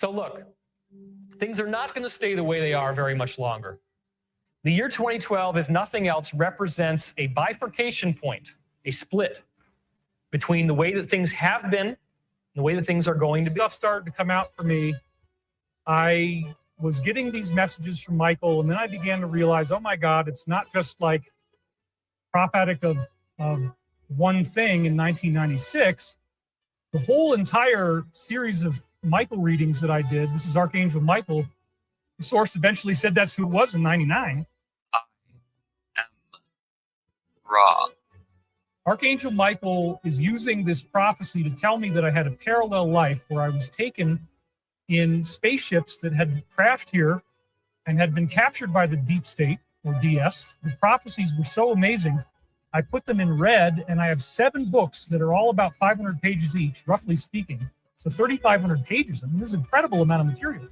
So look, things are not going to stay the way they are very much longer. The year 2012, if nothing else, represents a bifurcation point, a split between the way that things have been and the way that things are going to be. Stuff started to come out for me. I was getting these messages from Michael, and then I began to realize, oh my God, it's not just like prophetic of one thing in 1996. The whole entire series of Michael readings that I did, this is Archangel Michael, the source eventually said that's who it was in 99. I am Ra. Archangel Michael is using this prophecy to tell me that I had a parallel life where I was taken in spaceships that had crashed here and had been captured by the deep state, or DS. The prophecies were so amazing, I put them in red, and I have 7 books that are all about 500 pages each, roughly speaking. So 3,500 pages. I mean, this is an incredible amount of material.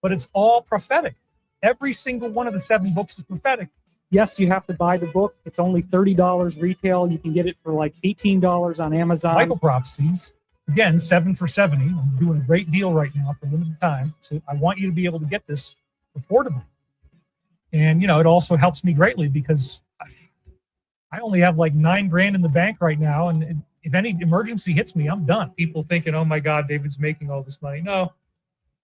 But it's all prophetic. Every single one of the 7 books is prophetic. Yes, you have to buy the book. It's only $30 retail. You can get it for like $18 on Amazon. Michael Prophecies, again, 7 for $70. I'm doing a great deal right now for limited time. So I want you to be able to get this affordably. And, you know, it also helps me greatly because I only have like $9,000 in the bank right now. And if any emergency hits me, I'm done. People thinking, oh my God, David's making all this money. No,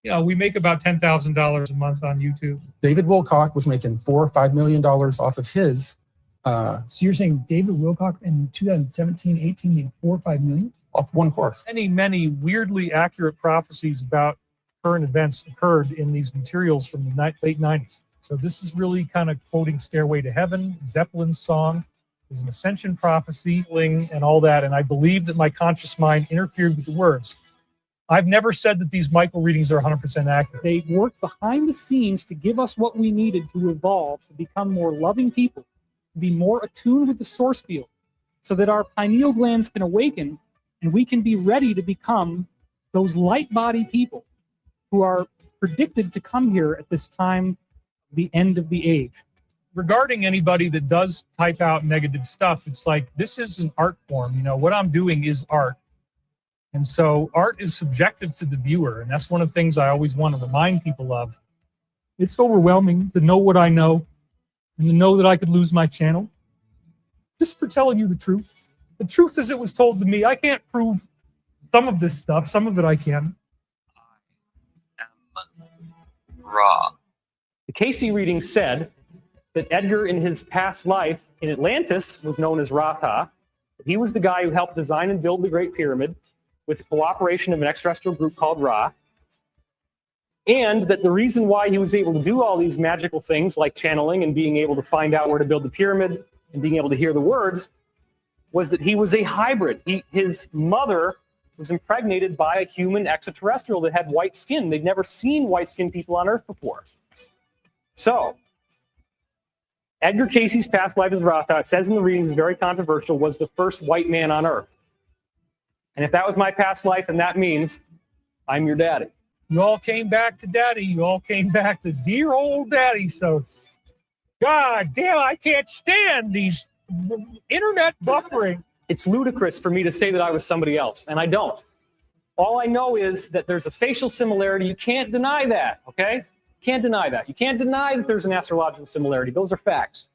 you know, we make about $10,000 a month on YouTube. David Wilcock was making $4 or $5 million off of his. So you're saying David Wilcock in 2017, 18 made 4 or 5 million? Off one course. Many weirdly accurate prophecies about current events occurred in these materials from the late 90s. So this is really kind of quoting Stairway to Heaven, Zeppelin's song. There's an ascension prophecy and all that, and I believe that my conscious mind interfered with the words. I've never said that these Michael readings are 100% accurate. They worked behind the scenes to give us what we needed to evolve, to become more loving people, to be more attuned with the source field, so that our pineal glands can awaken and we can be ready to become those light body people who are predicted to come here at this time, the end of the age. Regarding anybody that does type out negative stuff, it's like, this is an art form. You know, what I'm doing is art. And so art is subjective to the viewer. And that's one of the things I always want to remind people of. It's overwhelming to know what I know and to know that I could lose my channel just for telling you the truth. The truth as it was told to me. I can't prove some of this stuff. Some of it I can. I am Ra. The Casey reading said that Edgar, in his past life in Atlantis, was known as Ra-Ta. He was the guy who helped design and build the Great Pyramid with the cooperation of an extraterrestrial group called Ra. And that the reason why he was able to do all these magical things like channeling and being able to find out where to build the pyramid and being able to hear the words was that he was a hybrid. His mother was impregnated by a human extraterrestrial that had white skin. They'd never seen white-skinned people on Earth before. So Edgar Casey's past life as Ra-Ta, says in the readings, very controversial, was the first white man on Earth. And if that was my past life, then that means I'm your daddy. You all came back to daddy. You all came back to dear old daddy. So, God damn, I can't stand these internet buffering. It's ludicrous for me to say that I was somebody else, and I don't. All I know is that there's a facial similarity. You can't deny that, okay? Can't deny that. You can't deny that there's an astrological similarity. Those are facts.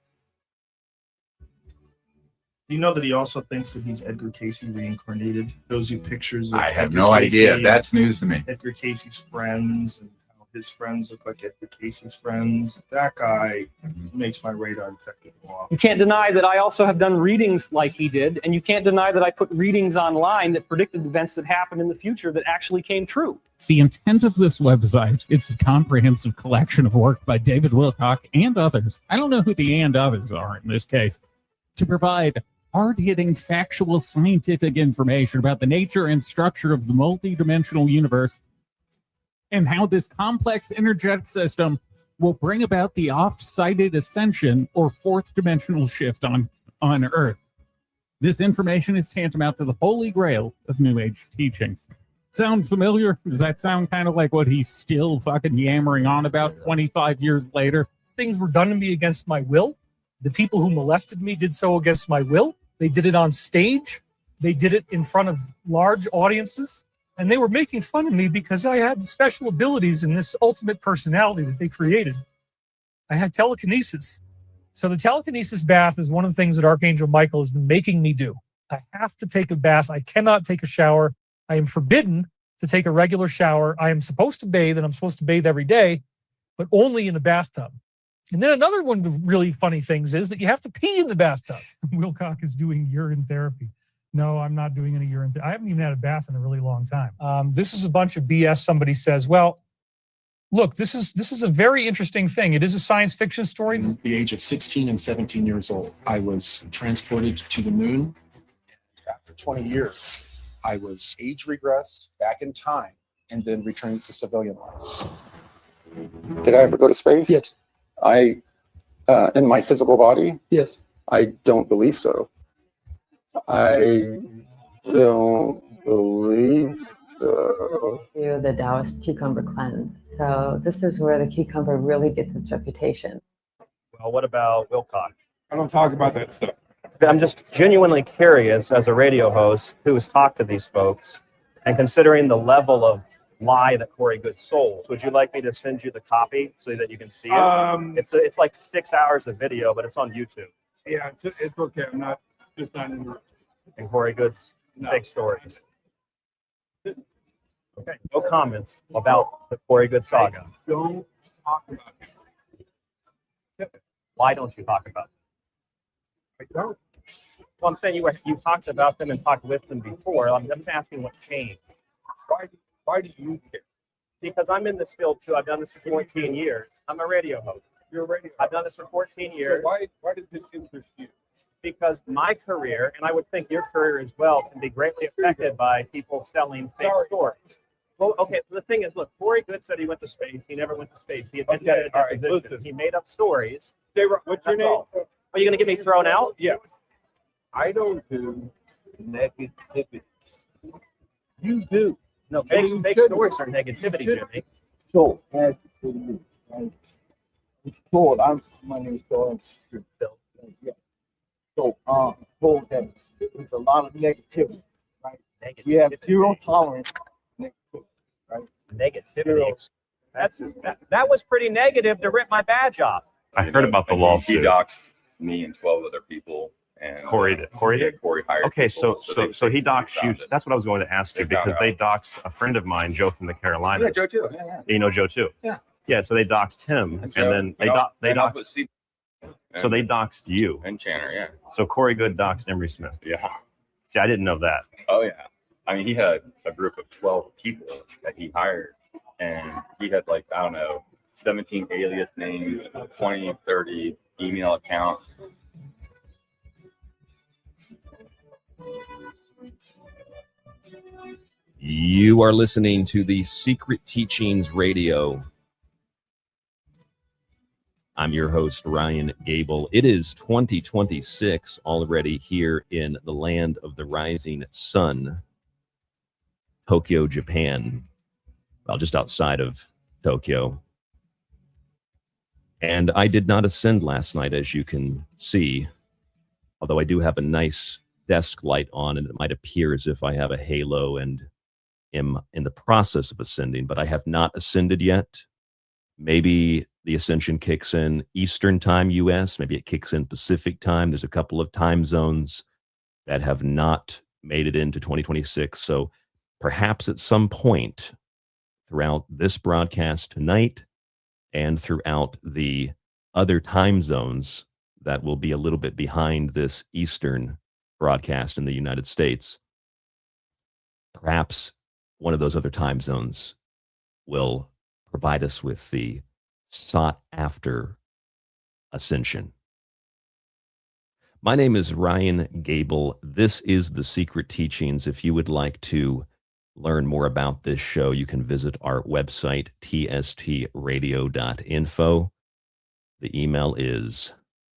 Do you know that he also thinks that he's Edgar Casey reincarnated? Shows you pictures of I have Edgar no Casey idea. That's news to me. Edgar Casey's friends and how his friends look like Edgar Casey's friends. That guy makes my radar detector go off. You can't deny that I also have done readings like he did, and you can't deny that I put readings online that predicted events that happened in the future that actually came true. The intent of this website is a comprehensive collection of work by David Wilcock and others. I don't know who the and others are in this case. To provide hard-hitting, factual, scientific information about the nature and structure of the multi-dimensional universe and how this complex energetic system will bring about the oft-cited ascension or fourth dimensional shift on Earth. This information is tantamount to the holy grail of New Age teachings. Sound familiar? Does that sound kind of like what he's still fucking yammering on about 25 years later? Things were done to me against my will. The people who molested me did so against my will. They did it on stage. They did it in front of large audiences. And they were making fun of me because I had special abilities in this ultimate personality that they created. I had telekinesis. So the telekinesis bath is one of the things that Archangel Michael has been making me do. I have to take a bath. I cannot take a shower. I am forbidden to take a regular shower. I am supposed to bathe, and I'm supposed to bathe every day, but only in a bathtub. And then another one of the really funny things is that you have to pee in the bathtub. Wilcock is doing urine therapy. No, I'm not doing any urine therapy. I haven't even had a bath in a really long time. This is a bunch of BS. Somebody says, well, look, this is a very interesting thing. It is a science fiction story. At the age of 16 and 17 years old, I was transported to the moon. After 20 years, I was age regressed back in time and then returned to civilian life. Did I ever go to space? Yes. In my physical body? Yes. I don't believe so. I don't believe so. Do the Taoist cucumber cleanse. So this is where the cucumber really gets its reputation. Well, what about Wilcock? I don't talk about that stuff. I'm just genuinely curious as a radio host who has talked to these folks, and considering the level of lie that Corey Good sold, would you like me to send you the copy so that you can see it? It's like 6 hours of video, but it's on YouTube. Yeah, it's okay. I'm not interested. And Corey Good's fake stories. Okay, no comments about the Corey Good saga. Don't talk about it. Why don't you talk about them? I don't. Well, I'm saying you talked about them and talked with them before. I'm just asking what changed. Why do you care? Because I'm in this field too. I've done this for 14 years. I'm a radio host. You're ready. I've done this for 14 years. So why does it interest you? Because my career, and I would think your career as well, can be greatly affected by people selling fake stories. Well, okay, the thing is, look, Corey Good said he went to space. He never went to space. He admitted it at a deposition. listen. He made up stories. What's your That's name? all. Are you going to get me thrown out? Yeah. I don't do negativity. You do. No, I mean, fake you stories are negativity, Jimmy. So, as for me, right? It's told, my name is Bill. Yeah. So, told that there's a lot of negativity, right? We have zero tolerance for negativity, right? Negativity. That's just, that was pretty negative to rip my badge off. I heard about the lawsuit. He doxed me and 12 other people. And Corey did. Corey yeah, did? Corey hired. Okay, people, so he doxed you. found it. That's what I was going to ask you, They found because they doxed a friend of mine, Joe from the Carolinas. Yeah, Joe too. Yeah. You know Joe too? Yeah. Yeah, so they doxed him, and So, then they and I'll- doxed. and I'll put C- So they doxed you. and Channer, yeah. So Corey Good doxed Emery Smith. Yeah. See, I didn't know that. Oh, yeah. I mean, he had a group of 12 people that he hired, and he had, like, I don't know, 17 alias names, 20, 30 email accounts. You are listening to the Secret Teachings Radio. I'm your host, Ryan Gable. It is 2026 already here in the land of the rising sun, Tokyo, Japan. Well, just outside of Tokyo. And I did not ascend last night, as you can see, although I do have a nice desk light on, and it might appear as if I have a halo and am in the process of ascending, but I have not ascended yet. Maybe the ascension kicks in Eastern time US, maybe it kicks in Pacific time. There's a couple of time zones that have not made it into 2026. So perhaps at some point throughout this broadcast tonight and throughout the other time zones that will be a little bit behind this Eastern broadcast in the United States, perhaps one of those other time zones will provide us with the sought after ascension. My name is Ryan Gable. This is The Secret Teachings. If you would like to learn more about this show, you can visit our website, tstradio.info. The email is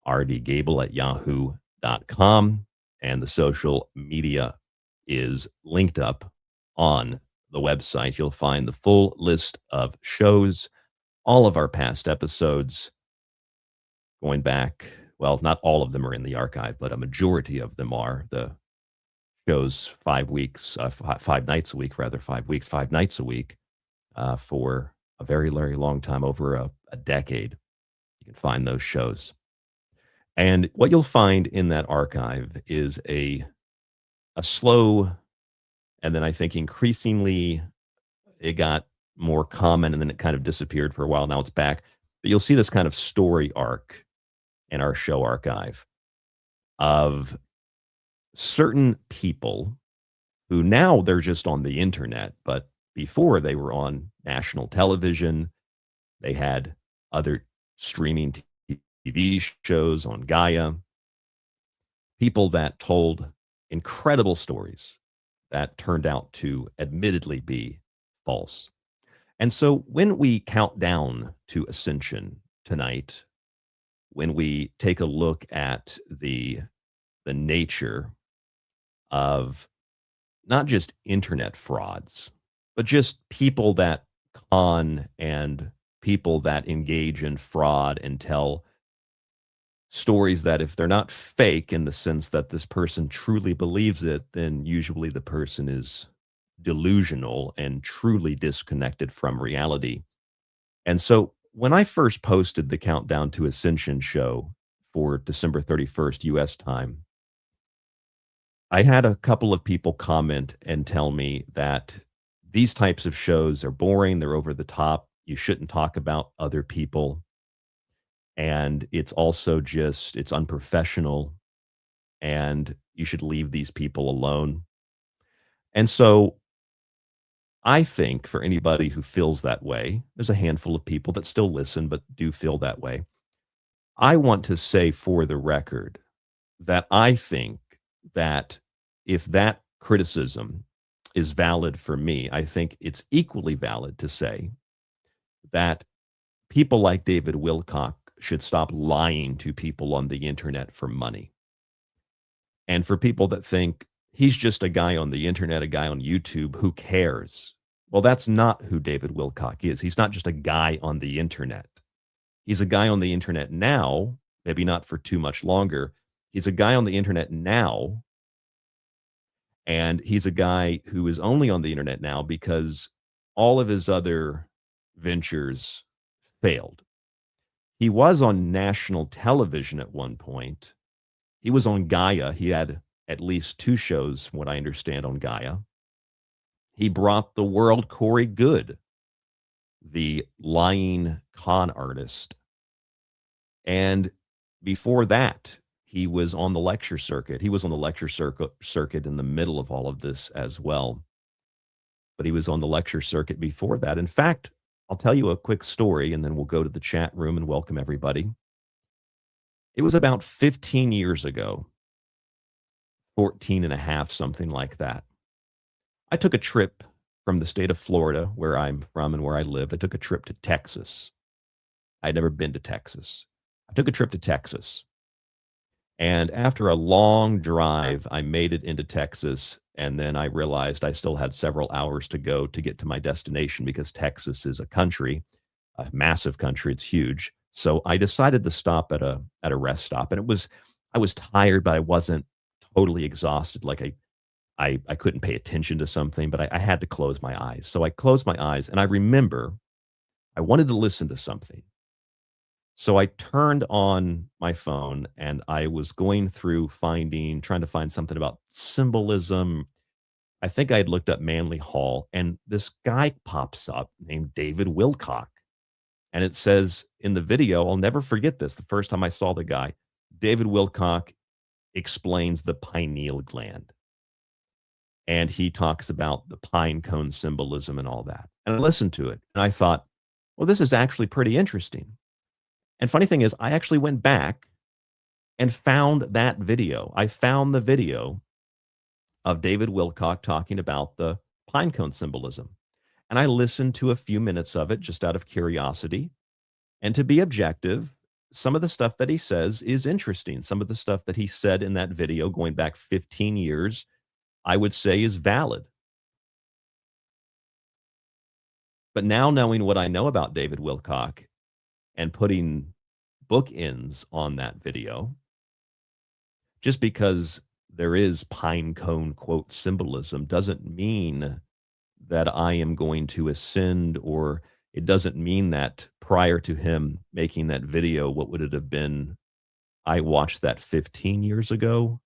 rdgable@yahoo.com, and the social media is linked up on the website. You'll find the full list of shows, all of our past episodes, going back, well, not all of them are in the archive, but a majority of them are. The shows 5 weeks, 5 nights a week, rather 5 weeks, 5 nights a week for a very, very long time, over a decade. You can find those shows. And what you'll find in that archive is a slow, and then I think increasingly it got more common, and then it kind of disappeared for a while. Now it's back. But you'll see this kind of story arc in our show archive of certain people who now they're just on the internet, but before they were on national television. They had other streaming TV shows on Gaia. People that told incredible stories that turned out to admittedly be false. And so when we count down to Ascension tonight, when we take a look at the nature of not just internet frauds, but just people that con and people that engage in fraud and tell stories that, if they're not fake in the sense that this person truly believes it, then usually the person is delusional and truly disconnected from reality. And so when I first posted the Countdown to Ascension show for December 31st US time, I had a couple of people comment and tell me that these types of shows are boring, they're over the top, you shouldn't talk about other people, and it's also just, it's unprofessional, and you should leave these people alone. And so I think for anybody who feels that way, there's a handful of people that still listen but do feel that way. I want to say for the record that I think that if that criticism is valid for me, I think it's equally valid to say that people like David Wilcock should stop lying to people on the internet for money. And for people that think he's just a guy on the internet, a guy on YouTube, who cares? Well, that's not who David Wilcock is. He's not just a guy on the internet. He's a guy on the internet now, maybe not for too much longer. He's a guy on the internet now, and he's a guy who is only on the internet now because all of his other ventures failed. He was on national television at one point. He was on Gaia. He had at least 2 shows, from what I understand, on Gaia. He brought the world Corey Goode, the lying con artist. And before that, he was on the lecture circuit. He was on the lecture circuit in the middle of all of this as well. But he was on the lecture circuit before that. In fact, I'll tell you a quick story, and then we'll go to the chat room and welcome everybody. It was about 15 years ago, 14 and a half, something like that. I took a trip from the state of Florida, where I'm from and where I lived. I took a trip to Texas. I'd never been to Texas. I took a trip to Texas. And after a long drive, I made it into Texas. And then I realized I still had several hours to go to get to my destination, because Texas is a country, a massive country. It's huge. So I decided to stop at a rest stop. And I was tired, but I wasn't totally exhausted. Like I couldn't pay attention to something, but I had to close my eyes. So I closed my eyes, and I remember I wanted to listen to something. So I turned on my phone, and I was going through trying to find something about symbolism. I think I had looked up Manly Hall, and this guy pops up named David Wilcock. And it says in the video, I'll never forget this, the first time I saw the guy, David Wilcock explains the pineal gland. And he talks about the pine cone symbolism and all that. And I listened to it, and I thought, well, this is actually pretty interesting. And funny thing is, I actually went back and found that video. I found the video of David Wilcock talking about the pine cone symbolism. And I listened to a few minutes of it just out of curiosity. And to be objective, some of the stuff that he says is interesting. Some of the stuff that he said in that video going back 15 years, I would say is valid. But now, knowing what I know about David Wilcock and putting bookends on that video, just because there is pine cone quote symbolism doesn't mean that I am going to ascend, or it doesn't mean that prior to him making that video, what would it have been? I watched that 15 years ago,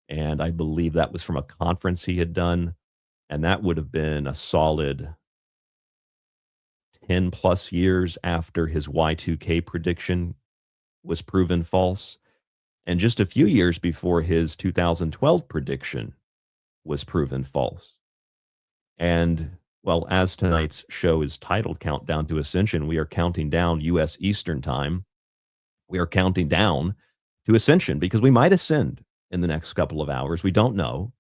and I believe that was from a conference he had done, and that would have been a solid 10 plus years after his Y2K prediction was proven false, and just a few years before his 2012 prediction was proven false. And, well, as tonight's show is titled Countdown to Ascension, we are counting down U.S. Eastern Time. We are counting down to Ascension because we might ascend in the next couple of hours. We don't know.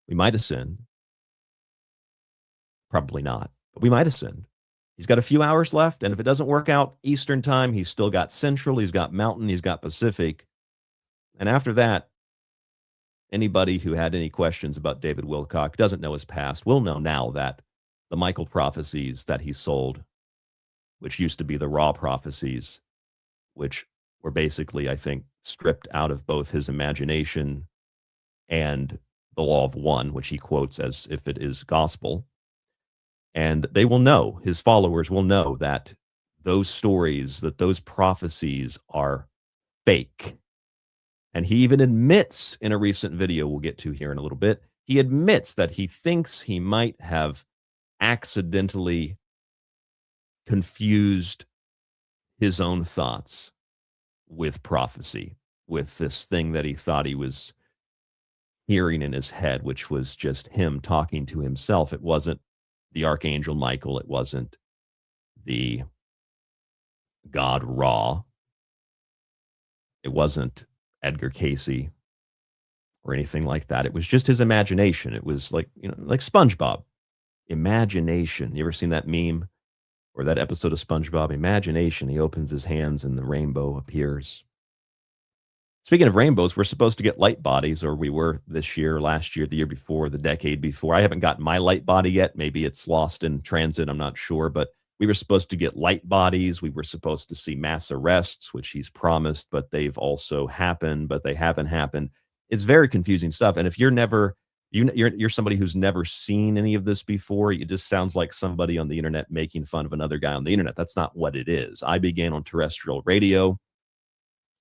We might ascend. Probably not, but we might ascend. He's got a few hours left, and if it doesn't work out Eastern Time, he's still got Central, he's got Mountain, he's got Pacific. And after that, anybody who had any questions about David Wilcock, doesn't know his past, will know now that the Michael prophecies that he sold, which used to be the Ra prophecies, which were basically, I think, stripped out of both his imagination and the law of one, which he quotes as if it is gospel. And they will know, his followers will know that those stories, that those prophecies are fake. And he even admits in a recent video we'll get to here in a little bit, he admits that he thinks he might have accidentally confused his own thoughts with prophecy, with this thing that he thought he was hearing in his head, which was just him talking to himself. It wasn't the Archangel Michael. It wasn't the God Ra. It wasn't Edgar Casey or anything like that. It was just his imagination. It was like, like SpongeBob. Imagination. You ever seen that meme or that episode of SpongeBob? Imagination. He opens his hands and the rainbow appears. Speaking of rainbows, we're supposed to get light bodies, or we were this year, last year, the year before, the decade before. I haven't gotten my light body yet. Maybe it's lost in transit. I'm not sure, but we were supposed to get light bodies. We were supposed to see mass arrests, which he's promised, but they've also happened, but they haven't happened. It's very confusing stuff. And if you're never, you're somebody who's never seen any of this before, it just sounds like somebody on the internet making fun of another guy on the internet. That's not what it is. I began on terrestrial radio.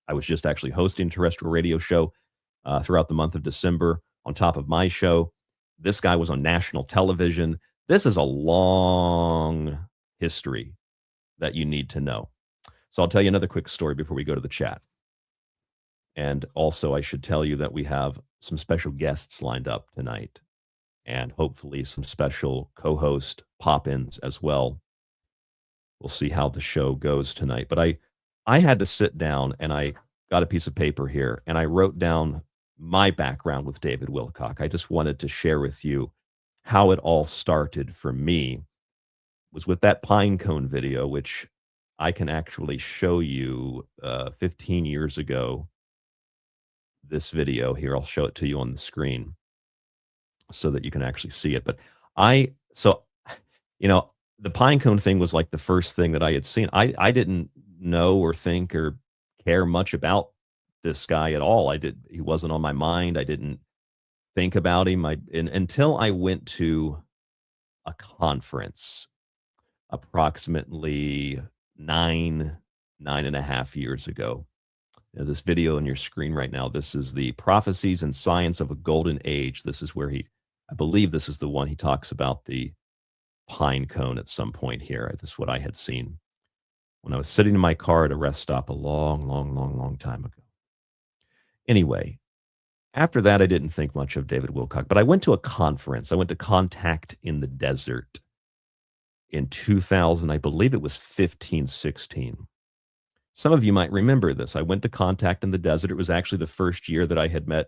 I was just actually hosting a terrestrial radio show throughout the month of December on top of my show. This guy was on national television. This is a long history that you need to know. So I'll tell you another quick story before we go to the chat. And also I should tell you that we have some special guests lined up tonight, and hopefully some special co-host pop-ins as well. We'll see how the show goes tonight. But I had to sit down, and I got a piece of paper here, and I wrote down my background with David Wilcock. I just wanted to share with you how it all started for me. It was with that pine cone video, which I can actually show you 15 years ago. This video here, I'll show it to you on the screen so that you can actually see it. But the pine cone thing was like the first thing that I had seen. I didn't know or think or care much about this guy at all. He wasn't on my mind. I didn't think about him until I went to a conference approximately nine and a half years ago. This video on your screen right now, this is the Prophecies and Science of a Golden Age. This is where I believe this is the one he talks about the pine cone at some point here. This is what I had seen when I was sitting in my car at a rest stop a long time ago. Anyway, after that, I didn't think much of David Wilcock, but I went to a conference. I went to Contact in the Desert in 2000, I believe it was 15, 16. Some of you might remember this. I went to Contact in the Desert. It was actually the first year that I had met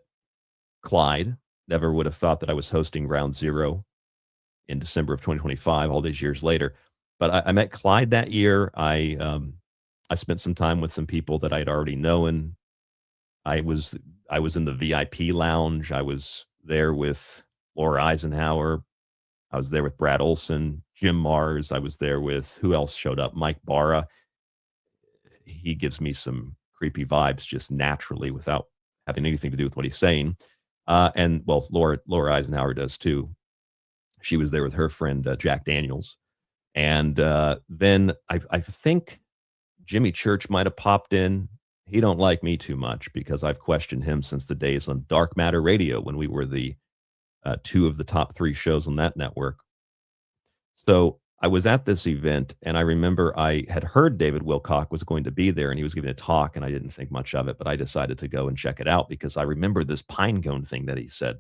Clyde. Never would have thought that I was hosting Ground Zero in December of 2025, all these years later. But I met Clyde that year. I spent some time with some people that I'd already known. I was in the VIP lounge. I was there with Laura Eisenhower. I was there with Brad Olson, Jim Mars. I was there with, who else showed up? Mike Barra. He gives me some creepy vibes just naturally without having anything to do with what he's saying. And well, Laura Eisenhower does too. She was there with her friend Jack Daniels. And then I think Jimmy Church might have popped in. He don't like me too much because I've questioned him since the days on Dark Matter Radio when we were the two of the top 3 shows on that network. So I was at this event, and I remember I had heard David Wilcock was going to be there, and he was giving a talk, and I didn't think much of it, but I decided to go and check it out because I remember this pine cone thing that he said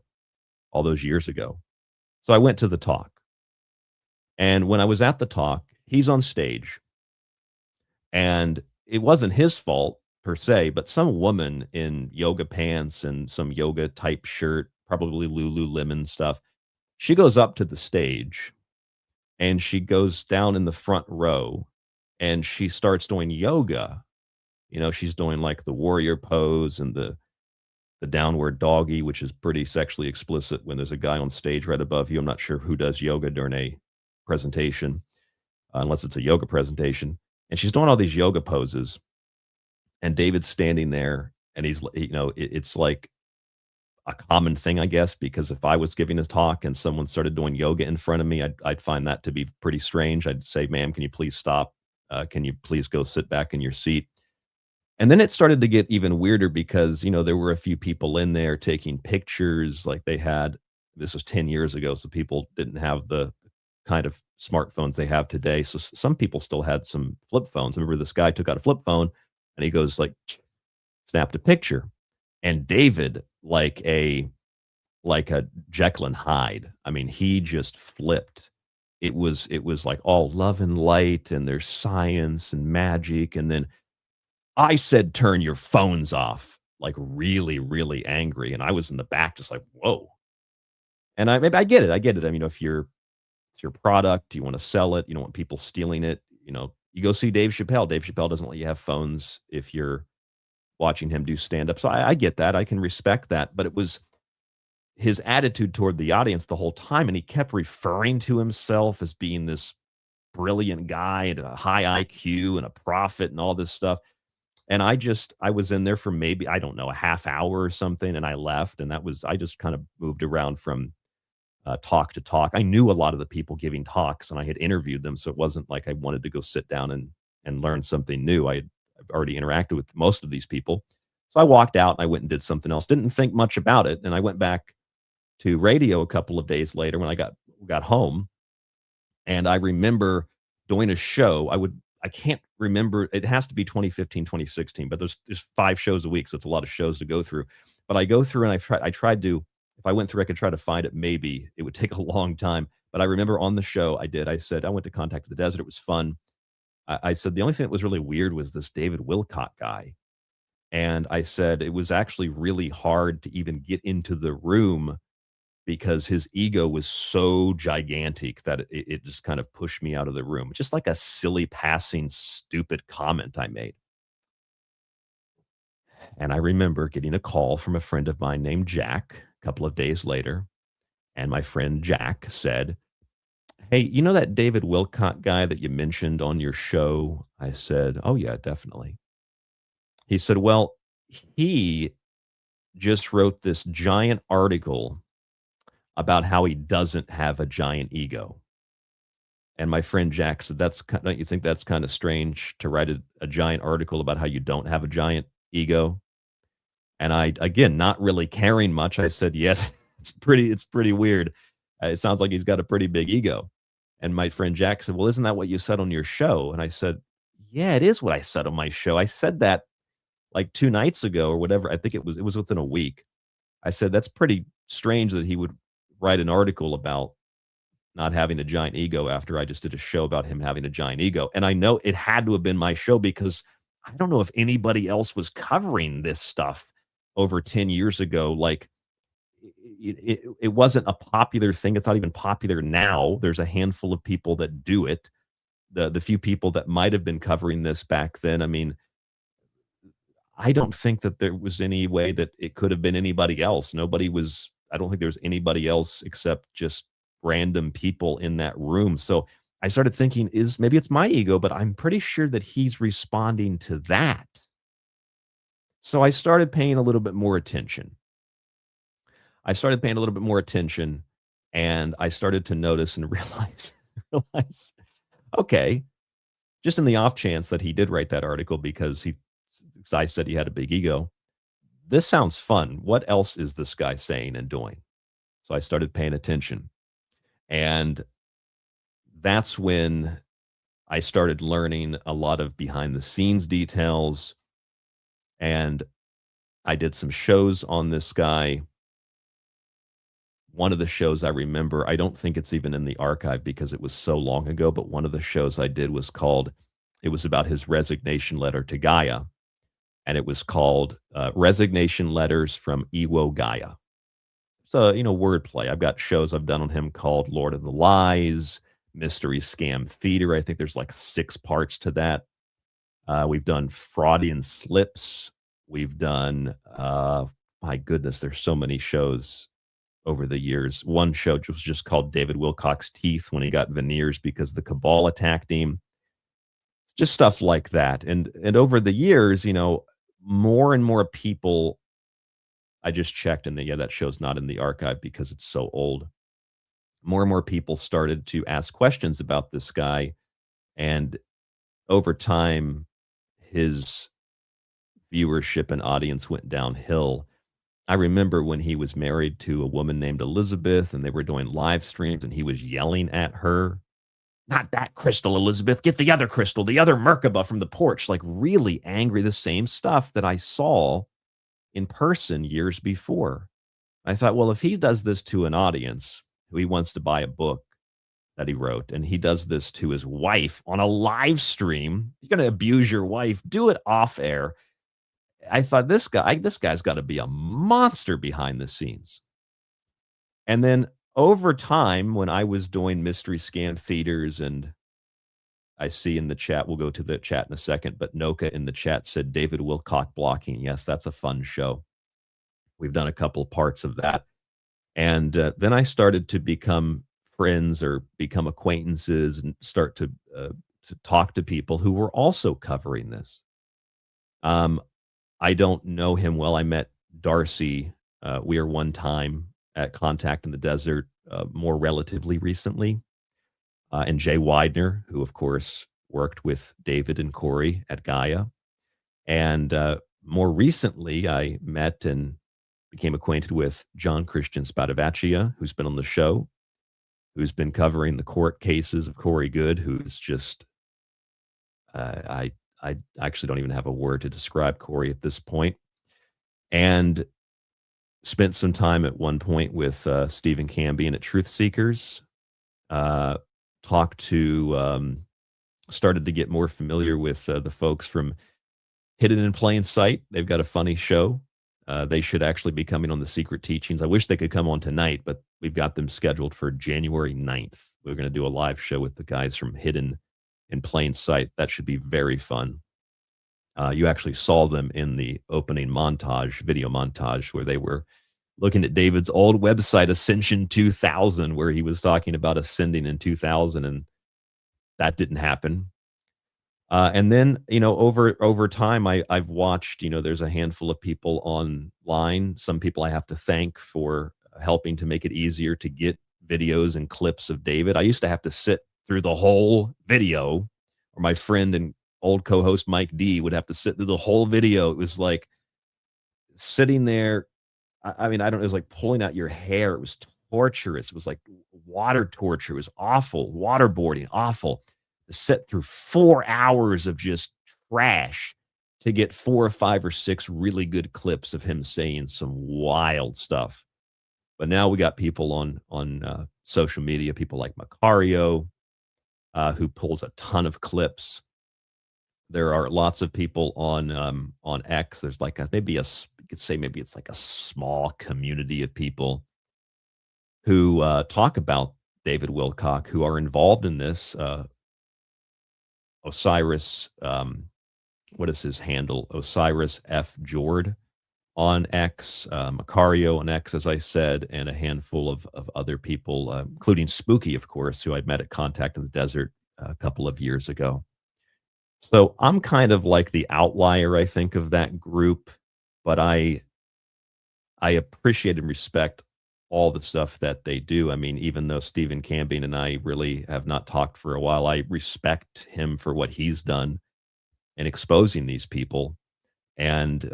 all those years ago. So I went to the talk. And when I was at the talk, he's on stage. And it wasn't his fault per se, but some woman in yoga pants and some yoga type shirt, probably Lululemon stuff, she goes up to the stage and she goes down in the front row and she starts doing yoga. You know, she's doing like the warrior pose and the downward doggy, which is pretty sexually explicit when there's a guy on stage right above you. I'm not sure who does yoga during a presentation, unless it's a yoga presentation. And she's doing all these yoga poses. And David's standing there and he's, you know, it's like a common thing, I guess, because if I was giving a talk and someone started doing yoga in front of me, I'd find that to be pretty strange. I'd say, ma'am, can you please stop? Can you please go sit back in your seat? And then it started to get even weirder because, you know, there were a few people in there taking pictures like they had. This was 10 years ago, so people didn't have the kind of smartphones they have today. So some people still had some flip phones. I remember this guy took out a flip phone and he goes like, snapped a picture. And David, like a Jekyll and Hyde, I mean, he just flipped. It was like all love and light and there's science and magic. And then I said, turn your phones off, like really, really angry. And I was in the back just like, whoa. And I get it. I mean, you know, if it's your product, you want to sell it, you don't want people stealing it. You know, you go see Dave Chappelle. Dave Chappelle doesn't let you have phones if you're watching him do stand-up. So I get that. I can respect that. But it was his attitude toward the audience the whole time. And he kept referring to himself as being this brilliant guy and a high IQ and a prophet and all this stuff. And I was in there for maybe, I don't know, a half hour or something. And I left. And I just kind of moved around from talk to talk. I knew a lot of the people giving talks and I had interviewed them. So it wasn't like I wanted to go sit down and learn something new. I've already interacted with most of these people. So I walked out and I went and did something else. Didn't think much about it. And I went back to radio a couple of days later when I got home. And I remember doing a show. I can't remember. It has to be 2015, 2016, but there's 5 shows a week. So it's a lot of shows to go through, but I go through and I tried to, if I went through, I could try to find it. Maybe it would take a long time, but I remember on the show I said, I went to Contact the Desert. It was fun. I said, the only thing that was really weird was this David Wilcock guy. And I said, it was actually really hard to even get into the room because his ego was so gigantic that it just kind of pushed me out of the room. Just like a silly passing, stupid comment I made. And I remember getting a call from a friend of mine named Jack a couple of days later. And my friend Jack said, hey, you know that David Wilcock guy that you mentioned on your show? I said, oh yeah, definitely. He said, well, he just wrote this giant article about how he doesn't have a giant ego. And my friend Jack said, don't you think that's kind of strange to write a giant article about how you don't have a giant ego? And I, again, not really caring much, I said, yes, it's pretty weird. It sounds like he's got a pretty big ego. And my friend Jack said, well, isn't that what you said on your show? And I said, yeah, it is what I said on my show. I said that like 2 nights ago or whatever. I think it was within a week. I said, that's pretty strange that he would write an article about not having a giant ego after I just did a show about him having a giant ego. And I know it had to have been my show because I don't know if anybody else was covering this stuff over 10 years ago. Like it wasn't a popular thing. It's not even popular now. There's a handful of people that do it. The few people that might have been covering this back then. I mean, I don't think that there was any way that it could have been anybody else. I don't think there was anybody else except just random people in that room. So I started thinking, maybe it's my ego, but I'm pretty sure that he's responding to that. So I started paying a little bit more attention. I started paying a little bit more attention, and I started to notice and realize, okay, just in the off chance that he did write that article because I said he had a big ego. This sounds fun. What else is this guy saying and doing? So I started paying attention. And that's when I started learning a lot of behind the scenes details. And I did some shows on this guy. One of the shows I remember, I don't think it's even in the archive because it was so long ago, but one of the shows I did was it was about his resignation letter to Gaia. And it was called Resignation Letters from Iwo Gaia. So, wordplay. I've got shows I've done on him called Lord of the Lies, Mystery Scam Theater. I think there's like 6 parts to that. We've done Fraudian Slips. We've done, my goodness, there's so many shows over the years. One show was just called David Wilcock's Teeth when he got veneers because the cabal attacked him. Just stuff like that. And over the years, more and more people, I just checked and that show's not in the archive because it's so old. More and more people started to ask questions about this guy. And over time, his viewership and audience went downhill. I remember when he was married to a woman named Elizabeth and they were doing live streams and he was yelling at her. Not that crystal, Elizabeth. Get the other crystal, the other Merkaba from the porch. Like really angry, the same stuff that I saw in person years before. I thought, well, if he does this to an audience who he wants to buy a book that he wrote, and he does this to his wife on a live stream, you're going to abuse your wife, do it off air. I thought this guy's got to be a monster behind the scenes. And then over time, when I was doing mystery scam theaters, and I see in the chat, we'll go to the chat in a second, but Noka in the chat said David Wilcock blocking. Yes, that's a fun show. We've done a couple parts of that. And then I started to become friends or become acquaintances and start to talk to people who were also covering this. I don't know him well. I met Darcy. We are one time at Contact in the Desert, more relatively recently. And Jay Weidner, who, of course, worked with David and Corey at Gaia. And more recently, I met and became acquainted with Christian Spadavecchia, who's been on the show, who's been covering the court cases of Corey Good, who's just, I actually don't even have a word to describe Corey at this point. And spent some time at one point with Stephen Cambian at Truth Seekers. Started to get more familiar with the folks from Hidden in Plain Sight. They've got a funny show. They should actually be coming on the Secret Teachings. I wish they could come on tonight, but we've got them scheduled for January 9th. We're going to do a live show with the guys from Hidden in Plain Sight. That should be very fun. You actually saw them in the opening video montage, where they were looking at David's old website, Ascension 2000, where he was talking about ascending in 2000, and that didn't happen. And then, over time, I've watched, there's a handful of people online. Some people I have to thank for helping to make it easier to get videos and clips of David. I used to have to sit through the whole video, or my friend and old co-host Mike D would have to sit through the whole video. It was like sitting there. It was like pulling out your hair. It was torturous. It was like water torture. It was awful. Waterboarding, awful. To sit through 4 hours of just trash to get 4 or 5 or 6 really good clips of him saying some wild stuff. But now we got people on social media, people like Macario, who pulls a ton of clips. There are lots of people on X. There's like maybe it's like a small community of people who talk about David Wilcock, who are involved in this. Osiris, what is his handle? Osiris F. Jord on X, Macario on X, as I said, and a handful of other people, including Spooky, of course, who I met at Contact in the Desert a couple of years ago. So I'm kind of like the outlier, I think, of that group, but I appreciate and respect all the stuff that they do. I mean, even though Stephen Cambian and I really have not talked for a while, I respect him for what he's done in exposing these people. And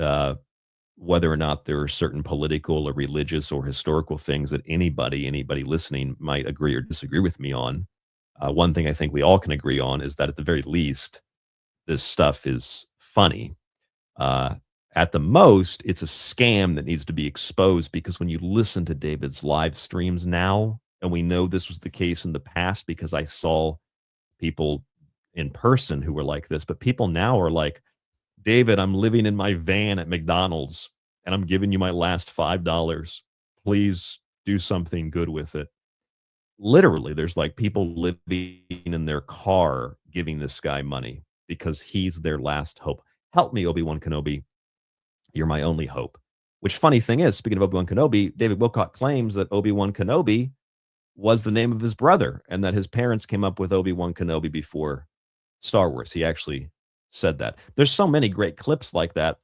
whether or not there are certain political or religious or historical things that anybody listening might agree or disagree with me on, one thing I think we all can agree on is that at the very least, this stuff is funny. At the most, it's a scam that needs to be exposed, because when you listen to David's live streams now, and we know this was the case in the past because I saw people in person who were like this, but people now are like, David, I'm living in my van at McDonald's and I'm giving you my last $5. Please do something good with it. Literally, there's like people living in their car giving this guy money because he's their last hope. Help me, Obi-Wan Kenobi. You're my only hope. Which, funny thing is, speaking of Obi-Wan Kenobi, David Wilcock claims that Obi-Wan Kenobi was the name of his brother and that his parents came up with Obi-Wan Kenobi before Star Wars. He actually said that. There's so many great clips like that.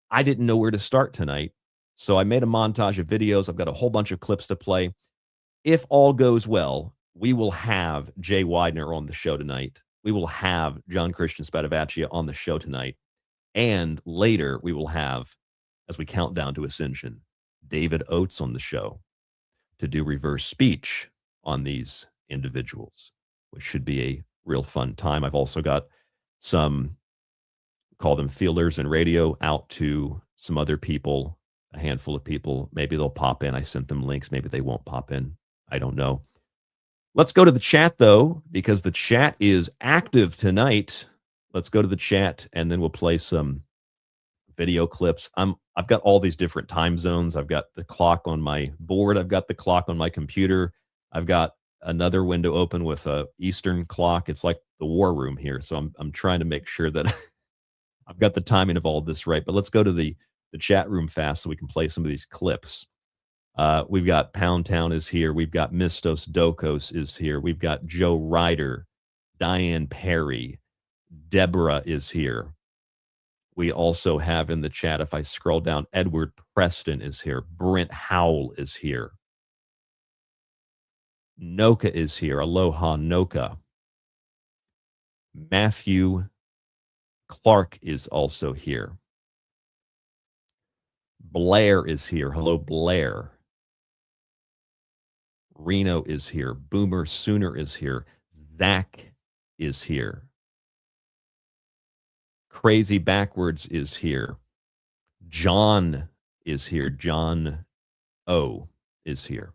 I didn't know where to start tonight, so I made a montage of videos. I've got a whole bunch of clips to play. If all goes well, we will have Jay Weidner on the show tonight. We will have John Christian Spadavecchia on the show tonight. And later we will have, as we count down to Ascension, David Oates on the show to do reverse speech on these individuals, which should be a real fun time. I've also got some, call them feelers in radio, out to some other people, a handful of people. Maybe they'll pop in. I sent them links. Maybe they won't pop in. I don't know. Let's go to the chat, though, because the chat is active tonight. Let's go to the chat, and then we'll play some video clips. I've got all these different time zones. I've got the clock on my board. I've got the clock on my computer. I've got another window open with a Eastern clock. It's like the war room here. So I'm trying to make sure that I've got the timing of all this right. But let's go to the chat room fast so we can play some of these clips. We've got Pound Town is here. We've got Mistos Dokos is here. We've got Joe Ryder, Diane Perry, Deborah is here. We also have in the chat, if I scroll down, Edward Preston is here. Brent Howell is here. Noka is here. Aloha, Noka. Matthew Clark is also here. Blair is here. Hello, Blair. Reno is here. Boomer Sooner is here. Zach is here. Crazy Backwards is here. John is here. John O is here.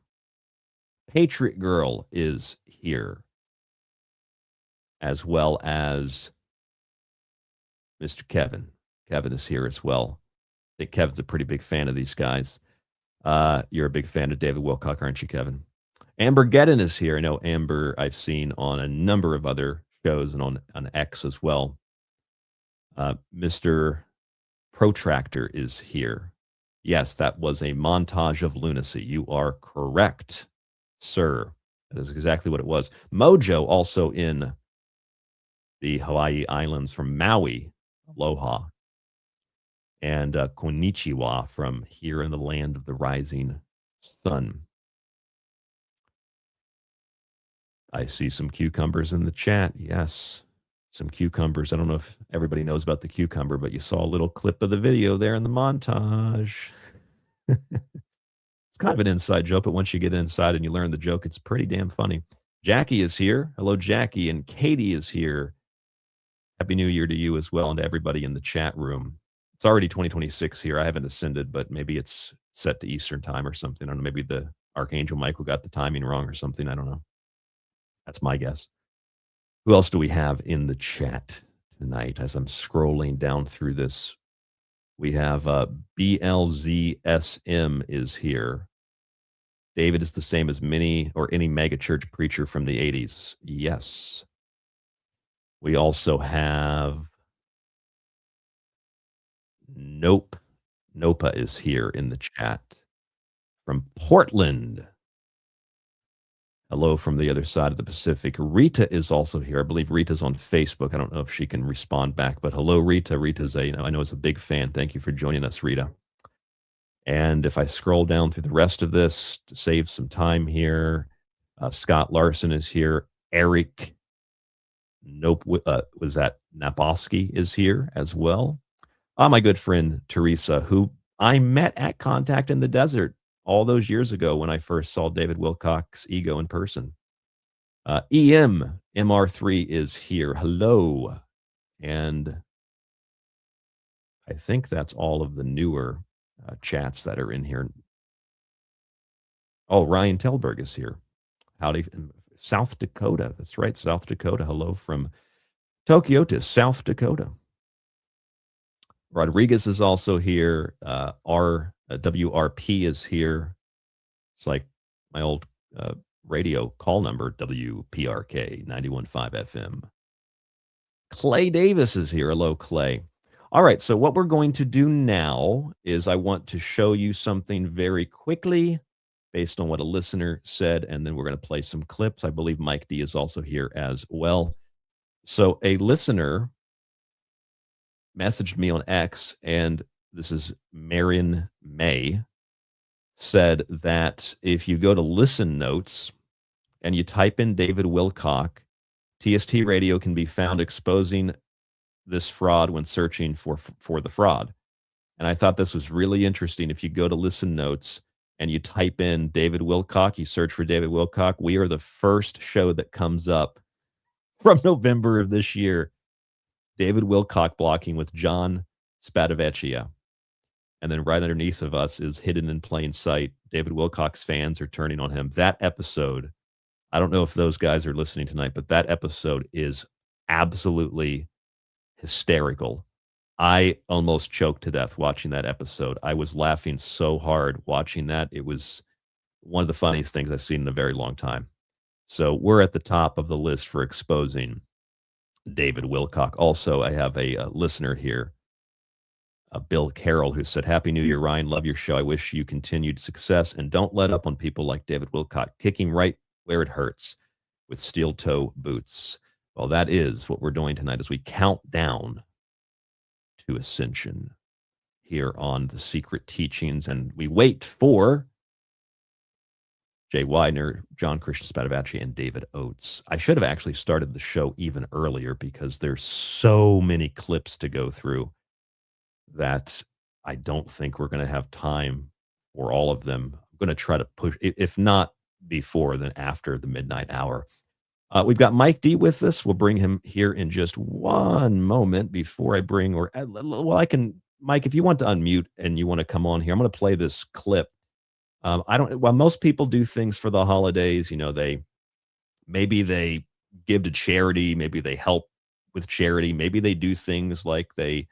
Patriot Girl is here, as well as Mr. Kevin. Kevin is here as well. I think Kevin's a pretty big fan of these guys. You're a big fan of David Wilcock, aren't you, Kevin? Amber Gedden is here. I know Amber I've seen on a number of other shows and on X as well. Mr. Protractor is here. Yes, that was a montage of lunacy. You are correct, sir. That is exactly what it was. Mojo also in the Hawaii Islands from Maui. Aloha. And konnichiwa from here in the land of the rising sun. I see some cucumbers in the chat. Yes, some cucumbers. I don't know if everybody knows about the cucumber, but you saw a little clip of the video there in the montage. It's kind of an inside joke, but once you get inside and you learn the joke, it's pretty damn funny. Jackie is here. Hello, Jackie. And Katie is here. Happy New Year to you as well, and to everybody in the chat room. It's already 2026 here. I haven't ascended, but maybe it's set to Eastern time or something. I don't know. Maybe the Archangel Michael got the timing wrong or something. I don't know. That's my guess. Who else do we have in the chat tonight? As I'm scrolling down through this, we have BLZSM is here. David is the same as any megachurch preacher from the 80s. Yes. We also have Nope. Nopa is here in the chat from Portland. Hello from the other side of the Pacific. Rita is also here. I believe Rita's on Facebook. I don't know if she can respond back, but hello, Rita. Rita's I know is a big fan. Thank you for joining us, Rita. And if I scroll down through the rest of this to save some time here, Scott Larson is here. Eric, was that Naboski is here as well. My good friend Teresa, who I met at Contact in the Desert all those years ago when I first saw David Wilcock's ego in person. MR3 is here. Hello. And I think that's all of the newer chats that are in here. Oh, Ryan Telberg is here. Howdy, South Dakota. That's right, South Dakota. Hello from Tokyo to South Dakota. Rodriguez is also here. WRP is here. It's like my old radio call number, WPRK 91.5 FM. Clay Davis is here. Hello, Clay. All right, so what we're going to do now is I want to show you something very quickly based on what a listener said, and then we're going to play some clips. I believe Mike D is also here as well. So a listener messaged me on X, and this is Marion May, said that if you go to Listen Notes and you type in David Wilcock, TST Radio can be found exposing this fraud when searching for the fraud. And I thought this was really interesting. If you go to Listen Notes and you type in David Wilcock, you search for David Wilcock, we are the first show that comes up from November of this year. David Wilcock blocking with John Spadavecchia. And then right underneath of us is hidden in plain sight. David Wilcock's fans are turning on him. That episode, I don't know if those guys are listening tonight, but that episode is absolutely hysterical. I almost choked to death watching that episode. I was laughing so hard watching that. It was one of the funniest things I've seen in a very long time. So we're at the top of the list for exposing David Wilcock. Also, I have a listener here, Bill Carroll, who said, Happy New Year, Ryan. Love your show. I wish you continued success, and don't let up on people like David Wilcock, kicking right where it hurts with steel toe boots. Well, that is what we're doing tonight as we count down to ascension here on The Secret Teachings, and we wait for Jay Weidner, John Christian Spadavecchia, and David Oates. I should have actually started the show even earlier because there's so many clips to go through that I don't think we're going to have time for all of them. I'm going to try to push, if not before, then after the midnight hour. We've got Mike D with us. We'll bring him here in just one moment before I bring, Mike, if you want to unmute and you want to come on here, I'm going to play this clip. While most people do things for the holidays, maybe they give to charity, maybe they help with charity, maybe they do things like they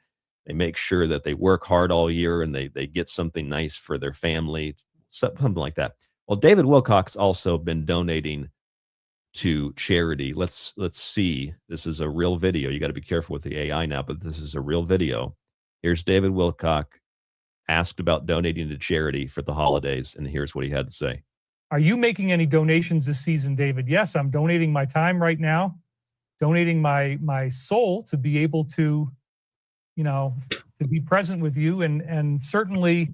make sure that they work hard all year and they get something nice for their family, something like that. Well, David Wilcock's also been donating to charity. Let's see. This is a real video. You got to be careful with the AI now, but this is a real video. Here's David Wilcock asked about donating to charity for the holidays, and here's what he had to say. Are you making any donations this season, David? Yes, I'm donating my time right now, donating my soul to be able to, to be present with you. And certainly,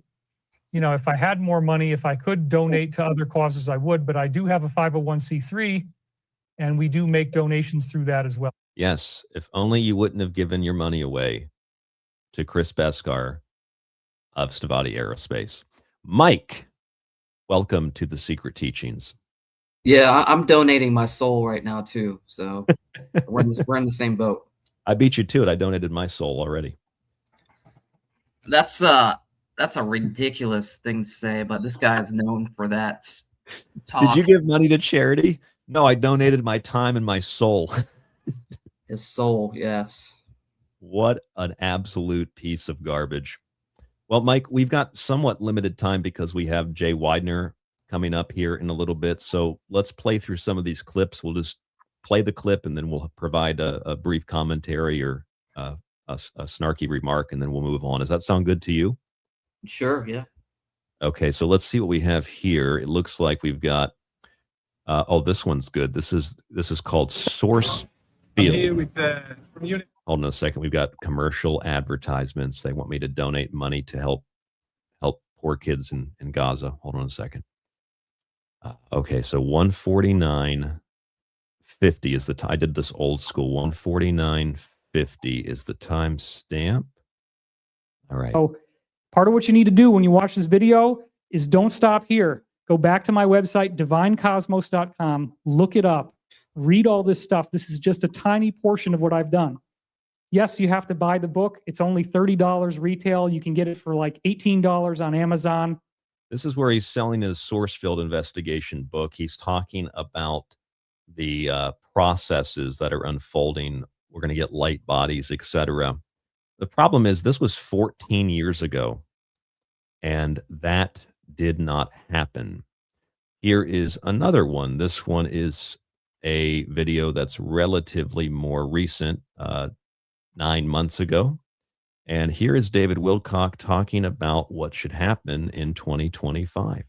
if I had more money, if I could donate to other causes, I would, but I do have a 501c3 and we do make donations through that as well. Yes. If only you wouldn't have given your money away to Chris Beskar of Stavati Aerospace. Mike, welcome to The Secret Teachings. Yeah, I'm donating my soul right now too. So we're in the same boat. I beat you to it. I donated my soul already. That's a ridiculous thing to say, but this guy is known for that talk. Did you give money to charity? No, I donated my time and my soul. His soul, yes. What an absolute piece of garbage. Well, Mike, we've got somewhat limited time because we have Jay Weidner coming up here in a little bit. So let's play through some of these clips. We'll just play the clip and then we'll provide a brief commentary or a snarky remark, and then we'll move on. Does that sound good to you? Sure, yeah. Okay, so let's see what we have here. It looks like we've got, this one's good. This is called Source Field. Hold on a second. We've got commercial advertisements. They want me to donate money to help poor kids in Gaza. Hold on a second. Okay, so 149.50 is the time. I did this old school. 149.50 is the time stamp. All right. So part of what you need to do when you watch this video is don't stop here. Go back to my website, divinecosmos.com, look it up, read all this stuff. This is just a tiny portion of what I've done. Yes, you have to buy the book. It's only $30 retail. You can get it for like $18 on Amazon. This is where he's selling his source field investigation book. He's talking about the processes that are unfolding. We're going to get light bodies, etc. The problem is this was 14 years ago, and that did not happen. Here is another one. This one is a video that's relatively more recent, 9 months ago. And here is David Wilcock talking about what should happen in 2025.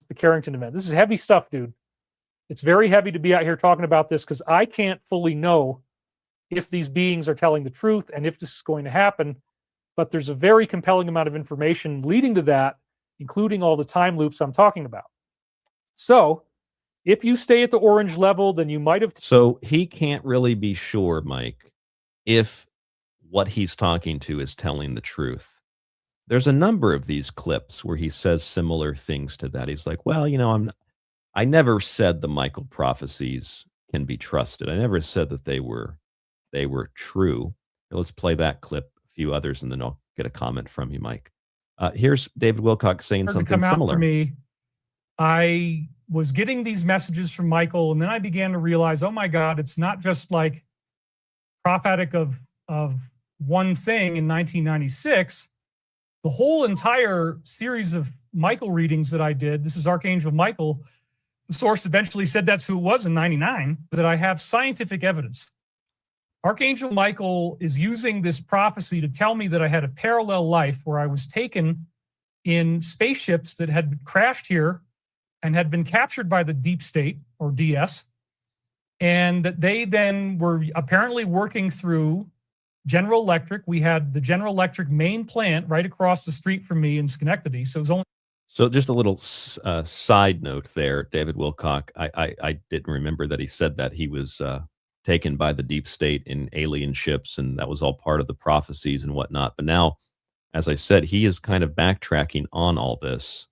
The Carrington event. This is heavy stuff, dude. It's very heavy to be out here talking about this because I can't fully know if these beings are telling the truth and if this is going to happen. But there's a very compelling amount of information leading to that, including all the time loops I'm talking about. So if you stay at the orange level, then you might have. So he can't really be sure, Mike, if what he's talking to is telling the truth. There's a number of these clips where he says similar things to that. He's like, well, you know, I never said the Michael prophecies can be trusted. I never said that they were true. Let's play that clip, a few others, and then I'll get a comment from you, Mike. Here's David Wilcock saying something similar. For me, I was getting these messages from Michael, and then I began to realize, oh my God, it's not just like prophetic of one thing in 1996. The whole entire series of Michael readings that I did, this is Archangel Michael, the source eventually said that's who it was in 99, that I have scientific evidence. Archangel Michael is using this prophecy to tell me that I had a parallel life where I was taken in spaceships that had crashed here and had been captured by the deep state, or DS, and that they then were apparently working through General Electric. We had the General Electric main plant right across the street from me in Schenectady. So it was only. So just a little side note there, David Wilcock. I didn't remember that he said that he was taken by the deep state in alien ships, and that was all part of the prophecies and whatnot. But now, as I said, he is kind of backtracking on all this.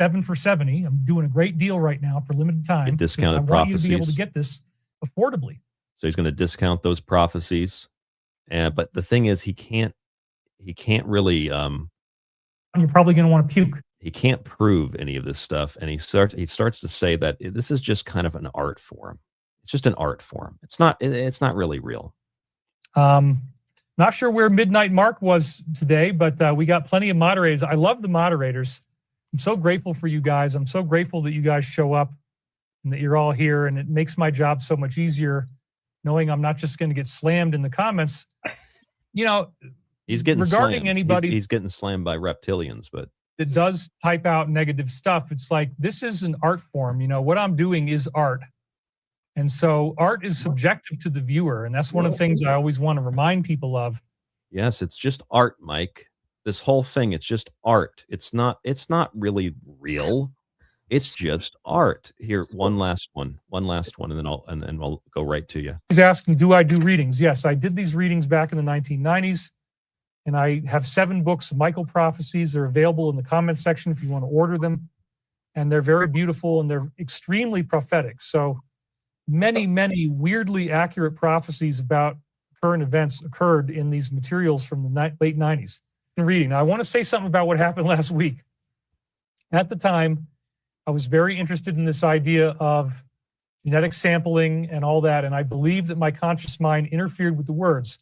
7 for 70. I'm doing a great deal right now for limited time. Discounted I want you prophecies. to be able to get this affordably. So he's going to discount those prophecies. But the thing is, he can't really. You're probably going to want to puke. He can't prove any of this stuff, and he starts to say that this is just kind of an art form. It's just an art form. It's not really real. Not sure where Midnight Mark was today, but we got plenty of moderators. I love the moderators. I'm so grateful for you guys. I'm so grateful that you guys show up and that you're all here, and it makes my job so much easier knowing I'm not just going to get slammed in the comments. You know, he's getting regarding slammed. Anybody he's getting slammed by reptilians, but it does type out negative stuff. It's like, this is an art form. You know, what I'm doing is art. And so art is subjective to the viewer. And that's one of the things I always want to remind people of. Yes, it's just art, Mike. This whole thing, it's just art. It's not really real. It's just art. Here, one last one, and then I'll go right to you. He's asking, do I do readings? Yes, I did these readings back in the 1990s, and I have 7 books of Michael prophecies. They're available in the comments section if you want to order them, and they're very beautiful and they're extremely prophetic. So many weirdly accurate prophecies about current events occurred in these materials from the late 90s. Reading. Now, I want to say something about what happened last week. At the time, I was very interested in this idea of genetic sampling and all that, and I believe that my conscious mind interfered with the words.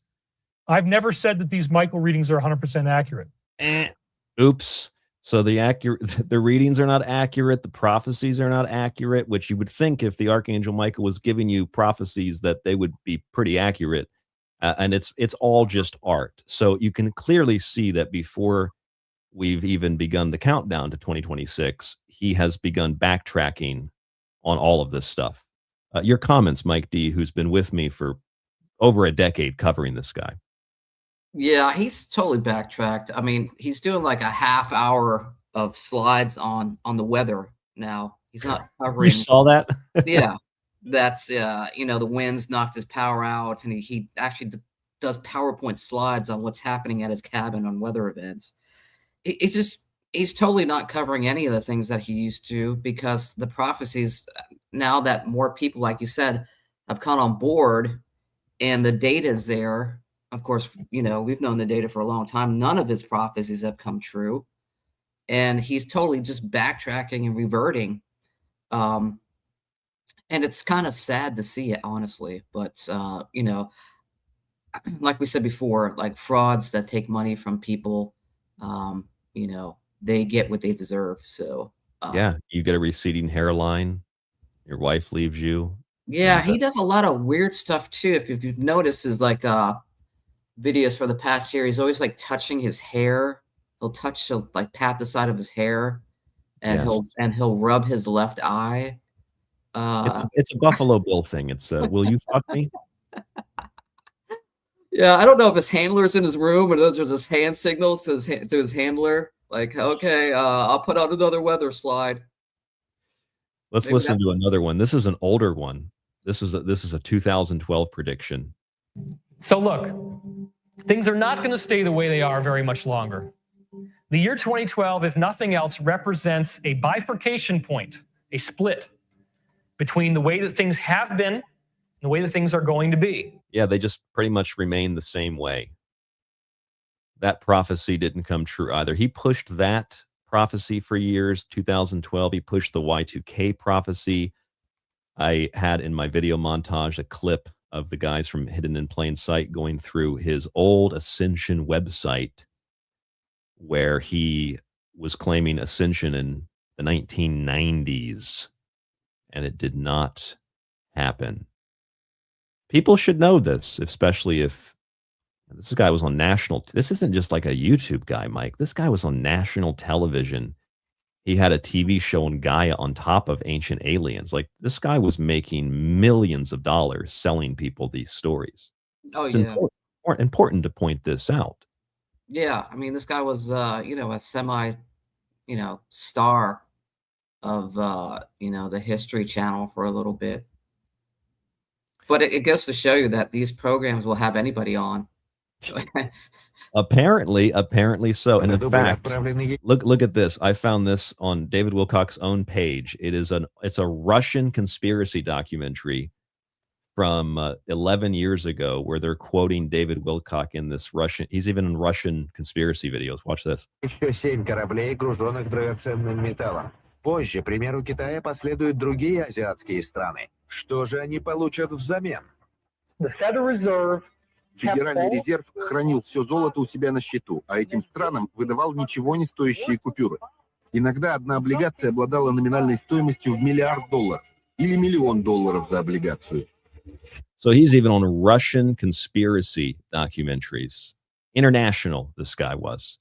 I've never said that these Michael readings are 100% accurate. Oops. So the readings are not accurate. The prophecies are not accurate, which you would think if the Archangel Michael was giving you prophecies that they would be pretty accurate. And it's all just art. So you can clearly see that before we've even begun the countdown to 2026, he has begun backtracking on all of this stuff. Your comments, Mike D., who's been with me for over a decade covering this guy. Yeah, he's totally backtracked. I mean, he's doing like a half hour of slides on the weather now. He's not You covering. saw that? Yeah, that's the winds knocked his power out, and he actually does PowerPoint slides on what's happening at his cabin on weather events. It's just he's totally not covering any of the things that he used to, because the prophecies, now that more people, like you said, have come on board and the data is there. Of course, we've known the data for a long time. None of his prophecies have come true, and he's totally just backtracking and reverting. And it's kind of sad to see it, honestly. But like we said before, like frauds that take money from people, they get what they deserve. So Yeah, you get a receding hairline. Your wife leaves you. yeah, and, he does a lot of weird stuff too. If you've noticed his videos for the past year, he's always like touching his hair. He'll like pat the side of his hair, and Yes. he'll rub his left eye. It's a Buffalo Bill thing. It's will you fuck me? Yeah, I don't know if his handler's in his room or those are just hand signals to his handler. Like, okay, I'll put out another weather slide. Let's Maybe listen that's- to another one. This is an older one. This is a 2012 prediction. So look, things are not going to stay the way they are very much longer. The year 2012, if nothing else, represents a bifurcation point, a split between the way that things have been and the way that things are going to be. Yeah, they just pretty much remain the same way. That prophecy didn't come true either. He pushed that prophecy for years. 2012, he pushed the Y2K prophecy. I had in my video montage a clip of the guys from Hidden in Plain Sight going through his old Ascension website, where he was claiming ascension in the 1990s, and it did not happen. People should know this, especially if this guy was on national. This isn't just like a YouTube guy, Mike. This guy was on national television. He had a TV show in Gaia on top of Ancient Aliens. Like, this guy was making millions of dollars selling people these stories. Oh, It's yeah. important to point this out. Yeah, I mean, this guy was, a semi, star of, the History Channel for a little bit. But it goes to show you that these programs will have anybody on. Apparently so. And in fact, look at this. I found this on David Wilcock's own page. It's a Russian conspiracy documentary from 11 years ago, where they're quoting David Wilcock in this Russian. He's even in Russian conspiracy videos. Watch this. Еще 7 кораблей, груженных драгоценным металлом. Позже, примеру Китая, последуют другие азиатские страны. Что же они получат взамен? The Federal Reserve Федеральный резерв хранил все золото у себя на счету, а этим странам выдавал ничего не стоящие купюры. Иногда одна облигация обладала номинальной стоимостью в $1 миллиард или $1 миллион за облигацию. So he's even on Russian conspiracy documentaries. International, this guy was.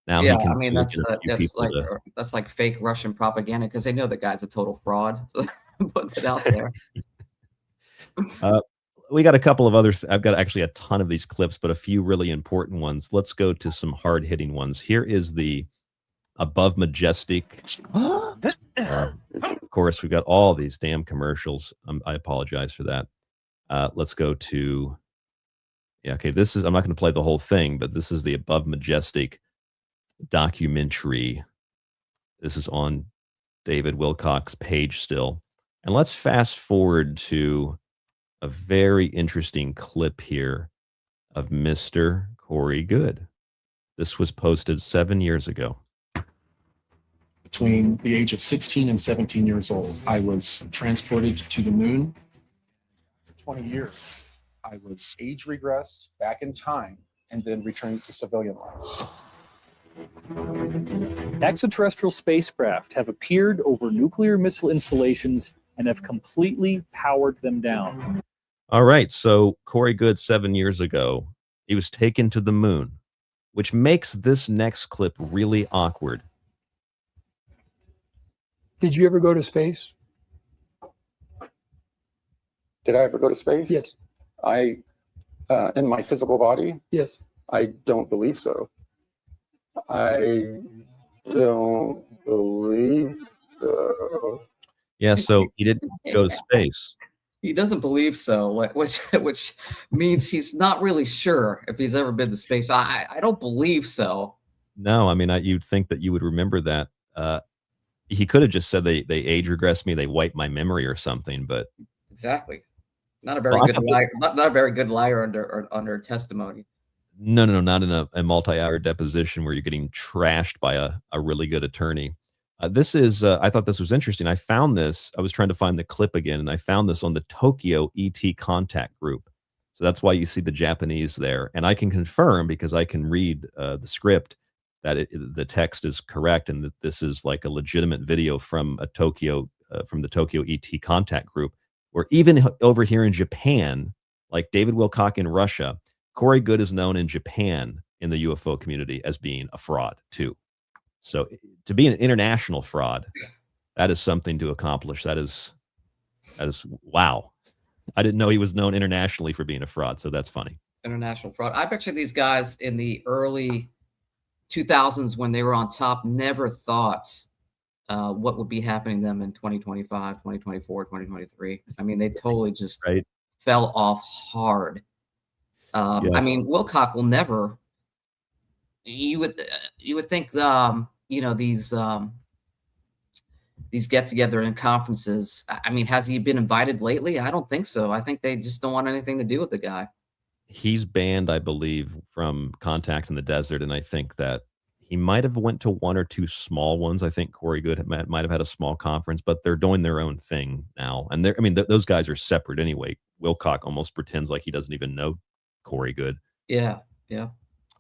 Now Yeah, he can I mean, get a few people that's like fake Russian propaganda, because they know the guy's a total fraud. So put it out there. We got a couple of other. I've got actually a ton of these clips, but a few really important ones. Let's go to some hard hitting ones. Here is the Above Majestic. Of course, we've got all these damn commercials. I apologize for that. Let's go to. Yeah, okay. This is. I'm not going to play the whole thing, but this is the Above Majestic documentary. This is on David Wilcock's page still. And let's fast forward to a very interesting clip here of Mr. Corey Good. This was posted 7 years ago. Between the age of 16 and 17 years old, I was transported to the moon. For 20 years, I was age regressed back in time and then returned to civilian life. Extraterrestrial spacecraft have appeared over nuclear missile installations and have completely powered them down. All right, so Corey Good 7 years ago, he was taken to the moon, which makes this next clip really awkward. Did you ever go to space? Did I ever go to space? Yes. I In my physical body? Yes. I don't believe so. I don't believe so. Yeah, so he didn't go to space. He doesn't believe so, which means he's not really sure if he's ever been to space. I don't believe so. No, I mean, you'd think that you would remember that. He could have just said they age regressed me, they wiped my memory or something, but Exactly. Not a very good liar. Not a very good liar under testimony. no, not in a multi-hour deposition where you're getting trashed by a really good attorney. This is, I thought this was interesting. I found this, I was trying to find the clip again, and I found this on the Tokyo ET contact group. So that's why you see the Japanese there. And I can confirm, because I can read the script, that the text is correct, and that this is like a legitimate video from the Tokyo ET contact group, where even over here in Japan, like David Wilcock in Russia, Corey Goode is known in Japan in the UFO community as being a fraud too. So to be an international fraud, that is something to accomplish. That is wow. I didn't know he was known internationally for being a fraud, so that's funny. International fraud. I bet you these guys in the early 2000s, when they were on top, never thought what would be happening to them in 2025, 2024, 2023. I mean, they totally just fell off hard. Yes. I mean, Wilcock will never. You would think these get-together and conferences. I mean, has he been invited lately? I don't think so. I think they just don't want anything to do with the guy. He's banned, I believe, from Contact in the Desert, and I think that he might have went to one or two small ones. I think Corey Goode might have had a small conference, but they're doing their own thing now. And those guys are separate anyway. Wilcock almost pretends like he doesn't even know Corey Goode. Yeah.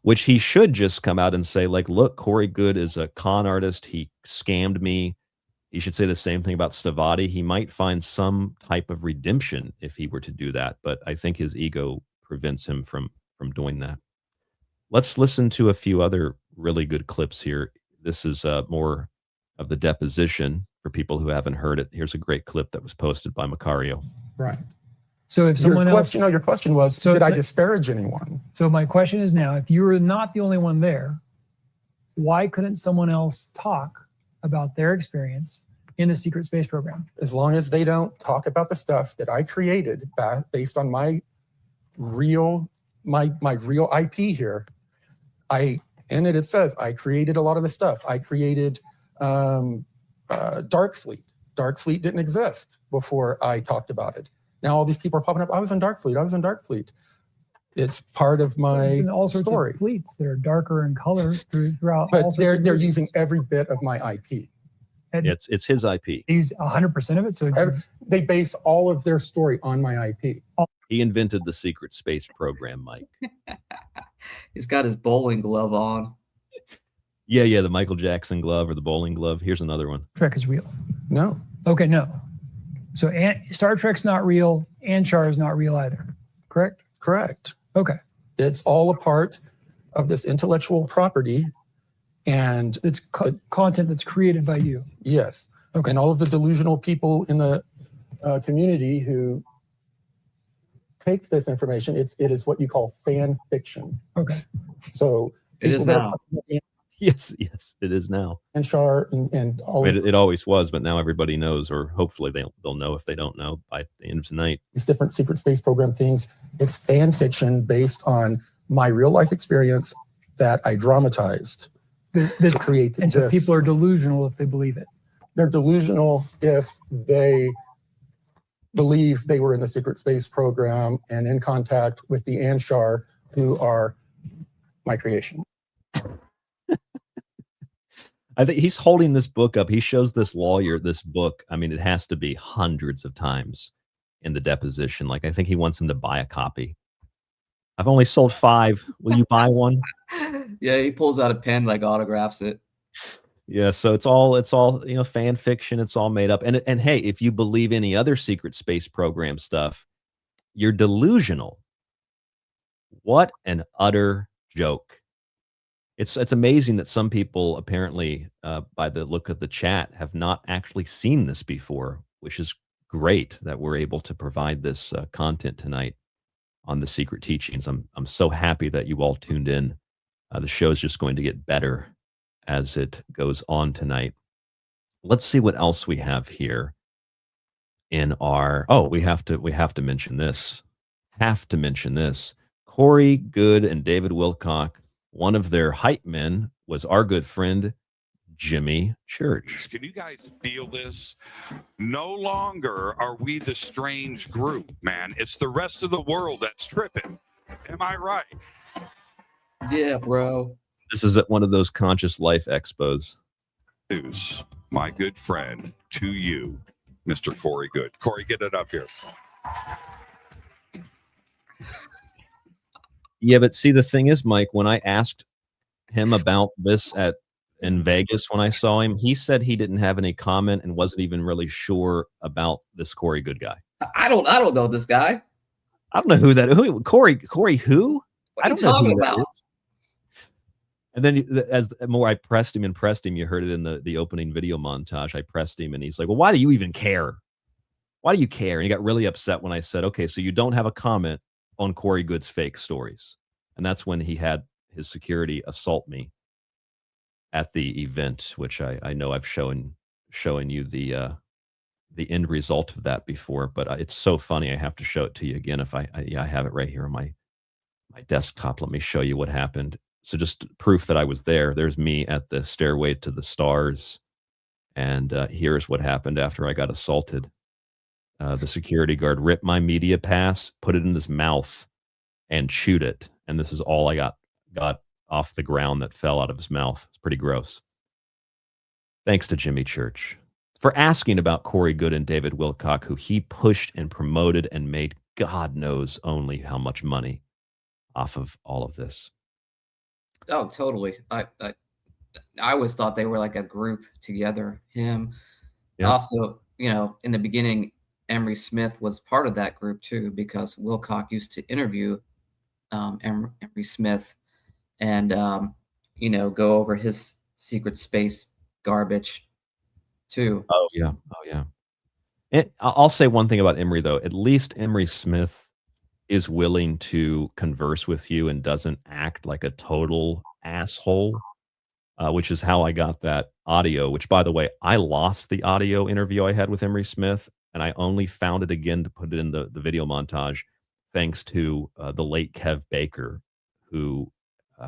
Which he should just come out and say, like, look, Corey Goode is a con artist. He scammed me. He should say the same thing about Stavati. He might find some type of redemption if he were to do that, but I think his ego prevents him from doing that. Let's listen to a few other really good clips here. This is more of the deposition for people who haven't heard it. Here's a great clip that was posted by Macario. Right. So if someone your question was, did I disparage anyone? So my question is now, if you were not the only one there, why couldn't someone else talk about their experience in a secret space program? As long as they don't talk about the stuff that I created based on my real IP here. It says I created a lot of the stuff. I created Dark Fleet. Dark Fleet didn't exist before I talked about it. Now all these people are popping up. I was on Dark Fleet. It's part of my all sorts story. of fleets that are darker in color throughout. But they're using every bit of my IP. It's his IP. They use 100% of it. So they base all of their story on my IP. He invented the secret space program, Mike. He's got his bowling glove on. Yeah, the Michael Jackson glove or the bowling glove. Here's another one. Trek is real. No. Okay, no. So Star Trek's not real. Anshar is not real either. Correct? Correct. Okay. It's all a part of this intellectual property, and it's content that's created by you. Yes. Okay. And all of the delusional people in the community who take this information, it is what you call fan fiction. Okay. So it is now. Yes, it is now. Anshar and all. It always was, but now everybody knows, or hopefully they'll know if they don't know by the end of tonight. These different secret space program things. It's fan fiction based on my real life experience that I dramatized to create and so people are delusional if they believe it. They're delusional if they believe they were in the secret space program and in contact with the Anshar, who are my creation. I think he's holding this book up. He shows this lawyer this book. I mean, it has to be hundreds of times in the deposition. Like, I think he wants him to buy a copy. I've only sold 5. Will you buy one? Yeah, he pulls out a pen, like autographs it. Yeah, so it's all fan fiction. It's all made up. And hey, if you believe any other secret space program stuff, you're delusional. What an utter joke. It's amazing that some people apparently, by the look of the chat, have not actually seen this before, which is great that we're able to provide this content tonight. on the secret teachings. I'm so happy that you all tuned in. The show is just going to get better as it goes on tonight. Let's see what else we have here in our. Oh, we have to mention this. Corey Good and David Wilcock. One of their hype men was our good friend Jimmy Church. Can you guys feel this? No longer are we the strange group, man. It's the rest of the world that's tripping. Am I right? Yeah, bro. This is at one of those conscious life expos. News, my good friend, to you, Mr. Corey Good. Corey, get it up here. Yeah, but see, the thing is, Mike, when I asked him about this in Vegas when I saw him, he said he didn't have any comment and wasn't even really sure about this Corey Good guy. I don't know this guy. I don't know who Corey who? What I are you don't know talking who that about? is. And then as the more I pressed him, you heard it in the opening video montage. I pressed him and he's like, well, why do you even care? Why do you care? And he got really upset when I said, okay, so you don't have a comment on Corey Good's fake stories. And that's when he had his security assault me at the event, which I know I've shown you the end result of that before, but it's so funny. I have to show it to you again. If I have it right here on my desktop. Let me show you what happened. So just proof that I was there. There's me at the stairway to the stars. And here's what happened after I got assaulted. The security guard ripped my media pass, put it in his mouth, and chewed it. And this is all I got off the ground that fell out of his mouth. It's pretty gross. Thanks to Jimmy Church for asking about Corey Good and David Wilcock, who he pushed and promoted and made God knows only how much money off of all of this. Oh, totally. I always thought they were like a group together. Him. Yeah. Also, in the beginning, Emery Smith was part of that group too, because Wilcock used to interview Emery Smith and go over his secret space garbage too. Oh yeah. I'll say one thing about Emery though. At least Emery Smith is willing to converse with you and doesn't act like a total asshole, which is how I got that audio, which by the way, I lost the audio interview I had with Emery Smith and I only found it again to put it in the video montage thanks to the late Kev Baker, who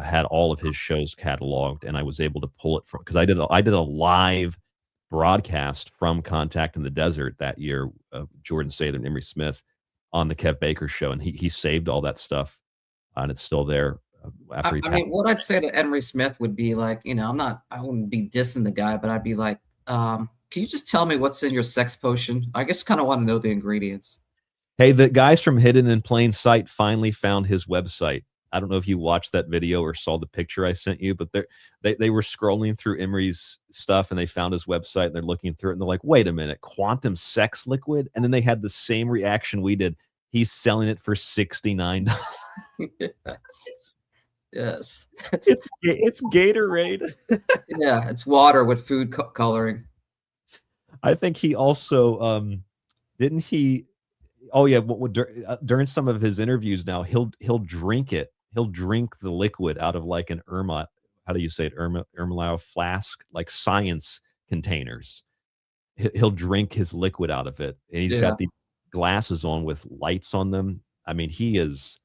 had all of his shows cataloged, and I was able to pull it from, because I did a live broadcast from Contact in the Desert that year, Jordan Sather and Emery Smith on the Kev Baker show, and he saved all that stuff, and it's still there. After I mean, what I'd say to Emery Smith would be like, I wouldn't be dissing the guy, but I'd be like, can you just tell me what's in your sex potion? I just kind of want to know the ingredients. Hey, the guys from Hidden in Plain Sight finally found his website. I don't know if you watched that video or saw the picture I sent you, but they were scrolling through Emery's stuff and they found his website and they're looking through it and they're like, wait a minute, quantum sex liquid? And then they had the same reaction we did. He's selling it for $69. Yes. It's Gatorade. Yeah, it's water with food coloring. I think he also didn't he? Oh yeah, during some of his interviews now, he'll drink it. He'll drink the liquid out of like an how do you say it? Ermlau flask, like science containers. He'll drink his liquid out of it, and he's got these glasses on with lights on them. I mean, he's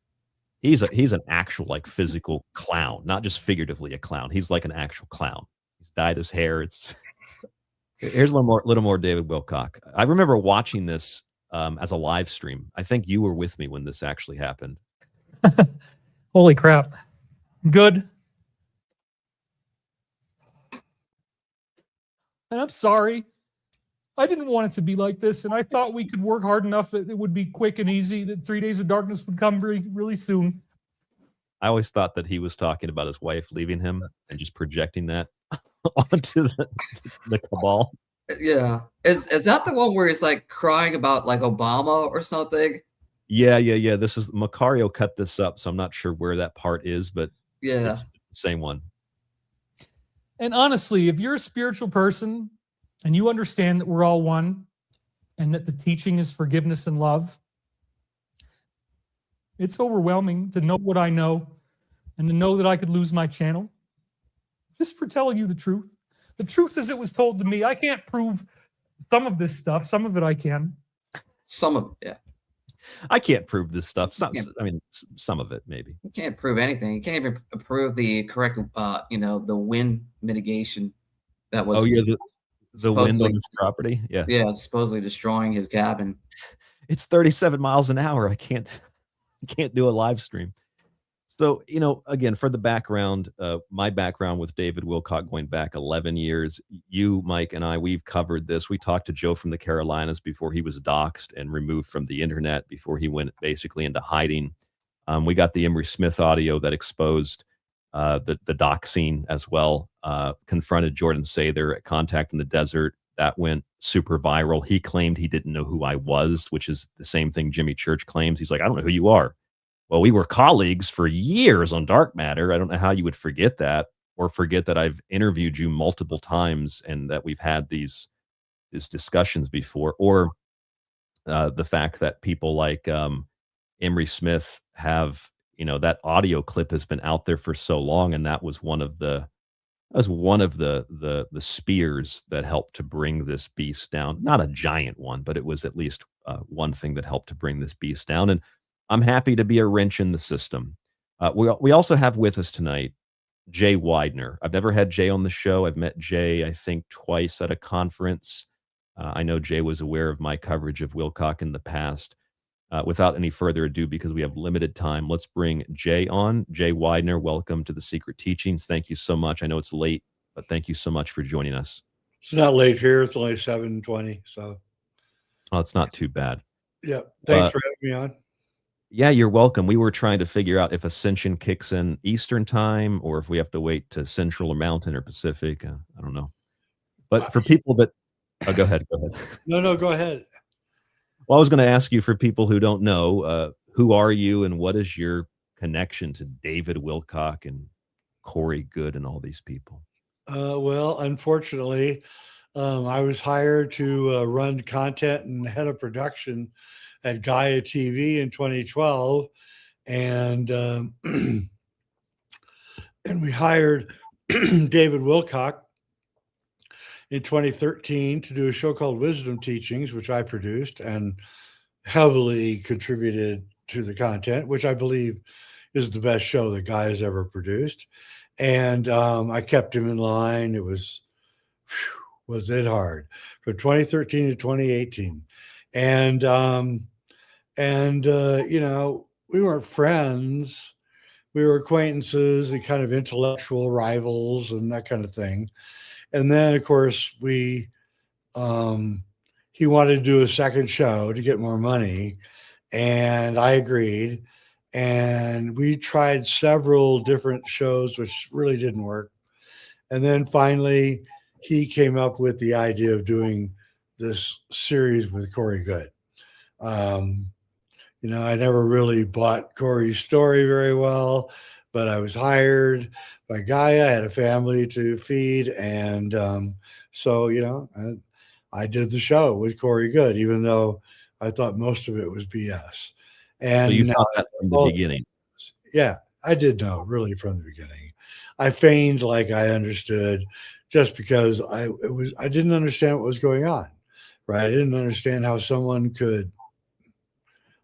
an actual like physical clown, not just figuratively a clown. He's like an actual clown. He's dyed his hair. Here's a little more David Wilcock. I remember watching this as a live stream. I think you were with me when this actually happened. Holy crap. Good. And I'm sorry. I didn't want it to be like this, and I thought we could work hard enough that it would be quick and easy, that 3 Days of Darkness would come really, really soon. I always thought that he was talking about his wife leaving him and just projecting that onto the cabal. Yeah. Is that the one where he's like crying about like Obama or something? Yeah. This is Macario cut this up, so I'm not sure where that part is, but yeah, it's the same one. And honestly, if you're a spiritual person and you understand that we're all one and that the teaching is forgiveness and love, It's overwhelming to know what I know and to know that I could lose my channel just for telling you the truth. The truth as it was told to me. I can't prove some of this stuff. Some of it I can. Some of it, yeah. I can't prove this stuff. Some, Yeah. I mean, some of it maybe. You can't prove anything. You can't even prove the correct, the wind mitigation that was. Oh, yeah, the wind on supposedly- this property. Yeah, Yeah, supposedly destroying his cabin. it's 37 miles an hour. I can't do a live stream. So, again, for the background, my background with David Wilcock going back 11 years, you, Mike, and I, we've covered this. We talked to Joe from the Carolinas before he was doxxed and removed from the internet, before he went basically into hiding. We got the Emery Smith audio that exposed the doxing as well, confronted Jordan Sather at Contact in the Desert. That went super viral. He claimed he didn't know who I was, which is the same thing Jimmy Church claims. He's like, I don't know who you are. Well, we were colleagues for years on Dark Matter. I don't know how you would forget that, or forget that I've interviewed you multiple times and that we've had these discussions before, or the fact that people like Emery Smith have, that audio clip has been out there for so long, and that was one of the spears that helped to bring this beast down. Not a giant one, but it was at least one thing that helped to bring this beast down. And I'm happy to be a wrench in the system. We also have with us tonight Jay Weidner. I've never had Jay on the show. I've met Jay, I think, twice at a conference. I know Jay was aware of my coverage of Wilcock in the past. Without any further ado, because we have limited time, let's bring Jay on. Jay Weidner, welcome to the Secret Teachings. Thank you so much. I know it's late, but thank you so much for joining us. It's not late here. It's only 7:20. So, Oh, it's not too bad. yeah. Thanks for having me on. Yeah, you're welcome. We were trying to figure out if Ascension kicks in Eastern time, or if we have to wait to Central or Mountain or Pacific. I don't know. But for people that, go ahead. No, go ahead. Well, I was going to ask you, for people who don't know, who are you and what is your connection to David Wilcock and Corey Good and all these people? Well, unfortunately, I was hired to run content and head of production at Gaia TV in 2012, and and we hired David Wilcock in 2013 to do a show called Wisdom Teachings, which I produced and heavily contributed to the content, which I believe is the best show that Guy has ever produced. And I kept him in line. It was it hard from 2013 to 2018. And we weren't friends. We were acquaintances and kind of intellectual rivals and that kind of thing. And then, of course, he wanted to do a second show to get more money, and I agreed. And we tried several different shows, which really didn't work. And then finally, he came up with the idea of doing this series with Corey Good. I never really bought Corey's story very well, but I was hired by Gaia. I had a family to feed. And so, I did the show with Corey Good, even though I thought most of it was BS. And So you thought that from the beginning? Yeah, I did know really from the beginning. I feigned like I understood just because I didn't understand what was going on, right? I didn't understand how someone could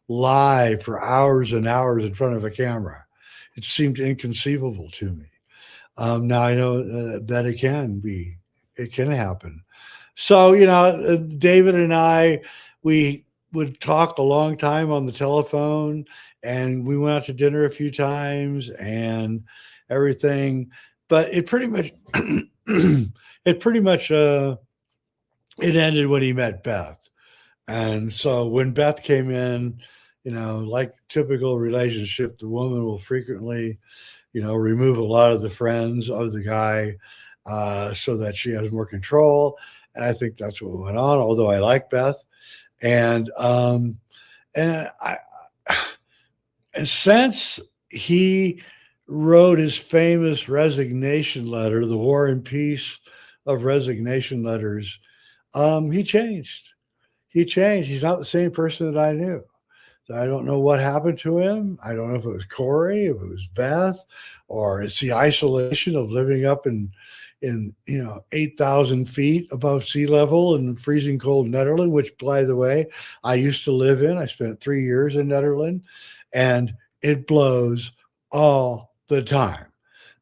lie for hours and hours in front of a camera. It seemed inconceivable to me. Now I know that it can happen. So, David and I, we would talk a long time on the telephone, and we went out to dinner a few times and everything, but it pretty much, it ended when he met Beth. And so when Beth came in, like typical relationship, the woman will frequently, remove a lot of the friends of the guy so that she has more control. And I think that's what went on, although I like Beth. And since he wrote his famous resignation letter, the War and Peace of Resignation Letters, he changed. He's not the same person that I knew. So I don't know what happened to him. I don't know if it was Corey, if it was Beth, or it's the isolation of living up in 8,000 feet above sea level in freezing cold Netherlands, which, by the way, I used to live in. I spent 3 years in Netherlands, and it blows all the time.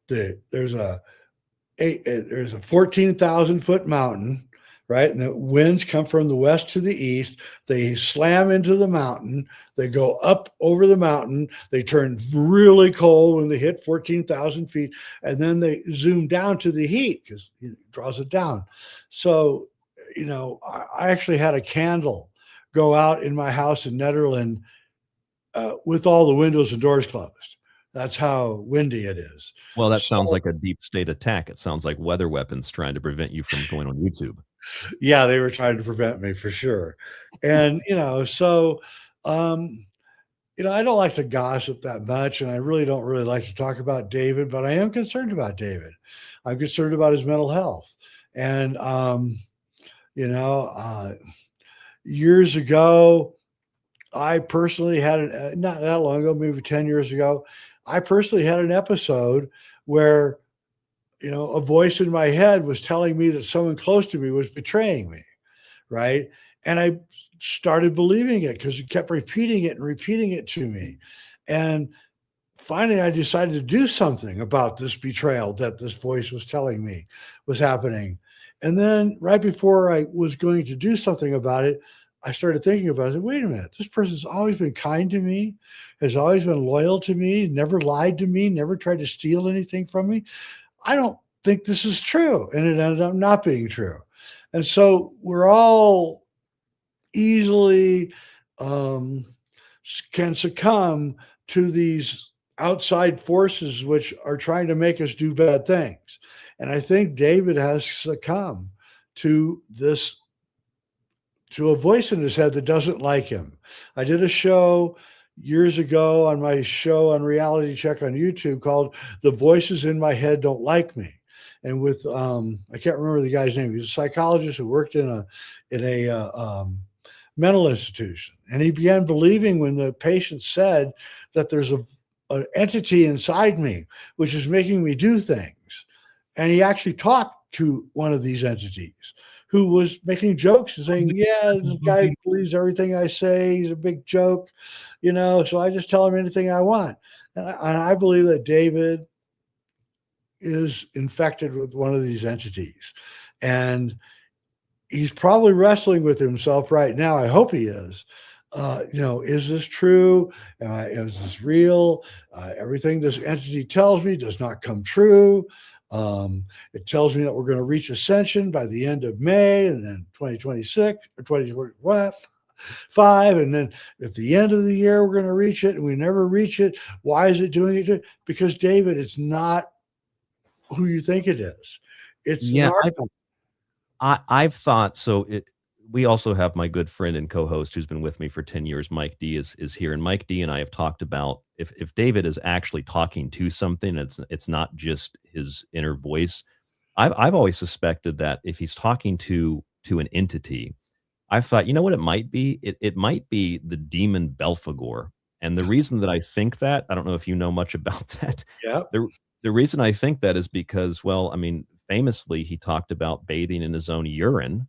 There's a 14,000 foot mountain, right? And the winds come from the west to the east. They slam into the mountain. They go up over the mountain. They turn really cold when they hit 14,000 feet. And then they zoom down to the heat because it draws it down. So, I actually had a candle go out in my house in Netherlands with all the windows and doors closed. That's how windy it is. Well, that sounds like a deep state attack. It sounds like weather weapons trying to prevent you from going on YouTube. Yeah, they were trying to prevent me for sure. And, I don't like to gossip that much, and I really don't like to talk about David, but I am concerned about David. I'm concerned about his mental health. And, years ago, I personally had not that long ago, maybe 10 years ago, I personally had an episode where, a voice in my head was telling me that someone close to me was betraying me, right? And I started believing it because he kept repeating it to me. And finally, I decided to do something about this betrayal that this voice was telling me was happening. And then right before I was going to do something about it, I started thinking about it. I said, wait a minute, this person's always been kind to me, has always been loyal to me, never lied to me, never tried to steal anything from me. I don't think this is true. And it ended up not being true. And so we're all easily can succumb to these outside forces which are trying to make us do bad things. And I think David has succumbed to this, to a voice in his head that doesn't like him. I did a show years ago on my show on Reality Check on YouTube called The Voices in My Head Don't Like Me. And with, I can't remember the guy's name. He's a psychologist who worked in a mental institution. And he began believing when the patient said that there's an entity inside me, which is making me do things. And he actually talked to one of these entities who was making jokes and saying, yeah, this guy believes everything I say. He's a big joke, so I just tell him anything I want. And I believe that David is infected with one of these entities. And he's probably wrestling with himself right now. I hope he is. Is this true? Is this real? Everything this entity tells me does not come true. It tells me that we're going to reach ascension by the end of May, and then 2026 or 2025. And then at the end of the year, we're going to reach it, and we never reach it. Why is it doing it? Because David, it's not who you think it is. It's I've thought so. We also have my good friend and co-host who's been with me for 10 years. Mike D is here, and Mike D and I have talked about if David is actually talking to something, it's not just his inner voice. I've always suspected that if he's talking to an entity, I've thought, you know what it might be? It might be the demon Belphegor. And the reason that I think that, I don't know if you know much about that. Yeah. The reason I think that is because, famously, he talked about bathing in his own urine.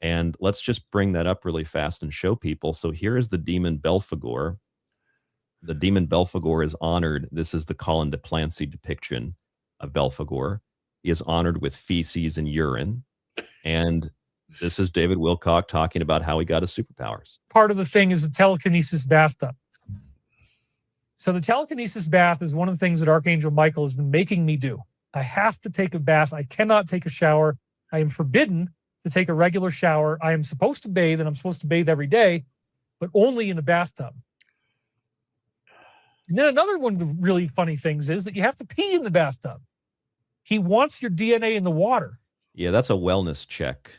And let's just bring that up really fast and show people. So here is the demon Belphegor. The demon Belphegor is honored. This is the Colin de Plancy depiction of Belphegor. He is honored with feces and urine. And this is David Wilcock talking about how he got his superpowers. Part of the thing is the telekinesis bathtub. So the telekinesis bath is one of the things that Archangel Michael has been making me do. I have to take a bath. I cannot take a shower. I am forbidden to take a regular shower. I am supposed to bathe, and I'm supposed to bathe every day, but only in a bathtub. And then another one of the really funny things is that you have to pee in the bathtub. He wants your DNA in the water. Yeah, that's a wellness check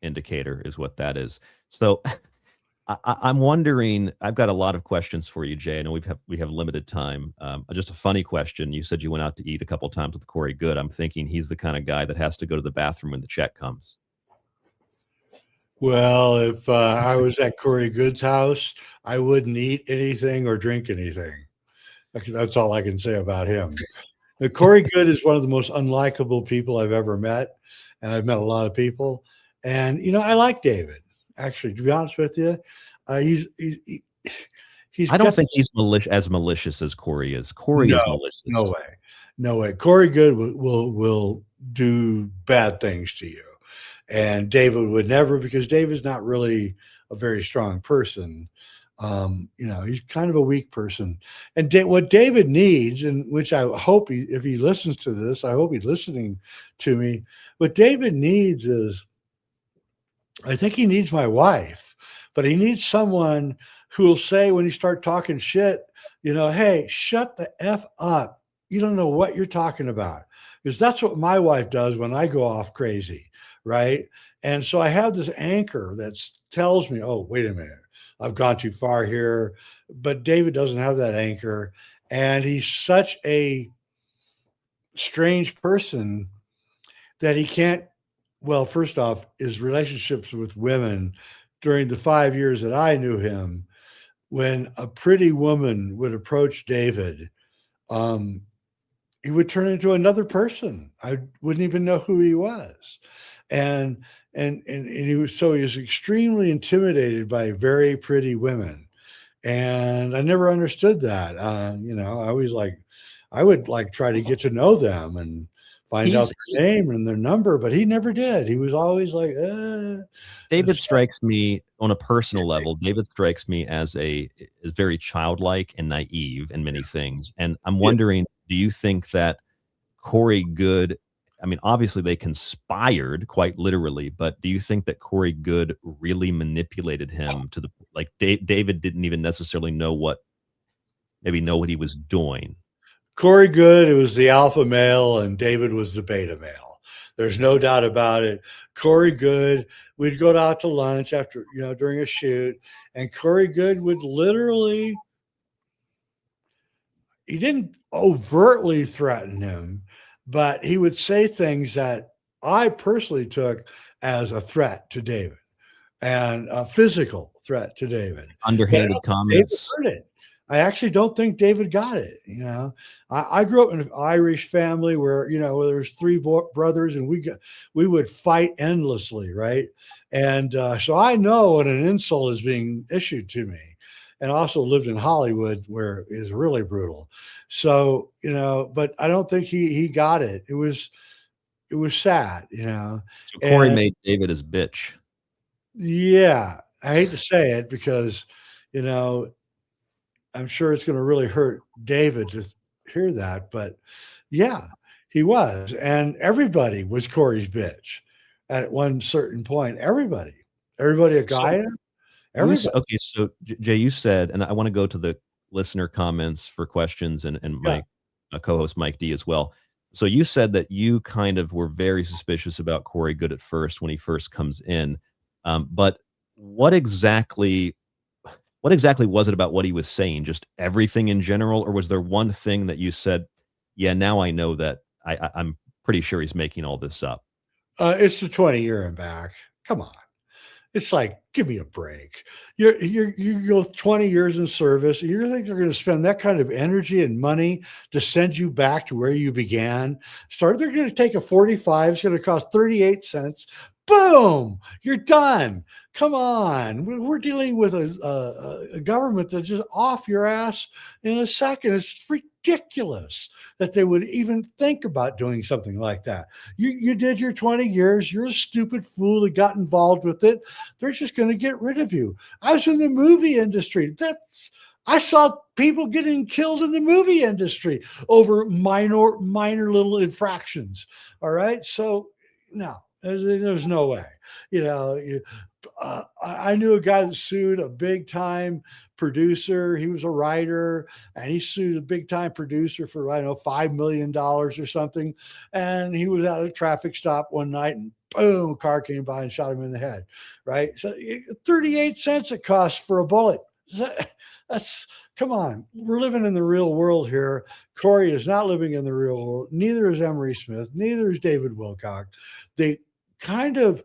indicator is what that is. So I'm wondering, I've got a lot of questions for you, Jay. I know we have limited time. Just a funny question. You said you went out to eat a couple times with Corey Good. I'm thinking he's the kind of guy that has to go to the bathroom when the check comes. Well, if I was at Corey Good's house, I wouldn't eat anything or drink anything. That's all I can say about him. Now, Corey Good is one of the most unlikable people I've ever met, and I've met a lot of people. And I like David. Actually, to be honest with you, he's. I don't think he's as malicious as Corey is. Corey is malicious. No way. Corey Good will do bad things to you, and David would never, because David's not really a very strong person. He's kind of a weak person. And what David needs, and which I hope if he listens to this, I hope he's listening to me. What David needs is, I think he needs my wife, but he needs someone who will say when you start talking shit, hey, shut the F up. You don't know what you're talking about. Because that's what my wife does when I go off crazy, right? And so I have this anchor that tells me, oh, wait a minute, I've gone too far here. But David doesn't have that anchor. And he's such a strange person that he can't, well, first off, his relationships with women during the 5 years that I knew him, when a pretty woman would approach David, he would turn into another person. I wouldn't even know who he was. And he was extremely intimidated by very pretty women. And I never understood that. I would try to get to know them and find out their name and their number, but he never did. He was always like, David strikes me on a personal level. David strikes me as very childlike and naive in many things. And I'm wondering, do you think that Corey Good, I mean, obviously they conspired quite literally, but do you think that Corey Good really manipulated him to David didn't even necessarily know what he was doing? Corey Good, it was the alpha male, and David was the beta male. There's no doubt about it. Corey Good, we'd go out to lunch after, during a shoot, and Corey Good would literally, he didn't overtly threaten him, but he would say things that I personally took as a threat to David, and a physical threat to David. Underhanded comments. David heard it. I actually don't think David got it. I grew up in an Irish family where, where there's three brothers, and we would fight endlessly. Right. And so I know when an insult is being issued to me, and also lived in Hollywood where it is really brutal. So, but I don't think he got it. It was sad, So Corey made David his bitch. Yeah. I hate to say it because, I'm sure it's going to really hurt David to hear that, but yeah, he was. And everybody was Corey's bitch at one certain point. Everybody a guy. Okay, so Jay, you said, and I want to go to the listener comments for questions and my co-host Mike D as well. So you said that you kind of were very suspicious about Corey Good at first when he first comes in. But what exactly was it about what he was saying? Just everything in general? Or was there one thing that you said, yeah, now I know that I'm pretty sure he's making all this up? It's the 20-year and back. Come on. It's like, give me a break. You go 20 years in service, and you think they're going to spend that kind of energy and money to send you back to where you began? They're going to take a 45, it's going to cost 38 cents. Boom, you're done. Come on. We're dealing with a government that's just off your ass in a second. It's ridiculous that they would even think about doing something like that. You did your 20 years. You're a stupid fool that got involved with it. They're just going to get rid of you. I was in the movie industry. I saw people getting killed in the movie industry over minor little infractions. All right. So no. There's no way, I knew a guy that sued a big time producer. He was a writer, and he sued a big time producer for, I don't know, $5 million or something. And he was at a traffic stop one night, and boom, a car came by and shot him in the head. Right. So 38 cents it costs for a bullet. Come on. We're living in the real world here. Corey is not living in the real world. Neither is Emery Smith. Neither is David Wilcock. They kind of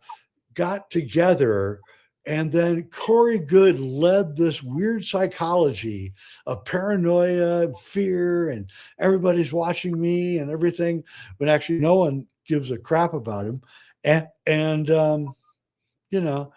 got together, and then Corey Good led this weird psychology of paranoia, fear, and everybody's watching me and everything, when actually no one gives a crap about him. And you know,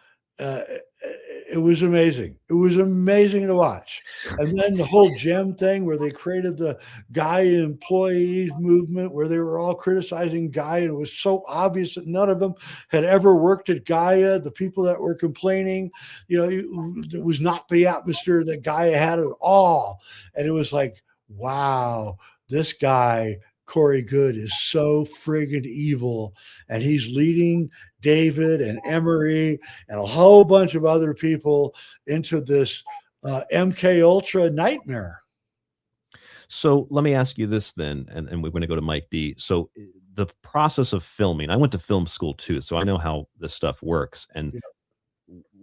it was amazing. It was amazing to watch. And then the whole gem thing where they created the Gaia employees movement, where they were all criticizing Gaia. And it was so obvious that none of them had ever worked at Gaia. The people that were complaining, it was not the atmosphere that Gaia had at all. And it was like, wow, this guy, Corey Good, is so friggin' evil. And he's leading David and Emery and a whole bunch of other people into this MK Ultra nightmare. So let me ask you this then, and we're going to go to Mike D. So the process of filming, I went to film school too, so I know how this stuff works. And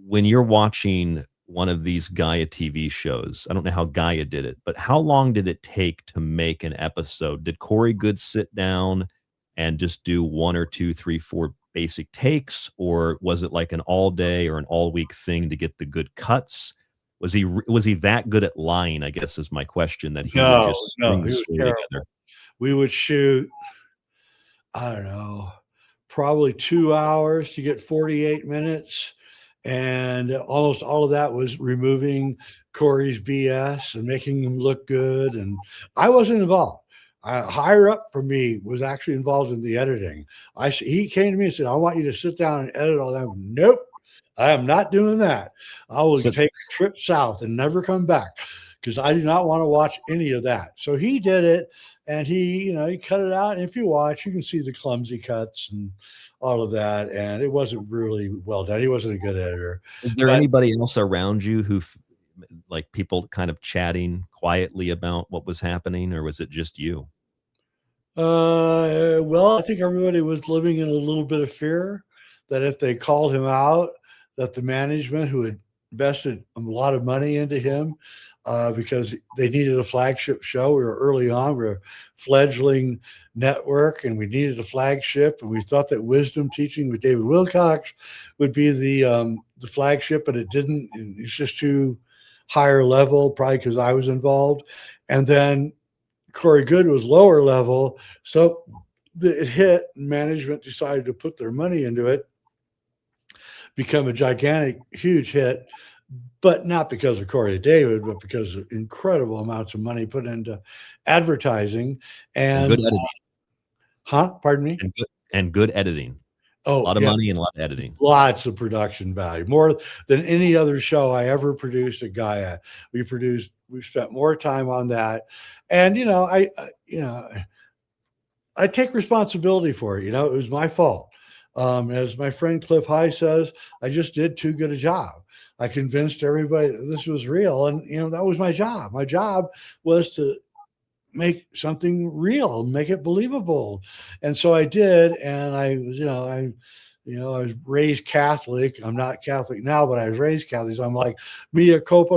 when you're watching one of these Gaia TV shows, I don't know how Gaia did it, but how long did it take to make an episode? Did Corey Good sit down and just do 1 or 2, 3, 4 basic takes, or was it like an all day or an all week thing to get the good cuts? Was he that good at lying, I guess is my question, that he would just string the story together? We would shoot, I don't know, probably 2 hours to get 48 minutes. And almost all of that was removing Corey's BS and making him look good. And I wasn't involved. Higher up for me was actually involved in the editing. He came to me and said, I want you to sit down and edit all that. Nope, I am not doing that. I will take a trip south and never come back, because I do not want to watch any of that. So he did it, and he cut it out. And if you watch, you can see the clumsy cuts and all of that. And it wasn't really well done. He wasn't a good editor. Is there anybody else around you who, like, people kind of chatting quietly about what was happening, or was it just you? Well, I think everybody was living in a little bit of fear that if they called him out, that the management, who had invested a lot of money into him, because they needed a flagship show. We were early on. We were a fledgling network, and we needed a flagship. And we thought that Wisdom Teaching with David Wilcock would be the flagship, but it didn't. And it's just too higher level, probably because I was involved. And then Corey Good was lower level. So it hit, and management decided to put their money into it, become a gigantic, huge hit. But not because of Corey and David, but because of incredible amounts of money put into advertising and good editing. Pardon me? And good editing. Oh, a lot of money and a lot of editing. Lots of production value, more than any other show I ever produced at Gaia. We spent more time on that, and I take responsibility for it. It was my fault. As my friend Cliff High says, I just did too good a job. I convinced everybody that this was real, and that was my job. My job was to make something real, make it believable, and so I did. And I was raised Catholic. I'm not Catholic now, but I was raised Catholic. So I'm like, mea culpa.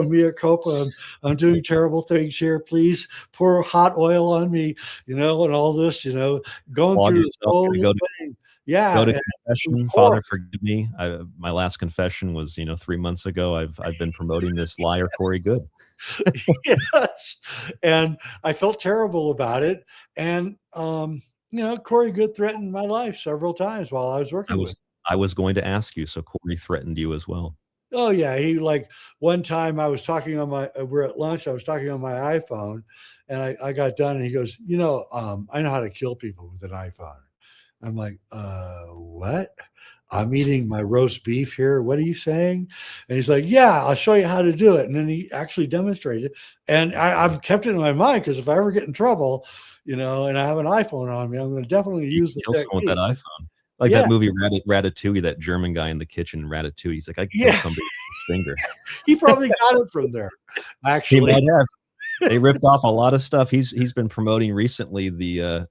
I'm doing terrible things here. Please pour hot oil on me, and all this, going through this whole thing. Yeah. Go to confession. Father, forgive me. My last confession was, 3 months ago. I've been promoting this liar, Corey Good. Yes. And I felt terrible about it. And, Corey Good threatened my life several times while I was working with him. I was going to ask you. So Corey threatened you as well. Oh yeah. He, like, one time I was talking on we're at lunch. I was talking on my iPhone, and I got done, and he goes, I know how to kill people with an iPhone. I'm like, what? I'm eating my roast beef here. What are you saying? And he's like, yeah, I'll show you how to do it. And then he actually demonstrated. And I've kept it in my mind, because if I ever get in trouble, and I have an iPhone on me, I'm going to definitely use the technique. With that iPhone. Like that movie Ratatouille, that German guy in the kitchen in Ratatouille. He's like, I can kill somebody with his finger. He probably got it from there, actually. He might have. They ripped off a lot of stuff. He's been promoting recently the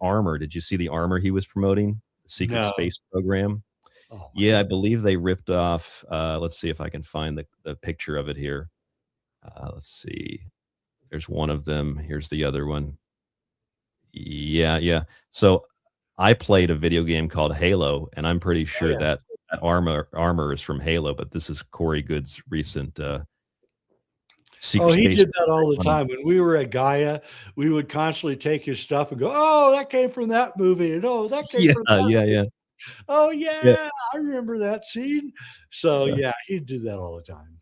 armor. Did you see the armor he was promoting? The secret space program. Oh, yeah, I believe they ripped off. Let's see if I can find the picture of it here. Let's see. There's one of them. Here's the other one. Yeah. So I played a video game called Halo, and I'm pretty sure that That armor is from Halo, but this is Corey Good's recent secret He space. did that all the time. When we were at Gaia, we would constantly take his stuff and go, "Oh, that came from that movie," and "Oh, that came from that movie. Yeah. Oh yeah, I remember that scene." So yeah, he'd do that all the time.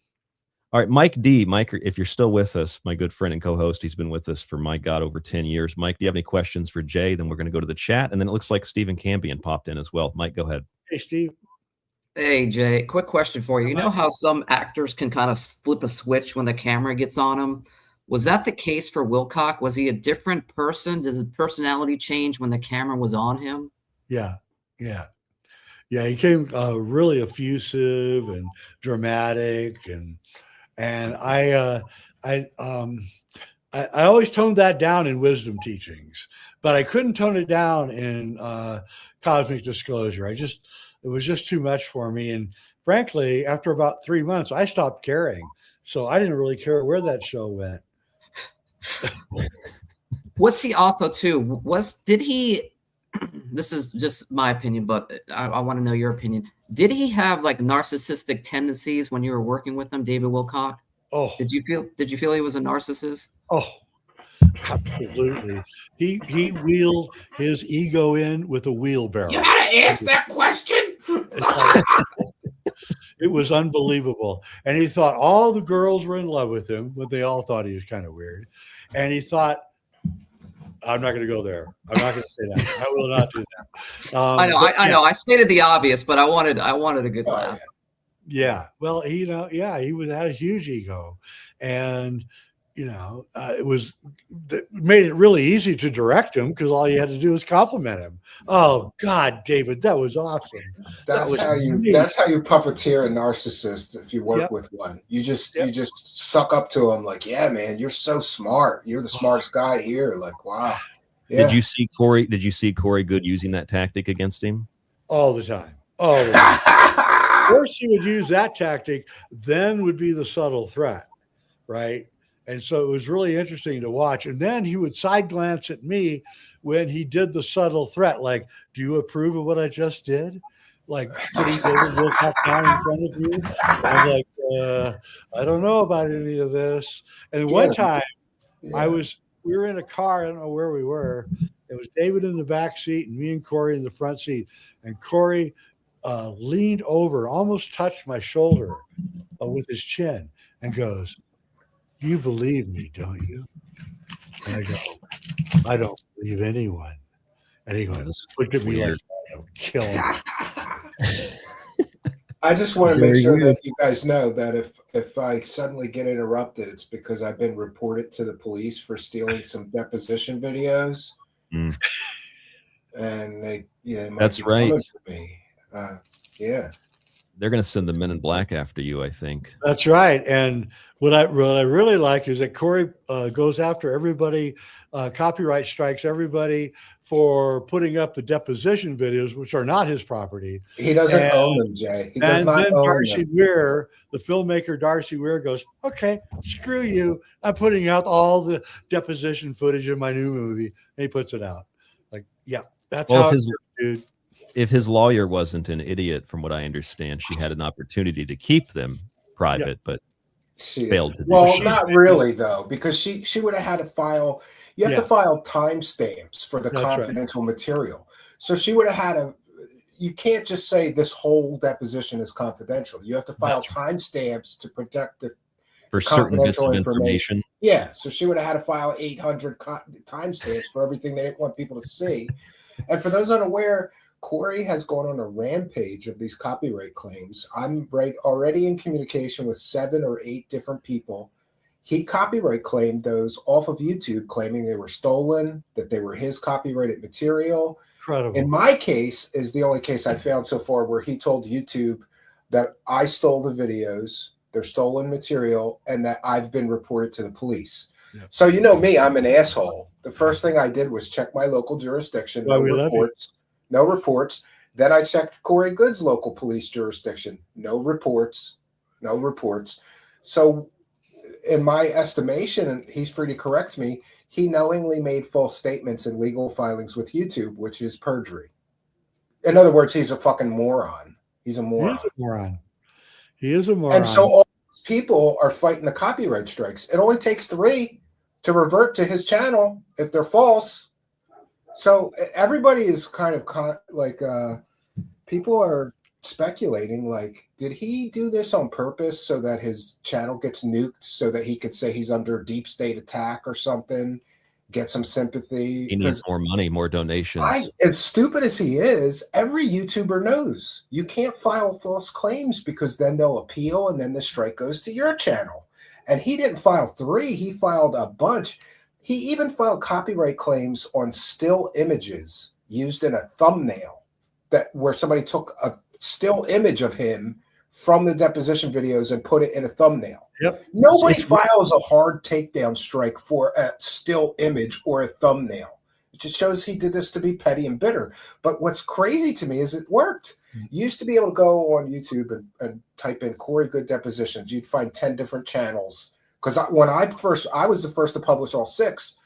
All right, Mike D. Mike, if you're still with us, my good friend and co-host, he's been with us for, my God, over 10 years. Mike, do you have any questions for Jay? Then we're going to go to the chat. And then it looks like Stephen Cambian popped in as well. Mike, go ahead. Hey, Steve. Hey, Jay, quick question for you. You know how some actors can kind of flip a switch when the camera gets on them? Was that the case for Wilcock? Was he a different person? Does his personality change when the camera was on him? Yeah. He came really effusive and dramatic, and I always toned that down in wisdom teachings, but I couldn't tone it down in cosmic disclosure. It was just too much for me. And frankly, after about 3 months, I stopped caring. So I didn't really care where that show went. Was he also too, did he, this is just my opinion, but I want to know your opinion. Did he have like narcissistic tendencies when you were working with him, David Wilcock? Oh, did you feel he was a narcissist? Oh, absolutely. He wheeled his ego in with a wheelbarrow. You gotta ask that question. It was unbelievable. And he thought all the girls were in love with him, but they all thought he was kind of weird. And he thought, I'm not going to go there. I'm not going to say that. I will not do that. I know. I stated the obvious, but I wanted a good laugh. Yeah. Well, he had a huge ego, and it made it really easy to direct him because all you had to do was compliment him. Oh God, David, that was awesome. That's how you puppeteer a narcissist. If you work with one, you just suck up to him like, yeah, man, you're so smart. You're the smartest guy here. Like, wow. Yeah. Did you see Corey Good using that tactic against him? All the time. All the time. First, he would use that tactic, then would be the subtle threat, right? And so it was really interesting to watch. And then he would side glance at me when he did the subtle threat, like, do you approve of what I just did? Like putting David Wilcock down in front of you. I'm like, I don't know about any of this. And one time we were in a car, I don't know where we were. It was David in the back seat and me and Corey in the front seat. And Corey leaned over, almost touched my shoulder with his chin and goes, you believe me, don't you? And I go, I don't believe anyone. And he goes, look at me like, I'll kill him. I just want to make sure that you guys know that if I suddenly get interrupted, it's because I've been reported to the police for stealing some deposition videos. Mm. And they might That's be right. coming for me. Yeah. They're going to send the Men in Black after you, I think. That's right. And what I really like is that Corey goes after everybody, copyright strikes everybody for putting up the deposition videos, which are not his property. He doesn't own them, Jay. He does not own Darcy them. Weir, the filmmaker Darcy Weir, goes, okay, screw you. I'm putting out all the deposition footage of my new movie. And he puts it out. Like, yeah, that's how it works, dude. If his lawyer wasn't an idiot, from what I understand, she had an opportunity to keep them private, but failed to do Well, so. not really, though, because she would have had to file. You have to file timestamps for the confidential material. So she would have had you can't just say this whole deposition is confidential. You have to file timestamps to protect the for certain bits of information. Yeah, so she would have had to file 800 timestamps for everything they didn't want people to see. And for those unaware, Corey has gone on a rampage of these copyright claims. I'm already in communication with 7 or 8 different people. He copyright claimed those off of YouTube, claiming they were stolen, that they were his copyrighted material. Incredible. In my case is the only case I've found so far where he told YouTube that I stole the videos, they're stolen material, and that I've been reported to the police. Yeah. So you know me, I'm an asshole. The first thing I did was check my local jurisdiction, no reports. Then I checked Corey Good's local police jurisdiction, no reports. So in my estimation, and he's free to correct me, he knowingly made false statements in legal filings with YouTube, which is perjury. In other words, he's a fucking moron. He's a He moron. is a moron. He is a moron. And so all these people are fighting the copyright strikes. It only takes 3 to revert to his channel if they're false. So everybody is kind of people are speculating, like, did he do this on purpose so that his channel gets nuked so that he could say he's under deep state attack or something, get some sympathy? He needs more money, more donations. As stupid as he is, every YouTuber knows you can't file false claims because then they'll appeal and then the strike goes to your channel. And he didn't file 3, he filed a bunch. He even filed copyright claims on still images used in a thumbnail where somebody took a still image of him from the deposition videos and put it in a thumbnail. Yep. Nobody files a hard takedown strike for a still image or a thumbnail. It just shows he did this to be petty and bitter. But what's crazy to me is it worked. You used to be able to go on YouTube and type in Corey Good depositions. You'd find 10 different channels. Because when I was the first to publish all 6,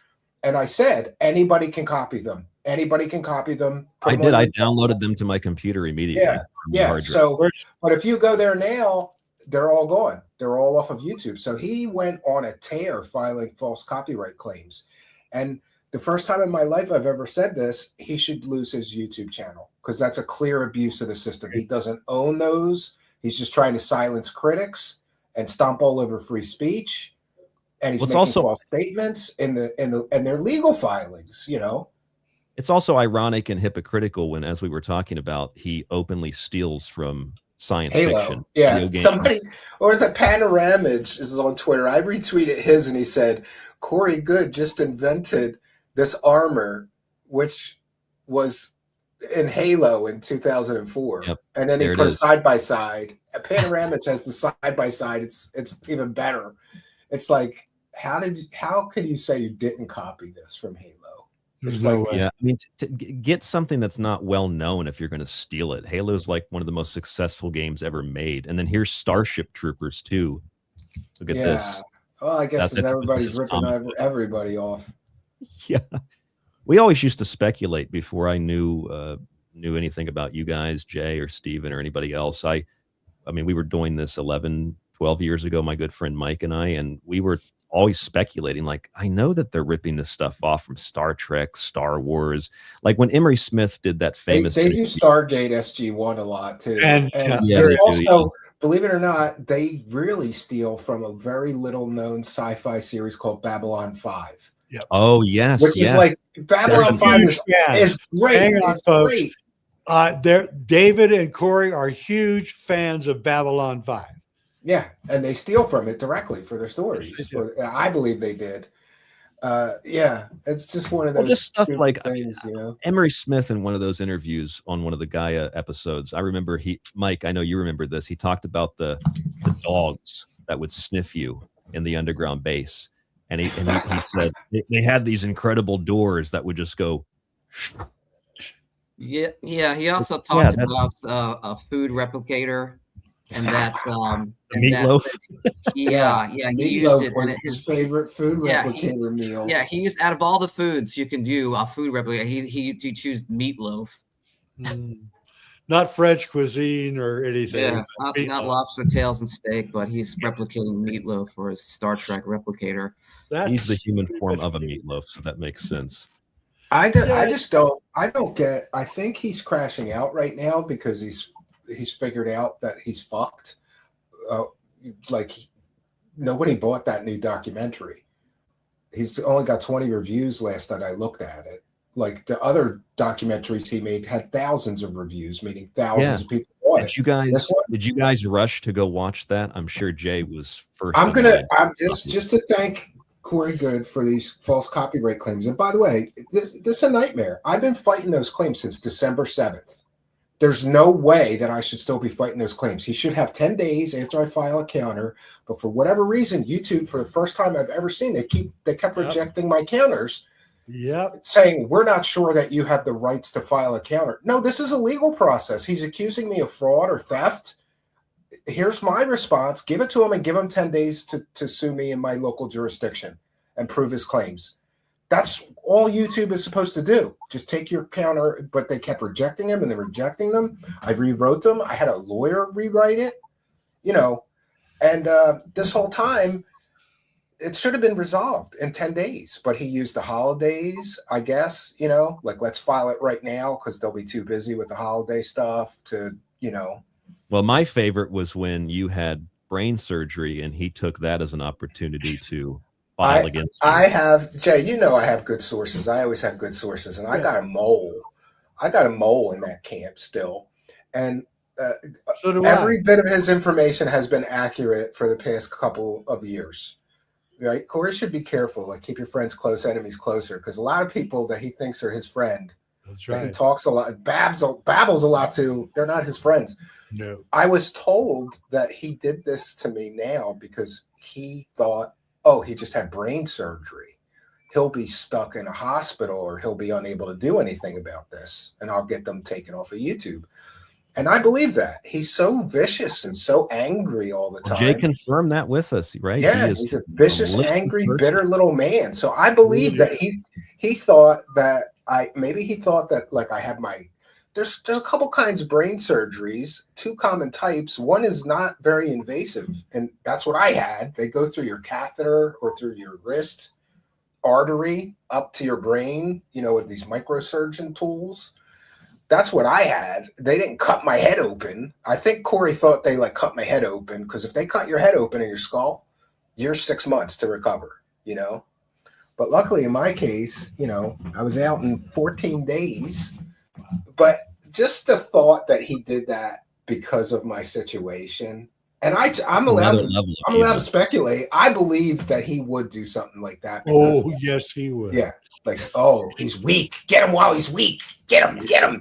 and I said anybody can copy them. Anybody can copy them. I did. I downloaded them to my computer immediately. Yeah. So, but if you go there now, they're all gone. They're all off of YouTube. So he went on a tear filing false copyright claims. And the first time in my life I've ever said this, he should lose his YouTube channel because that's a clear abuse of the system. He doesn't own those. He's just trying to silence critics and stomp all over free speech. And he's making false statements in their legal filings, you know. It's also ironic and hypocritical when, as we were talking about, he openly steals from science fiction. Yeah, somebody, or is it Panoramage is on Twitter. I retweeted his and he said, Corey Good just invented this armor, which was in Halo in 2004. Yep, and then he put a side-by-side. Panoramage has the side-by-side. It's even better. It's like, how could you say you didn't copy this from Halo? It's like, yeah, I mean, to get something that's not well known if you're going to steal it. Halo is like one of the most successful games ever made, and then here's Starship Troopers too. Look at this. Well, I guess everybody's ripping everybody off. Yeah, we always used to speculate before I knew anything about you guys, Jay or Steven or anybody else. I mean, we were doing this 11, 12 years ago, my good friend Mike and I, and we were always speculating, like, I know that they're ripping this stuff off from Star Trek, Star Wars. Like when Emery Smith did that famous they do Stargate SG-1 a lot too. And yeah, they also, believe it or not, they really steal from a very little known sci-fi series called Babylon 5. Yep. Oh yes, which is like Babylon 5 is great. It's great. David and Corey are huge fans of Babylon 5. Yeah, and they steal from it directly for their stories. I believe they did. Yeah, it's just one of those just stuff like things, you know. Emery Smith in one of those interviews on one of the Gaia episodes. I remember Mike, I know you remember this. He talked about the dogs that would sniff you in the underground base, and he said they had these incredible doors that would just go. Yeah. He also talked about a food replicator. And that's meatloaf. He used it. Was his favorite food replicator meal. Yeah, he used, out of all the foods you can do a food replicator, he chose meatloaf. Not French cuisine or anything. Yeah, not lobster tails and steak, but he's replicating meatloaf for his Star Trek replicator. He's the human form of a meatloaf, so that makes sense. I don't get. I think he's crashing out right now because he's figured out that he's fucked. Nobody bought that new documentary. He's only got 20 reviews last night I looked at it. Like the other documentaries he made had thousands of reviews, meaning thousands of people bought it. Did you guys rush to go watch that? I'm sure Jay was first. I'm just to thank Corey Good for these false copyright claims. And by the way, this is a nightmare. I've been fighting those claims since December 7th. There's no way that I should still be fighting those claims. He should have 10 days after I file a counter. But for whatever reason, YouTube, for the first time I've ever seen, they kept rejecting my counters. Saying, we're not sure that you have the rights to file a counter. No, this is a legal process. He's accusing me of fraud or theft. Here's my response. Give it to him and give him 10 days to sue me in my local jurisdiction and prove his claims. That's all YouTube is supposed to do. Just take your counter, but they kept rejecting them and then rejecting them. I rewrote them. I had a lawyer rewrite it, you know, and this whole time it should have been resolved in 10 days, but he used the holidays, I guess, you know, like let's file it right now because they'll be too busy with the holiday stuff to, you know. Well, my favorite was when you had brain surgery and he took that as an opportunity to file against you. I have, Jay, you know, I have good sources. I always have good sources, and I got a mole. I got a mole in that camp still. And every bit of his information has been accurate for the past couple of years. Right? Corey should be careful. Like, keep your friends close, enemies closer. Because a lot of people that he thinks are his friend, that he talks a lot, babbles a lot to, they're not his friends. No. I was told that he did this to me now because he thought, oh, he just had brain surgery. He'll be stuck in a hospital or he'll be unable to do anything about this. And I'll get them taken off of YouTube. And I believe that. He's so vicious and so angry all the time. Jay confirmed that with us, right? Yeah, he's a vicious, angry, bitter little man. So I believe that he thought that he thought that like I had my there's a couple kinds of brain surgeries, two common types. One is not very invasive, and that's what I had. They go through your catheter or through your wrist artery up to your brain, you know, with these microsurgeon tools. That's what I had. They didn't cut my head open. I think Corey thought they like cut my head open because if they cut your head open in your skull, you're 6 months to recover, you know. But luckily in my case, you know, I was out in 14 days. But just the thought that he did that because of my situation, and I'm allowed to speculate. I believe that he would do something like that. Oh, yes, he would. Yeah. Like, oh, he's weak. Get him while he's weak. Get him.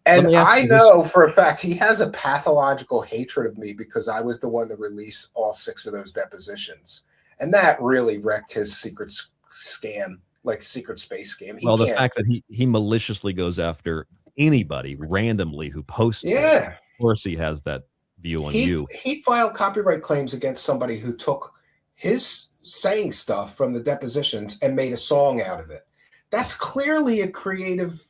And I know for a fact he has a pathological hatred of me because I was the one to release all 6 of those depositions. And that really wrecked his secret scam, like secret space scam. Well, the fact that he maliciously goes after anybody randomly who posts it, of course he has that view on you. He filed copyright claims against somebody who took his saying stuff from the depositions and made a song out of it. That's clearly a creative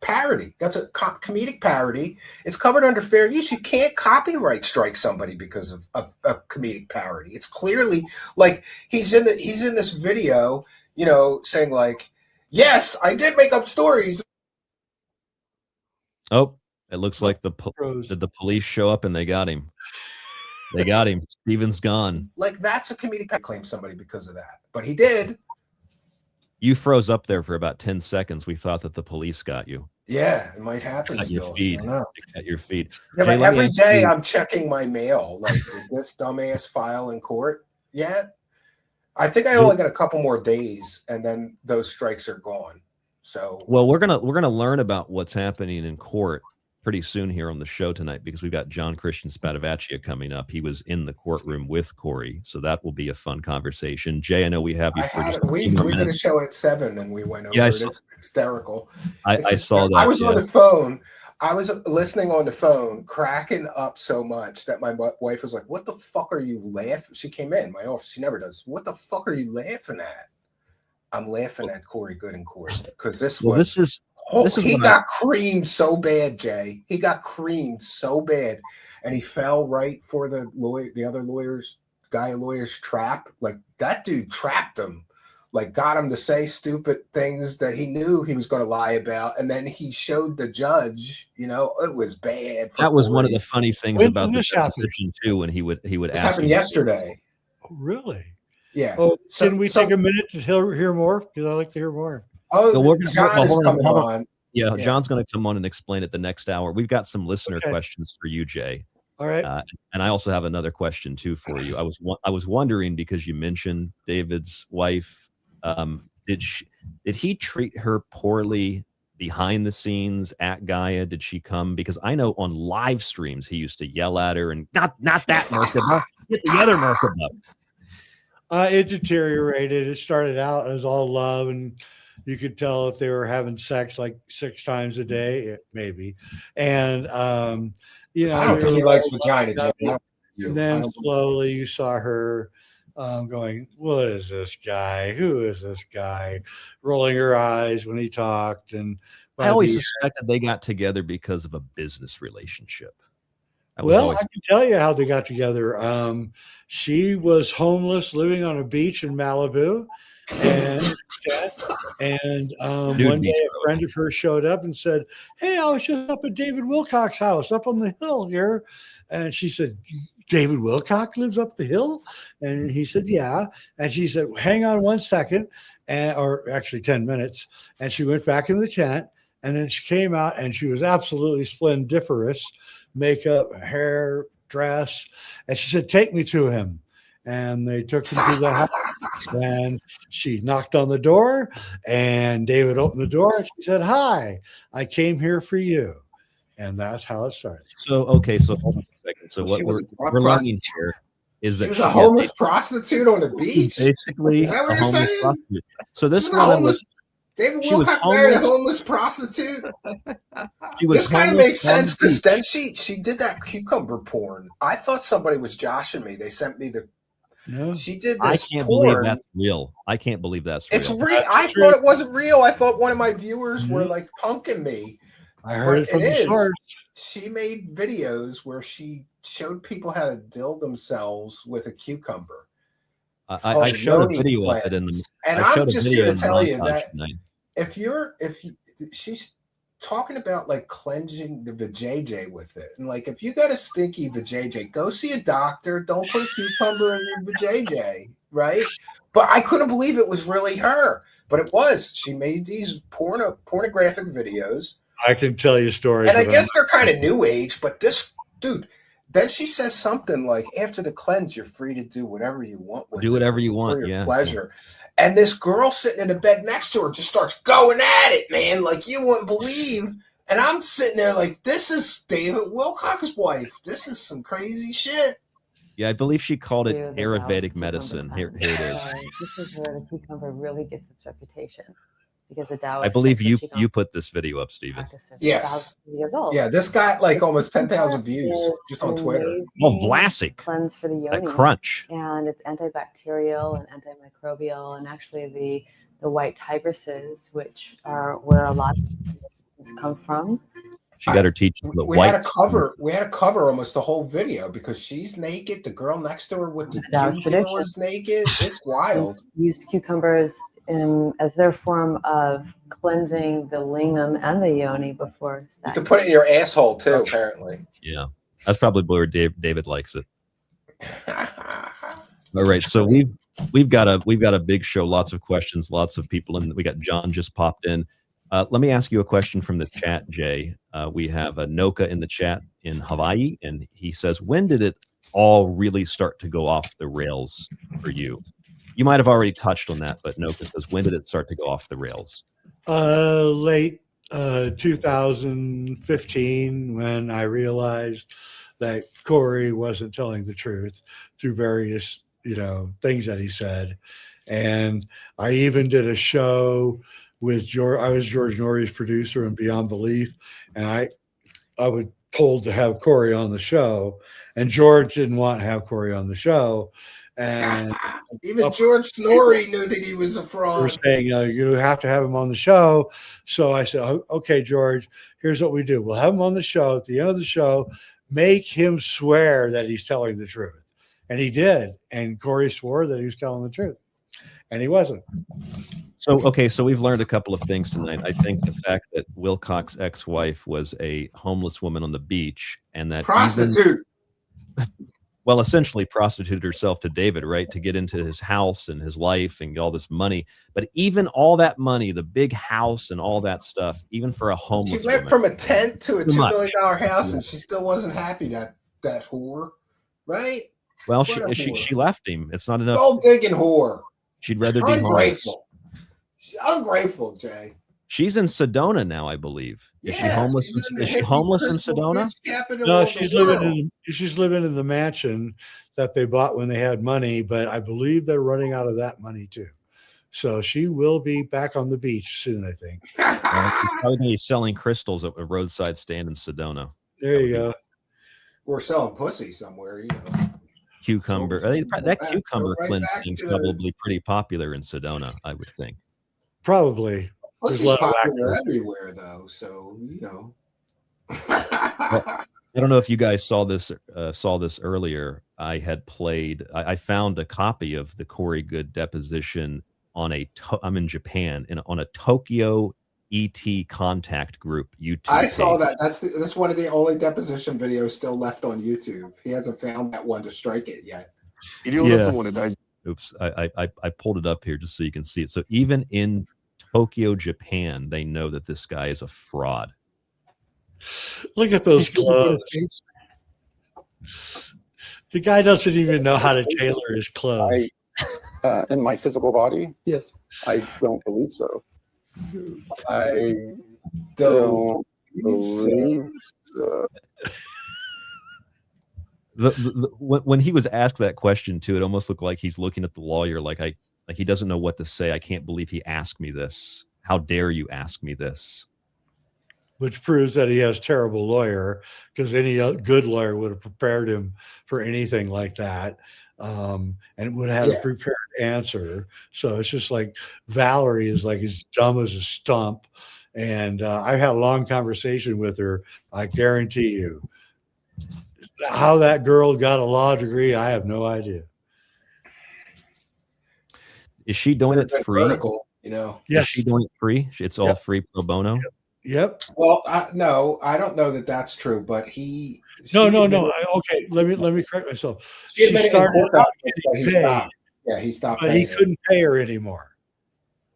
parody. That's a comedic parody. It's covered under fair use. You can't copyright strike somebody because of a comedic parody. It's clearly like he's in this video, you know, saying like, yes, I did make up stories. Oh, it looks like did the police show up and they got him. They got him. Steven's gone. Like, that's a comedic claim somebody because of that. But he did. You froze up there for about 10 seconds. We thought that the police got you. Yeah, it might happen At still. your feed. I don't know. At your feed. Yeah, Jay, but let me every ask day you- I'm checking my mail. Like, did this dumbass file in court yet? I think I only got a couple more days, and then those strikes are gone. So, well, we're gonna learn about what's happening in court pretty soon here on the show tonight because we've got Christian Spadavecchia coming up. He was in the courtroom with Corey, so that will be a fun conversation. Jay, I know we have you for just a we few more did a minutes. show at 7 and we went over Yeah, I it. saw- It's hysterical. I saw that. I was yeah. on the phone. I was listening on the phone, cracking up so much that my wife was like, "What the fuck are you laughing?" She came in my office. She never does. What the fuck are you laughing at? I'm laughing at Corey Good in court because this was. He got creamed so bad, Jay. He got creamed so bad, and he fell right for the other lawyer's trap. Like, that dude trapped him, like got him to say stupid things that he knew he was going to lie about, and then he showed the judge. You know, it was bad. That was one of the funny things When about did the this happen? deposition too. When he would This ask happened him- yesterday. Oh, really? Yeah. Oh, can we take a minute to hear more? Because I like to hear more. Oh, So we're gonna- John is hold on, coming hold on. Yeah, Yeah. John's going to come on and explain it the next hour. We've got some listener Okay. questions for you, Jay. All right. And I also have another question too for you. I was wondering because you mentioned David's wife. Did he treat her poorly behind the scenes at Gaia? Did she come? Because I know on live streams he used to yell at her and not that Merkaba, get the other Merkaba. It deteriorated. It started out as all love, and you could tell if they were having sex like 6 times a day, maybe. And you know, I don't think he likes vagina, Jay. and then slowly you saw her going, what is this guy? Who is this guy? Rolling her eyes when he talked. And I always suspected they got together because of a business relationship. Well, I can tell you how they got together. She was homeless, living on a beach in Malibu, and one day a friend of hers showed up and said, "Hey, I was just up at David Wilcock's house up on the hill here," and she said, "David Wilcock lives up the hill?" And he said, "Yeah." And she said, "Hang on 1 second," or actually 10 minutes, and she went back into the tent, and then she came out, and she was absolutely splendiferous. Makeup, hair, dress. And she said, "Take me to him." And they took him to the house. And she knocked on the door, and David opened the door, and she said, "Hi, I came here for you." And that's how it started. So, okay, so hold on a second. So what we're learning here is that she was a homeless prostitute on the beach. Basically, is that what a you're homeless saying? prostitute. So this She was a woman homeless- was David she was Wilcock married a homeless. homeless prostitute. She was This kind of homeless makes on sense the because beach. then she did that cucumber porn. I thought somebody was joshing me. They sent me the. She did I this can't believe porn. that's real. I can't believe that's It's real. real. I thought it wasn't real. I thought one of my viewers were like punking me. I heard it from the source. She made videos where she showed people how to dill themselves with a cucumber. I showed a video of it in the. And I showed I'm a just video here to in the tell you montage that tonight. she's talking about like cleansing the vajayjay with it, and like if you got a stinky vajayjay, go see a doctor. Don't put a cucumber in your vajayjay, right? But I couldn't believe it was really her, but it was. She made these pornographic videos. I can tell you stories. And I of guess them. they're kind of new age, but this dude, then she says something like, after the cleanse, you're free to do whatever you want with Do whatever you for want. your Yeah. pleasure. And this girl sitting in the bed next to her just starts going at it, man, like you wouldn't believe. And I'm sitting there like, this is David Wilcock's wife. This is some crazy shit. Yeah, I believe she called it Do the Ayurvedic medicine. Here it is. This is where the cucumber really gets its reputation, because the Taoists I believe said that you put this video up, Stephen. Yes. years old. Yeah, this got like almost 10,000 views just on Twitter. Oh, Vlasic. Cleanse for the That yoni. crunch. And it's antibacterial and antimicrobial, and actually the white tigresses, which are where a lot of things come from. She better teach them the We white. had to cover almost the whole video because she's naked. The girl next to her with the Taoist tradition. is naked. It's wild. Used cucumbers as their form of cleansing the lingam and the yoni before You sex. can put it in your asshole too, apparently. Yeah, that's probably where David likes it. All right, so we've got a big show, lots of questions, lots of people, and we got John just popped in. Let me ask you a question from the chat, Jay. We have a Noka in the chat in Hawaii, and he says, when did it all really start to go off the rails for you? You might have already touched on that, but Noka says, when did it start to go off the rails? Late 2015, when I realized that Corey wasn't telling the truth through various, things that he said. And I even did a show with George. I was George Norrie's producer in Beyond Belief, and I was told to have Corey on the show, and George didn't want to have Corey on the show. And Even George Snorri knew that he was a we're fraud. saying you have to have him on the show. So I said, okay, George, here's what we do. We'll have him on the show. At the end of the show, make him swear that he's telling the truth. And he did. And Corey swore that he was telling the truth. And he wasn't. So, okay, so we've learned a couple of things tonight. I think the fact that Wilcock's ex-wife was a homeless woman on the beach, and that Prostitute. well, essentially prostituted herself to David, right, to get into his house and his life and get all this money. But even all that money, the big house and all that stuff, even for a homeless She went woman, from a tent to a Too $2 much. million house, and she still wasn't happy. That whore, right? well, What a she whore. left him. It's not enough. Gold digging whore. She'd rather be homeless. Ungrateful. She's ungrateful, Jay. She's in Sedona now, I believe. Is she homeless? Is she homeless in Sedona? No, she's living in the mansion that they bought when they had money, but I believe they're running out of that money too. So she will be back on the beach soon, I think. She's probably gonna be selling crystals at a roadside stand in Sedona. There you go. Or selling pussy somewhere, cucumber. That cucumber right cleanse back thing's to probably pretty popular in Sedona, I would think. Probably. There's a Pussy's lot of popular actors. everywhere, though. So you know. I don't know if you guys saw this earlier. I had played. I found a copy of the Corey Good deposition on I'm in Japan on a Tokyo ET contact group YouTube. I saw page. that. That's one of the only deposition videos still left on YouTube. He hasn't found that one to strike it yet. Yeah. Oops. I pulled it up here just so you can see it. So even in Tokyo, Japan, they know that this guy is a fraud. Look at those clothes. The guy doesn't even know how to tailor his clothes. In my physical body? Yes. I don't believe so. I don't believe so. When he was asked that question too, it almost looked like he's looking at the lawyer like he doesn't know what to say. I can't believe he asked me this. How dare you ask me this? Which proves that he has a terrible lawyer, because any good lawyer would have prepared him for anything like that, and would have had a prepared answer. So it's just like Valerie is like as dumb as a stump. And I've had a long conversation with her. I guarantee you, how that girl got a law degree, I have no idea. Is she doing it free? Vertical, you know. Yes. Is she doing it free? It's all free pro bono. Yep. Well, no, I don't know that that's true, but he. No. Okay, let me correct myself. She She started out getting he paid, stopped. Yeah, he stopped. but he paying couldn't pay her anymore.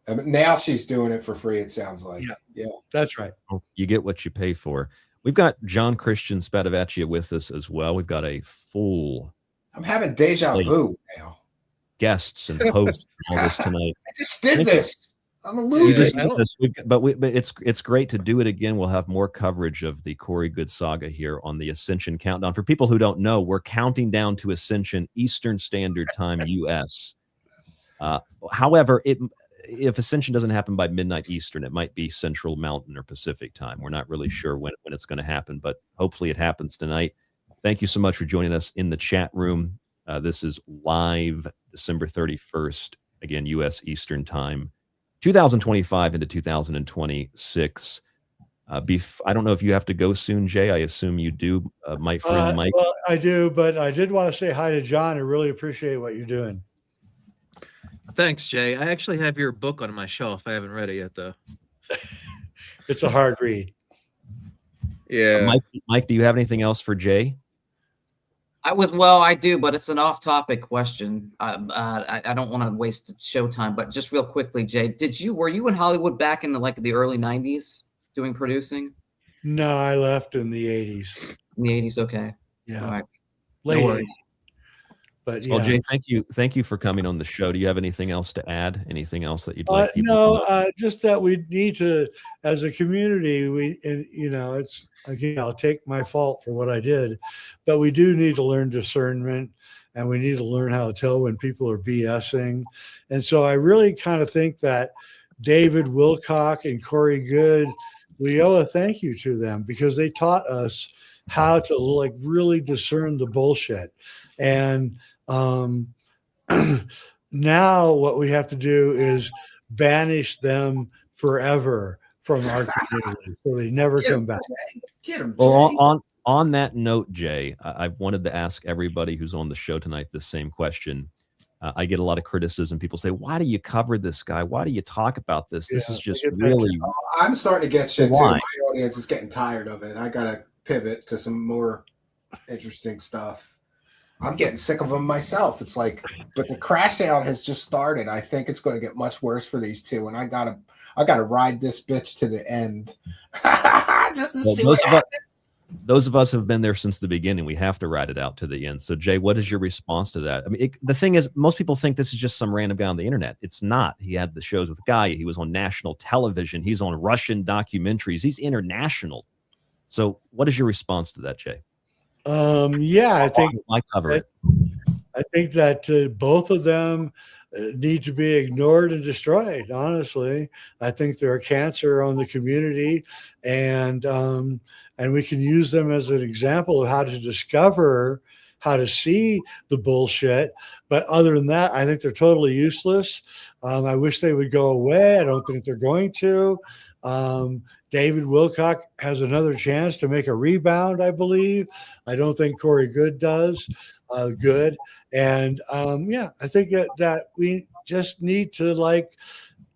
it. Now she's doing it for free. It sounds like. Yeah. That's right. You get what you pay for. We've got John Christian Spadavecchia with us as well. We've got a full. I'm having deja vu now. Guests and hosts and all this tonight. I just did this. I'm a loser. But it's great to do it again. We'll have more coverage of the Corey Good saga here on the Ascension Countdown. For people who don't know, we're counting down to Ascension Eastern Standard Time, U.S. However, if Ascension doesn't happen by midnight Eastern, it might be Central Mountain or Pacific Time. We're not really sure when it's going to happen, but hopefully it happens tonight. Thank you so much for joining us in the chat room. This is live December 31st, again, U.S. Eastern Time. 2025 into 2026. I don't know if you have to go soon, Jay. I assume you do, my friend Mike. Well, I do, but I did want to say hi to John. I really appreciate what you're doing. Thanks, Jay. I actually have your book on my shelf. I haven't read it yet, though. It's a hard read. Yeah. Mike, do you have anything else for Jay? I do, but it's an off-topic question. I don't want to waste showtime, but just real quickly, Jay, were you in Hollywood back in the early '90s doing producing? No, I left in the '80s. In the '80s, okay. Yeah. All right. Late No worries. 80s. But Well, yeah. Jay, thank you for coming on the show. Do you have anything else to add? Anything else that you'd like people to know? Just that we need to, as a community, it's again, I'll take my fault for what I did, but we do need to learn discernment, and we need to learn how to tell when people are BSing. And so I really kind of think that David Wilcock and Corey Good, we owe a thank you to them, because they taught us how to really discern the bullshit. And now what we have to do is banish them forever from our community, so they never come back. Well, on that note, Jay, I wanted to ask everybody who's on the show tonight the same question. I get a lot of criticism. People say, "Why do you cover this guy? Why do you talk about this? This is just really." I'm starting to get shit too. Why? My audience is getting tired of it. I gotta pivot to some more interesting stuff. I'm getting sick of them myself. It's like, but the crash out has just started. I think it's going to get much worse for these two, and I gotta ride this bitch to the end, just to see what happens. Those of us who have been there since the beginning, we have to ride it out to the end. So, Jay, what is your response to that? I mean, the thing is, most people think this is just some random guy on the internet. It's not. He had the shows with Gaia. He was on national television. He's on Russian documentaries. He's international. So, what is your response to that, Jay? I think I cover it. I think that both of them need to be ignored and destroyed. Honestly, I think they're a cancer on the community, and we can use them as an example of how to discover how to see the bullshit. But other than that, I think they're totally useless. I wish they would go away. I don't think they're going to. David Wilcock has another chance to make a rebound, I believe. I don't think Corey Good does. Good. And yeah, I think that we just need to, like,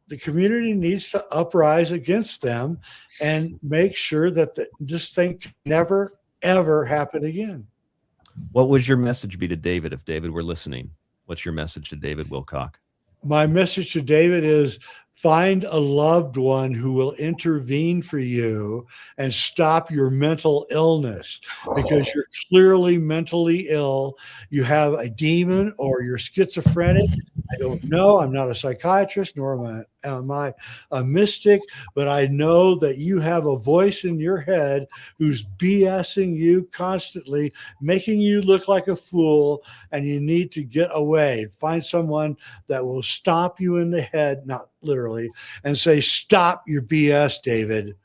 the community needs to uprise against them and make sure that this thing can never, ever happen again. What would your message be to David if David were listening? What's your message to David Wilcock? My message to David is find a loved one who will intervene for you and stop your mental illness, because you're clearly mentally ill. You have a demon or you're schizophrenic. I don't know. I'm not a psychiatrist, nor am I a mystic, but I know that you have a voice in your head who's BSing you constantly, making you look like a fool, and you need to get away. Find someone that will stop you in the head, not literally, and say, stop your BS, David,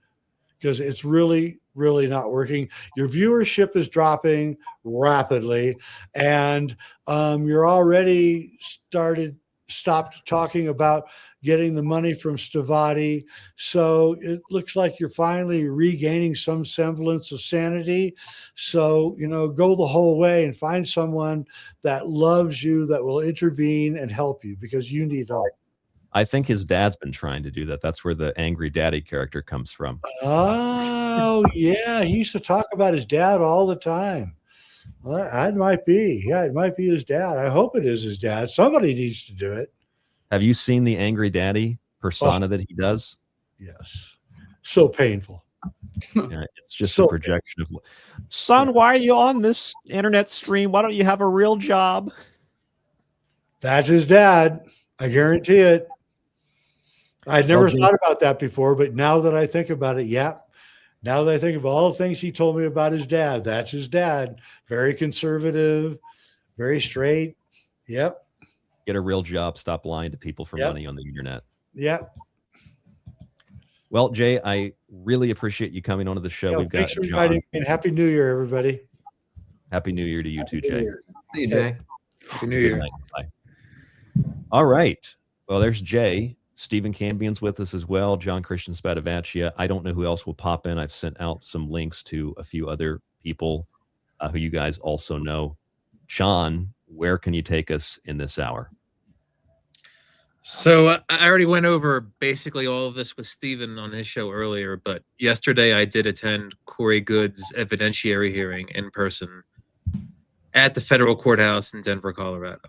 because it's really, really not working. Your viewership is dropping rapidly, and you're already stopped talking about getting the money from Stavati. So it looks like you're finally regaining some semblance of sanity. So, go the whole way and find someone that loves you, that will intervene and help you, because you need help. I think his dad's been trying to do that. That's where the angry daddy character comes from. Oh, yeah. He used to talk about his dad all the time. Well, it might be. Yeah, it might be his dad. I hope it is his dad. Somebody needs to do it. Have you seen the angry daddy persona that he does? Yes. So painful. Yeah, it's just a projection of, son, why are you on this internet stream? Why don't you have a real job? That's his dad. I guarantee it. I'd never thought about that before, but now that I think about it, yeah. Now that I think of all the things he told me about his dad, that's his dad. Very conservative, very straight. Yep. Get a real job. Stop lying to people for money on the internet. Yep. Well, Jay, I really appreciate you coming onto the show. We've got thanks for inviting me, and Happy New Year, everybody. Happy New Year to you too, Jay. See you, Jay. Happy New Year. Bye. All right. Well, there's Jay. Stephen Cambian's with us as well. John Christian Spadavecchia. I don't know who else will pop in. I've sent out some links to a few other people who you guys also know. John, where can you take us in this hour? So I already went over basically all of this with Stephen on his show earlier, but yesterday I did attend Corey Good's evidentiary hearing in person at the federal courthouse in Denver, Colorado.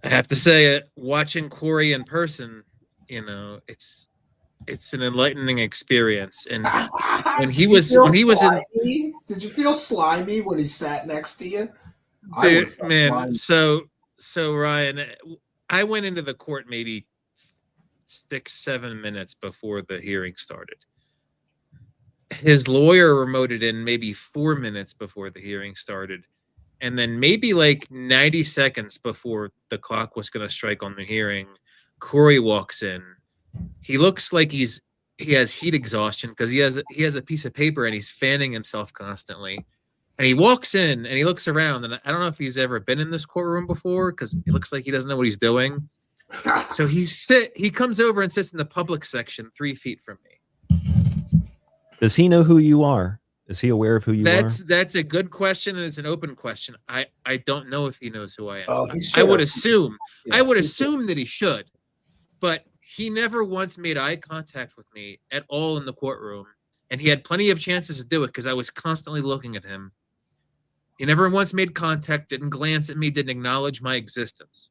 I have to say, watching Corey in person, it's an enlightening experience. And when he was in, did you feel slimy when he sat next to you? Dude, man, so Ryan, I went into the court maybe 6-7 minutes before the hearing started. His lawyer remoted in maybe 4 minutes before the hearing started. And then maybe like 90 seconds before the clock was going to strike on the hearing, Corey walks in. He looks like he has heat exhaustion because he has a piece of paper and he's fanning himself constantly. And he walks in and he looks around, and I don't know if he's ever been in this courtroom before because it looks like he doesn't know what he's doing. So he comes over and sits in the public section 3 feet from me. Does he know who you are? Is he aware of who you are? That's a good question, and it's an open question. I don't know if he knows who I am. Oh, I would assume. I would assume that he should, but he never once made eye contact with me at all in the courtroom, and he had plenty of chances to do it because I was constantly looking at him. He never once made contact, didn't glance at me, didn't acknowledge my existence.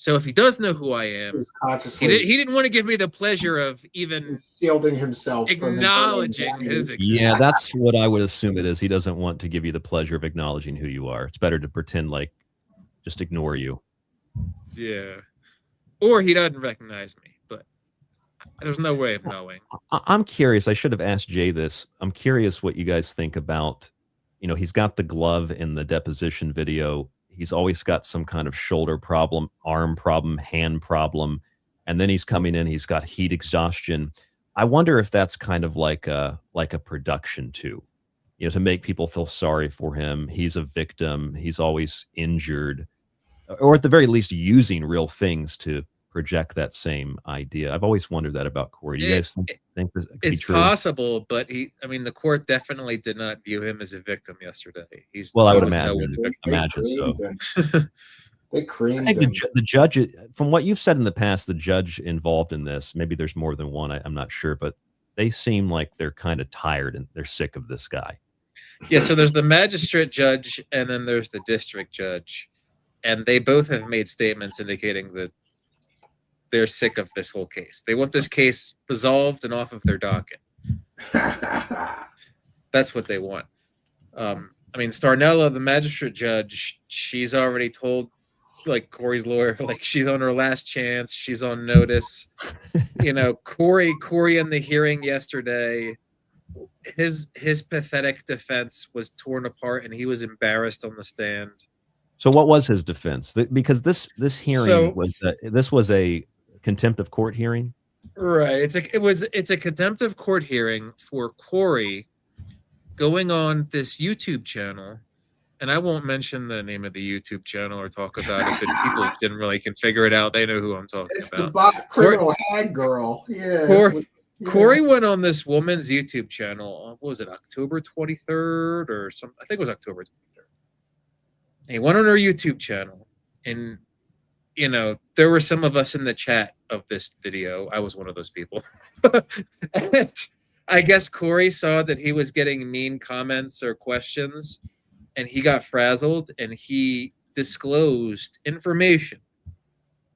So if he does know who I am, he didn't want to give me the pleasure of even shielding himself, acknowledging his existence. Yeah, that's what I would assume it is. He doesn't want to give you the pleasure of acknowledging who you are. It's better to pretend like just ignore you. Yeah. Or he doesn't recognize me, but there's no way of knowing. I'm curious. I should have asked Jay this. I'm curious what you guys think about, he's got the glove in the deposition video. He's always got some kind of shoulder problem, arm problem, hand problem. And then he's coming in, he's got heat exhaustion. I wonder if that's kind of like a production too. to make people feel sorry for him. He's a victim. He's always injured, or at the very least using real things to project that same idea. I've always wondered that about Corey. Do you guys think this could be It's true? possible, but the court definitely did not view him as a victim yesterday. Well, I would he was nowhere imagine so. They creamed I think him. the judge, from what you've said in the past, the judge involved in this, maybe there's more than one, I'm not sure, but they seem like they're kind of tired and they're sick of this guy. Yeah, so there's the magistrate judge and then there's the district judge. And they both have made statements indicating that they're sick of this whole case. They want this case resolved and off of their docket. That's what they want. Starnella, the magistrate judge, she's already told Corey's lawyer, she's on her last chance. She's on notice. Corey in the hearing yesterday, his pathetic defense was torn apart and he was embarrassed on the stand. So what was his defense? Because this hearing was a contempt of court hearing. Right. It's a contempt of court hearing for Corey going on this YouTube channel. And I won't mention the name of the YouTube channel or talk about it, but people generally can figure it out. They know who I'm talking It's about. the bot criminal hag girl. Yeah. Corey went on this woman's YouTube channel. What was it, October 23rd or something? I think it was October 23rd. He went on her YouTube channel, and there were some of us in the chat of this video. I was one of those people. And I guess Corey saw that he was getting mean comments or questions, and he got frazzled, and he disclosed information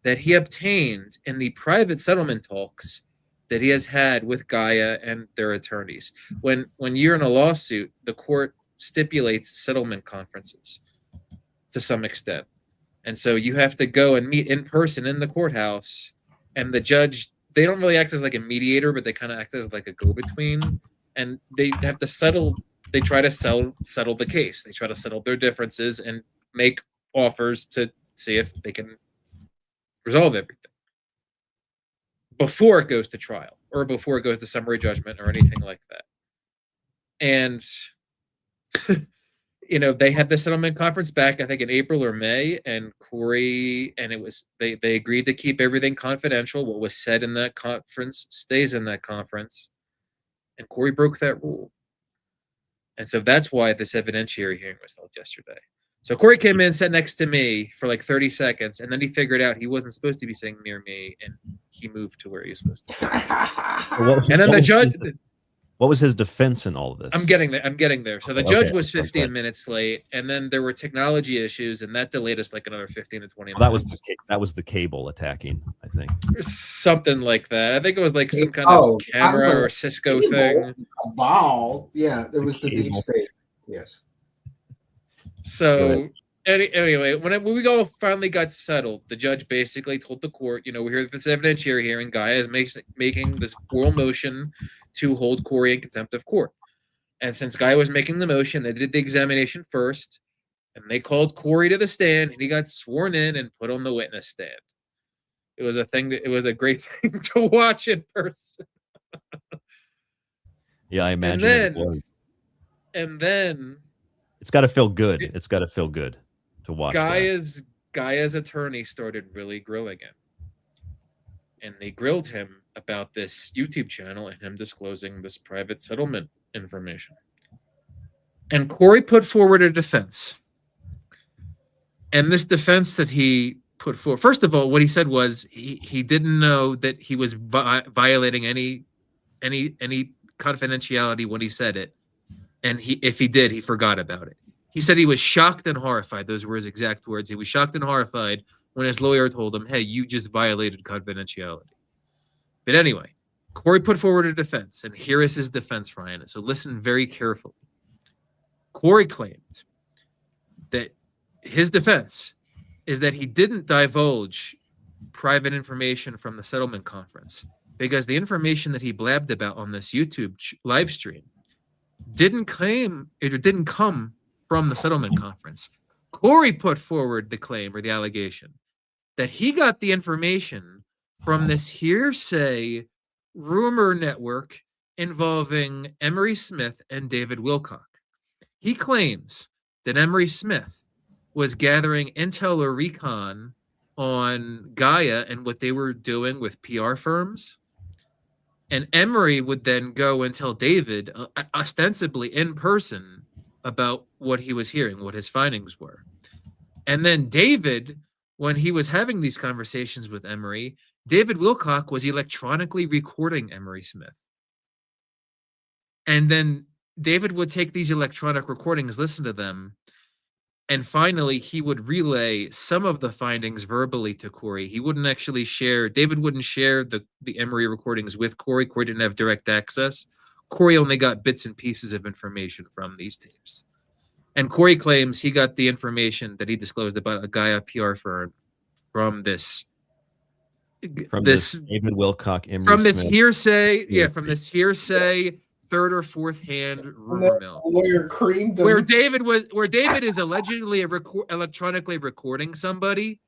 that he obtained in the private settlement talks that he has had with Gaia and their attorneys. When you're in a lawsuit, the court stipulates settlement conferences to some extent. And so you have to go and meet in person in the courthouse, and the judge, they don't really act as like a mediator, but they kind of act as like a go-between, and they have to settle. They try to settle the case. They try to settle their differences and make offers to see if they can resolve everything before it goes to trial or before it goes to summary judgment or anything like that. And they had the settlement conference back, I think, in April or May, and Corey, and they agreed to keep everything confidential. What was said in that conference stays in that conference, and Corey broke that rule. And so that's why this evidentiary hearing was held yesterday. So Corey came in, sat next to me for like 30 seconds, and then he figured out he wasn't supposed to be sitting near me, and he moved to where he was supposed to be. And then the judge... What was his defense in all of this? I'm getting there. So the judge was 15 minutes late, and then there were technology issues, and that delayed us like another 15 to 20 minutes. That was the cable attacking, I think. Something like that. I think it was like some kind of camera or Cisco thing. A ball. Yeah, it was the deep state. Yes. So anyway, when we all finally got settled, the judge basically told the court, we're here at this evidentiary hearing. Gaia is making this oral motion to hold Corey in contempt of court. And since Gaia was making the motion, they did the examination first, and they called Corey to the stand, and he got sworn in and put on the witness stand. It was a great thing to watch in person. Yeah, I imagine it was. And then it's got to feel good. It's got to feel good to watch. Gaia's attorney started really grilling him. And they grilled him about this YouTube channel and him disclosing this private settlement information. And Corey put forward a defense. And this defense that he put forward, first of all, what he said was he didn't know that he was violating any confidentiality when he said it. And if he did, he forgot about it. He said he was shocked and horrified. Those were his exact words. He was shocked and horrified when his lawyer told him, hey, you just violated confidentiality. But anyway, Corey put forward a defense, and here is his defense, Ryan. So listen very carefully. Corey claimed that his defense is that he didn't divulge private information from the settlement conference because the information that he blabbed about on this YouTube live stream didn't come from the settlement conference. Corey put forward the claim or the allegation that he got the information from this hearsay rumor network involving Emery Smith and David Wilcock. He claims that Emery Smith was gathering intel or recon on Gaia and what they were doing with PR firms. And Emery would then go and tell David, ostensibly in person, about what he was hearing, what his findings were. And then David, when he was having these conversations with Emery, David Wilcock was electronically recording Emery Smith. And then David would take these electronic recordings, listen to them, and finally he would relay some of the findings verbally to Corey. He wouldn't actually share, David wouldn't share the Emery recordings with Corey. Corey didn't have direct access. Corey only got bits and pieces of information from these tapes. And Corey claims he got the information that he disclosed about a Gaia PR firm from this David Wilcock, Emery from this Smith. hearsay, from this hearsay, third or fourth hand rumor mill, lawyer creamed them. where David is allegedly electronically recording somebody,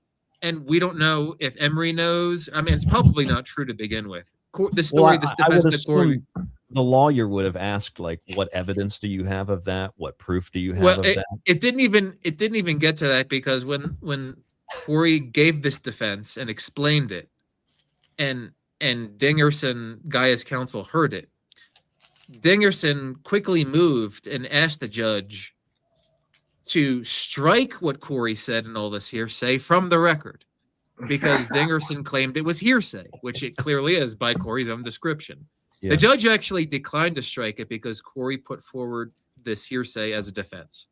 and we don't know if Emery knows. I mean, it's probably not true to begin with. The story, this I would defense that Corey. assume the lawyer would have asked, like, what evidence do you have of that? What proof do you have Well, of it, that? it didn't even get to that, because when Corey gave this defense and explained it, and Dingerson, Gaia's counsel, heard it, Dingerson quickly moved and asked the judge to strike what Corey said in all this hearsay from the record, because Dingerson claimed it was hearsay, which it clearly is by Corey's own description. Yeah. The judge actually declined to strike it because Corey put forward this hearsay as a defense.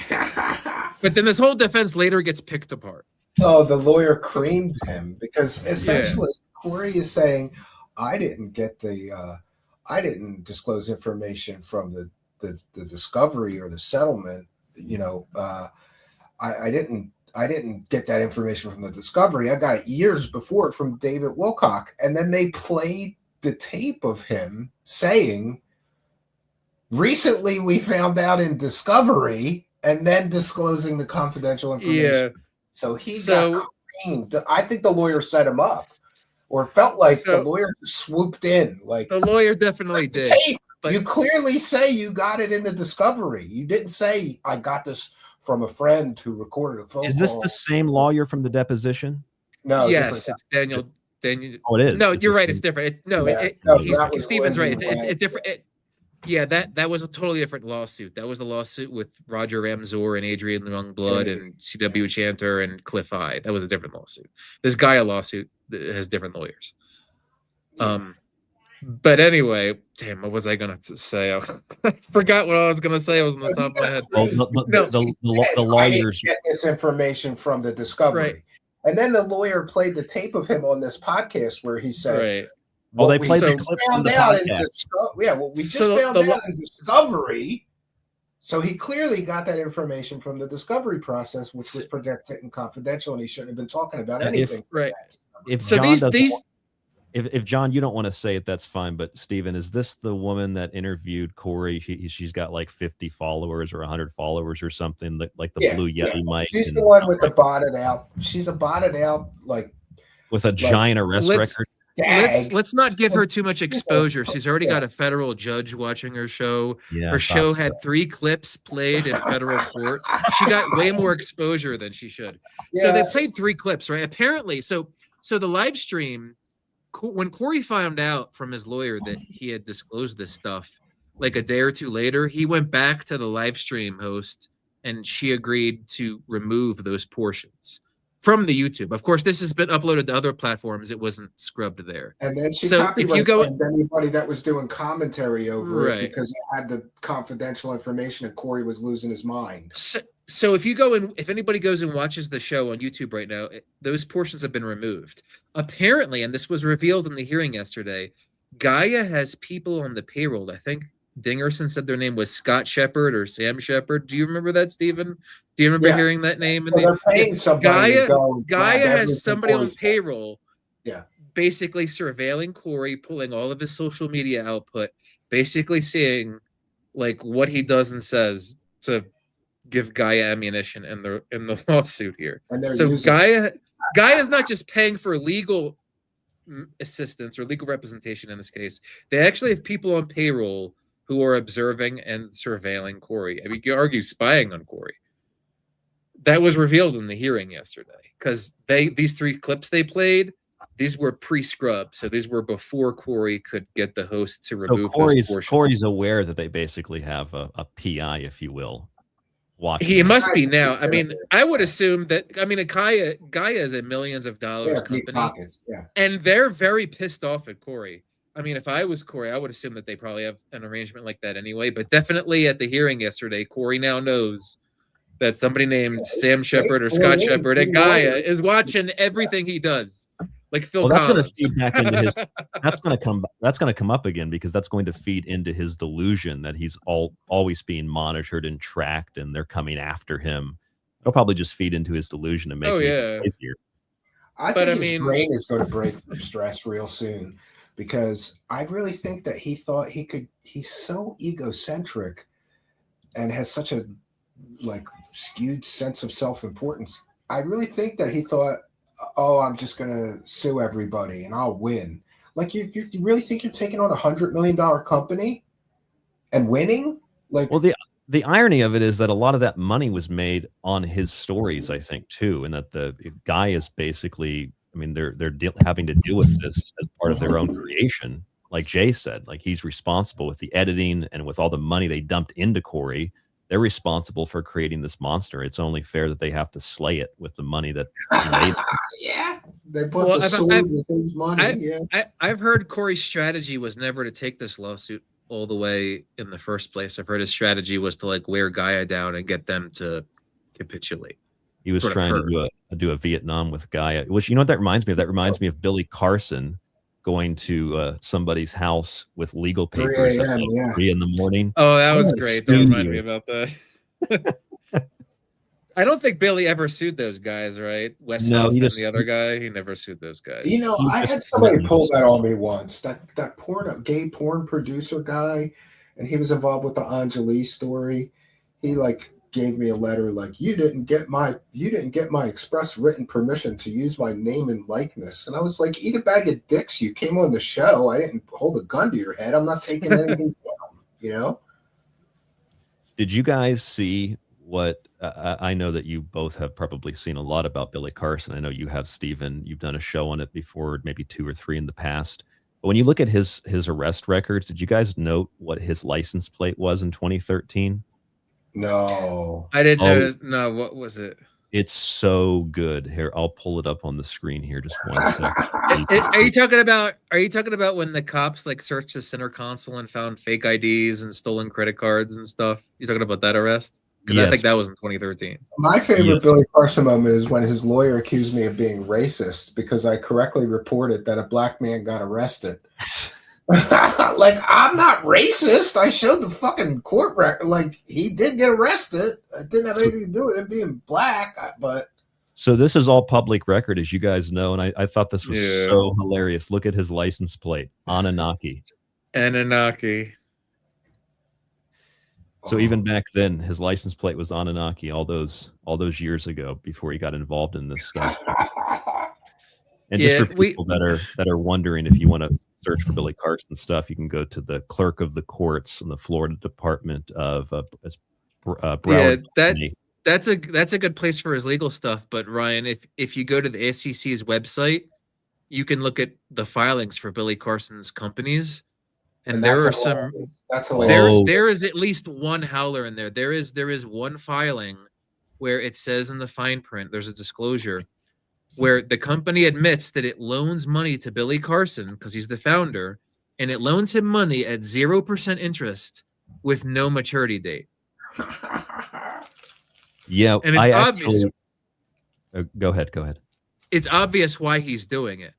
But then this whole defense later gets picked apart. Oh, the lawyer creamed him, because essentially Corey is saying, I didn't disclose information from the discovery or the settlement. I didn't get that information from the discovery. I got it years before from David Wilcock. And then they played the tape of him saying, recently we found out in discovery, and then disclosing the confidential information. Yeah. So he got creamed. I think the lawyer set him up, or felt like the lawyer swooped in. Like, the lawyer definitely did. Tape. But you clearly say you got it in the discovery. You didn't say, I got this from a friend who recorded a phone call. Is this the same lawyer from the deposition? No. Yes, it's Daniel. Oh, it is. No, It's you're the right. same. It's different. Stephen's right. It's different. Yeah, that was a totally different lawsuit. That was the lawsuit with Roger Ramsor and Adrian Youngblood and C.W. Chanter and Cliff High. That was a different lawsuit. This Gaia lawsuit has different lawyers. But anyway, damn, what was I gonna say? I forgot what I was gonna say. I was on the top of my head. Well, the lawyers get this information from the discovery. Right. And then the lawyer played the tape of him on this podcast where he said, Right. Well, they played the clip from the podcast. We just found out in discovery. So he clearly got that information from the discovery process, which was protected and confidential, and he shouldn't have been talking about anything. If John, you don't want to say it, that's fine. But Stephen, is this the woman that interviewed Corey? She's got like 50 followers or 100 followers or something, like the Blue Yeti mic. She's the one with the botted out. She's a botted out, with a giant arrest record. Let's not give her too much exposure. She's already got a federal judge watching her show. Yeah, her show had 3 clips played in federal court. She got way more exposure than she should. So they played 3 clips, right? Apparently, so the live stream, when Corey found out from his lawyer that he had disclosed this stuff, like a day or two later, he went back to the live stream host and she agreed to remove those portions from the YouTube. Of course, this has been uploaded to other platforms. It wasn't scrubbed there. And then she if you go anybody that was doing commentary over Right. it, because he had the confidential information and Corey was losing his mind. So if you go and if anybody goes and watches the show on YouTube right now, those portions have been removed. Apparently, and this was revealed in the hearing yesterday, Gaia has people on the payroll. I think Dingerson said their name was Scott Shepard or Sam Shepard. Do you remember that, Stephen? Do you remember hearing that name? They're paying somebody to go and Gaia grab has everything somebody on Corey said. payroll, Yeah. basically surveilling Corey, pulling all of his social media output, basically seeing like what he does and says to give Gaia ammunition in the lawsuit here. And they're so using- Gaia is not just paying for legal assistance or legal representation in this case. They actually have people on payroll who are observing and surveilling Corey. I mean, you could argue spying on Corey. That was revealed in the hearing yesterday because these 3 clips they played, these were pre-scrubbed. So these were before Corey could get the host to remove those portions. Corey's aware that they basically have a PI, if you will, watching. He must be now. I mean, I would assume that. I mean, Gaia is a millions of dollars deep company, pockets, yeah. And they're very pissed off at Corey. I mean, if I was Corey, I would assume that they probably have an arrangement like that anyway. But definitely at the hearing yesterday, Corey now knows that somebody named Sam Shepard or Scott Shepard at Gaia is watching everything he does. Like Phil Well, that's going to Collins. feed back into his. That's going to come up again because that's going to feed into his delusion that he's always being monitored and tracked, and they're coming after him. It'll probably just feed into his delusion and make it even easier. I think his brain is going to break from stress real soon, because I really think that he thought he could. He's so egocentric and has such a skewed sense of self-importance. I really think that he thought, oh, I'm just going to sue everybody and I'll win. Like, you really think you're taking on $100 million company and winning? Like, well, the irony of it is that a lot of that money was made on his stories, I think, too, and that the guy is basically, I mean, they're having to deal with this as part of their own creation. Like Jay said, like, he's responsible with the editing and with all the money they dumped into Corey. They're responsible for creating this monster. It's only fair that they have to slay it with the money that he made. Yeah, they put the sword with his money. I've heard Corey's strategy was never to take this lawsuit all the way in the first place. I've heard his strategy was to wear Gaia down and get them to capitulate. He was trying to do a Vietnam with Gaia, which, you know what that reminds me of? That reminds me of Billy Carson going to somebody's house with legal papers at 3 in the morning. Oh, that was great. Don't remind me about that. I don't think Billy ever sued those guys, right? Wes Huff and the other guy. He never sued those guys. You know, I had somebody pull that on me once. That gay porn producer guy, and he was involved with the Anjali story. He gave me a letter you didn't get my express written permission to use my name and likeness. And I was like, eat a bag of dicks. You came on the show. I didn't hold a gun to your head. I'm not taking anything down, you know? Did you guys see what I know that you both have probably seen a lot about Billy Carson. I know you have, Stephen. You've done a show on it before, maybe 2 or 3 in the past. But when you look at his arrest records, did you guys note what his license plate was in 2013? No, I didn't notice. No, what was it? It's so good. Here, I'll pull it up on the screen here. Just 1 second. Are you talking about when the cops searched the center console and found fake IDs and stolen credit cards and stuff? You talking about that arrest? Because I think that was in 2013. My favorite Billy Carson moment is when his lawyer accused me of being racist because I correctly reported that a black man got arrested. I'm not racist. I showed the fucking court record. He did get arrested. It didn't have anything to do with him being black. But so this is all public record, as you guys know, and I thought this was so hilarious. Look at his license plate, Anunnaki. So even back then, his license plate was Anunnaki. All those years ago, before he got involved in this stuff. And just for people that are wondering, if you want to search for Billy Carson stuff, you can go to the clerk of the courts in the Florida Department of Broward County. That's a good place for his legal stuff. But Ryan, if you go to the SEC's website, you can look at the filings for Billy Carson's companies, and there are some. That's hilarious. There is at least one howler in there. There is one filing where it says in the fine print, there's a disclosure where the company admits that it loans money to Billy Carson because he's the founder, and it loans him money at 0% interest with no maturity date. Yeah, and it's obvious. Go ahead. It's obvious why he's doing it,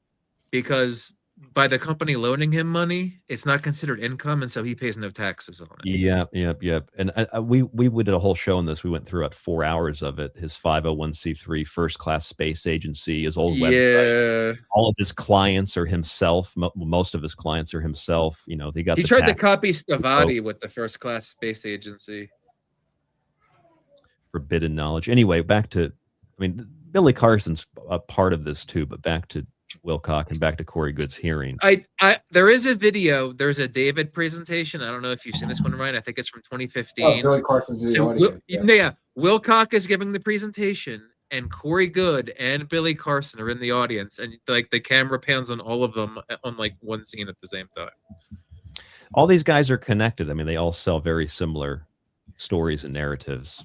because by the company loaning him money, it's not considered income, and so he pays no taxes on it. Yep. And we did a whole show on this. We went through 4 hours of it. His 501c3 first-class space agency, his old website. All of his clients are himself. Most of his clients are himself. You know, he tried to copy Stavati with the first-class space agency. Forbidden knowledge. Anyway, back to, Billy Carson's a part of this too, but back to Wilcock and back to Corey Good's hearing. There is a video. There's a David presentation. I don't know if you've seen this one, Ryan. I think it's from 2015. Oh, Billy Carson's in the audience. Yeah, Wilcock is giving the presentation, and Corey Good and Billy Carson are in the audience, and like the camera pans on all of them on like one scene at the same time. All these guys are connected. I mean, they all sell very similar stories and narratives,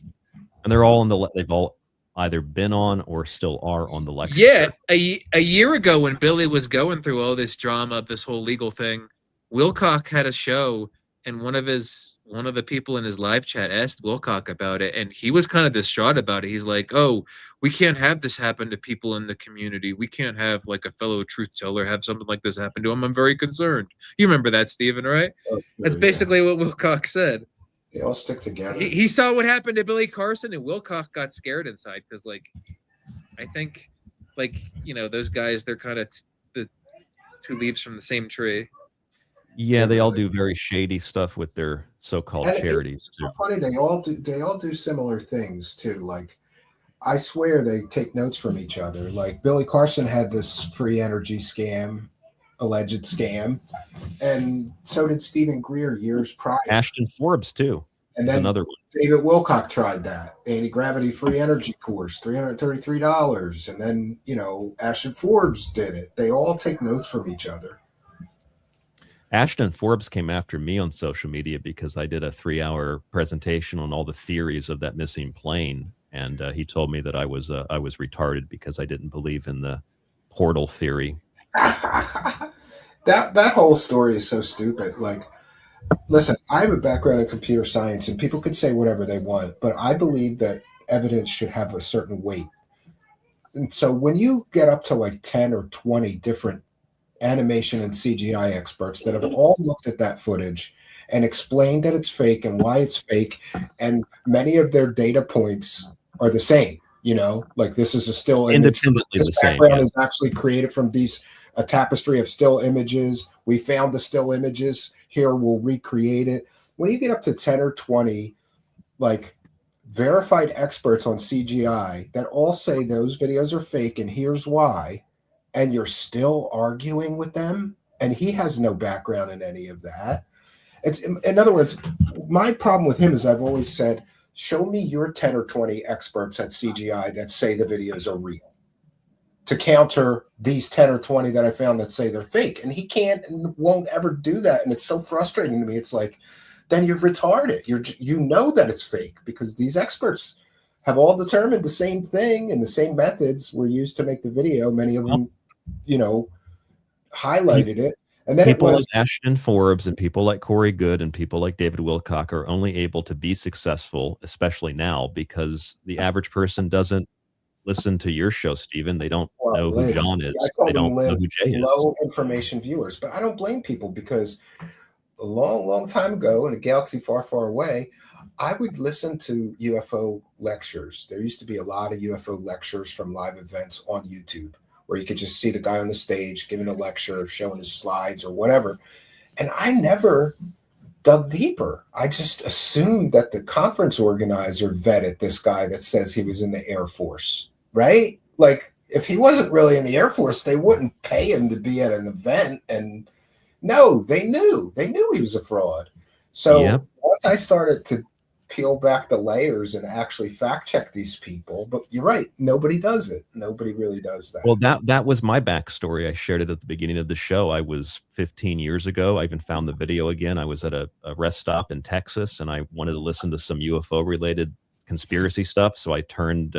and they're all they've all either been on or still are on the lecture. Yeah, a year ago when Billy was going through all this drama, this whole legal thing, Wilcock had a show, and one of the people in his live chat asked Wilcock about it, and he was kind of distraught about it. He's like, "Oh, we can't have this happen to people in the community. We can't have like a fellow truth teller have something like this happen to him. I'm very concerned." You remember that, Stephen, right? Oh, sure, That's basically what Wilcock said. They all stick together. He saw what happened to Billy Carson, and Wilcock got scared inside because, like, I think, like, you know, those guys, they're kind of the two leaves from the same tree. Yeah, they all do very shady stuff with their so-called charities. It's so funny. They all do similar things too. Like, I swear they take notes from each other. Like Billy Carson had this free energy scam, alleged scam, and so did Stephen Greer years prior. Ashton Forbes too. And then another one. David Wilcock tried that anti-gravity free energy course, $333, and then Ashton Forbes did it. They all take notes from each other. Ashton Forbes came after me on social media because I did a 3-hour presentation on all the theories of that missing plane, and he told me that I was retarded because I didn't believe in the portal theory. That whole story is so stupid. Like, listen, I have a background in computer science, and people could say whatever they want, but I believe that evidence should have a certain weight. And so when you get up to like 10 or 20 different animation and CGI experts that have all looked at that footage and explained that it's fake and why it's fake, and many of their data points are the same, like this is a still image. Independently This the same. background Yeah. is actually created from a tapestry of still images. We found the still images here. We'll recreate it. When you get up to 10 or 20, like verified experts on CGI that all say those videos are fake and here's why, and you're still arguing with them, and he has no background in any of that. It's, in other words, my problem with him is I've always said, show me your 10 or 20 experts at CGI that say the videos are real to counter these 10 or 20 that I found that say they're fake. And he can't and won't ever do that. And it's so frustrating to me. It's like, then you're retarded. You know that it's fake because these experts have all determined the same thing, and the same methods were used to make the video. Many of them, highlighted it. And then People it was like Ashton Forbes and people like Corey Good and people like David Wilcock are only able to be successful, especially now, because the average person doesn't listen to your show, Stephen. They don't know who John is. They don't know who Jay is. low information viewers. But I don't blame people because a long, long time ago in a galaxy far, far away, I would listen to UFO lectures. There used to be a lot of UFO lectures from live events on YouTube where you could just see the guy on the stage giving a lecture, showing his slides or whatever. And I never dug deeper. I just assumed that the conference organizer vetted this guy that says he was in the Air Force, right? Like, if he wasn't really in the Air Force, they wouldn't pay him to be at an event. And no, they knew he was a fraud. So once I started to peel back the layers and actually fact check these people, but you're right, nobody does it. Nobody really does that. Well, that was my backstory. I shared it at the beginning of the show. I was 15 years ago. I even found the video again. I was at a rest stop in Texas, and I wanted to listen to some UFO-related conspiracy stuff. So I turned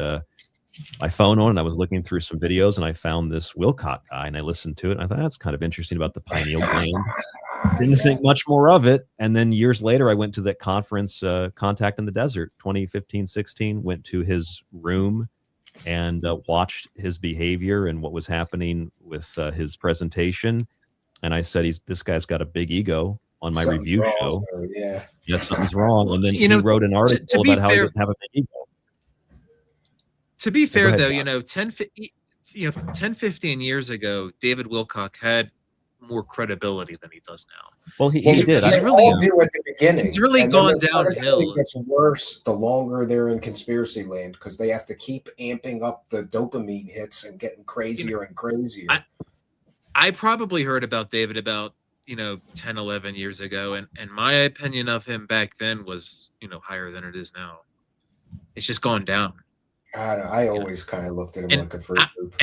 my phone on, and I was looking through some videos, and I found this Wilcock guy, and I listened to it. And I thought, that's kind of interesting about the pineal gland. Didn't think much more of it. And then years later, I went to that conference, Contact in the Desert, 2015-16, went to his room and watched his behavior and what was happening with his presentation. And I said, this guy's got a big ego on my review show. Yeah, something's wrong. And then he wrote an article about how he didn't have a big ego. To be fair, Go ahead, though, 10, 15 years ago, David Wilcock had more credibility than he does now. Well, he He's did. They really all do at the beginning. He's really And then gone the downhill. It gets worse the longer they're in conspiracy land because they have to keep amping up the dopamine hits and getting crazier and crazier. I probably heard about David about 10, 11 years ago, and my opinion of him back then was higher than it is now. It's just gone down. I always kind of looked at him like a free group.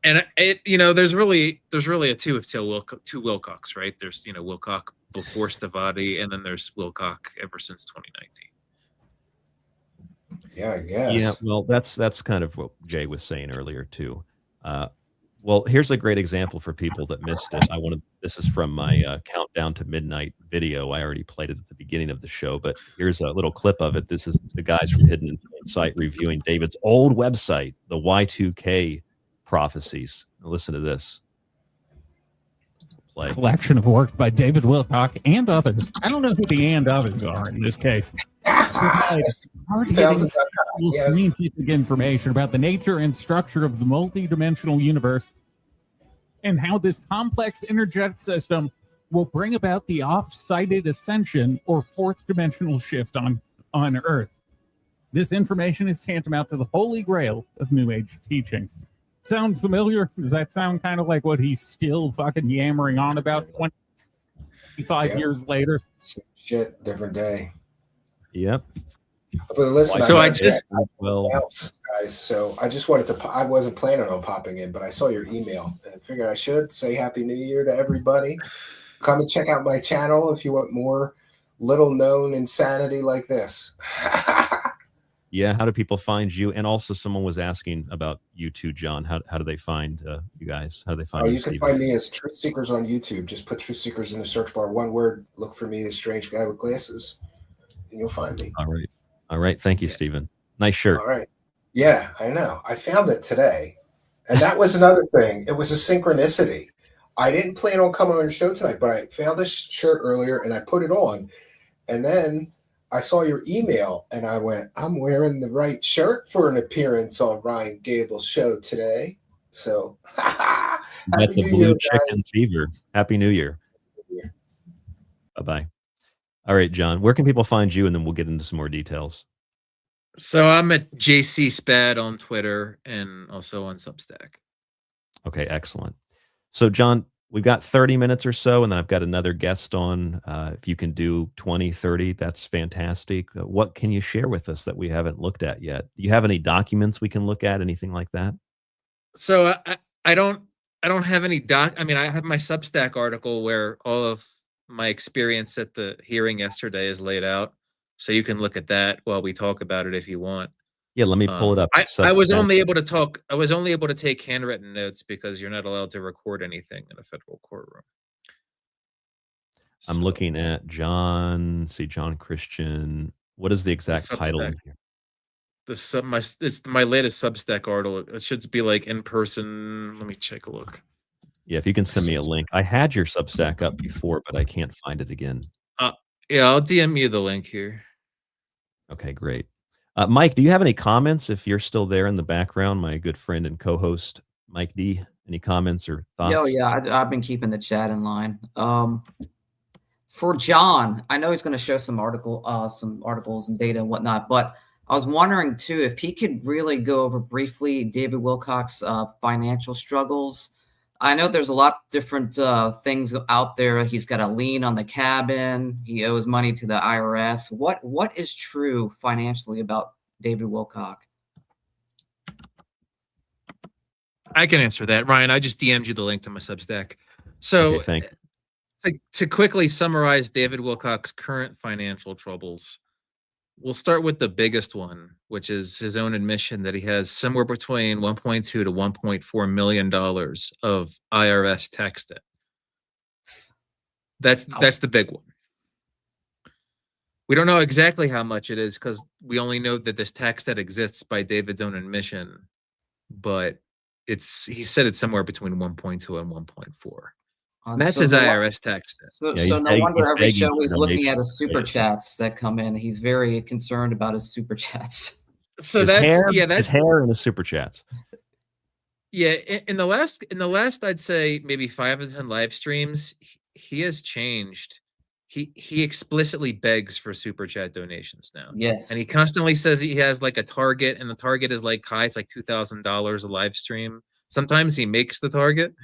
And there's really a two Wilcocks, right? There's Wilcock before Stavati, and then there's Wilcock ever since 2019. Yeah, I guess. Yeah, well, that's kind of what Jay was saying earlier too. Well, here's a great example for people that missed it. This is from my Countdown to Midnight video. I already played it at the beginning of the show, but here's a little clip of it. This is the guys from Hidden Insight reviewing David's old website, the Y2K prophecies. Listen to this. Play. Collection of work by David Wilcock and others. I don't know who the and others are in this case. Hard-hitting scientific information about the nature and structure of the multi-dimensional universe and how this complex energetic system will bring about the oft-cited ascension or fourth dimensional shift on Earth. This information is tantamount to the holy grail of New Age teachings. Sound familiar? Does that sound kind of like what he's still fucking yammering on about 25 years later? Shit, different day. Yep. But listen, so guys, so I just wanted to. I wasn't planning on popping in, but I saw your email and I figured I should say Happy New Year to everybody. Come and check out my channel if you want more little-known insanity like this. Yeah, how do people find you? And also, someone was asking about you too, John. How do they find you guys? How do they find you? You can find me as Truth Seekers on YouTube. Just put Truth Seekers in the search bar. One word. Look for me, the strange guy with glasses, and you'll find me. All right. Thank you, Stephen. Nice shirt. All right. Yeah, I know. I found it today, and that was another thing. It was a synchronicity. I didn't plan on coming on the show tonight, but I found this shirt earlier, and I put it on, and then I saw your email and I went, I'm wearing the right shirt for an appearance on Ryan Gable's show today. So, Happy New Year, chicken fever. Happy New Year. Bye-bye. All right, John, where can people find you? And then we'll get into some more details. So I'm at JC Spad on Twitter and also on Substack. Okay, excellent. So, John, we've got 30 minutes or so, and then I've got another guest on. If you can do 20, 30, that's fantastic. What can you share with us that we haven't looked at yet? Do you have any documents we can look at, anything like that? So I don't have any I mean, I have my Substack article where all of my experience at the hearing yesterday is laid out. So you can look at that while we talk about it if you want. Yeah, let me pull it up. I was only able to talk. I was only able to take handwritten notes because you're not allowed to record anything in a federal courtroom. I'm looking at John. See, John Christian. What is the exact title? Here? It's my latest Substack article. It should be like in person. Let me take a look. Yeah, if you can send me a link. I had your Substack up before, but I can't find it again. Yeah, I'll DM you the link here. Okay, great. Mike, do you have any comments? If you're still there in the background, my good friend and co-host, Mike D, any comments or thoughts? Oh, yeah, I've been keeping the chat in line. For John, I know he's going to show some articles and data and whatnot, but I was wondering, too, if he could really go over briefly David Wilcock's financial struggles. I know there's a lot of different things out there. He's got a lien on the cabin. He owes money to the IRS. What is true financially about David Wilcock? I can answer that, Ryan. I just DM'd you the link to my Substack. So to quickly summarize David Wilcock's current financial troubles, we'll start with the biggest one, which is his own admission that he has somewhere between $1.2 to $1.4 million of IRS tax debt. That's the big one. We don't know exactly how much it is because we only know that this tax debt exists by David's own admission, but he said it's somewhere between 1.2 and 1.4. And that's his IRS tax debt. So no wonder every show he's looking at his super chats that come in. He's very concerned about his super chats. So his that's hair and the super chats. Yeah, in the last I'd say maybe 5 to 10 live streams, he has changed. He explicitly begs for super chat donations now. Yes, and he constantly says he has like a target, and the target is like high. It's like $2,000 a live stream. Sometimes he makes the target.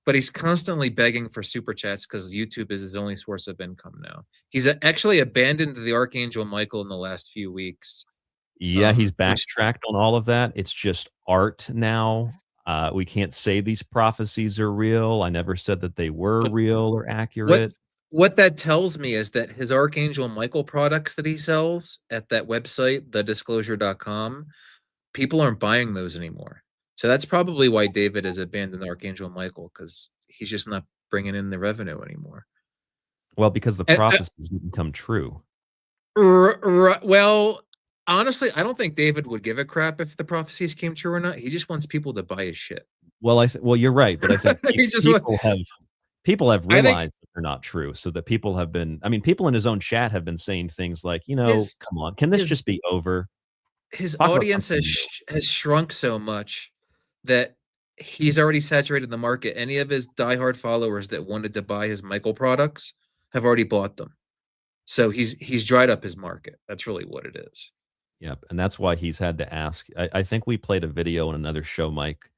but he's constantly begging for super chats because YouTube is his only source of income now. He's actually abandoned the Archangel Michael in the last few weeks. Yeah, he's backtracked on all of that. It's just art now. We can't say these prophecies are real. I never said that they were real or accurate. What that tells me is that his Archangel Michael products that he sells at that website, thedisclosure.com, people aren't buying those anymore. So that's probably why David has abandoned Archangel Michael, because he's just not bringing in the revenue anymore. Well, because the prophecies didn't come true. Well, honestly, I don't think David would give a crap if the prophecies came true or not. He just wants people to buy his shit. Well, well, you're right, but I think He just people have I think- realized that they're not true. So that people have been, I mean, people in his own chat have been saying things like, come on, can this just be over? His Talk about audience something has shrunk so much that he's already saturated the market. Any of his diehard followers that wanted to buy his Michael products have already bought them. So he's dried up his market. That's really what it is. Yep, and that's why he's had to ask. I think we played a video on another show, Mike,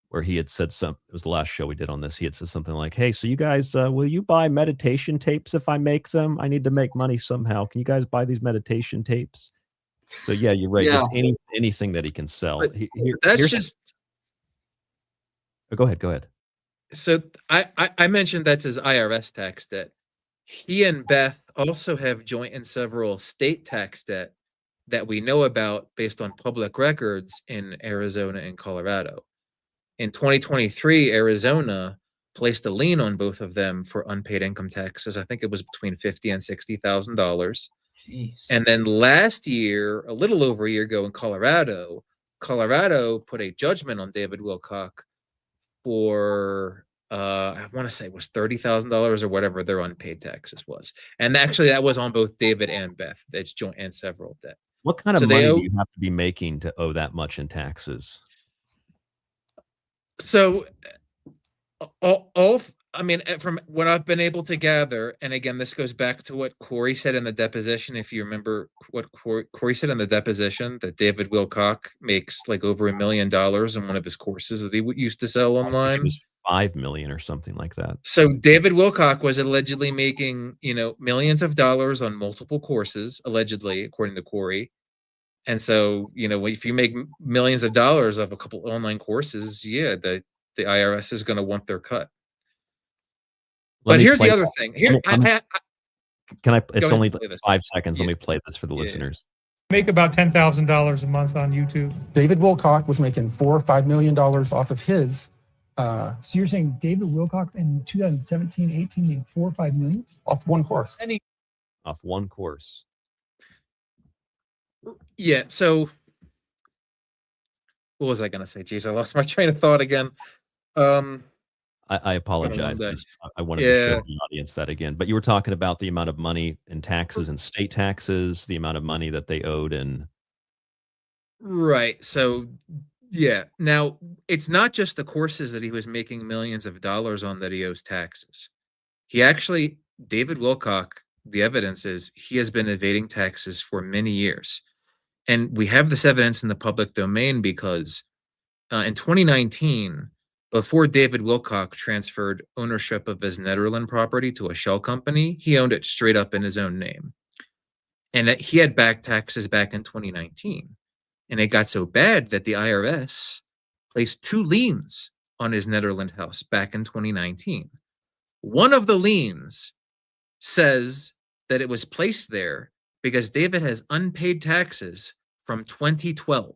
where he had said it was the last show we did on this. He had said something like, "Hey, so you guys, will you buy meditation tapes if I make them? I need to make money somehow. Can you guys buy these meditation tapes?" So yeah, you're right. Yeah. Just anything that he can sell. But that's just. Oh, go ahead. So I mentioned that's his IRS tax debt. He and Beth also have joint and several state tax debt that we know about based on public records in Arizona and Colorado. In 2023, Arizona placed a lien on both of them for unpaid income taxes. I think it was between $50,000 and $60,000. And then last year, a little over a year ago in Colorado put a judgment on David Wilcock for I want to say it was $30,000 or whatever their unpaid taxes was. And actually that was on both David and Beth. It's joint and several debt. What kind of money do you have to be making to owe that much in taxes? So I mean, from what I've been able to gather, and again, this goes back to what Corey said in the deposition. If you remember what Corey said in the deposition, that David Wilcock makes like over $1 million in one of his courses that he used to sell online. It was $5 million or something like that. So David Wilcock was allegedly making, millions of dollars on multiple courses, allegedly, according to Corey. And so, if you make millions of dollars of a couple online courses, yeah, the IRS is going to want their cut. But here's the other thing. Here, can I? It's only play this. 5 seconds. Let me play this for the listeners. Make about $10,000 a month on YouTube. David Wilcock was making $4 or $5 million off of his. So you're saying David Wilcock in 2017, 18 made $4 or $5 million off one course? Off one course. Yeah. So what was I going to say? Jeez, I lost my train of thought again. I apologize. I wanted to show the audience that again. But you were talking about the amount of money in taxes and state taxes, the amount of money that they owed in. Right. So, yeah. Now, it's not just the courses that he was making millions of dollars on that he owes taxes. David Wilcock, the evidence is he has been evading taxes for many years. And we have this evidence in the public domain because in 2019, before David Wilcock transferred ownership of his Netherlands property to a shell company, he owned it straight up in his own name. And that he had back taxes back in 2019. And it got so bad that the IRS placed 2 liens on his Netherlands house back in 2019. One of the liens says that it was placed there because David has unpaid taxes from 2012.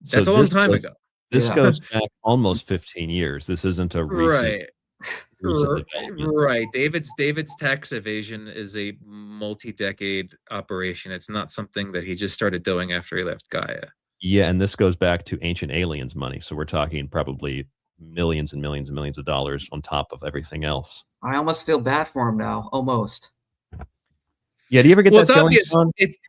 That's a long time ago. This goes back almost 15 years. This isn't a recent. Right. David's tax evasion is a multi-decade operation. It's not something that he just started doing after he left Gaia. Yeah, and this goes back to Ancient Aliens money. So we're talking probably millions and millions and millions of dollars on top of everything else. I almost feel bad for him now. Almost. Yeah, do you ever get that feeling?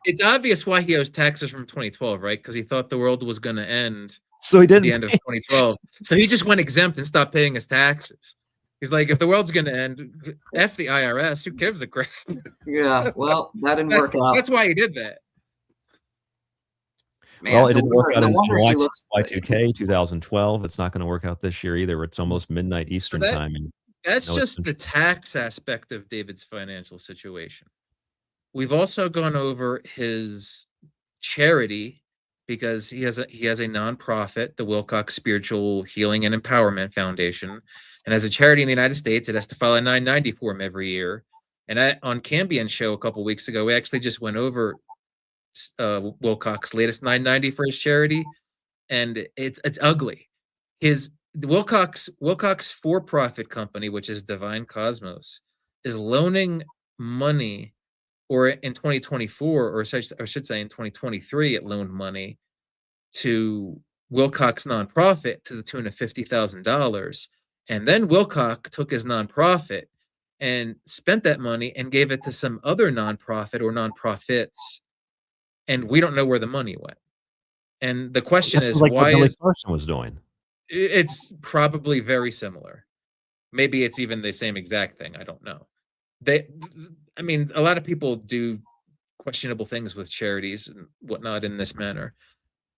It's obvious why he owes taxes from 2012, right? Because he thought the world was going to end. So he didn't. At the end of 2012. So he just went exempt and stopped paying his taxes. He's like, if the world's going to end, F the IRS. Who gives a crap? Yeah, well, that didn't work out. That's why he did that. Man, Well, it no didn't work wonder, out no in wonder he looks. Y2K 2012. It's not going to work out this year either. It's almost midnight Eastern that- time. And That's no, it's just the tax aspect of David's financial situation. We've also gone over his charity because he has a nonprofit, the Wilcock Spiritual Healing and Empowerment Foundation, and as a charity in the United States, it has to file a 990 form every year. And on Cambian show a couple weeks ago, we actually just went over Wilcock's latest 990 for his charity, and it's ugly. The Wilcock's for-profit company, which is Divine Cosmos, is loaning money, or in 2024, or I should say in 2023, it loaned money to Wilcock's nonprofit to the tune of $50,000. And then Wilcock took his nonprofit and spent that money and gave it to some other nonprofit or nonprofits, and we don't know where the money went. And the question That is, sounds like what why Billy is Carson was doing? it's probably very similar. Maybe it's even the same exact thing. I don't know. I mean, a lot of people do questionable things with charities and whatnot in this manner.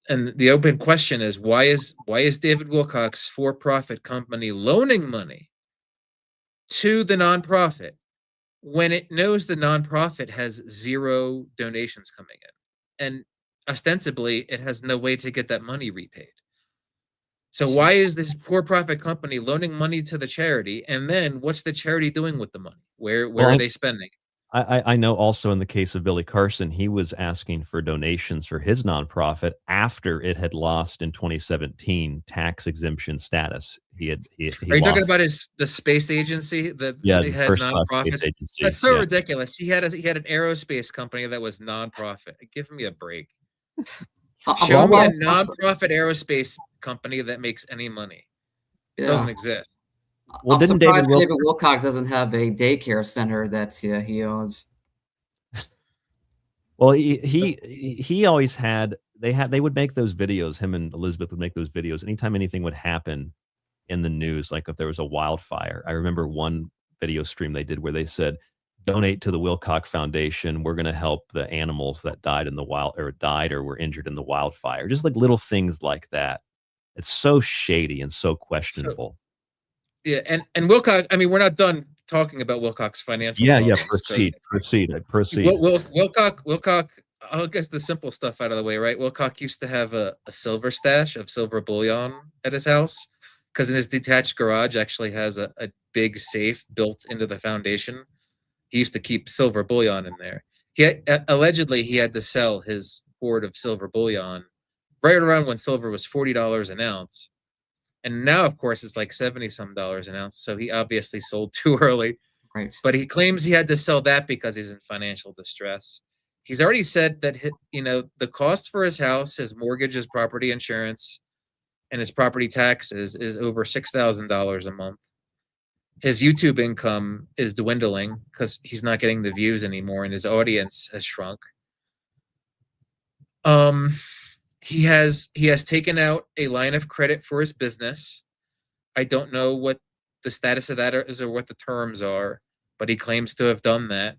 And the open question is, why is David Wilcock's for-profit company loaning money to the nonprofit when it knows the nonprofit has zero donations coming in? And ostensibly, it has no way to get that money repaid. So why is this for-profit company loaning money to the charity? And then what's the charity doing with the money? Where are they spending? I know also in the case of Billy Carson, he was asking for donations for his nonprofit after it had lost in 2017 tax exemption status. He Are you talking about the space agency that the had first class nonprofits? space agency. That's so Yeah. ridiculous. He had an aerospace company that was nonprofit. Give me a break. I'm Show me a surprised- nonprofit aerospace company that makes any money. It Yeah. doesn't exist. Well, I'm didn't surprised David David Wilcock doesn't have a daycare center that he owns. Well, he always had they would make those videos. Him and Elizabeth would make those videos anytime anything would happen in the news, like if there was a wildfire. I remember one video stream they did where they said, "Donate to the Wilcock Foundation. We're going to help the animals that died in the died or were injured in the wildfire." Just like little things like that. It's so shady and so questionable. Yeah, and Wilcock, I mean, we're not done talking about Wilcock's financial problems. Proceed. Wilcock, I'll get the simple stuff out of the way, right? Wilcock used to have a silver stash of silver bullion at his house because in his detached garage actually has a big safe built into the foundation. He used to keep silver bullion in there. Allegedly, he had to sell his hoard of silver bullion right around when silver was $40 an ounce. And now, of course, it's like $70-some an ounce. So he obviously sold too early. Right. But he claims he had to sell that because he's in financial distress. He's already said that the cost for his house, his mortgage, his property insurance, and his property taxes is over $6,000 a month. His YouTube income is dwindling because he's not getting the views anymore, and his audience has shrunk. He has taken out a line of credit for his business. I don't know what the status of that is or what the terms are, but he claims to have done that.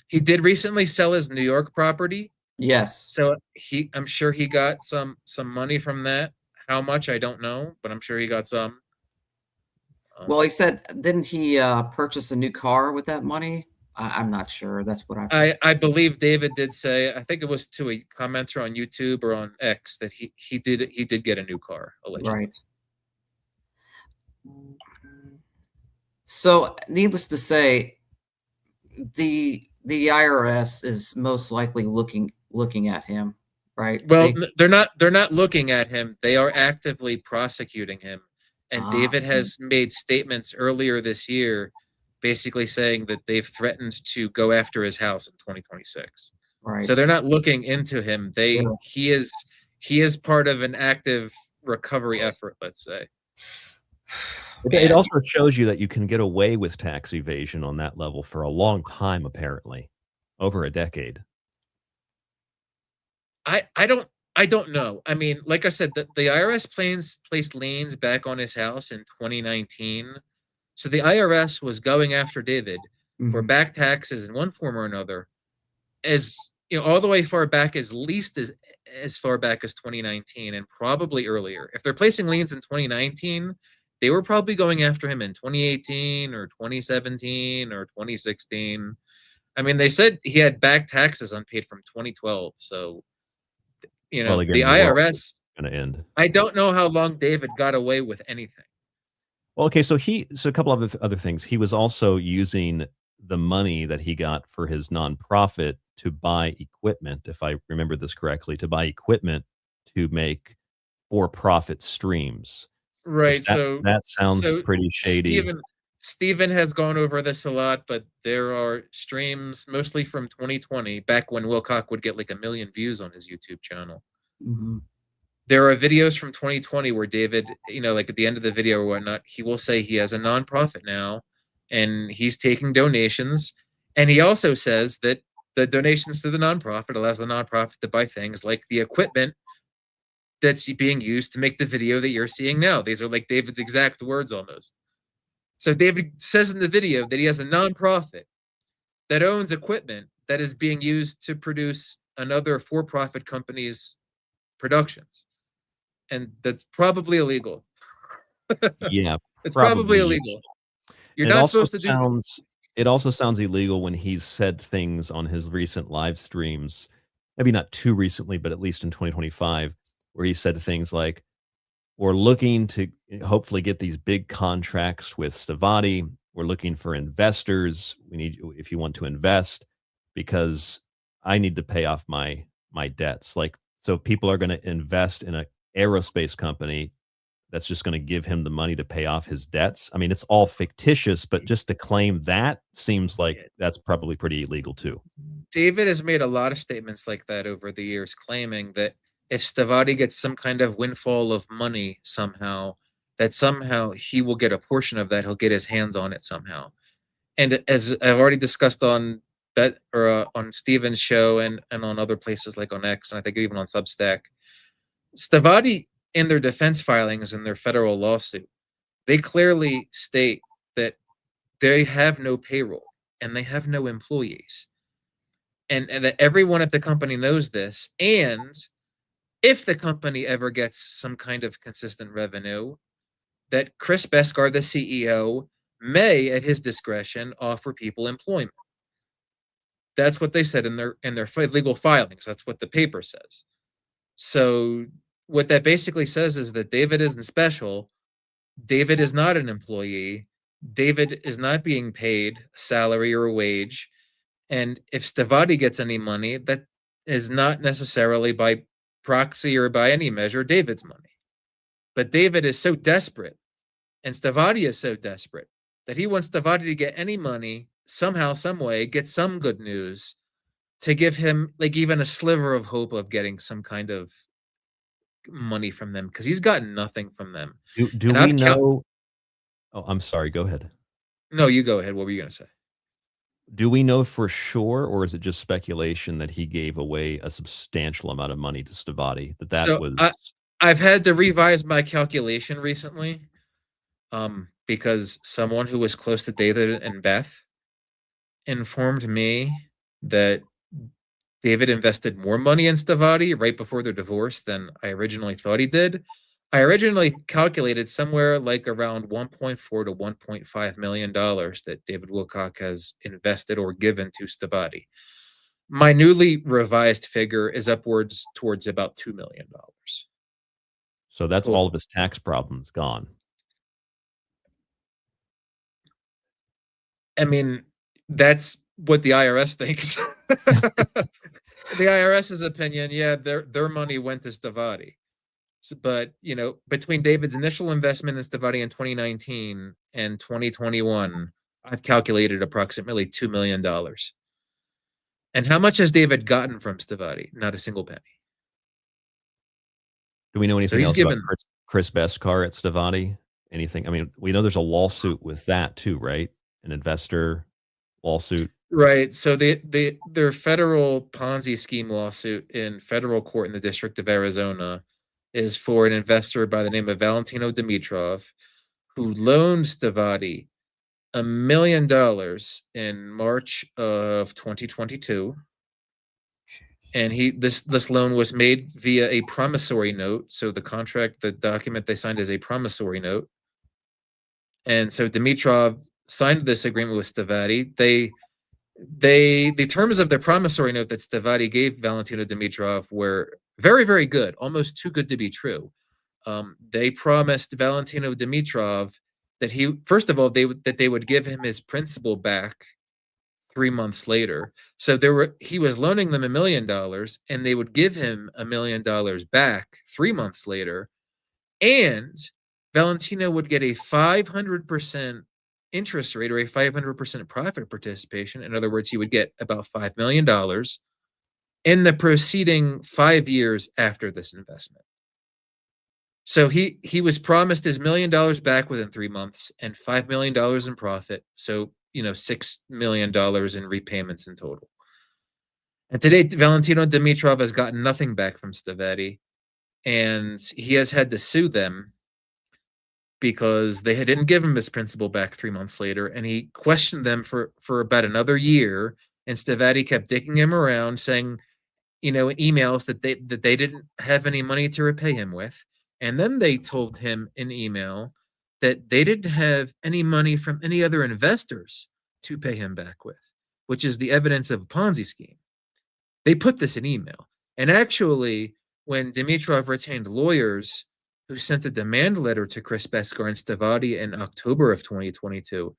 He did recently sell his New York property. Yes. So I'm sure he got some money from that. How much, I don't know, but I'm sure he got some. Well, he said, didn't he purchase a new car with that money? I'm not sure. That's what I believe David did say. I think it was to a commenter on YouTube or on X that he did get a new car allegedly. Right. So, needless to say, the IRS is most likely looking at him, right? Well, they're not looking at him. They are actively prosecuting him. And David has made statements earlier this year basically saying that they've threatened to go after his house in 2026. Right. So they're not looking into him. He is part of an active recovery effort, let's say. It also shows you that you can get away with tax evasion on that level for a long time, apparently, over a decade. I don't know. I mean, like I said, the IRS placed liens back on his house in 2019. So the IRS was going after David for back taxes in one form or another as all the way far back, as least as far back as 2019 and probably earlier. If they're placing liens in 2019, they were probably going after him in 2018 or 2017 or 2016. I mean, they said he had back taxes unpaid from 2012. So, Well, again, the IRS, going to end. I don't know how long David got away with anything. Well, okay, so a couple of other things. He was also using the money that he got for his nonprofit to buy equipment, if I remember this correctly, to buy equipment to make for-profit streams. Right. That sounds pretty shady. Stephen has gone over this a lot, but there are streams mostly from 2020, back when Wilcock would get like 1 million views on his YouTube channel. There are videos from 2020 where David, like at the end of the video or whatnot, he will say he has a nonprofit now and he's taking donations. And he also says that the donations to the nonprofit allows the nonprofit to buy things like the equipment that's being used to make the video that you're seeing now. These are like David's exact words almost. So David says in the video that he has a nonprofit that owns equipment that is being used to produce another for-profit company's productions. And that's probably illegal. Yeah, it's probably illegal. You're not supposed to do. It also sounds illegal when he's said things on his recent live streams, maybe not too recently, but at least in 2025, where he said things like, we're looking to hopefully get these big contracts with Stavati. We're looking for investors. We need you if you want to invest, because I need to pay off my debts. Like, so people are going to invest in an aerospace company that's just going to give him the money to pay off his debts. I mean, it's all fictitious, but just to claim that seems like that's probably pretty illegal too. David has made a lot of statements like that over the years, claiming that if Stavati gets some kind of windfall of money somehow, that somehow he will get a portion of that. He'll get his hands on it somehow. And as I've already discussed on on Steven's show and on other places like on X, and I think even on Substack, Stavati, in their defense filings in their federal lawsuit, they clearly state that they have no payroll and they have no employees. And that everyone at the company knows this. And if the company ever gets some kind of consistent revenue, that Chris Beskar, the CEO, may, at his discretion, offer people employment. That's what they said in their legal filings. That's what the paper says. So what that basically says is that David isn't special. David is not an employee. David is not being paid salary or wage. And if Stavati gets any money, that is not necessarily by proxy or by any measure David's money. But David is so desperate, and Stavati is so desperate, that he wants Stavati to get any money somehow, some way, get some good news to give him like even a sliver of hope of getting some kind of money from them, because he's gotten nothing from them. Do we know? Oh, I'm sorry. Go ahead. No, you go ahead. What were you going to say? Do we know for sure, or is it just speculation that he gave away a substantial amount of money to Stavati? I've had to revise my calculation recently, because someone who was close to David and Beth informed me that David invested more money in Stavati right before their divorce than I originally thought he did. I originally calculated somewhere like around $1.4 to $1.5 million that David Wilcock has invested or given to Stavati. My newly revised figure is upwards towards about $2 million. So that's all of his tax problems gone. I mean, that's what the IRS thinks. The IRS's opinion, yeah, their money went to Stavati. But, between David's initial investment in Stavati in 2019 and 2021, I've calculated approximately $2 million. And how much has David gotten from Stavati? Not a single penny. Do we know anything else about Chris Beskar at Stavati? Anything? I mean, we know there's a lawsuit with that too, right? An investor lawsuit. Right. So their federal Ponzi scheme lawsuit in federal court in the District of Arizona is for an investor by the name of Valentino Dimitrov, who loaned Stavati $1 million in March of 2022. and this loan was made via a promissory note. So the document they signed is a promissory note. And so Dimitrov signed this agreement with Stavati. The terms of the promissory note that Stavati gave Valentino Dimitrov were very, very good, almost too good to be true. They promised Valentino Dimitrov that they would give him his principal back 3 months later. So he was loaning them $1 million, and they would give him $1 million back 3 months later, and Valentino would get a 500% interest rate or a 500% profit participation. In other words, he would get about $5 million in the preceding 5 years after this investment. So he was promised his $1 million back within 3 months and $5 million in profit. So, $6 million in repayments in total. And today, Valentino Dimitrov has gotten nothing back from Stavati, and he has had to sue them because they didn't give him his principal back 3 months later, and he questioned them for about another year, and Stavati kept digging him around, saying, in emails that they didn't have any money to repay him with. And then they told him in email that they didn't have any money from any other investors to pay him back with, which is the evidence of a Ponzi scheme. They put this in email. And actually, when Dimitrov retained lawyers who sent a demand letter to Chris Beskar and Stavati in October of 2022,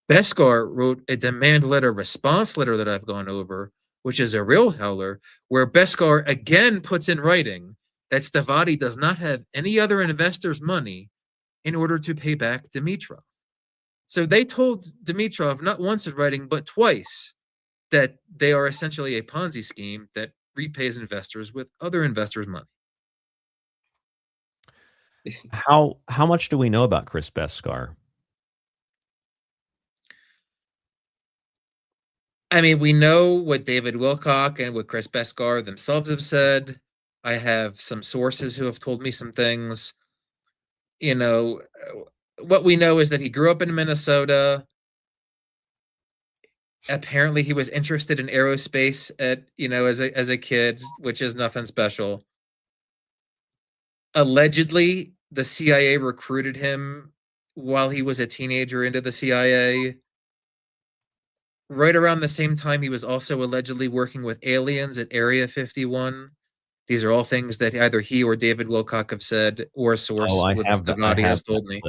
Beskar wrote a demand letter response letter that I've gone over, which is a real howler, where Beskar again puts in writing that Stavati does not have any other investor's money in order to pay back Dimitrov. So they told Dimitrov not once in writing, but twice, that they are essentially a Ponzi scheme that repays investors with other investors' money. How much do we know about Chris Beskar? I mean, we know what David Wilcock and what Chris Beskar themselves have said. I have some sources who have told me some things. What we know is that he grew up in Minnesota. Apparently, he was interested in aerospace as a kid, which is nothing special. Allegedly, the CIA recruited him while he was a teenager into the CIA. Right around the same time, he was also allegedly working with aliens at Area 51. These are all things that either he or David Wilcock have said, or a source with Stavati has told me.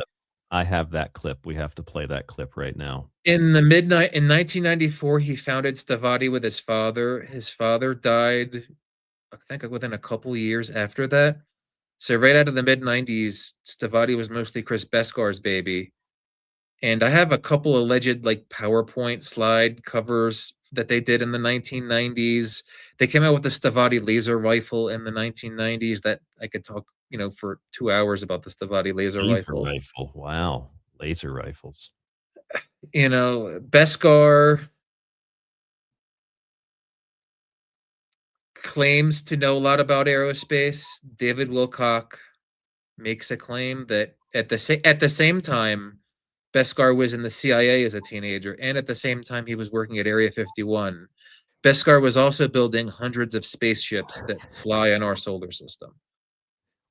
I have that clip. We have to play that clip right now. In 1994, he founded Stavati with his father. His father died, I think, within a couple years after that. So right out of the mid-90s, Stavati was mostly Chris Beskar's baby. And I have a couple alleged PowerPoint slide covers that they did in the 1990s. They came out with the Stavati laser rifle in the 1990s that I could talk, for 2 hours about the Stavati laser rifle. Wow. Laser rifles. Beskar claims to know a lot about aerospace. David Wilcock makes a claim that at the same time, Beskar was in the CIA as a teenager, and at the same time he was working at Area 51. Beskar was also building hundreds of spaceships that fly in our solar system.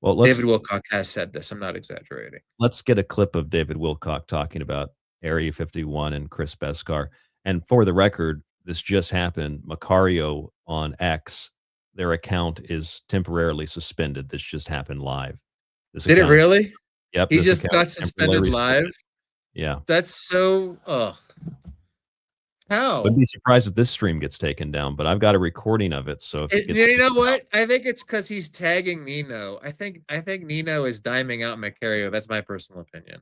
Well, David Wilcock has said this. I'm not exaggerating. Let's get a clip of David Wilcock talking about Area 51 and Chris Beskar. And for the record, this just happened. Macario on X, their account is temporarily suspended. This just happened live. Did it really? Yep. He just got suspended live? Yeah. That's so how? Wouldn't be surprised if this stream gets taken down, but I've got a recording of it. So if it gets you know what? I think it's because he's tagging Nino. I think Nino is diming out Macario. That's my personal opinion.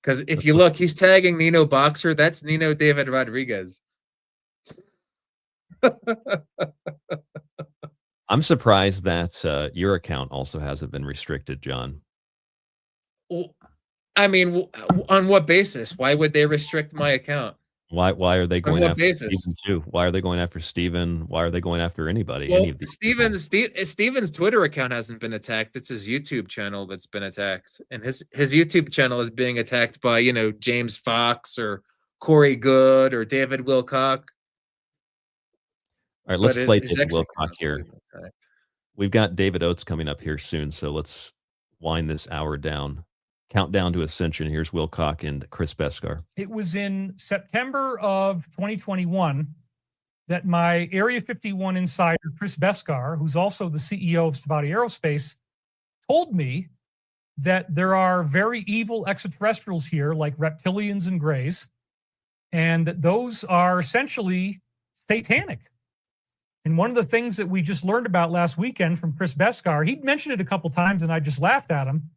Because if you look, he's tagging Nino Boxer. That's Nino David Rodriguez. I'm surprised that your account also hasn't been restricted, John. Well, I mean, on what basis? Why would they restrict my account? Why are they going after basis? Steven too? Why are they going after Steven? Why are they going after anybody? Well, any of these Steven's Twitter account hasn't been attacked. It's his YouTube channel that's been attacked. And his YouTube channel is being attacked by, James Fox or Corey Good or David Wilcock. All right, let's But play his David exit Wilcock here. We've got David Oates coming up here soon, so let's wind this hour down. Countdown to Ascension. Here's Wilcock and Chris Beskar. It was in September of 2021 that my Area 51 insider, Chris Beskar, who's also the CEO of Stavati Aerospace, told me that there are very evil extraterrestrials here, like reptilians and grays, and that those are essentially satanic. And one of the things that we just learned about last weekend from Chris Beskar, he'd mentioned it a couple times and I just laughed at him.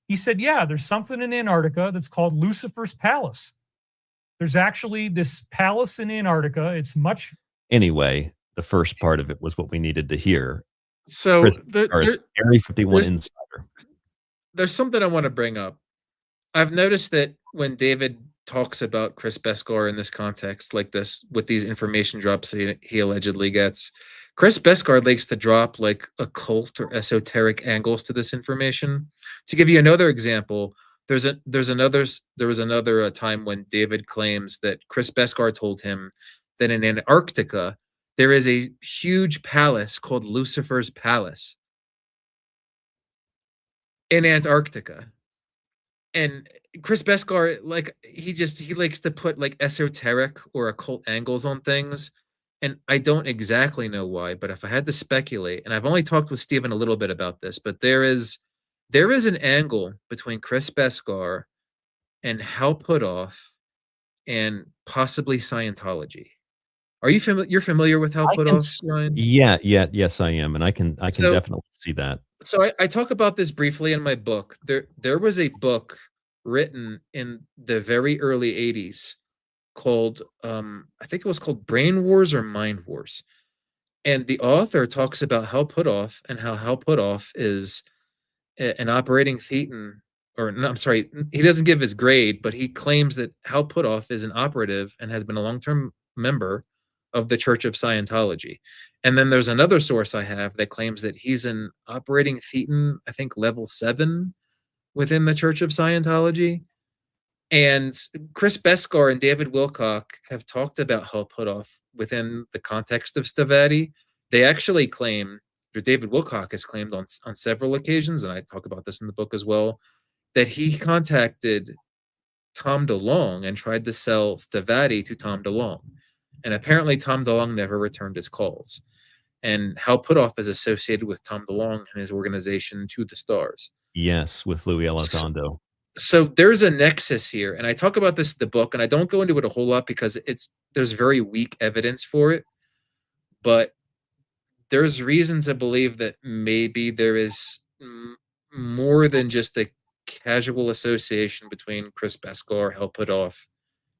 He said, yeah, there's something in Antarctica that's called Lucifer's Palace. There's actually this palace in Antarctica. It's much. Anyway, the first part of it was what we needed to hear. So Chris Beskar's Area 51 there's- insider. There's something I want to bring up. I've noticed that when David talks about Chris Beskar in this context, like this, with these information drops he allegedly gets, Chris Beskar likes to drop like occult or esoteric angles to this information. To give you another example, there was another time when David claims that Chris Beskar told him that in Antarctica there is a huge palace called Lucifer's Palace in Antarctica. And Chris Beskar, like, he likes to put like esoteric or occult angles on things. And I don't exactly know why, but if I had to speculate, and I've only talked with Stephen a little bit about this, but there is an angle between Chris Beskar and Hal Puthoff and possibly Scientology. Are you familiar? You're familiar with Hal Puthoff, Ryan? Yes, I am, and I can So- definitely see that. So I talk about this briefly in my book. There was a book written in the very early 80s called I think it was called Brain Wars or Mind Wars. And the author talks about Hal Puthoff and how Hal Puthoff is an operating thetan, or no, I'm sorry, he doesn't give his grade, but he claims that Hal Puthoff is an operative and has been a long-term member of the Church of Scientology. And then there's another source I have that claims that he's an operating thetan, I think level 7 within the Church of Scientology. And Chris Beskar and David Wilcock have talked about Hal Puthoff within the context of Stavati. They actually claim, or David Wilcock has claimed on several occasions, and I talk about this in the book as well, that he contacted Tom DeLonge and tried to sell Stavati to Tom DeLonge. And apparently Tom DeLonge never returned his calls. And Hal Puthoff is associated with Tom DeLonge and his organization To the Stars. Yes, with Louis Elizondo. So there's a nexus here, and I talk about this in the book, and I don't go into it a whole lot because there's very weak evidence for it, but there's reason to believe that maybe there is more than just a casual association between Chris Beskar, Hal Puthoff,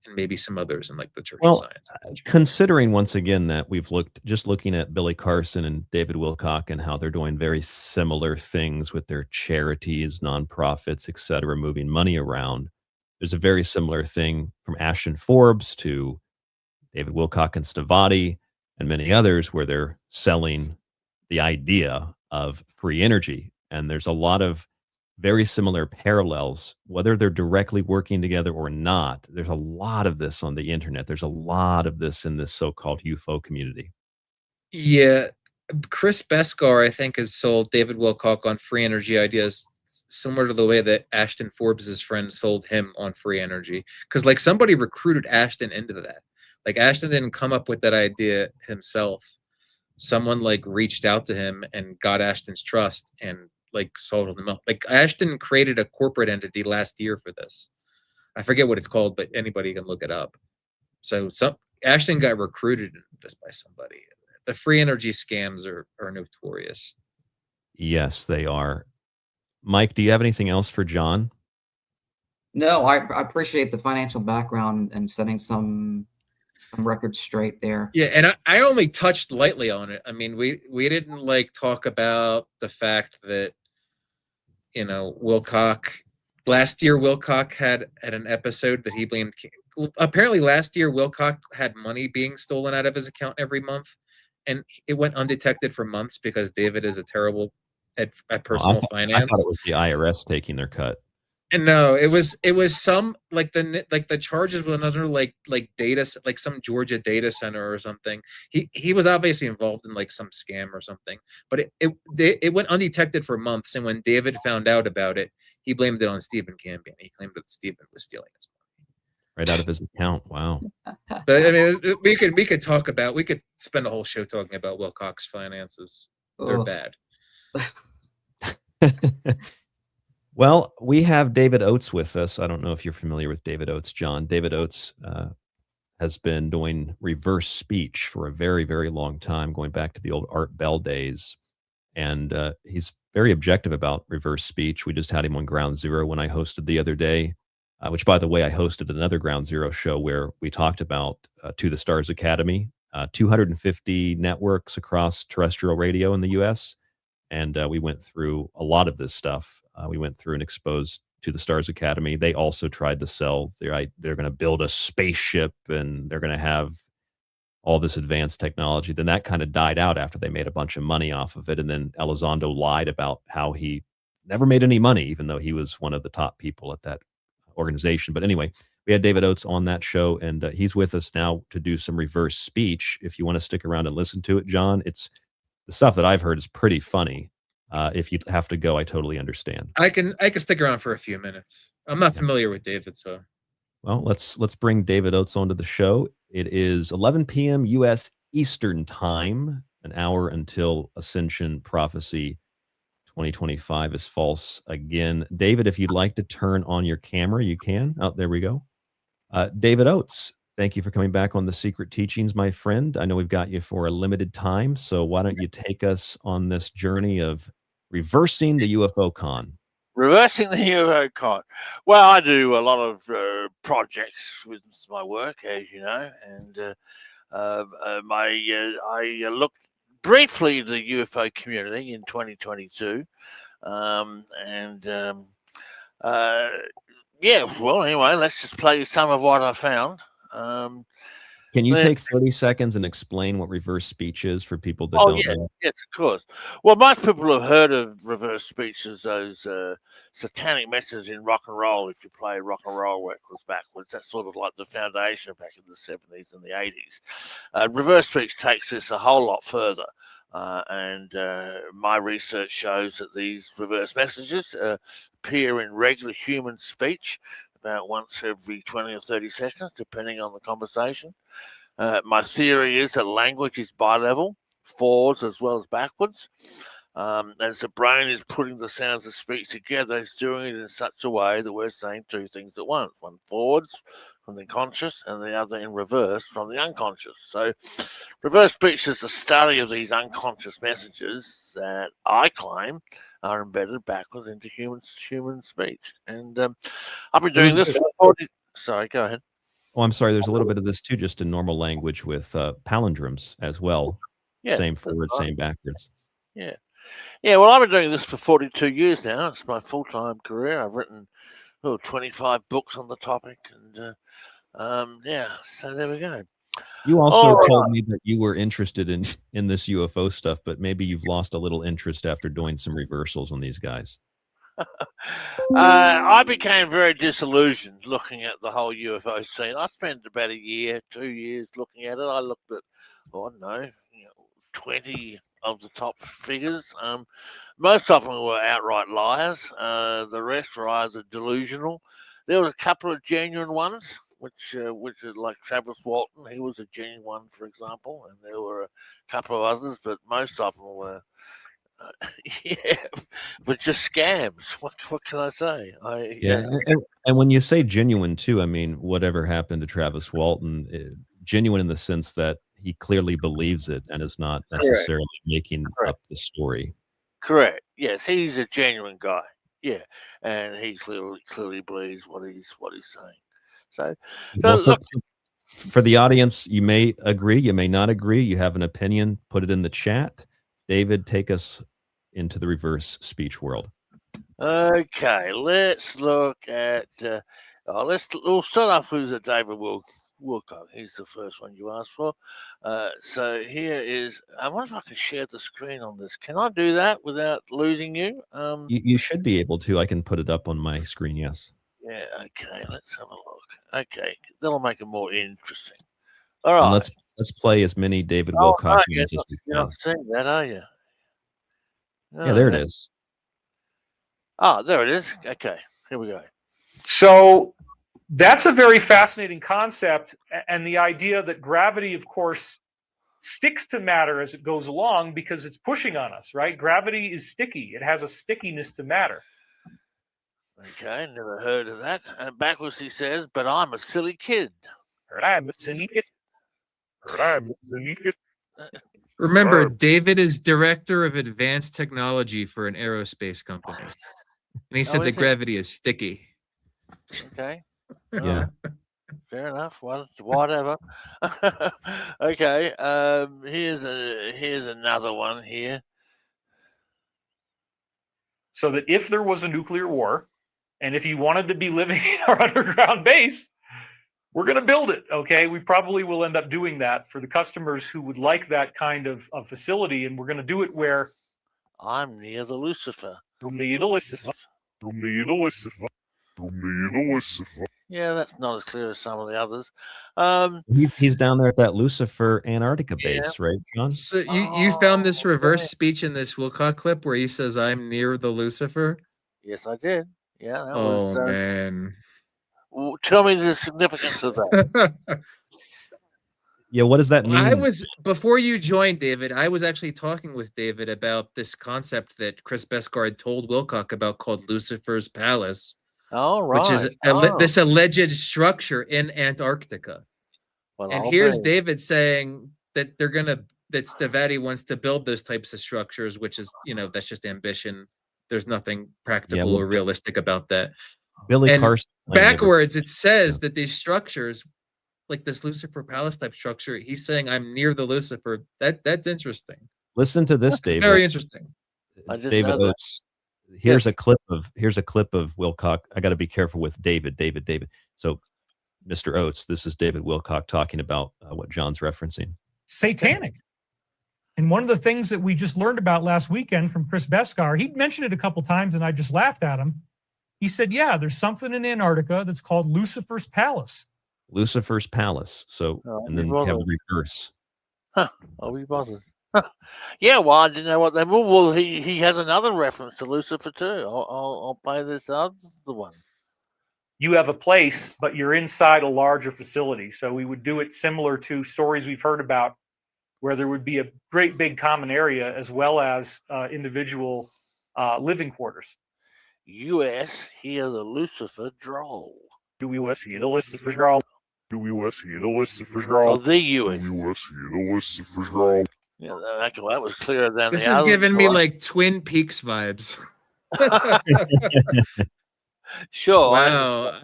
and maybe some others in like the Church of Well, Science. considering once again that we've looking at Billy Carson and David Wilcock and how they're doing very similar things with their charities, nonprofits, etc., moving money around. There's a very similar thing from Ashton Forbes to David Wilcock and Stavati and many others where they're selling the idea of free energy. And there's a lot of very similar parallels, whether they're directly working together or not. There's a lot of this on the internet. There's a lot of this in this so-called UFO community. Yeah, Chris Beskar, I think, has sold David Wilcock on free energy ideas similar to the way that Ashton Forbes' friend sold him on free energy. Because like somebody recruited Ashton into that. Like Ashton didn't come up with that idea himself. Someone like reached out to him and got Ashton's trust and like sold them up. Like Ashton created a corporate entity last year for this. I forget what it's called, but anybody can look it up. So Ashton got recruited just by somebody. The free energy scams are notorious. Yes, they are. Mike, do you have anything else for John? No, I appreciate the financial background and setting some records straight there. Yeah, and I only touched lightly on it. I mean, we didn't like talk about the fact that, you know, last year Wilcock had an episode that he blamed. Apparently last year Wilcock had money being stolen out of his account every month, and it went undetected for months because David is a terrible at personal finance. I thought it was the IRS taking their cut. And no, it was some like the charges with another like data, like some Georgia data center or something. He was obviously involved in like some scam or something, but it went undetected for months. And when David found out about it, he blamed it on Stephen Cambian. He claimed that Stephen was stealing his Right out of his account. Wow. money. But I mean, we could spend a whole show talking about Wilcock's finances. They're Ugh. bad. Well, we have David Oates with us. I don't know if you're familiar with David Oates, John. David Oates has been doing reverse speech for a very, very long time, going back to the old Art Bell days. And he's very objective about reverse speech. We just had him on Ground Zero when I hosted the other day, which, by the way, I hosted another Ground Zero show where we talked about To the Stars Academy, 250 networks across terrestrial radio in the U.S., and we went through a lot of this stuff. We went through and exposed To the Stars Academy. They also tried to sell they're going to build a spaceship and they're going to have all this advanced technology. Then that kind of died out after they made a bunch of money off of it. And then Elizondo lied about how he never made any money, even though he was one of the top people at that organization. But anyway, we had David Oates on that show, and he's with us now to do some reverse speech. If you want to stick around and listen to it, John, it's the stuff that I've heard is pretty funny. If you have to go, I totally understand. I can stick around for a few minutes. I'm not familiar with David, so. Well, let's bring David Oates onto the show. It is 11 p.m. U.S. Eastern Time, an hour until Ascension Prophecy 2025 is false again. David, if you'd like to turn on your camera, you can. Oh, there we go. David Oates, thank you for coming back on The Secret Teachings, my friend. I know we've got you for a limited time, so why don't you take us on this journey of reversing the UFO con? Reversing the UFO con. Well, I do a lot of projects with my work, as you know, and I looked briefly at the UFO community in 2022, yeah. Well, anyway, let's just play you some of what I found. Can you take 30 seconds and explain what reverse speech is for people that don't know? Yes, of course. Well, most people have heard of reverse speech as those satanic messages in rock and roll. If you play rock and roll backwards, that's sort of like the foundation back in the 70s and the 80s. Reverse speech takes this a whole lot further. And my research shows that these reverse messages appear in regular human speech about once every 20 or 30 seconds, depending on the conversation. My theory is that language is bilevel, forwards as well as backwards. As the brain is putting the sounds of speech together, it's doing it in such a way that we're saying two things at once, one forwards from the conscious and the other in reverse from the unconscious. So reverse speech is the study of these unconscious messages that I claim are embedded backwards into human speech. And I've been doing this for 40... Sorry, go ahead. Oh, I'm sorry. There's a little bit of this too, just in normal language with palindromes as well. Yeah, same forward, same backwards. Yeah. Yeah, well, I've been doing this for 42 years now. It's my full-time career. I've written 25 books on the topic. And yeah, so there we go. You also told me that you were interested in this UFO stuff, but maybe you've lost a little interest after doing some reversals on these guys. I became very disillusioned looking at the whole UFO scene. I spent about 2 years looking at it. I looked at, I don't know, 20 of the top figures. Most of them were outright liars. The rest were either delusional. There were a couple of genuine ones, which are like Travis Walton. He was a genuine one, for example, and there were a couple of others, but most of them were, but just scams. What can I say? And when you say genuine too, I mean, whatever happened to Travis Walton, genuine in the sense that he clearly believes it and is not necessarily making up the story. Correct. Yes, he's a genuine guy. Yeah, and he clearly believes what he's saying. So look, for the audience, you may agree, you may not agree. You have an opinion, put it in the chat. David, take us into the reverse speech world. Okay, let's look at. We'll start off with David Wilcock. He's the first one you asked for. So here is. I wonder if I can share the screen on this. Can I do that without losing you? You should be able to. I can put it up on my screen. Yes. Yeah. Okay. Let's have a look. Okay, that'll make it more interesting. All And right. let's play as many David Oh, Wilcock no, videos as we you're can. not seeing that, are you? Yeah, there it is. Oh, there it is. Okay, here we go. So that's a very fascinating concept, and the idea that gravity, of course, sticks to matter as it goes along because it's pushing on us, right? Gravity is sticky. It has a stickiness to matter. Okay, never heard of that. And backwards he says, but I'm a silly kid. I'm a silly kid. I'm a silly kid. Remember, David is director of advanced technology for an aerospace company. And he said Oh, that is it? gravity is sticky. Okay. Yeah. Fair enough. Whatever. Okay. Here's another one here. So that if there was a nuclear war, and if you wanted to be living in our underground base, we're going to build it. Okay, we probably will end up doing that for the customers who would like that kind of facility, and we're going to do it where I'm near the Lucifer. near the Lucifer. Yeah, that's not as clear as some of the others. He's down there at that Lucifer Antarctica base, right, John? So you found this reverse speech in this Wilcock clip where he says, "I'm near the Lucifer." Yes, I did. Yeah, that Oh was. man. Tell me the significance of that. Yeah, what does that mean? I was before you joined, David. I was actually talking with David about this concept that Chris Besgard told Wilcock about called Lucifer's Palace. All right. Which is this alleged structure in Antarctica. Well, and I'll here's bet. David saying that that Stavati wants to build those types of structures, which is, that's just ambition. There's nothing practical or realistic about that. Billy And Carson. backwards, it says that these structures, like this Lucifer Palace type structure, he's saying I'm near the Lucifer. That's interesting. Listen to this, David. Very interesting. David Oates. Here's a clip of Wilcock. I got to be careful with David. So, Mr. Oates, this is David Wilcock talking about what John's referencing. Satanic. And one of the things that we just learned about last weekend from Chris Besgar, he'd mentioned it a couple times and I just laughed at him. He said, yeah, there's something in Antarctica that's called Lucifer's Palace. Lucifer's Palace. So, and then you have the reverse. Huh. Are we bothered? Yeah, well, I didn't know what they were. Well, he has another reference to Lucifer too. I'll play this other one. You have a place, but you're inside a larger facility. So we would do it similar to stories we've heard about where there would be a great big common area as well as individual living quarters. U.S. hear the Lucifer drawl. U.S. hear the Lucifer drawl. U.S. hear the Lucifer drawl. Oh, the U.S. U.S. hear the Lucifer drawl. Yeah, that was clearer than This the is other giving me one. like Twin Peaks vibes. Sure. Wow.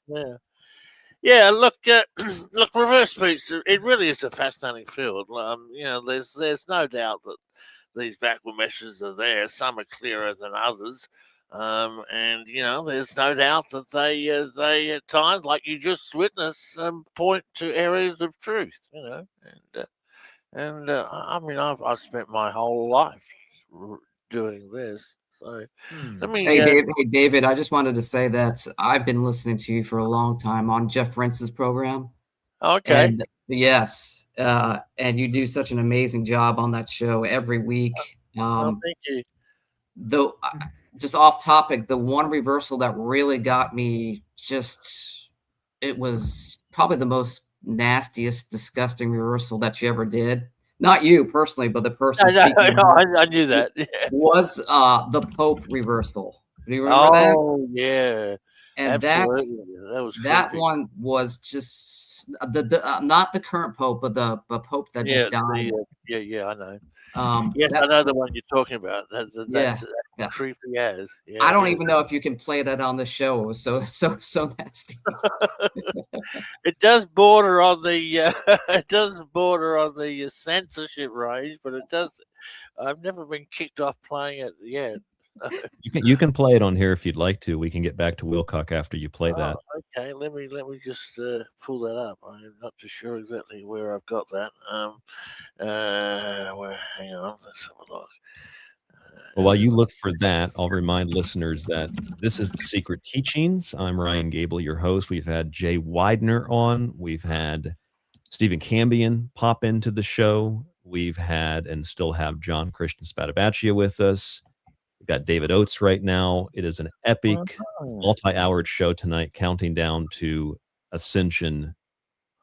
Yeah. Yeah, look, reverse speech. It really is a fascinating field. There's no doubt that these backward meshes are there. Some are clearer than others, and there's no doubt that they at times, like you just witnessed, point to areas of truth. I've spent my whole life doing this. So let me. Hey, David, I just wanted to say that I've been listening to you for a long time on Jeff Rentz's program. Okay. And yes, and you do such an amazing job on that show every week. Thank you. Though, just off topic, the one reversal that really got me, it was probably the most nastiest, disgusting reversal that you ever did. Not you personally, but the person speaking I knew that. Yeah. was the Pope reversal. Do you remember that? Oh yeah, and that one was just not the current Pope, but the Pope that just died. Yeah, I know. Yes, I know the one you're talking about. That's creepy as. Yeah, I don't even know if you can play that on the show. It was so nasty. It does border on the censorship range, but it does. I've never been kicked off playing it yet. You can play it on here if you'd like to. We can get back to Wilcock after you play that. Okay, let me just pull that up. I'm not too sure exactly where I've got that. Hang on, let's have a look. Well, while you look for that, I'll remind listeners that this is The Secret Teachings. I'm Ryan Gable, your host. We've had Jay Weidner on. We've had Stephen Cambian pop into the show. We've had and still have John Christian Spadavecchia with us. We've got David Oates right now. It is an epic, multi-houred show tonight, counting down to Ascension.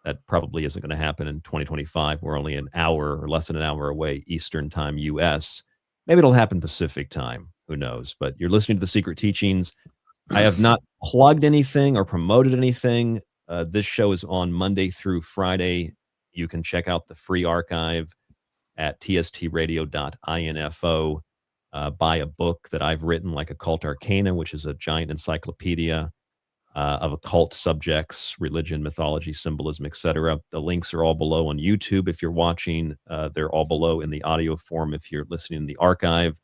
That probably isn't going to happen in 2025. We're only an hour or less than an hour away, Eastern Time, U.S. Maybe it'll happen Pacific Time. Who knows? But you're listening to The Secret Teachings. I have not plugged anything or promoted anything. This show is on Monday through Friday. You can check out the free archive at tstradio.info. Buy a book that I've written, like Occult Arcana, which is a giant encyclopedia of occult subjects, religion, mythology, symbolism, etc. The links are all below on YouTube if you're watching. They're all below in the audio form if you're listening in the archive.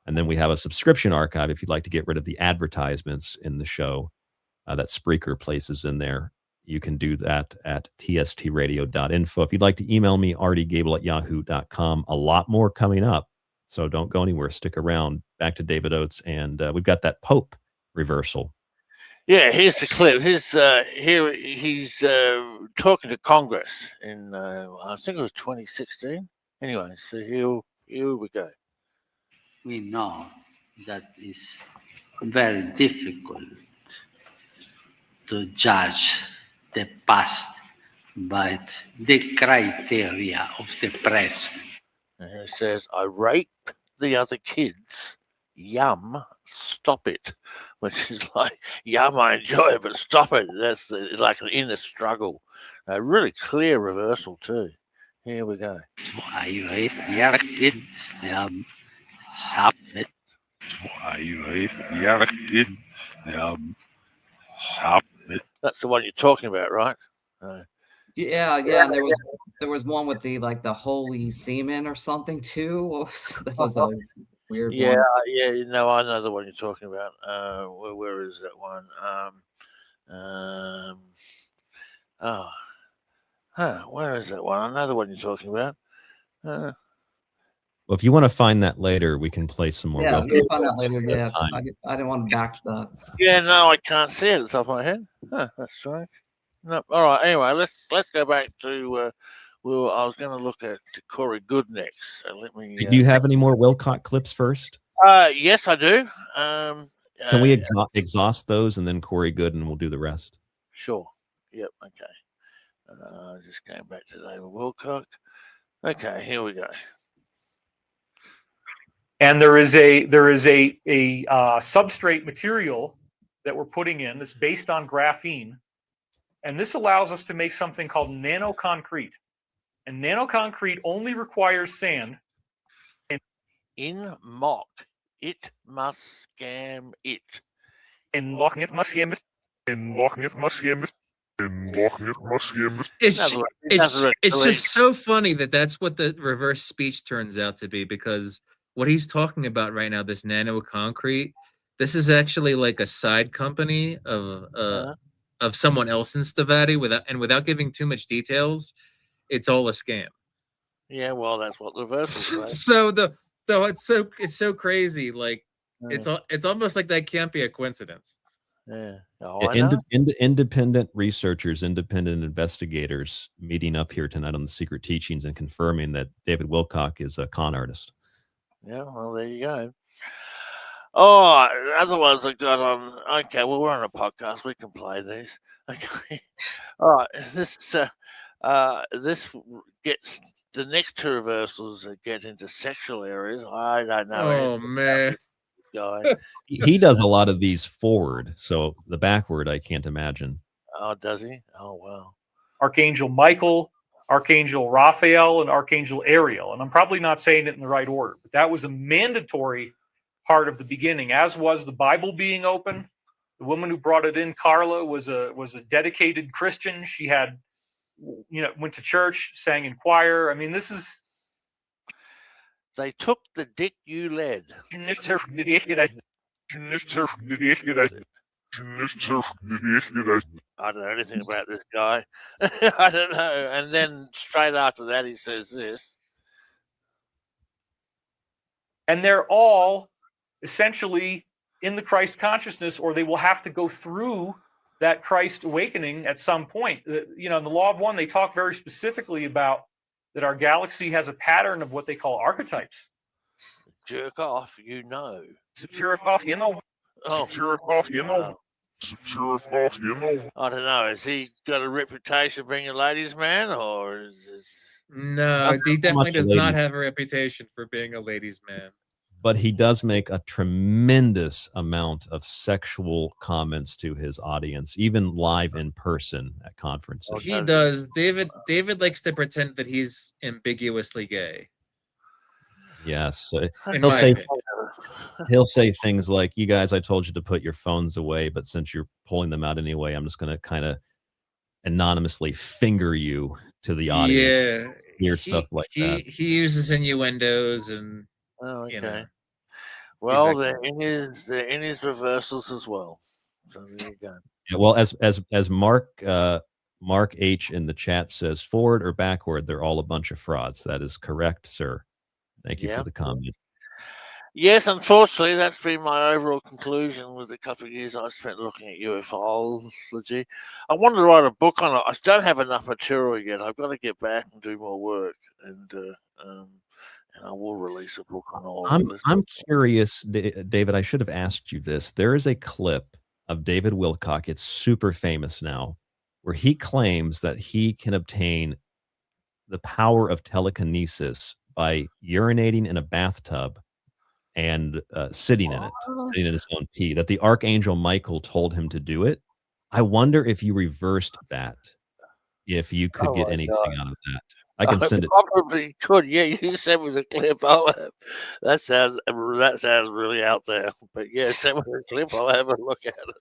And then we have a subscription archive if you'd like to get rid of the advertisements in the show that Spreaker places in there. You can do that at tstradio.info. If you'd like to email me, rdgable@yahoo.com. A lot more coming up, so don't go anywhere. Stick around. Back to David Oates, and we've got that Pope reversal. Yeah, here's the clip. He's talking to Congress in I think it was 2016. Anyway, so here we go. We know that it's very difficult to judge the past by the criteria of the present. And it says, I rape the other kids. Yum, stop it. Which is like, yum, I enjoy it, but stop it. That's like an inner struggle. A really clear reversal, too. Here we go. I rape the other kids. Stop it. That's the one you're talking about, right? Yeah. And there was one with the holy semen or something too. That was a weird one. Yeah. No, I know the one you're talking about. Where is that one? Where is that one? I know the one you're talking about. Well, if you want to find that later, we can play some more. Yeah, we can find that later. Yeah, I didn't want to back that. Yeah, no, I can't see it at the top of my head. That's strange. No, all right. Anyway, let's go back to. I was going to look at Corey Good next. So let me. Do you have any more Wilcock clips first? Yes, I do. Can we exhaust those and then Corey Good, and we'll do the rest? Sure. Yep. Okay. Just going back to David Wilcock. Okay, here we go. And there is a substrate material that we're putting in that's based on graphene, and this allows us to make something called nanoconcrete. And nanoconcrete only requires sand. In mock, it must scam it. In mock, it must scam it. In mock, it must scam it. It's just so funny that's what the reverse speech turns out to be, because what he's talking about right now, this nano concrete, this is actually like a side company of someone else in Stavati. Without giving too much details, it's all a scam. Yeah, well, that's what the reverse is. Right? So it's so crazy. Like it's almost like that can't be a coincidence. Yeah. Independent researchers, independent investigators meeting up here tonight on The Secret Teachings and confirming that David Wilcock is a con artist. Yeah, well, there you go. Oh, otherwise I got on. Okay, well, we're on a podcast. We can play these. Okay. All right. This gets the next two reversals that get into sexual areas. I don't know. Oh man. Guy. He does a lot of these forward, so the backward I can't imagine. Oh, does he? Oh, wow. Archangel Michael, Archangel Raphael, and Archangel Ariel. And I'm probably not saying it in the right order, but that was a mandatory part of the beginning, as was the Bible being open. The woman who brought it in, Carla, was a dedicated Christian. She had, went to church, sang in choir. I mean, this is They took the dick you led. I don't know anything about this guy. I don't know. And then straight after that, he says this. And they're all essentially in the Christ consciousness, or they will have to go through that Christ awakening at some point. You know, in the Law of One, they talk very specifically about that our galaxy has a pattern of what they call archetypes. Jerk off, you know. Jerk off, you know. Oh. Jerk off, you know. I don't know. Has he got a reputation of being a ladies' man, or is this... No, That's he not definitely much a does not lady. have a reputation for being a ladies' man. But he does make a tremendous amount of sexual comments to his audience, even live in person at conferences. He does. David likes to pretend that he's ambiguously gay. Yes, In he'll my say opinion. he'll say things like, "You guys, I told you to put your phones away, but since you're pulling them out anyway, I'm just going to kind of anonymously finger you to the audience." Yeah, Weird stuff like that. He uses innuendos and Oh, okay. you know. Well, He's they're in his reversals as well. So there you go. Yeah, well, as Mark H in the chat says, forward or backward, they're all a bunch of frauds. That is correct, sir. Thank you Yeah. for the comment. Yes, unfortunately, that's been my overall conclusion with the couple of years I spent looking at ufology. I wanted to write a book on it. I don't have enough material yet. I've got to get back and do more work, and I will release a book on all of this. I'm curious, David. I should have asked you this. There is a clip of David Wilcock. It's super famous now, where he claims that he can obtain the power of telekinesis by urinating in a bathtub and sitting in it, sitting in his own pee, that the Archangel Michael told him to do it. I wonder if you reversed that, if you could get anything out of that. I can send it. Probably could. Yeah, you sent me the clip. That sounds really out there. But yeah, send me the clip. I'll have a look at it.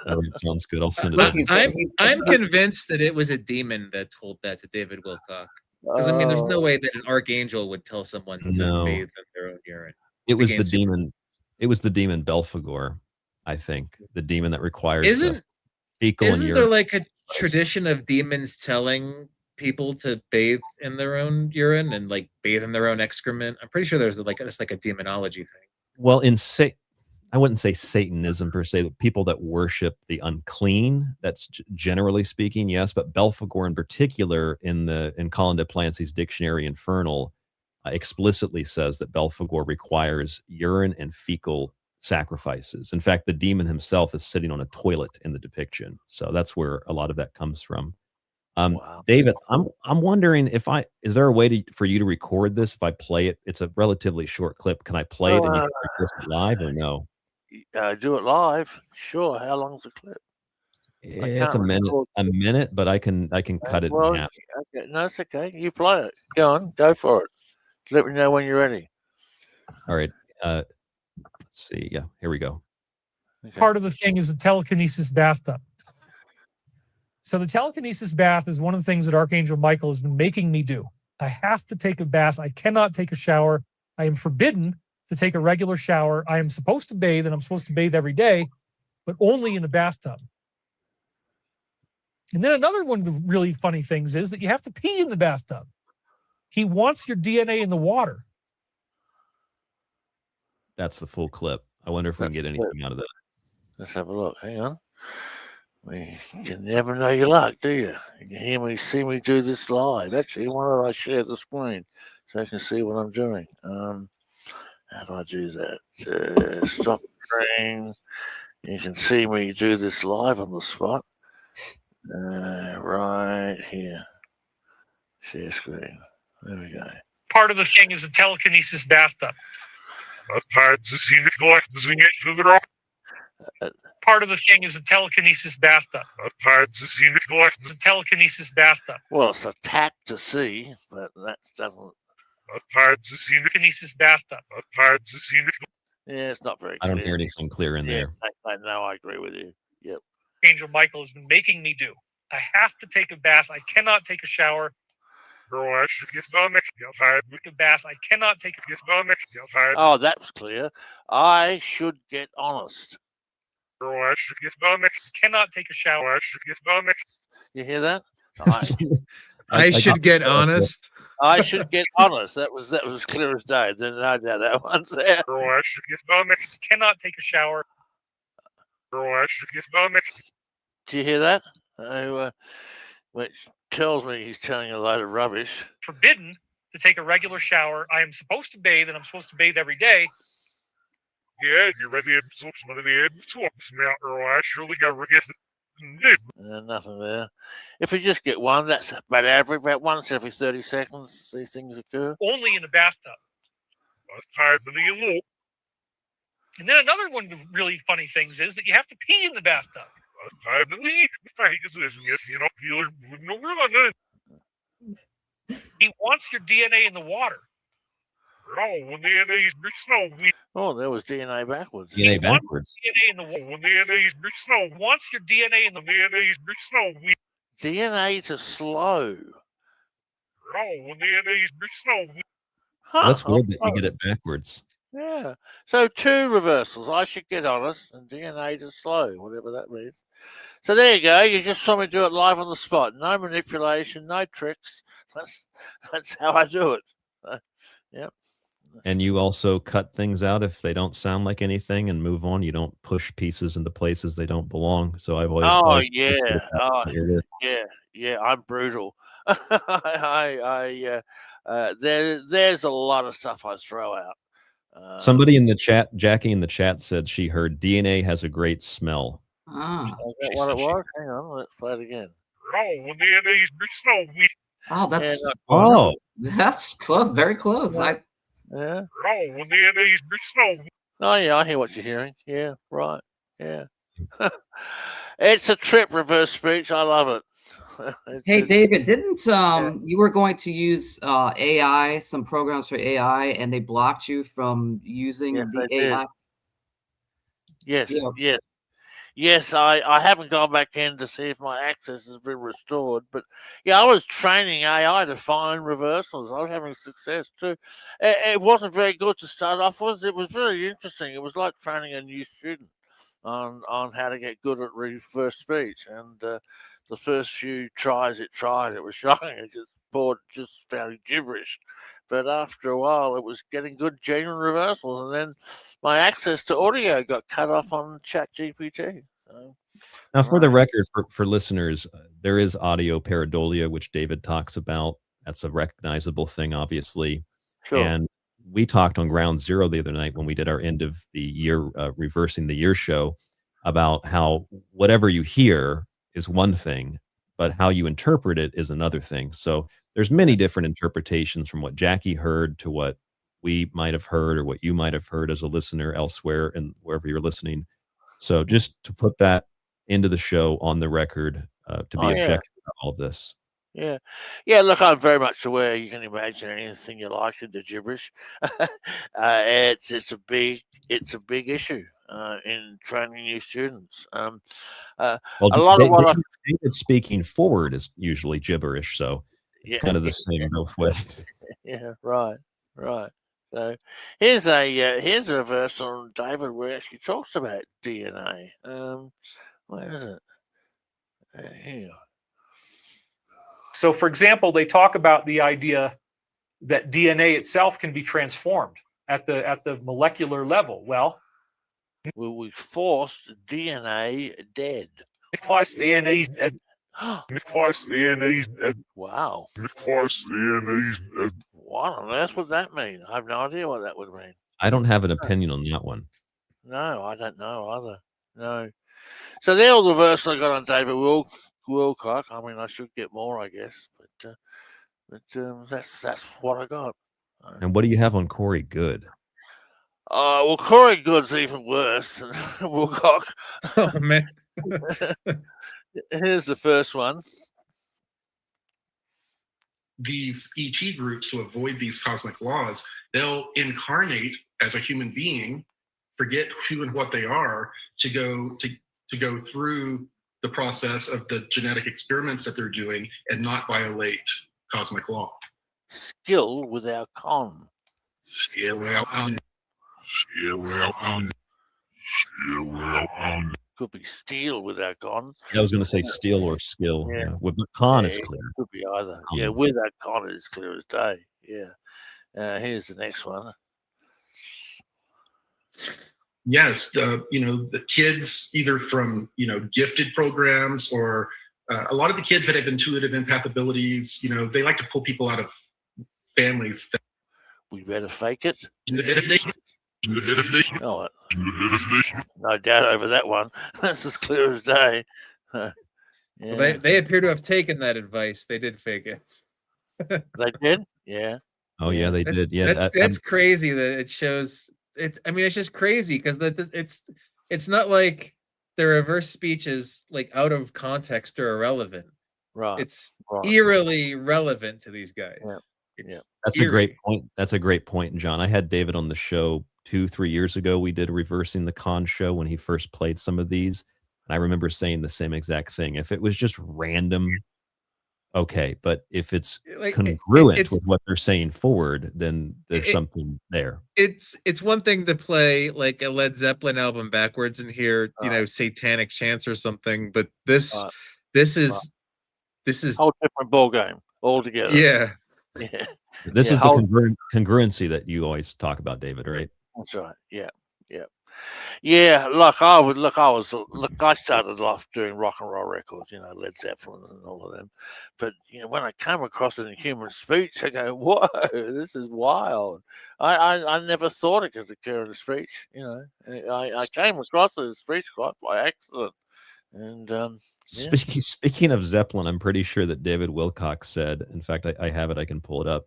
All right, sounds good. I'll send it Look, over. I'm convinced that it was a demon that told that to David Wilcock. Because I mean, there's no way that an archangel would tell someone to bathe in their own urine. It It's was the against demon. It was the demon Belphegor, I think. The demon that requires Isn't fecal and there urine. like a tradition of demons telling people to bathe in their own urine and like bathe in their own excrement? I'm pretty sure there's it's like a demonology thing. Well, I wouldn't say Satanism per se, but people that worship the unclean, that's generally speaking, yes. But Belphegor in particular, in Colin de Plancy's Dictionary Infernal, explicitly says that Belphegor requires urine and fecal sacrifices. In fact, the demon himself is sitting on a toilet in the depiction. So that's where a lot of that comes from. David, I'm wondering is there a way for you to record this if I play it? It's a relatively short clip. Can I play it and you can record it live or no? Do it live. Sure. How long's the clip? It's a minute, but I can cut it in half. Okay. No, it's okay. You play it. Go on. Go for it. Let me know when you're ready. All right. Let's see. Yeah, here we go. Part of the thing is the telekinesis bathtub. So the telekinesis bath is one of the things that Archangel Michael has been making me do. I have to take a bath. I cannot take a shower. I am forbidden to take a regular shower. I am supposed to bathe, and I'm supposed to bathe every day, but only in a bathtub. And then another one of the really funny things is that you have to pee in the bathtub. He wants your DNA in the water. That's the full clip. I wonder if we can get anything out of that. Let's have a look. Hang on. You never know your luck, do you? You can hear me, see me do this live. Actually, why don't I share the screen so you can see what I'm doing? How do I do that? Stop screen. You can see me do this live on the spot. Right here. Share screen. There we go. Part of the thing is the telekinesis bathtub. Part of the thing is the telekinesis bathtub. The telekinesis bathtub. Well, it's a tap to see, but that doesn't. Telekinesis bathtub. Yeah, it's not very I clear. don't hear anything clear in there. I know, I agree with you. Yep. Angel Michael has been making me do. I have to take a bath. I cannot take a shower. With the bath, I cannot take a Oh, that was clear. I should get honest. Cannot take a shower. You hear that? I should get honest. I should get honest. That was clear as day. Didn't know that one's there. Cannot take a shower. Do you hear that? Which tells me he's telling a load of rubbish. Forbidden to take a regular shower. I am supposed to bathe, and I'm supposed to bathe every day. Nothing there. If you just get one, that's about average. About once every 30 seconds, these things occur. Only in the bathtub. And then another one of the really funny things is that you have to pee in the bathtub. He wants your DNA in the water. Oh, there was DNA backwards. DNA backwards. DNA in the water. Wants your DNA in the DNA to slow. That's weird that you get it backwards. Yeah. So 2 reversals. I should get honest, and DNA to slow, whatever that means. So there you go. You just saw me do it live on the spot. No manipulation, no tricks. That's how I do it. Yep. And you also cut things out if they don't sound like anything and move on. You don't push pieces into places they don't belong. So I've always yeah. I'm brutal. There's a lot of stuff I throw out. Somebody in the chat, Jackie in the chat, said she heard DNA has a great smell. Ah, Is that what it was? Hang on, let's play it again. Oh, that's Yeah, that's close, very close. Yeah. Oh yeah, I hear what you're hearing. Yeah, right. Yeah. It's a trip, reverse speech. I love it. Hey, David, didn't you were going to use AI, some programs for AI, and they blocked you from using the AI? Yes, yes. I haven't gone back in to see if my access has been restored, but yeah, I was training AI to find reversals. I was having success too. It wasn't very good to start off with. It was very interesting. It was like training a new student on how to get good at reverse speech, and the first few tries it was shocking. It just found gibberish. But after a while, it was getting good genuine reversals, and then my access to audio got cut off on ChatGPT. So, now, for the record, for listeners, there is audio pareidolia, which David talks about. That's a recognizable thing, obviously. Sure. And we talked on Ground Zero the other night when we did our end of the year, reversing the year show, about how whatever you hear is one thing, but how you interpret it is another thing. So there's many different interpretations from what Jackie heard to what we might have heard or what you might have heard as a listener elsewhere and wherever you're listening. So just to put that into the show on the record, to be objective about all of this. Yeah. Look, I'm very much aware. You can imagine anything you like into gibberish. It's a big issue in training new students. A lot of what David speaking forward is usually gibberish, so it's kind of the same both ways. Yeah, right. So here's a verse on David where he actually talks about DNA. Where is it? Here. So, for example, they talk about the idea that DNA itself can be transformed at the molecular level. Well, we force DNA dead. Force DNA. Wow. What on earth would that mean? I have no idea what that would mean. I don't have an opinion on that one. No, I don't know either. No. So they're all the verses I got on David Wilcock. I mean, I should get more, I guess, but that's what I got. And what do you have on Corey Good? Well, Corey Good's even worse than Wilcock. Oh man. Here's the first one. These ET groups, to avoid these cosmic laws, they'll incarnate as a human being, forget who and what they are, to go through the process of the genetic experiments that they're doing and not violate cosmic law. Skill without con. Could be steel without con. I was going to say steel or skill. Yeah. Yeah. With the con is it clear. Could be either. Yeah, without con is clear as day. Yeah. Here's the next one. Yes, the kids either from gifted programs or a lot of the kids that have intuitive empath abilities, they like to pull people out of families. We better fake it. Oh, no doubt over that one. That's as clear as day. Yeah. Well, they appear to have taken that advice. They did fake it. They did? Yeah. Oh yeah, they did. Yeah, that's crazy that it shows. It's just crazy because it's not like the reverse speech is like out of context or irrelevant. Right. It's eerily relevant to these guys. Yeah. That's a great point. That's a great point, John. I had David on the show 2-3 years ago. We did a Reversing the Con show when he first played some of these. And I remember saying the same exact thing. If it was just random, okay. But if it's congruent with what they're saying forward, then there's something there. It's one thing to play like a Led Zeppelin album backwards and hear, satanic chants or something. But this is whole different ball game altogether. Yeah. Yeah. This is the congruency that you always talk about, David, right? That's right. Yeah. I started off doing rock and roll records, Led Zeppelin and all of them. But when I came across it in human speech, I go, "Whoa, this is wild!" I never thought it could occur in speech. I came across it in speech quite by accident. And speaking of Zeppelin, I'm pretty sure that David Wilcock said. In fact, I have it. I can pull it up.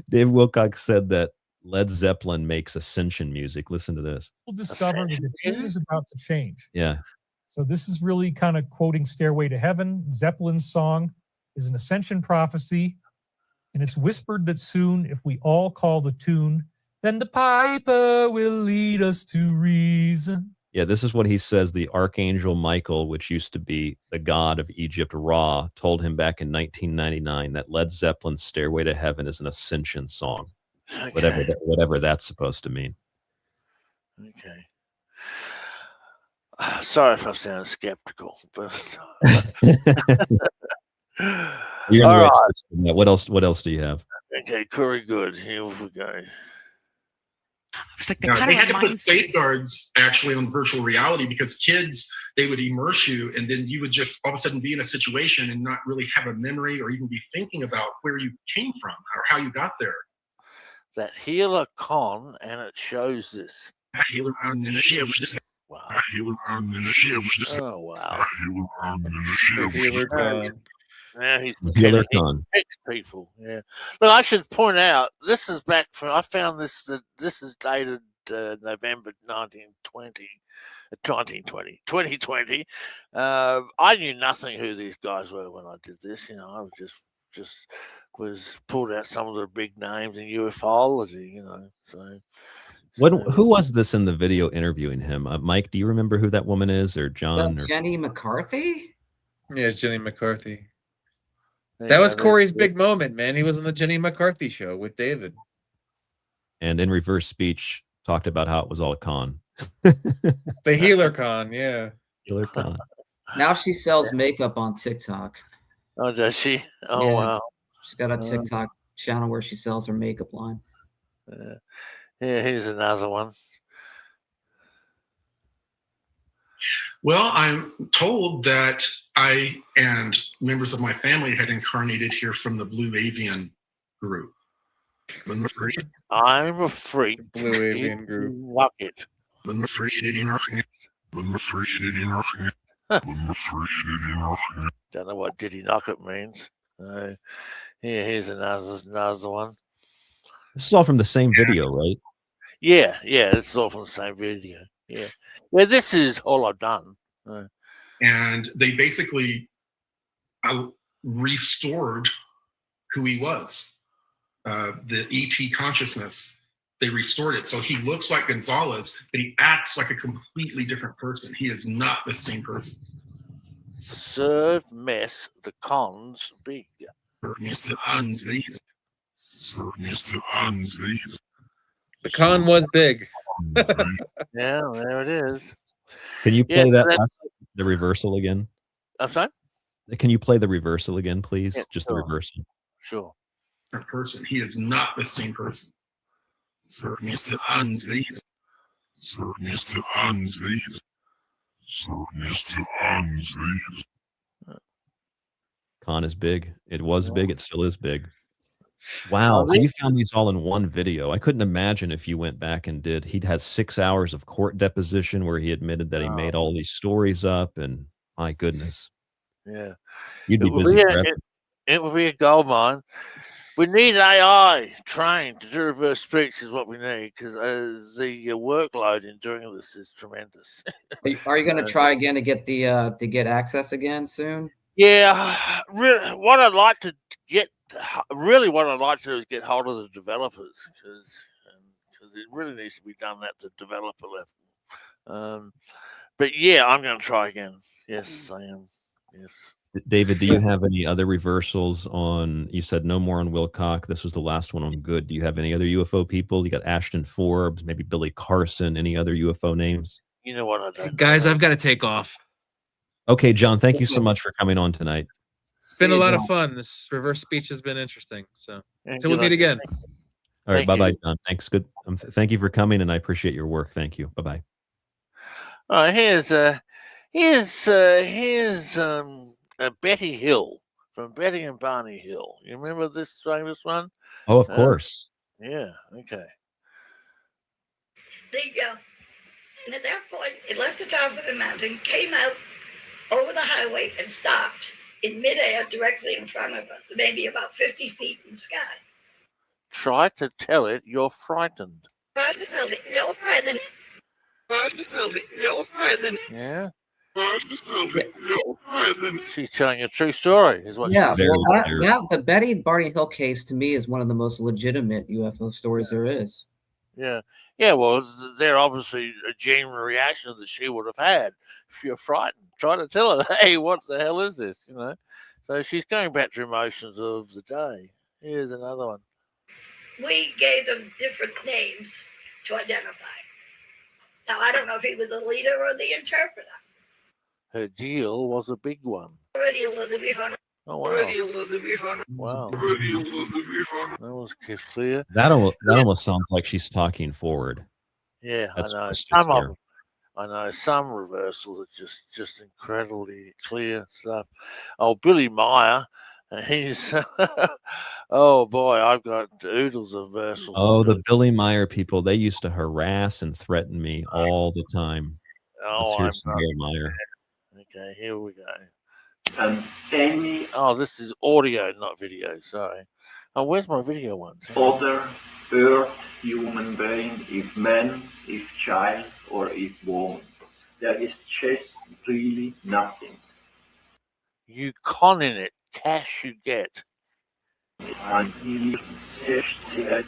David Wilcock said that Led Zeppelin makes ascension music. Listen to this. We'll discover that the tune is about to change. Yeah. So this is really kind of quoting Stairway to Heaven. Zeppelin's song is an ascension prophecy, and it's whispered that soon, if we all call the tune, then the piper will lead us to reason. Yeah, this is what he says. The archangel Michael, which used to be the god of Egypt, Ra, told him back in 1999 that Led Zeppelin's Stairway to Heaven is an ascension song. Okay. Whatever that's supposed to mean. Okay. Sorry if I sound skeptical, but You're all right. What else do you have? Okay, very good. Here we go. It's like They had to put safeguards actually on virtual reality because kids, they would immerse you and then you would just all of a sudden be in a situation and not really have a memory or even be thinking about where you came from or how you got there. That healer con, and it shows this. Wow. Oh, wow. Healer con. Now he's Healer pretending he con. protects people. Yeah. Look, I should point out, this is back from, I found this, that this is dated November 2020. I knew nothing who these guys were when I did this. I was just was pulled out some of the big names in ufology, so. Who was this in the video interviewing him? Mike, do you remember who that woman is, or John? Or... Jenny McCarthy? Yeah, it's Jenny McCarthy. That was Corey's big moment, man. He was on the Jenny McCarthy show with David. And in reverse speech, talked about how it was all a con. The healer con, yeah. Healer con. Now she sells makeup on TikTok. Oh, does she? Oh, Yeah. wow. She's got a TikTok channel where she sells her makeup line. Yeah, here's another one. Well, I'm told that I and members of my family had incarnated here from the Blue Avian group. I'm a freak. Blue Avian group. Lock it. Don't know what Diddy Knock It means. Here's another one. This is all from the same video, right? Yeah, this is all from the same video. Yeah, this is all I've done. And they basically restored who he was. The ET consciousness, they restored it. So he looks like Gonzalez, but he acts like a completely different person. He is not the same person. Serve mess the cons big. Mr. Hans, these. Mr. Hans, these. The con was big. Yeah, there it is. Can you Yeah, play that that's- last, the reversal again? I'm sorry? Can you play the reversal again, please? Yeah, Just sure. the reversal. Sure. A person. He is not the same person. Sir Mr. Hans, these. Sir Mr. Hans, these. Sir Mr. Hans, these. Con is big. It was big. It still is big. Wow. So you found these all in one video. I couldn't imagine if you went back and did. He'd had 6 hours of court deposition where he admitted that he made all these stories up, and my goodness. Yeah. You'd be It would busy be a- forever. It would be a gold mine. We need AI trained to do reverse speech is what we need, because the workload in doing this is tremendous. Are you going to try again to get access again soon? Yeah, really, what I'd like to get, what I'd like to do is get hold of the developers, because it really needs to be done at the developer level. But yeah, I'm going to try again. Yes, I am. Yes. David, do you have any other reversals on? You said no more on Wilcock. This was the last one on Good. Do you have any other UFO people? You got Ashton Forbes, maybe Billy Carson. Any other UFO names? You know what I don't. Guys, I've got to take off. Okay, John. Thank you so much for coming on tonight. It's been a lot of fun. This reverse speech has been interesting. So until we meet again. All right, Thank bye, you. John. Thanks. Good. Thank you for coming, and I appreciate your work. Thank you. Bye, bye. All right, here's Betty Hill from Betty and Barney Hill. You remember this famous one? Oh, of course. Yeah. Okay. And at that point, it left the top of the mountain, came out over the highway, and stopped in midair directly in front of us, maybe about 50 feet in the sky. Try to tell it you're frightened. I just felt it no higher than. Yeah. She's telling a true story, is what Yeah, she's well, the Betty Barney Hill case to me is one of the most legitimate UFO stories there is. Yeah. Yeah, well, they're obviously a genuine reaction that she would have had if you're frightened. Try to tell her, hey, what the hell is this? You know? So she's going back to emotions of the day. Here's another one. We gave them different names to identify. Now, I don't know if he was a leader or the interpreter. Her deal was a big one. Already Elizabeth. Oh, wow. Wow. That was clear. That almost sounds like she's talking forward. Yeah, That's I know. crystal Some of clear. them. I know some reversals are just incredibly clear stuff. Oh, Billy Meyer, he's oh boy, I've got oodles of reversals. Oh, the Billy Meyer people, they used to harass and threaten me all the time. Oh, Let's hear I'm some not- Bill Meyer. Okay, here we go. Oh, this is audio, not video. Sorry. Oh, where's my video one? Other Earth human being, if man, if child, or if woman. There is just really nothing. You con in it, cash you get. Until just yet.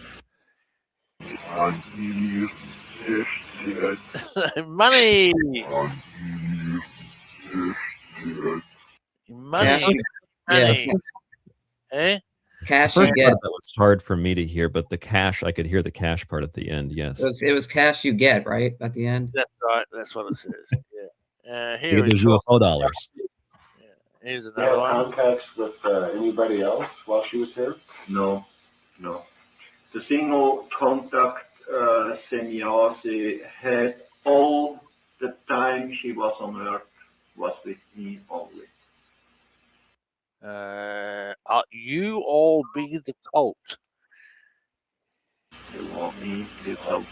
Money. Money. Money. Eh? Cash The you first get. part that was hard for me to hear, but the cash, I could hear the cash part at the end. Yes. It was cash you get, right? At the end. That's right. That's what it says. Yeah. Maybe Here there's is UFO dollars. here's You another had one. contacts with anybody else while she was here? No. The single contact Senyasi had all the time she was on Earth was with me only. You all be the cult. They want me to help.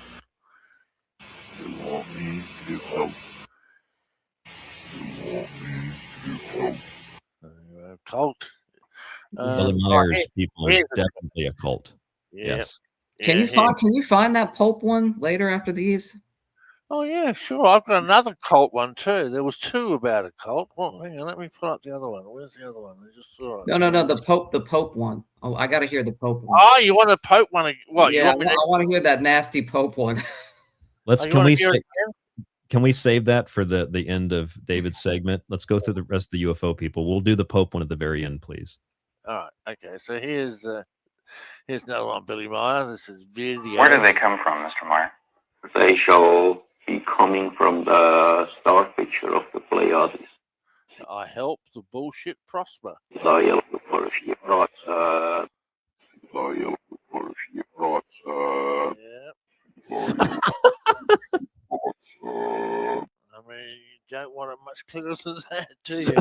They want me to help. Cult. Billy Meyer's here- people are here's a- definitely a cult. Yeah. Yes. Can you here- find that Pope one later after these? Oh yeah, sure. I've got another cult one too. There was two about a cult. Well, hang on, let me pull up the other one. Where's the other one? I just saw it. No, the Pope one. Oh, I got to hear the Pope one. Oh, you want a Pope one? What? Yeah, You want me I want to hear that nasty Pope one. Let's Oh, you can wanna we hear say it Can we save that for the end of David's segment? Let's go through the rest of the UFO people. We'll do the Pope one at the very end, please. All right. Okay. So here's another one, Billy Meyer. This is video. Where do they come from, Mr. Meyer? They shall be coming from the star picture of the Pleiades. I help the bullshit prosper. I mean, you don't want it much clearer than that, do you?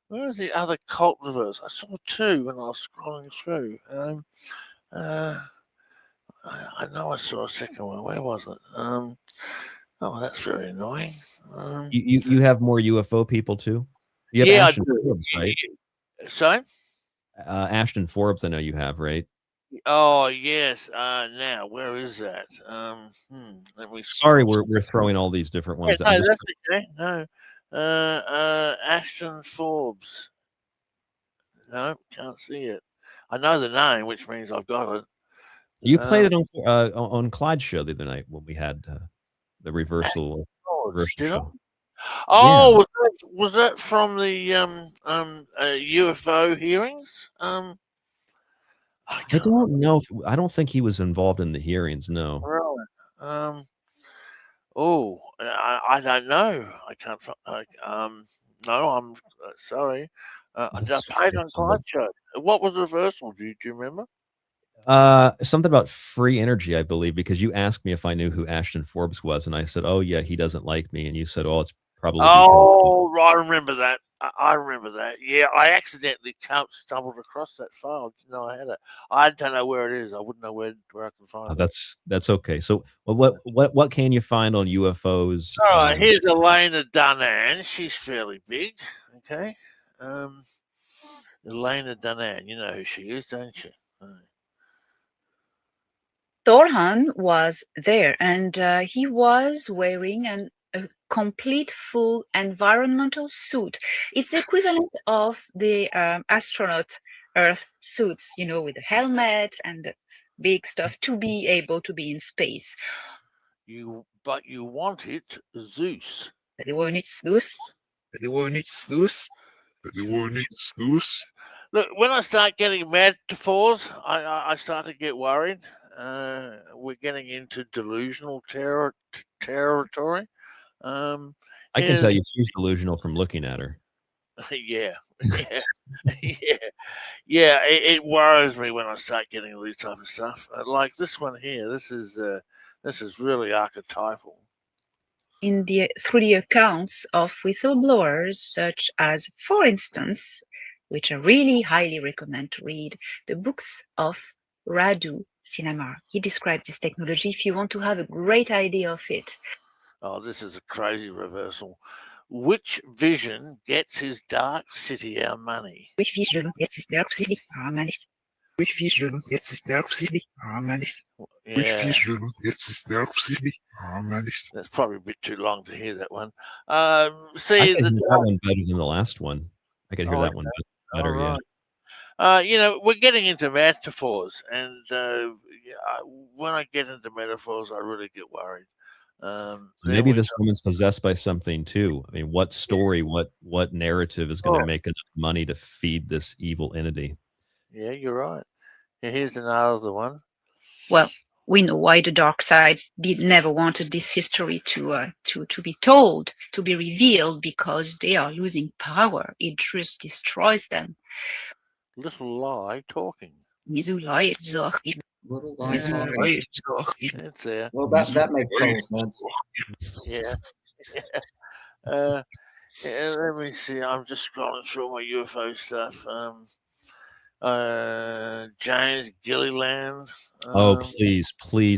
Where is the other cult reverse? I saw two when I was scrolling through. I know I saw a second one. Where was it? Oh, that's very annoying. You have more UFO people too? You have Yeah, I Ashton do. Forbes, right? Sorry? Ashton Forbes, I know you have, right? Oh yes. Now where is that? Let me. Sorry, we're throwing all these different ones. Yeah, no, that's okay. No. Ashton Forbes. No, can't see it. I know the name, which means I've got it. You played it on Clyde's show the other night when we had the reversal Did I? show. Oh, was that from the UFO hearings? I don't know. I don't think he was involved in the hearings. No. Really? I don't know. I can't. No, I'm sorry. I just played on Clyde show. What was the reversal? Do you remember? Something about free energy, I believe, because you asked me if I knew who Ashton Forbes was, and I said, "Oh yeah, he doesn't like me," and you said, "Oh, it's probably." Oh, I remember that. I remember that. Yeah, I accidentally stumbled across that file. Didn't know I had it. I don't know where it is. I wouldn't know where I can find it. That's okay. So, what can you find on UFOs? All right, here's Elena Dunham. She's fairly big. Okay, Elena Dunham. You know who she is, don't you? Thorhan was there, and he was wearing a complete full environmental suit. It's equivalent of the astronaut Earth suits, with the helmet and the big stuff to be able to be in space. But you wanted Zeus. They wanted Zeus. Look, when I start getting metaphors, I start to get worried. We're getting into delusional territory. I can tell you she's delusional from looking at her. Yeah. It worries me when I start getting these type of stuff. Like this one here. This is really archetypal. Through the accounts of whistleblowers, such as, for instance, which I really highly recommend to read, the books of Radu Sinamar. He described this technology if you want to have a great idea of it. Oh, this is a crazy reversal. Which vision gets his dark city our money? Which vision gets his dark city our money? Which vision gets his dark city our money? Yeah. Which vision gets his dark city our money? That's probably a bit too long to hear that one. I can hear that one better than the last one. I could hear that one better. Right. We're getting into metaphors, and when I get into metaphors, I really get worried. Maybe this woman's possessed by something too. I mean, what story, what narrative is going to make enough money to feed this evil entity? Yeah, you're right. Here's another one. Well, we know why the dark side never wanted this history to be told, to be revealed, because they are losing power. It just destroys them. Little lie talking. Little lie talking. It's there. Well, that makes total sense. Yeah. Let me see. I'm just scrolling through my UFO stuff. James Gilliland. Oh, please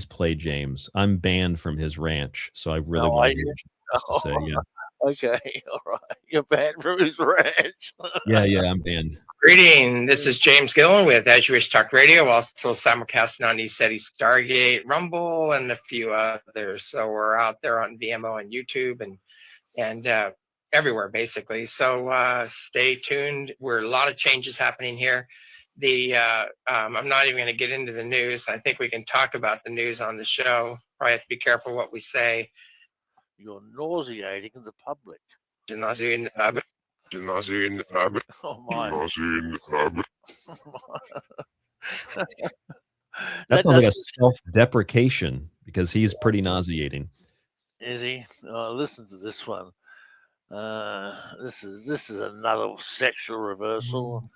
play James. I'm banned from his ranch, so I really want to hear what he has to say. Yeah. Okay, all right. You're banned from his ranch. Yeah, I'm banned. Greeting. This is James Gillen with As You Wish Talk Radio, also simulcasting on ECETI, Stargate, Rumble, and a few others. So we're out there on VMO and YouTube and everywhere, basically. So stay tuned. We're a lot of changes happening here. I'm not even going to get into the news. I think we can talk about the news on the show. Probably have to be careful what we say. You're nauseating the public. Nauseating. Oh my. That sounds like a doesn't- self-deprecation because he's pretty nauseating. Is he? Oh, listen to this one. This is another sexual reversal.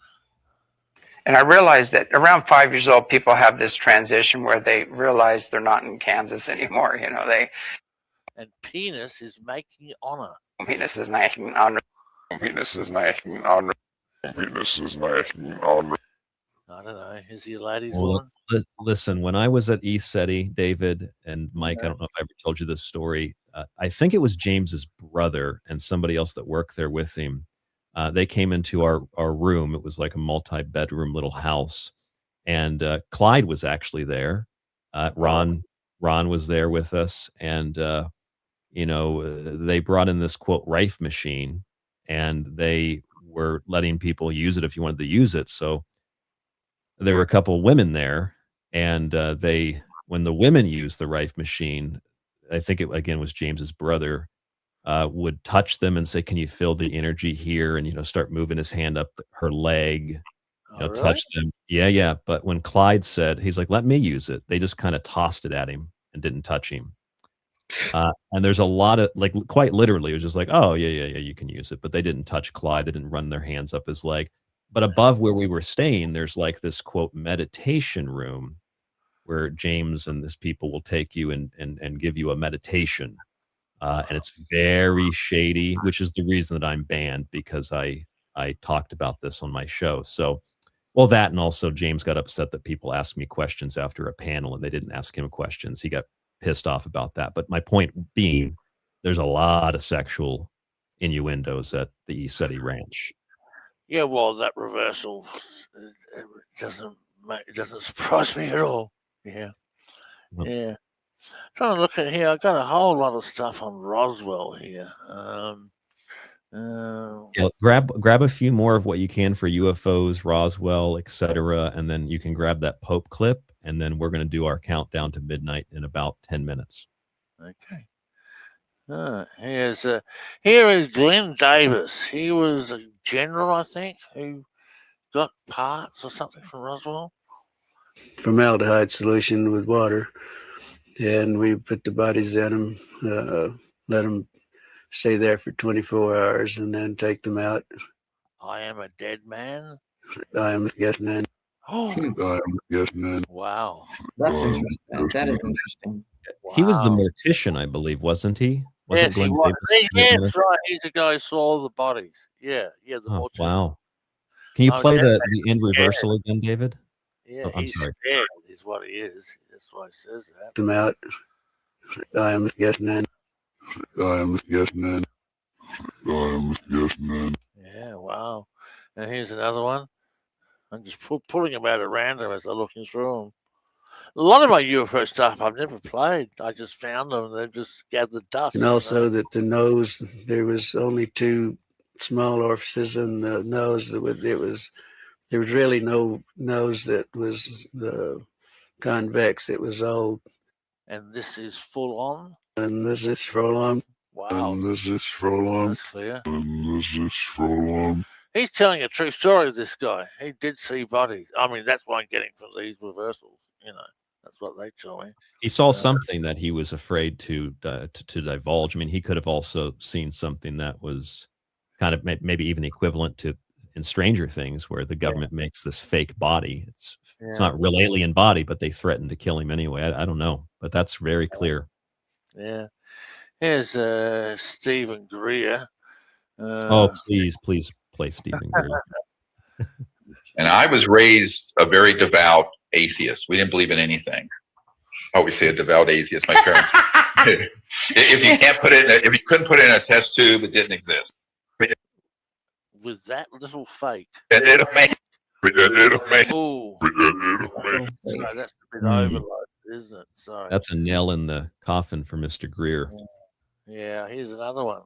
And I realized that around 5 years old, people have this transition where they realize they're not in Kansas anymore. You know, And penis is making honor. penis is making honor. Penis is making honor. Penis is making honor. I don't know. Is he a ladies' Well, woman? listen, when I was at ESETI, David and Mike, I don't know if I ever told you this story. I think it was James's brother and somebody else that worked there with him. They came into our room. It was like a multi-bedroom little house. And Clyde was actually there. Ron was there with us. And, they brought in this, quote, Rife machine. And they were letting people use it if you wanted to use it. So there were a couple women there. And when the women used the Rife machine, I think it, again, was James's brother, would touch them and say, can you feel the energy here? And, start moving his hand up her leg, really? touch them. Yeah. But when Clyde said, he's like, let me use it. They just kind of tossed it at him and didn't touch him. And there's a lot of, like, quite literally, it was just like, oh, yeah, you can use it. But they didn't touch Clyde. They didn't run their hands up his leg. But above where we were staying, there's like this, quote, meditation room where James and this people will take you and give you a meditation. And it's very shady, which is the reason that I'm banned, because I talked about this on my show. So, well, that, and also James got upset that people asked me questions after a panel and they didn't ask him questions. He got pissed off about that. But my point being, there's a lot of sexual innuendos at the ESETI Ranch. Yeah, well, that reversal it doesn't surprise me at all. Yeah. Yeah. Trying to look at here, I got a whole lot of stuff on Roswell here. Yeah, grab a few more of what you can for UFOs, Roswell, etc., and then you can grab that Pope clip, and then we're going to do our countdown to midnight in about 10 minutes. Okay. Here is Glenn Davis. He was a general, I think, who got parts or something from Roswell. Formaldehyde solution with water, and we put the bodies in them, let them stay there for 24 hours, and then take them out. I am a dead man. I am a yes man. Oh, I am a yes man. wow. That's interesting. That is interesting. He was the mortician, I believe, wasn't he? Wasn't Yes, he Glenn was. Davis Yeah, the that's right. He's the guy who saw all the bodies. Yeah, the Oh, mortuary. wow. Can you Oh, play that the man's end reversal again, David? Yeah, Oh, I'm he's sorry. scared, is what he is. That's why he says that. Them out. I am a yes man. I am a yes man. I am a yes man. Yeah, wow. And here's another one. I'm just pulling them out at random as I'm looking through them. A lot of my UFO stuff I've never played. I just found them and they've just gathered dust. And also that the nose, there was only 2 small orifices in the nose. There was really no nose that was convex. It was all. And this is full on. And this is full on. Wow. And this is full on. That's clear. And this is full on. He's telling a true story, this guy. He did see bodies. I mean, that's what I'm getting from these reversals. That's what they tell me. He saw something that he was afraid to divulge. I mean, he could have also seen something that was kind of maybe even equivalent to in Stranger Things, where the government makes this fake body. It's not real alien body, but they threaten to kill him anyway. I don't know, but that's very clear. Yeah. Here's Stephen Greer. Please play Stephen Greer. And I was raised a very devout atheist. We didn't believe in anything. I always say a devout atheist. My parents, if you couldn't put it in a test tube, it didn't exist. With that little fake. It'll make. Oh, sorry, that's a bit overload, isn't it? Sorry. That's a nail in the coffin for Mr. Greer. Yeah, here's another one.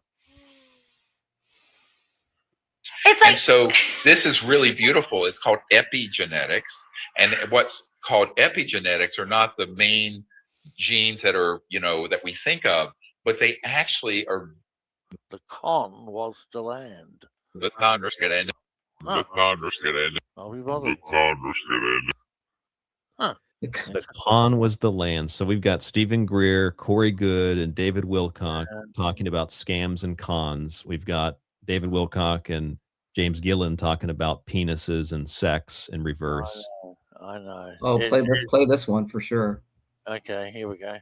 And so this is really beautiful. It's called epigenetics. And what's called epigenetics are not the main genes that are, that we think of, but they actually are. The con was the land. The Congress get in. Huh. The Congress get in. I'll be bothered. The Congress get in. Huh. The con was the land. So we've got Stephen Greer, Corey Good, and David Wilcock talking about scams and cons. We've got David Wilcock and James Gillen talking about penises and sex in reverse. I know. Oh, play this one for sure. Okay, here we go.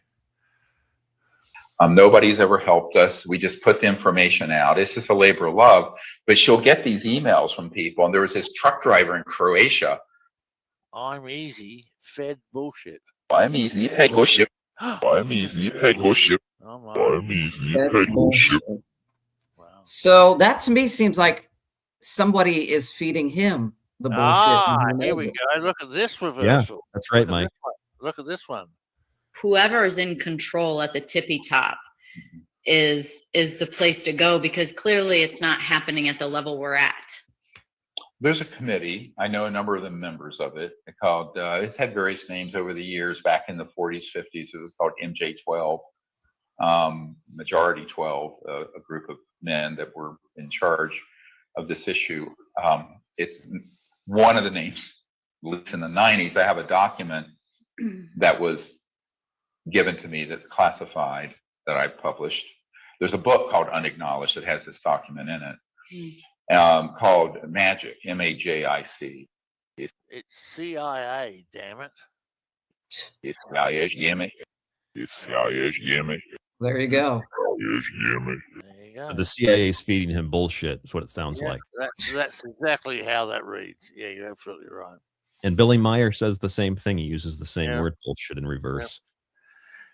Nobody's ever helped us. We just put the information out. It's just a labor of love. But she'll get these emails from people. And there was this truck driver in Croatia. I'm easy, fed bullshit. I'm easy, fed bullshit. I'm easy, fed bullshit. I'm easy, fed bullshit. So that to me seems like somebody is feeding him the bullshit. and he Here knows we it. go. Look at this reversal. That's right, Look at Mike. this one. Look at this one. Whoever is in control at the tippy top is the place to go, because clearly it's not happening at the level we're at. There's a committee. I know a number of the members of it. Called. It's had various names over the years. Back in the 40s, 50s, it was called MJ12, Majority 12, a group of men that were in charge of this issue. It's one of the names. At least in the 90s, I have a document that was given to me that's classified that I published. There's a book called Unacknowledged that has this document in it, called Magic, M-A-J-I-C. It's CIA, damn it. It's CIA, Yemi. It's CIA, Yemi. There you go. There you go. The CIA is feeding him bullshit, is what it sounds like. That's exactly how that reads. Yeah, you're absolutely right. And Billy Meyer says the same thing. He uses the same word, bullshit, in reverse.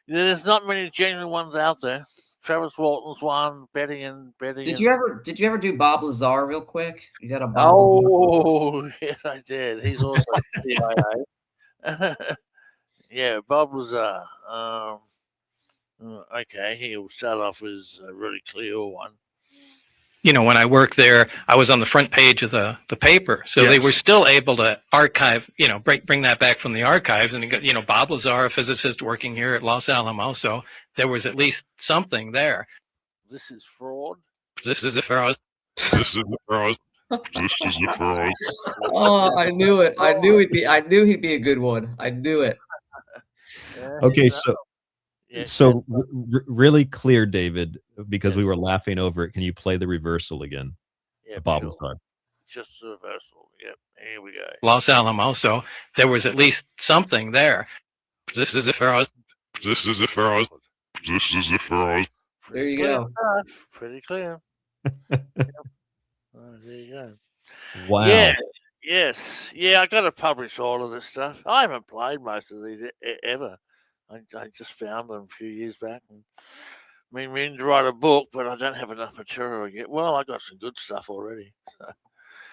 There's not many genuine ones out there. Travis Walton's one, Betty. Did you ever do Bob Lazar real quick? You got a Bob Oh, yes, I did. He's also CIA. Yeah, Bob Lazar. Okay, he'll start off as a really clear one. You know, when I worked there, I was on the front page of the paper. So they were still able to archive, bring that back from the archives. And, Bob Lazar, a physicist working here at Los Alamos. So there was at least something there. This is fraud. This is a fraud. This is a fraud. This is a fraud. Oh, I knew it. I knew he'd be a good one. I knew it. Okay, so really clear, David, because we were laughing over it. Can you play the reversal again? Yeah, Bob sure. Lazar. Just the reversal. Yep, here we go. Los Alamos. So there was at least something there. This is a fraud. This is a fraud. This is a fraud. There you Clear go. stuff. Pretty clear. Yep. There you go. Wow. Yeah. Yes. Yeah, I got to publish all of this stuff. I haven't played most of these ever. I just found them a few years back. And mean to write a book, but I don't have enough material yet. Well, I got some good stuff already. So,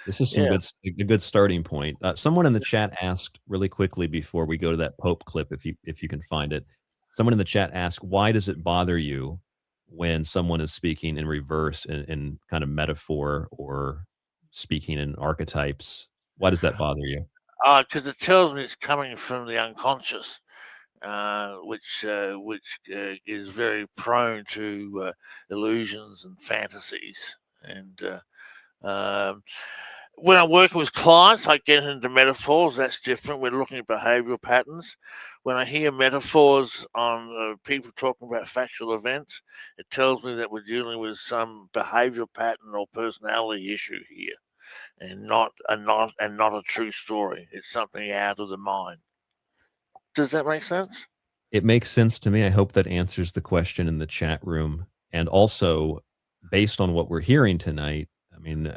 This is a good starting point. Someone in the chat asked really quickly before we go to that Pope clip, if you can find it. Someone in the chat asked, why does it bother you when someone is speaking in reverse in kind of metaphor or speaking in archetypes? Why does that bother you? because it tells me it's coming from the unconscious, which is very prone to illusions and fantasies. And when I'm working with clients, I get into metaphors. That's different. We're looking at behavioral patterns. When I hear metaphors on people talking about factual events, it tells me that we're dealing with some behavioral pattern or personality issue here, and not a true story. It's something out of the mind. Does that make sense? It makes sense to me. I hope that answers the question in the chat room. And also, based on what we're hearing tonight, I mean,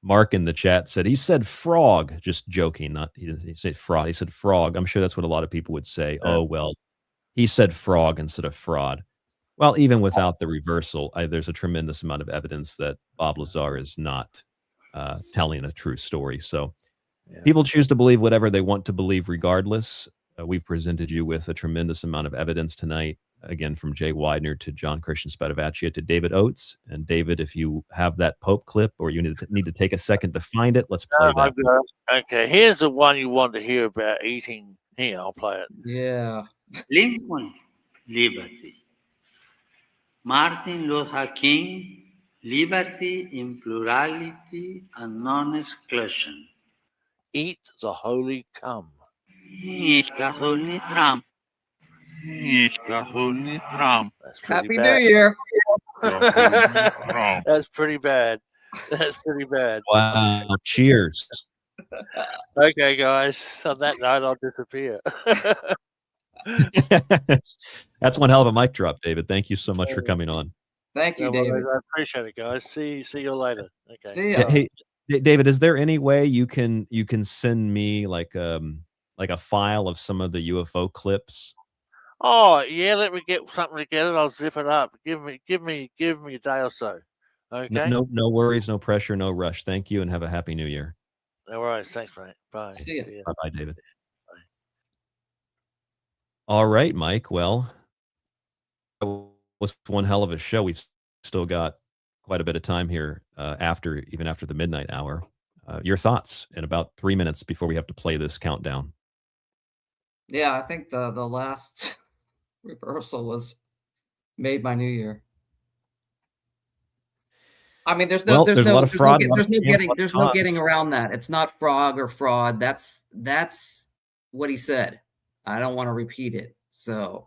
Mark in the chat said he said frog, just joking. He didn't say fraud. He said frog. I'm sure that's what a lot of people would say. Oh, well, he said frog instead of fraud. Well, even without the reversal, there's a tremendous amount of evidence that Bob Lazar is not telling a true story. So people choose to believe whatever they want to believe regardless. We've presented you with a tremendous amount of evidence tonight, again, from Jay Weidner to John Christian Spadavecchia to David Oates. And David, if you have that Pope clip or you need to take a second to find it, let's play that. Okay, here's the one you want to hear about eating. Here, I'll play it. Yeah. Lincoln, liberty. Martin Luther King, liberty in plurality and non-exclusion. Eat the holy cum. Eat the holy cum. Eat the holy cum. That's pretty Happy bad. New Year. That's pretty bad. That's pretty bad. Wow. Cheers. Okay, guys. On that note, I'll disappear. That's one hell of a mic drop, David. Thank you so much for coming on. Thank you, No worries. David. I appreciate it, guys. See you later. Okay. See ya. Hey, David, is there any way you can send me like a file of some of the UFO clips? Oh yeah, let me get something together. I'll zip it up. Give me a day or so. Okay. No worries, no pressure, no rush. Thank you, and have a happy New Year. No worries. Thanks, mate. Bye. See ya. Bye, David. All right, Mike. Well, it was one hell of a show. We've still got quite a bit of time here after the midnight hour. Your thoughts in about 3 minutes before we have to play this countdown. Yeah, I think the last reversal was made by New Year. I mean, there's no getting around that. It's not frog or fraud. That's what he said. I don't want to repeat it. So,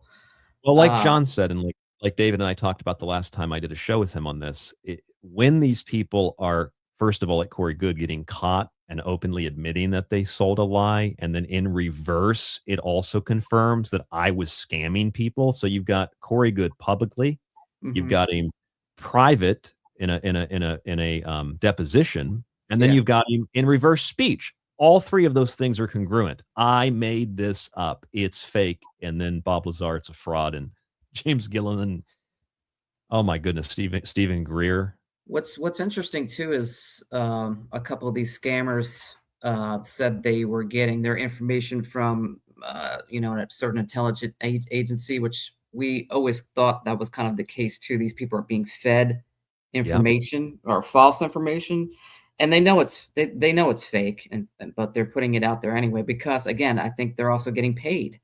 well, like John said, and like David and I talked about the last time I did a show with him on this, when these people are, first of all, like Corey Good, getting caught and openly admitting that they sold a lie, and then in reverse, it also confirms that I was scamming people. So you've got Corey Good publicly, you've got him private in a deposition, and then you've got him in reverse speech. All three of those things are congruent. I made this up. It's fake. And then Bob Lazar, it's a fraud. And James Gilliland, oh my goodness, Stephen Greer. What's interesting too is a couple of these scammers said they were getting their information from a certain intelligence agency, which we always thought that was kind of the case too. These people are being fed information or false information, and they know it's fake, but they're putting it out there anyway because, again, I think they're also getting paid.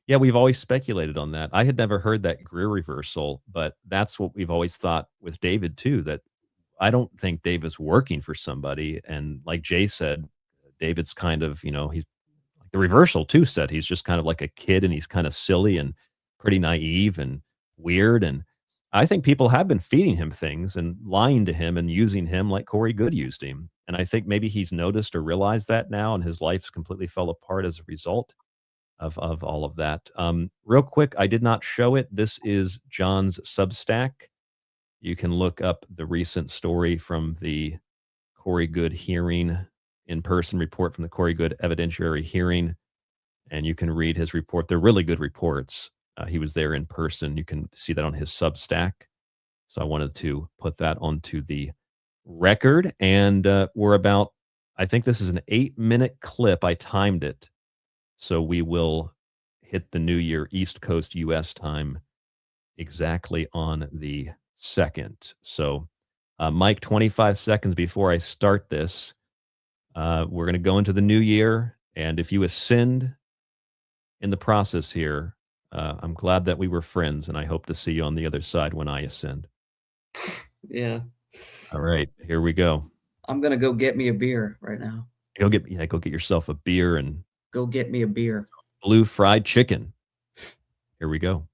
Yeah, we've always speculated on that. I had never heard that Greer reversal, but that's what we've always thought with David too, that I don't think David's working for somebody. And like Jay said, David's kind of, he's like the reversal too said he's just kind of like a kid, and he's kind of silly and pretty naive and weird. And I think people have been feeding him things and lying to him and using him like Corey Good used him. And I think maybe he's noticed or realized that now, and his life's completely fell apart as a result of all of that. Real quick, I did not show it. This is John's Substack. You can look up the recent story from the Corey Good hearing, in-person report from the Corey Good evidentiary hearing, and you can read his report. They're really good reports. He was there in person. You can see that on his Substack. So I wanted to put that onto the record. And we're about, I think this is an 8-minute clip. I timed it. So we will hit the New Year East Coast U.S. time exactly on the 2nd. So Mike, 25 seconds before I start this, we're going to go into the new year. And if you ascend in the process here, I'm glad that we were friends, and I hope to see you on the other side when I ascend. Yeah. All right, here we go. I'm gonna go get me a beer right now. Go get yourself a beer and go get me a beer. Blue fried chicken. Here we go.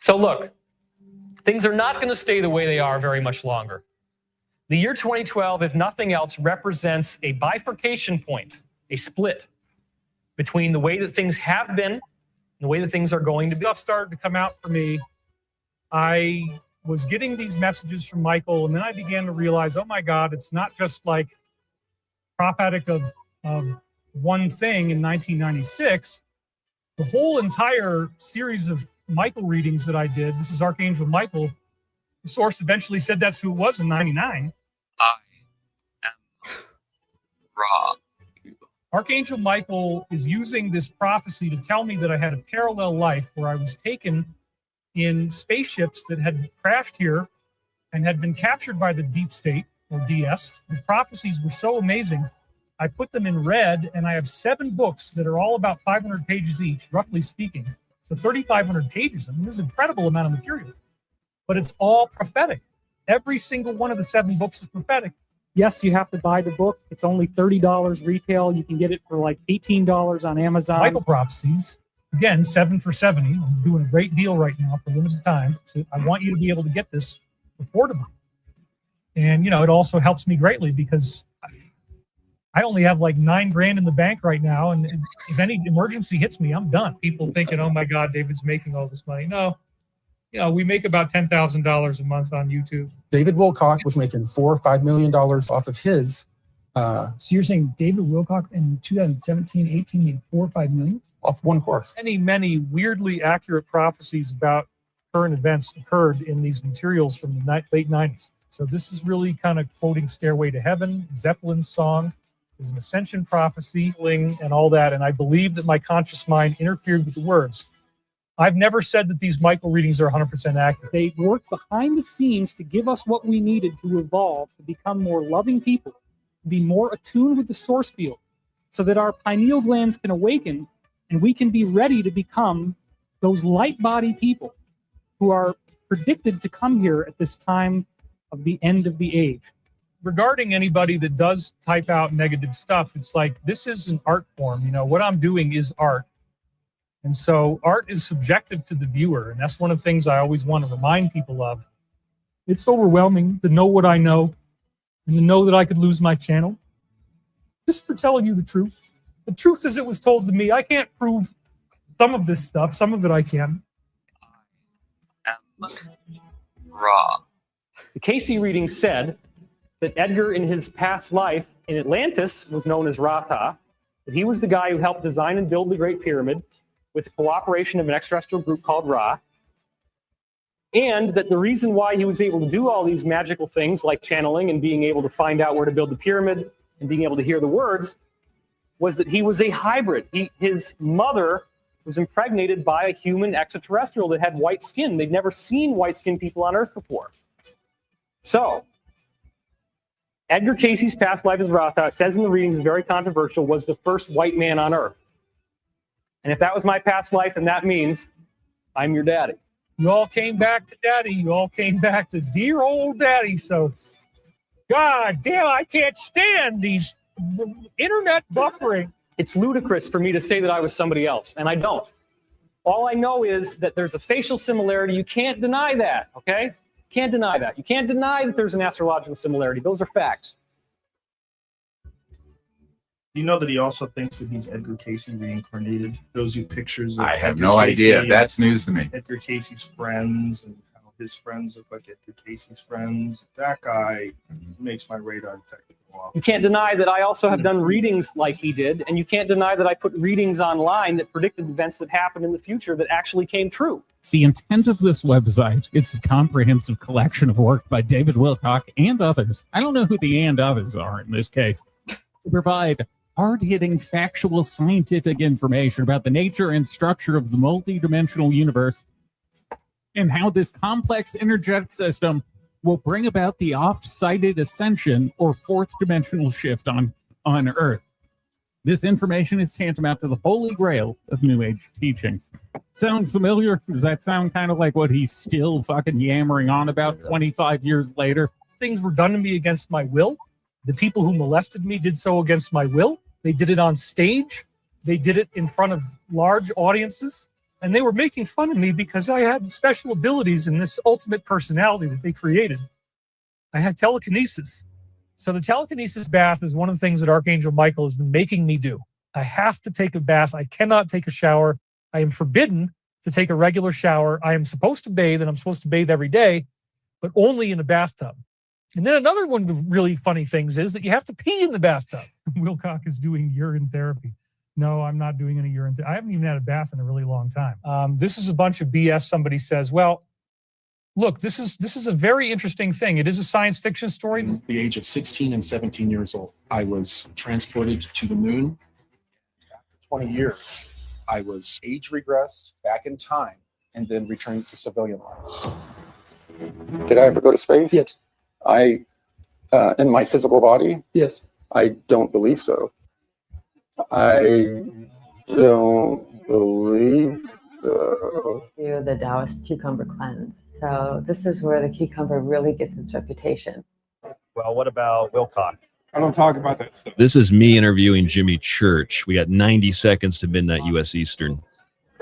So look, things are not going to stay the way they are very much longer. The year 2012, if nothing else, represents a bifurcation point, a split between the way that things have been and the way that things are going to be. Stuff started to come out for me. I was getting these messages from Michael, and then I began to realize, oh my God, it's not just like prophetic of one thing in 1996. The whole entire series of Michael readings that I did, this is Archangel Michael, the source eventually said that's who it was in 99. I am Ra. Archangel Michael is using this prophecy to tell me that I had a parallel life where I was taken in spaceships that had crashed here and had been captured by the deep state, or DS. The prophecies were so amazing. I put them in red, and I have 7 books that are all about 500 pages each, roughly speaking. So 3,500 pages. I mean, this is an incredible amount of material. But it's all prophetic. Every single one of the 7 books is prophetic. Yes, you have to buy the book. It's only $30 retail. You can get it for like $18 on Amazon. Michael Prophecies, again, 7 for $70. I'm doing a great deal right now for limited time. So I want you to be able to get this affordably. And, you know, it also helps me greatly because I only have like $9 grand in the bank right now. And if any emergency hits me, I'm done. People thinking, oh my God, David's making all this money. No, you know, we make about $10,000 a month on YouTube. David Wilcock was making $4 or $5 million off of his. So you're saying David Wilcock in 2017, 18 made 4 or 5 million? Off one horse. Many weirdly accurate prophecies about current events occurred in these materials from the late 90s. So this is really kind of quoting Stairway to Heaven, Zeppelin's song. There's an ascension prophecy and all that. And I believe that my conscious mind interfered with the words. I've never said that these Michael readings are 100% accurate. They work behind the scenes to give us what we needed to evolve, to become more loving people, to be more attuned with the source field, so that our pineal glands can awaken and we can be ready to become those light body people who are predicted to come here at this time of the end of the age. Regarding anybody that does type out negative stuff, it's like, this is an art form. You know, what I'm doing is art. And so art is subjective to the viewer. And that's one of the things I always want to remind people of. It's overwhelming to know what I know and to know that I could lose my channel just for telling you the truth. The truth as it was told to me. I can't prove some of this stuff. Some of it I can. Raw. The Casey reading said that Edgar in his past life in Atlantis was known as Rata, that he was the guy who helped design and build the Great Pyramid with the cooperation of an extraterrestrial group called Ra, and that the reason why he was able to do all these magical things like channeling and being able to find out where to build the pyramid and being able to hear the words was that he was a hybrid. His mother was impregnated by a human extraterrestrial that had white skin. They'd never seen white-skinned people on Earth before. So, Edgar Casey's past life as Rata, it says in the readings, very controversial, was the first white man on Earth. And if that was my past life, then that means I'm your daddy. You all came back to daddy. You all came back to dear old daddy. So, God damn, I can't stand these internet buffering. It's ludicrous for me to say that I was somebody else, and I don't. All I know is that there's a facial similarity. You can't deny that, okay? Can't deny that. You can't deny that there's an astrological similarity. Those are facts. Do you know that he also thinks that he's Edgar Casey reincarnated? Shows you pictures of I have Edgar no Casey idea. That's news to me. Edgar Casey's friends and how his friends look like Edgar Casey's friends. That guy makes my radar detector go off. You can't deny that I also have done readings like he did, and you can't deny that I put readings online that predicted events that happened in the future that actually came true. The intent of this website is a comprehensive collection of work by David Wilcock and others. I don't know who the and others are in this case. To provide hard-hitting, factual, scientific information about the nature and structure of the multi-dimensional universe and how this complex energetic system will bring about the oft-cited ascension or fourth dimensional shift on Earth. This information is tantamount to the holy grail of New Age teachings. Sound familiar? Does that sound kind of like what he's still fucking yammering on about 25 years later? Things were done to me against my will. The people who molested me did so against my will. They did it on stage. They did it in front of large audiences. And they were making fun of me because I had special abilities in this ultimate personality that they created. I had telekinesis. So the telekinesis bath is one of the things that Archangel Michael has been making me do. I have to take a bath. I cannot take a shower. I am forbidden to take a regular shower. I am supposed to bathe, and I'm supposed to bathe every day, but only in a bathtub. And then another one of the really funny things is that you have to pee in the bathtub. Wilcock is doing urine therapy. No, I'm not doing any urine therapy. I haven't even had a bath in a really long time. This is a bunch of BS. Somebody says, well, look, this is a very interesting thing. It is a science fiction story. At the age of 16 and 17 years old, I was transported to the moon 20 years, I was age regressed back in time and then returned to civilian life. Did I ever go to space? Yes. In my physical body? Yes. I don't believe so. I don't believe so. Do the Taoist cucumber cleanse. So this is where the cucumber really gets its reputation. Well, what about Wilcock? I don't talk about that stuff. This is me interviewing Jimmy Church. We got 90 seconds to midnight U.S. Eastern.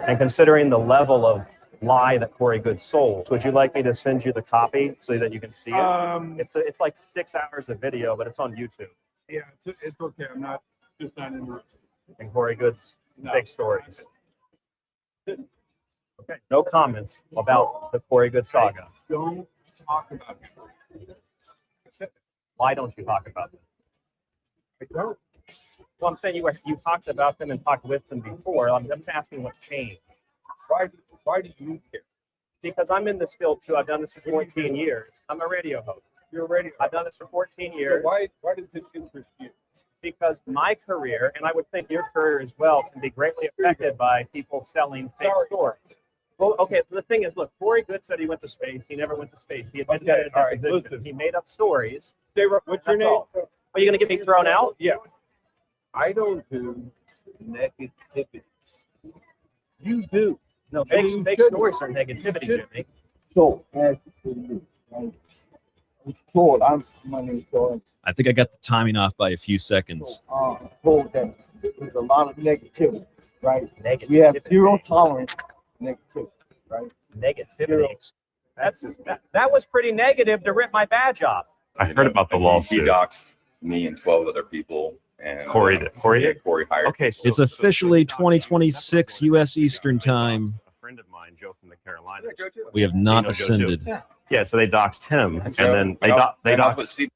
And considering the level of lie that Corey Good sold, would you like me to send you the copy so that you can see it? It's like 6 hours of video, but it's on YouTube. Yeah, it's okay. I'm not interested. And Corey Good's big stories. Okay, no comments about the Corey Good saga. Don't talk about it. Why don't you talk about them? I don't. Well, I'm saying you talked about them and talked with them before. I'm just asking what changed. Why do you care? Because I'm in this field too. I've done this for 14 years. I'm a radio host. You're a radio. I've done this for 14 years. So why does it interest you? Because my career, and I would think your career as well, can be greatly affected by people selling fake stories. Well, okay, the thing is, look, Corey Good said he went to space. He never went to space. He admitted that in his deposition. listen. He made up stories. What's your name? All. Are you going to get me thrown out? Yeah. I don't do negativity. You do. No, fake stories are negativity, Jimmy. So, as it's told, I'm money so I think I got the timing off by a few seconds. told that there's a lot of negativity, right? We have zero tolerance for negativity, right? Negativity. That's just that was pretty negative to rip my badge off. I heard about the He lawsuit. doxed me and 12 other people. And Corey did. Corey yeah, did? Corey hired. Okay, so It's officially 2026 U.S. Eastern time. a friend of mine, Joe from the Carolinas. We have not You know Joe, too? ascended. Yeah, so they doxed him, and then they doxed.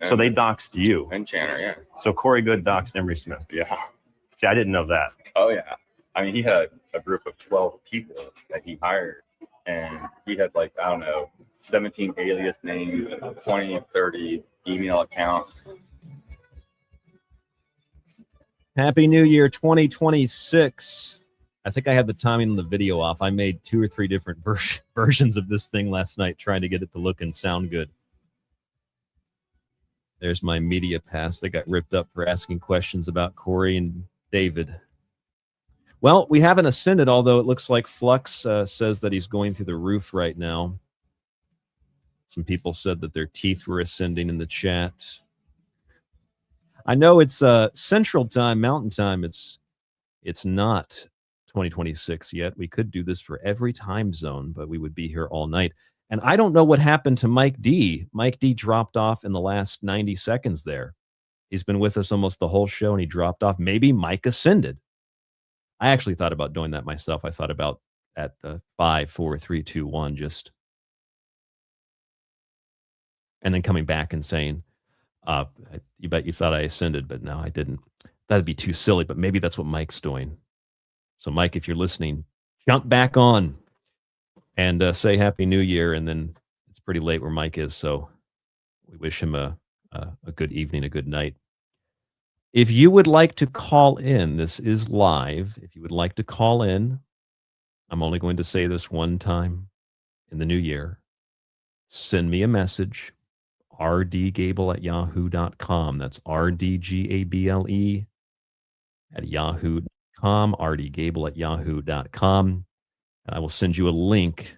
So they doxed you. And Channer, yeah. So Corey Good doxed Emery Smith. Yeah. See, I didn't know that. Oh, yeah. I mean, he had a group of 12 people that he hired, and he had, like, I don't know, 17 alias names, 20, 30 email accounts. Happy New Year 2026. I think I had the timing on the video off. I made 2 or 3 different versions of this thing last night trying to get it to look and sound good. There's my media pass that got ripped up for asking questions about Corey and David. Well, we haven't ascended, although it looks like Flux says that he's going through the roof right now. Some people said that their teeth were ascending in the chat. I know it's Central Time, Mountain Time. It's not 2026 yet. We could do this for every time zone, but we would be here all night. And I don't know what happened to Mike D. Mike D dropped off in the last 90 seconds there. He's been with us almost the whole show, and he dropped off. Maybe Mike ascended. I actually thought about doing that myself. I thought about at the 5, 4, 3, 2, 1, just, and then coming back and saying, you bet you thought I ascended, but no, I didn't. That'd be too silly, but maybe that's what Mike's doing. So, Mike, if you're listening, jump back on and say Happy New Year. And then it's pretty late where Mike is, so we wish him a good evening, a good night. If you would like to call in, this is live. If you would like to call in, I'm only going to say this one time in the new year. Send me a message. rdgable@yahoo.com. That's rdgable at yahoo.com. rdgable@yahoo.com. And I will send you a link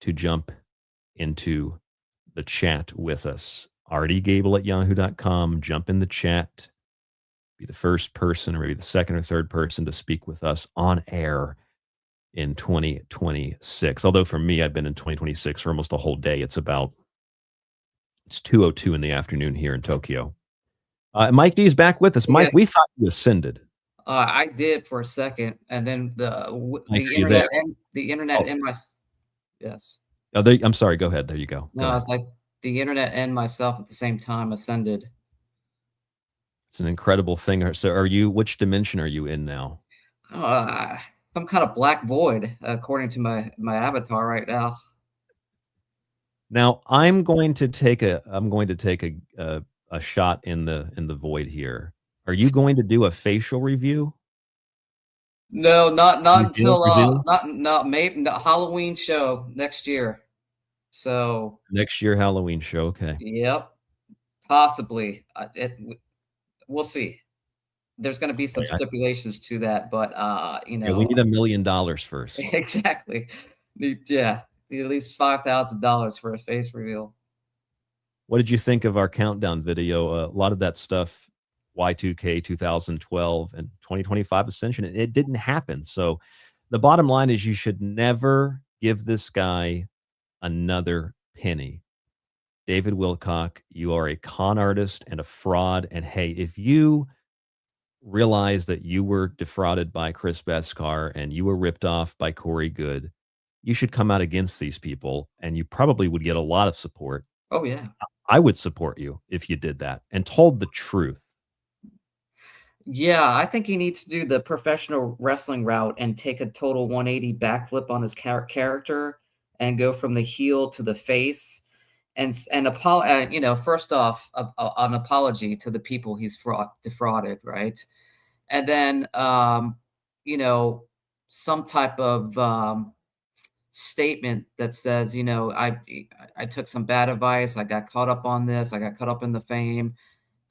to jump into the chat with us. rdgable@yahoo.com. Jump in the chat. Be the first person or maybe the second or third person to speak with us on air in 2026. Although for me, I've been in 2026 for almost a whole day. It's 2:02 in the afternoon here in Tokyo. Mike D is back with us. Mike, we thought you ascended. I did for a second, and then the internet and my yes. Oh, I'm sorry. Go ahead. There you go. No, it's like the internet and myself at the same time ascended. It's an incredible thing. So, which dimension are you in now? Some kind of black void, according to my avatar right now. Now, I'm going to take a shot in the void here. Are you going to do a facial review? No, not Reveal, until reveal? not maybe the Halloween show next year. So Next year Halloween show. Okay. yep, possibly. We'll see. There's going to be some Okay, stipulations to that, but you yeah, we know, need $1 million first. exactly. Yeah, need at least $5,000 for a face reveal. What did you think of our countdown video? A lot of that stuff, Y2K 2012 and 2025 Ascension, it didn't happen. So the bottom line is you should never give this guy another penny. David Wilcock, you are a con artist and a fraud. And hey, if you realize that you were defrauded by Chris Beskar and you were ripped off by Corey Good, you should come out against these people, and you probably would get a lot of support. Oh yeah. I would support you if you did that and told the truth. Yeah, I think he needs to do the professional wrestling route and take a total 180 backflip on his character and go from the heel to the face, and you know, first off, an apology to the people he's defrauded, right? And then you know, some type of statement that says, you know, I took some bad advice, I got caught up on this, I got caught up in the fame.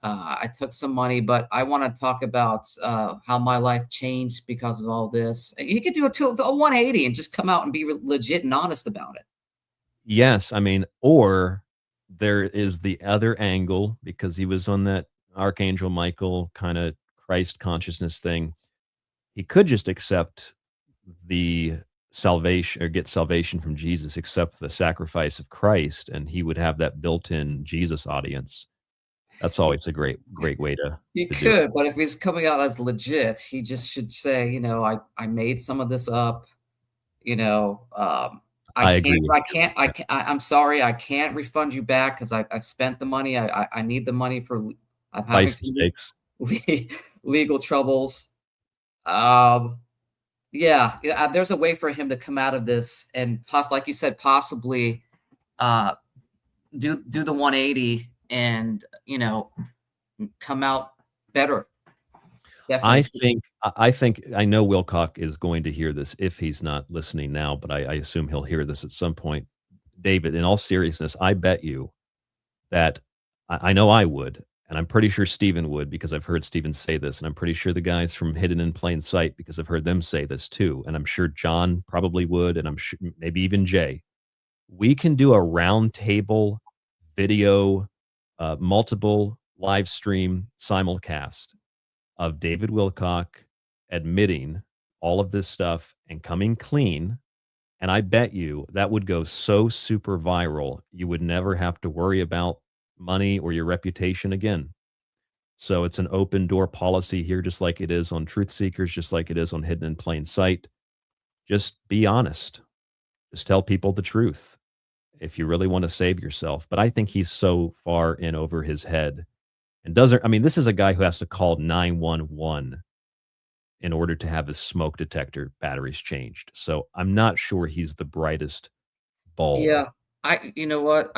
I took some money, but I want to talk about how my life changed because of all this. You could do a 180 and just come out and be legit and honest about it. Yes, I mean, or there is the other angle, because he was on that Archangel Michael kind of Christ consciousness thing. He could just accept the salvation or get salvation from Jesus, accept the sacrifice of Christ, and he would have that built-in Jesus audience. That's always a great way to. He could, but if he's coming out as legit, he just should say, you know, I made some of this up, you know. I agree. I'm sorry, I can't refund you back because I spent the money. I need the money for. I'm having some legal troubles. Yeah, there's a way for him to come out of this and like you said, possibly do the 180 and, you know, come out better. Definitely. I think I know Wilcock is going to hear this if he's not listening now, but I assume he'll hear this at some point. David, in all seriousness, I bet you that I know I would, and I'm pretty sure Stephen would, because I've heard Stephen say this, and I'm pretty sure the guys from Hidden in Plain Sight, because I've heard them say this too, and I'm sure John probably would, and I'm sure maybe even Jay. We can do a roundtable video, multiple live stream simulcast of David Wilcock admitting all of this stuff and coming clean. And I bet you that would go so super viral, you would never have to worry about money or your reputation again. So it's an open door policy here, just like it is on Truth Seekers, just like it is on Hidden in Plain Sight. Just be honest. Just tell people the truth if you really want to save yourself. But I think he's so far in over his head and doesn't. I mean, this is a guy who has to call 911 in order to have his smoke detector batteries changed. So I'm not sure he's the brightest bulb. Yeah, you know what?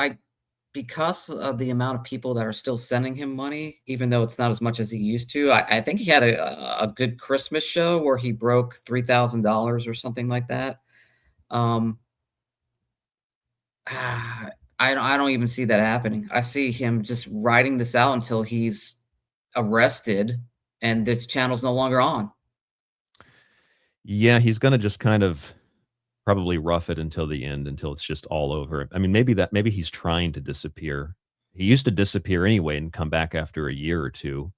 Because of the amount of people that are still sending him money, even though it's not as much as he used to, I think he had a good Christmas show where he broke $3,000 or something like that. I don't even see that happening. I see him just riding this out until he's arrested and this channel's no longer on. Yeah, he's going to just kind of probably rough it until the end, until it's just all over. I mean, maybe he's trying to disappear. He used to disappear anyway and come back after a year or two.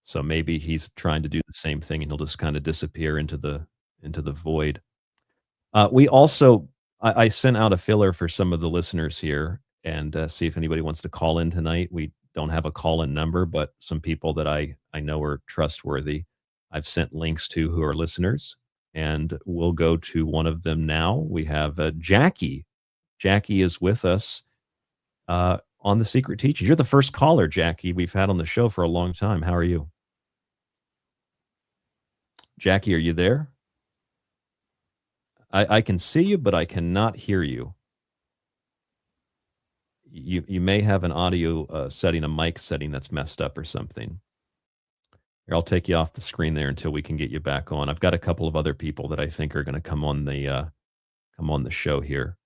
So maybe he's trying to do the same thing, and he'll just kind of disappear into the void. We also, I sent out a filler for some of the listeners here and see if anybody wants to call in tonight. We don't have a call-in number, but some people that I know are trustworthy, I've sent links to who are listeners. And we'll go to one of them now. We have Jackie. Jackie is with us on The Secret Teachings. You're the first caller, Jackie, we've had on the show for a long time. How are you? Jackie, are you there? I can see you, but I cannot hear you. You may have an audio setting, a mic setting that's messed up or something. Here, I'll take you off the screen there until we can get you back on. I've got a couple of other people that I think are going to come on the show here.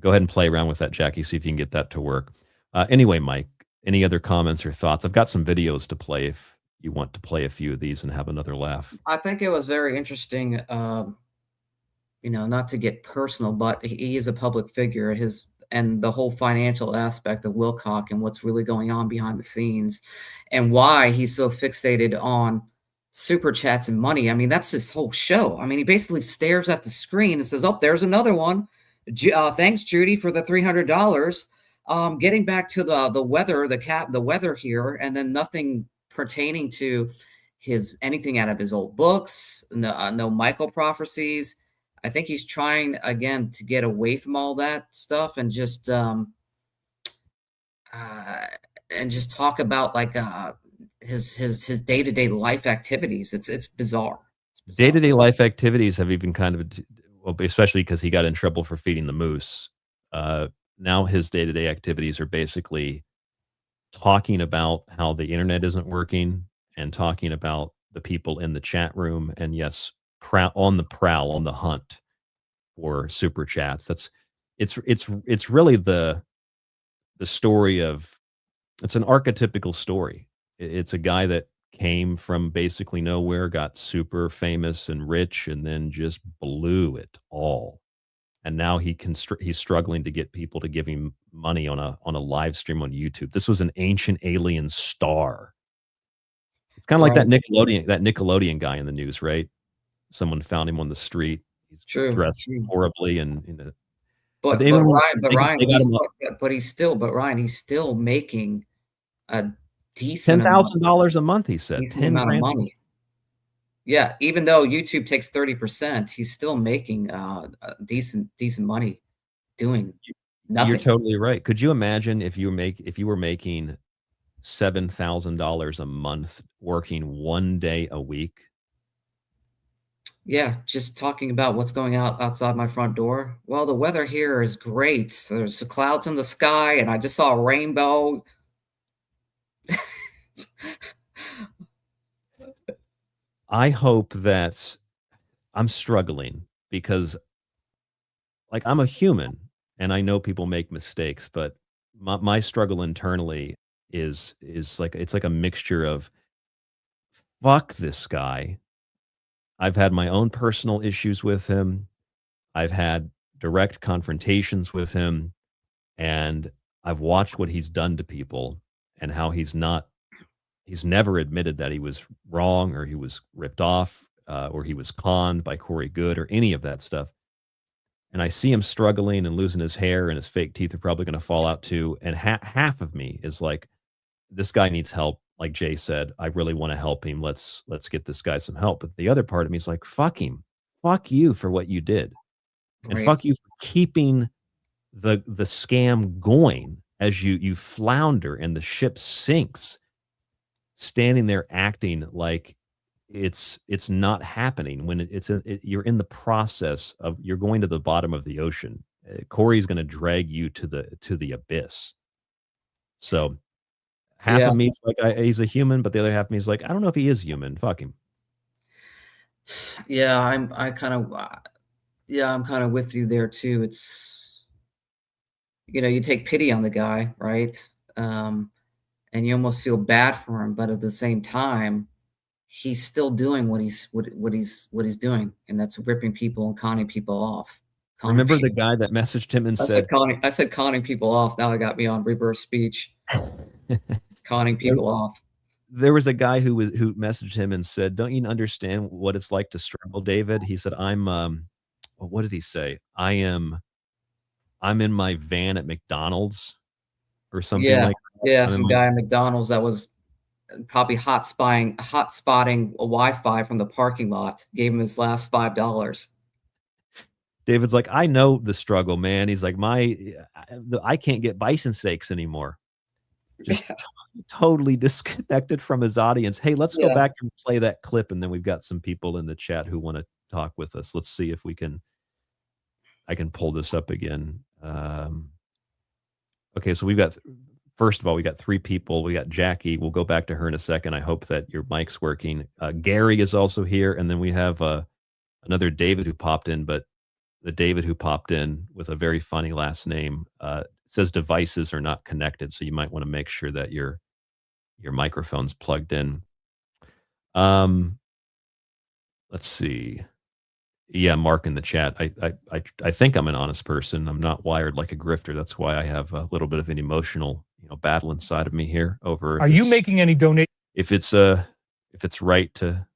Go ahead and play around with that, Jackie. See if you can get that to work. Anyway, Mike, any other comments or thoughts? I've got some videos to play if you want to play a few of these and have another laugh. I think it was very interesting, not to get personal, but he is a public figure. And the whole financial aspect of Wilcock and what's really going on behind the scenes and why he's so fixated on super chats and money. I mean, that's his whole show. I mean, he basically stares at the screen and says, oh, there's another one. Thanks, Judy, for the $300. Getting back to the weather, the weather here, and then nothing pertaining to anything out of his old books, no Michael prophecies. I think he's trying again to get away from all that stuff and just talk about like his day-to-day life activities. It's bizarre. Day-to-day life activities have even kind of, well, especially because he got in trouble for feeding the moose. Now his day-to-day activities are basically talking about how the internet isn't working and talking about the people in the chat room. And yes, on the hunt for super chats. It's really the story of, it's an archetypical story. It's a guy that came from basically nowhere, got super famous and rich, and then just blew it all. And now he's struggling to get people to give him money on a live stream on YouTube. This was an ancient alien star. It's kind of like that Nickelodeon guy in the news, right? Someone found him on the street. He's dressed horribly, and Ryan, he's still making a decent $10,000 a month. He said decent amount of money. Yeah, even though YouTube takes 30%, he's still making decent money doing nothing. You're totally right. Could you imagine if you were making $7,000 a month working 1 day a week? Yeah, just talking about what's going outside my front door. Well, the weather here is great. There's the clouds in the sky, and I just saw a rainbow. I hope that I'm struggling because, like, I'm a human and I know people make mistakes, but my struggle internally is like, it's like a mixture of fuck this guy. I've had my own personal issues with him. I've had direct confrontations with him, and I've watched what he's done to people and how he's never admitted that he was wrong or he was ripped off or he was conned by Corey Good or any of that stuff. And I see him struggling and losing his hair, and his fake teeth are probably going to fall out too. And half of me is like, this guy needs help. Like Jay said, I really want to help him. Let's get this guy some help. But the other part of me is like, fuck him. Fuck you for what you did. And fuck you for keeping the scam going as you flounder and the ship sinks. Standing there acting like it's not happening when you're in the process of, you're going to the bottom of the ocean. Corey's going to drag you to the abyss. So half of me is like, he's a human, but the other half of me is like, I don't know if he is human. Fuck him. Yeah, I'm kind of with you there too. It's, you take pity on the guy, right? And you almost feel bad for him, but at the same time, he's still doing what he's doing, and that's ripping people and conning people off. Remember the guy that messaged him and said, I said conning people off. Now I got me on reverse speech. Conning people off. There was a guy who messaged him and said, don't you understand what it's like to struggle, David? He said, what did he say? I'm in my van at McDonald's or something like that. Yeah, some guy at McDonald's that was probably hot spotting a Wi-Fi from the parking lot, gave him his last $5. David's like, I know the struggle, man. He's like, I can't get bison steaks anymore. Just totally disconnected from his audience. Hey, let's go back and play that clip, and then we've got some people in the chat who want to talk with us. Let's see if I can pull this up again. Okay, so we've got first of all, we got 3 people. We got Jackie. We'll go back to her in a second. I hope that your mic's working. Gary is also here. And then we have another David who popped in, but the David who popped in with a very funny last name says devices are not connected. So you might want to make sure that your microphone's plugged in. Let's see. Yeah, Mark in the chat. I think I'm an honest person. I'm not wired like a grifter. That's why I have a little bit of an emotional, battle inside of me here over. Are you making any donation? If it's right to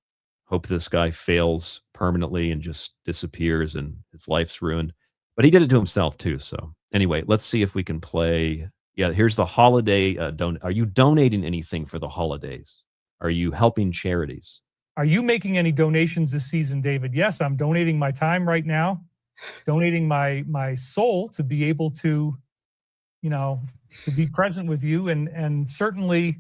hope this guy fails permanently and just disappears and his life's ruined, but he did it to himself too. So anyway, let's see if we can play. Yeah, here's the holiday. Are you donating anything for the holidays? Are you helping charities? Are you making any donations this season, David? Yes, I'm donating my time right now, donating my soul to be able to, to be present with you and certainly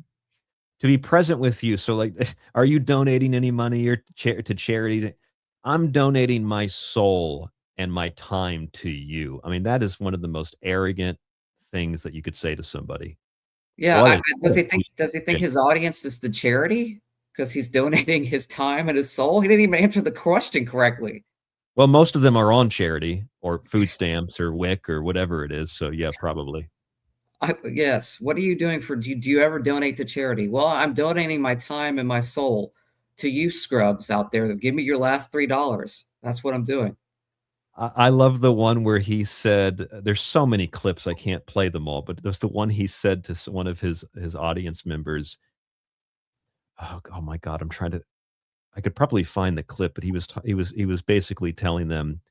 to be present with you. So like, are you donating any money or to charities? I'm donating my soul and my time to you. I mean, that is one of the most arrogant things that you could say to somebody. Yeah. Does he think his audience is the charity? Because he's donating his time and his soul? He didn't even answer the question correctly. Well, most of them are on charity or food stamps or WIC or whatever it is. So yeah, probably. Yes. What are you doing do you ever donate to charity? Well, I'm donating my time and my soul to you scrubs out there. Give me your last $3. That's what I'm doing. I love the one where he said, there's so many clips, I can't play them all, but there's the one he said to one of his audience members. Oh my God, I could probably find the clip, but he was basically telling them,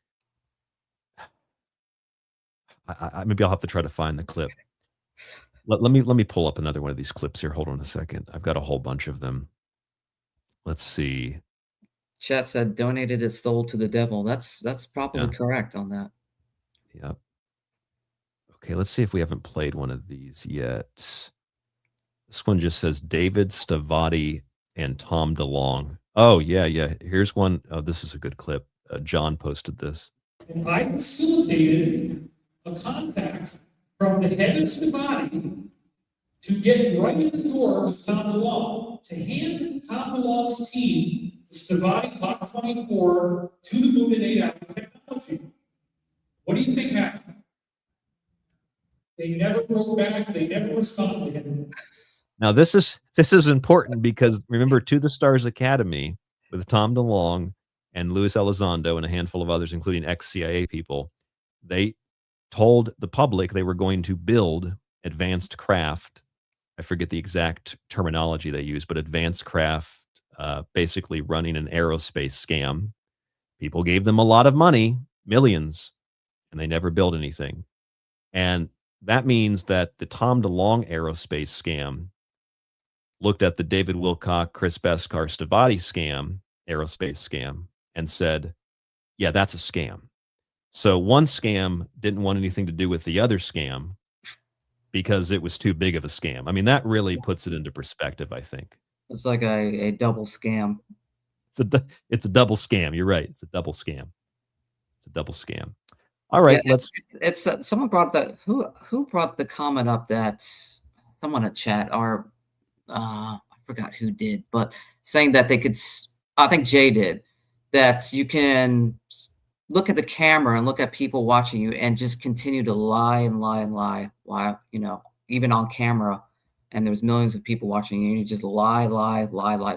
maybe I'll have to try to find the clip. Let me pull up another one of these clips here. Hold on a second. I've got a whole bunch of them. Let's see. Chat said donated his soul to the devil. That's probably correct on that. Yep. Okay, let's see if we haven't played one of these yet. This one just says David Stavati and Tom DeLong. Oh, yeah. Here's one. Oh, this is a good clip. John posted this. And I facilitated a contact from the head of Stavati to get right in the door with Tom DeLong, to hand Tom DeLong's team to Stavati Bot 24 to the moon in 8 hour technology. What do you think happened? They never wrote back. They never responded to him. Now this is important because remember, To the Stars Academy with Tom DeLong and Luis Elizondo and a handful of others, including ex-CIA people, they told the public they were going to build advanced craft. I forget the exact terminology they used, but advanced craft, basically running an aerospace scam. People gave them a lot of money, millions, and they never built anything. And that means that the Tom DeLong aerospace scam looked at the David Wilcock, Chris Beskar, Stavati scam, aerospace scam, and said, yeah, that's a scam. So one scam didn't want anything to do with the other scam because it was too big of a scam. I mean, that really puts it into perspective, I think. It's like a double scam. It's a double scam. You're right. It's a double scam. It's a double scam. All right, it's someone brought that. Who brought the comment up that someone in chat or I forgot who did, but saying that they could. I think Jay did that. You can look at the camera and look at people watching you and just continue to lie and lie and lie while even on camera. And there's millions of people watching you. And you just lie.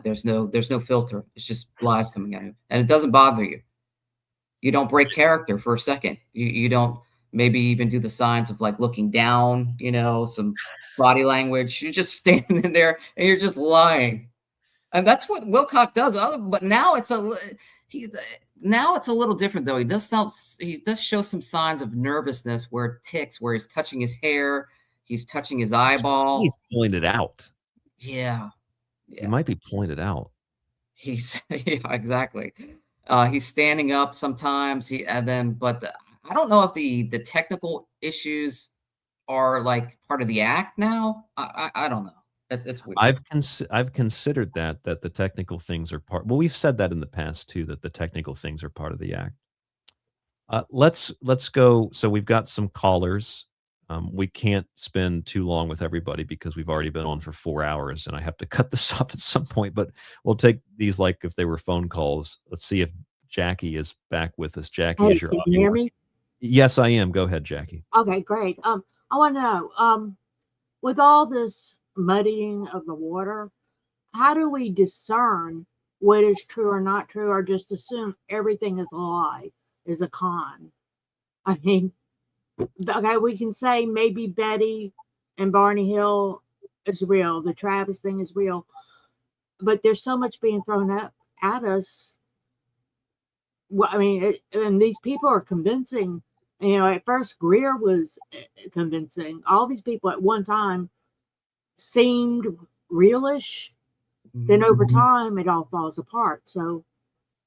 There's no filter. It's just lies coming at you, and it doesn't bother you. You don't break character for a second. You don't maybe even do the signs of like looking down, some body language. You're just standing there and you're just lying. And that's what Wilcock does. But now it's a little different though. He does show some signs of nervousness where it ticks, where he's touching his hair, he's touching his eyeball. He's pulling it out. Yeah. He might be pulling it out. Exactly. He's standing up sometimes. But I don't know if the technical issues are like part of the act now. I don't know. It's weird. I've considered that the technical things are part. Well, we've said that in the past too, that the technical things are part of the act. Let's go. So we've got some callers. We can't spend too long with everybody because we've already been on for 4 hours, and I have to cut this off at some point. But we'll take these like if they were phone calls. Let's see if Jackie is back with us. Jackie, Hey, is your can you audio? hear me? Yes, I am. Go ahead, Jackie. Okay, great. I want to know, with all this muddying of the water, how do we discern what is true or not true, or just assume everything is a lie, is a con? I mean, okay, we can say maybe Betty and Barney Hill is real, the Travis thing is real, but there's so much being thrown up at us. Well, I mean, and these people are convincing. You know, at first Greer was convincing. All these people at one time seemed realish. Then over time, it all falls apart. So,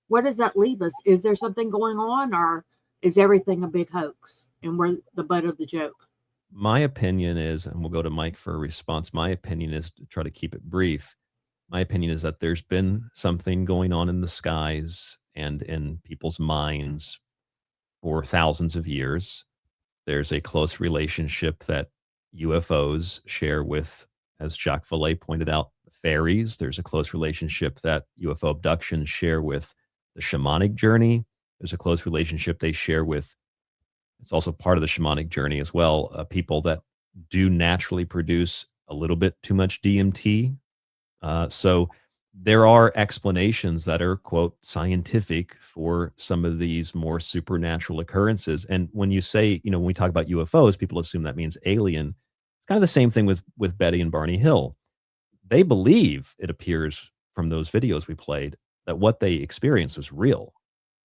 where does that leave us? Is there something going on, or is everything a big hoax and we're the butt of the joke? My opinion is, and we'll go to Mike for a response. My opinion is to try to keep it brief. My opinion is that there's been something going on in the skies and in people's minds for thousands of years. There's a close relationship that UFOs share with, as Jacques Vallée pointed out, fairies. There's a close relationship that UFO abductions share with the shamanic journey. There's a close relationship they share with, it's also part of the shamanic journey as well, people that do naturally produce a little bit too much DMT. So there are explanations that are, quote, scientific for some of these more supernatural occurrences. And when you say, you know, when we talk about UFOs, people assume that means alien. It's kind of the same thing with Betty and Barney Hill. They believe, it appears from those videos we played, that what they experienced was real.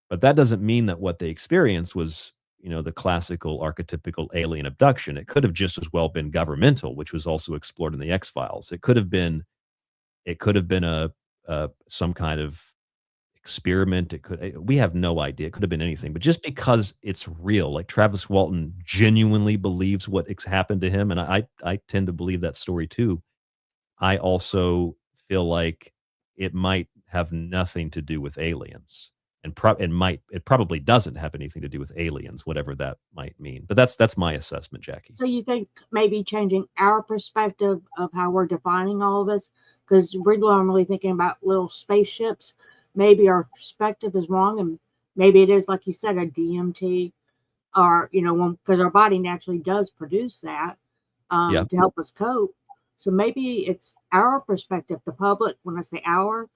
But that doesn't mean that what they experienced was, you know, the classical archetypical alien abduction. It could have just as well been governmental, which was also explored in the X-Files. It could have been a some kind of experiment. We have no idea. It could have been anything. But just because it's real, like Travis Walton genuinely believes what happened to him, and I tend to believe that story too. I also feel like it might have nothing to do with aliens, and it probably doesn't have anything to do with aliens, whatever that might mean. But that's my assessment, Jackie. So you think maybe changing our perspective of how we're defining all of this, because we're normally thinking about little spaceships. Maybe our perspective is wrong, and maybe it is, like you said, a DMT, or, you know, because our body naturally does produce that to help us cope. So maybe it's our perspective, the public, when I say our,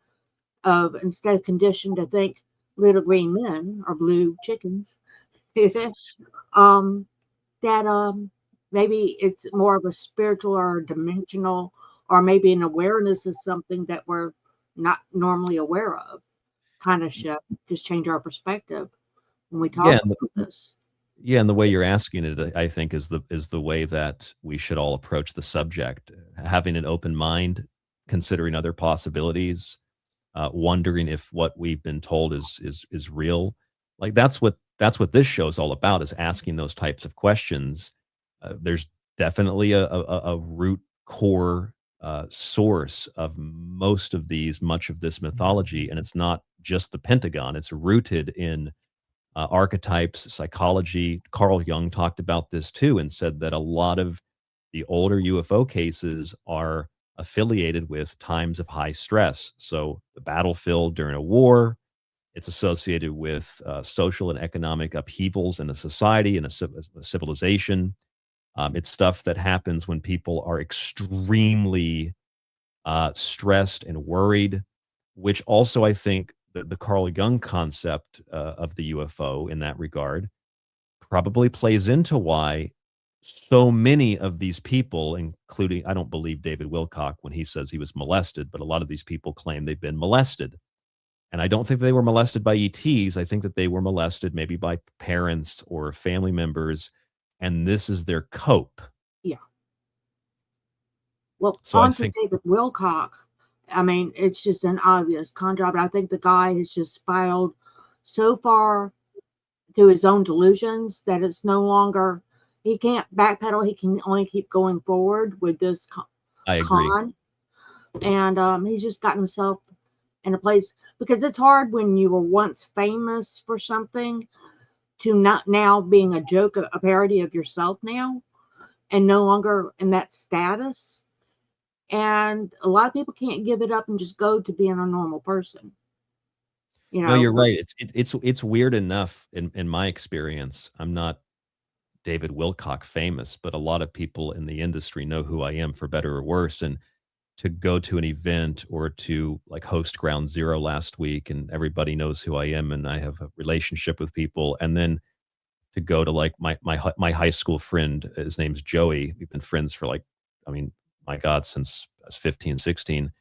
of instead of conditioned to think little green men or blue chickens, maybe it's more of a spiritual or dimensional, or maybe an awareness of something that we're not normally aware of, kind of shift, just change our perspective when we talk about this. Yeah, and the way you're asking it, I think, is the way that we should all approach the subject. Having an open mind, considering other possibilities, wondering if what we've been told is real. Like that's what this show is all about, is asking those types of questions. There's definitely a root core source of much of this mythology, and it's not just the Pentagon. It's rooted in archetypes, psychology. Carl Jung talked about this too, and said that a lot of the older UFO cases are affiliated with times of high stress. So the battlefield during a war, it's associated with social and economic upheavals in a society and a civilization. It's stuff that happens when people are extremely stressed and worried, which also, I think, the Carl Jung concept of the UFO in that regard probably plays into why so many of these people, including, I don't believe David Wilcock when he says he was molested, but a lot of these people claim they've been molested. And I don't think they were molested by ETs. I think that they were molested maybe by parents or family members, and this is their cope. Yeah. Well, so on to David Wilcock. I mean, it's just an obvious contrast, but I think the guy has just spiraled so far through his own delusions that it's no longer, he can't backpedal. He can only keep going forward with this I agree. con. And he's just gotten himself in a place, because it's hard when you were once famous for something to not now being a joke, a parody of yourself now. and no longer in that status. And a lot of people can't give it up and just go to being a normal person. You know, No, you're right. It's weird enough in my experience. I'm not David Wilcock famous, but a lot of people in the industry know who I am for better or worse. And to go to an event or to like host Ground Zero last week, and everybody knows who I am, and I have a relationship with people, and then to go to like my high school friend, his name's Joey. We've been friends for like, I mean, my God, since I was 15, 16.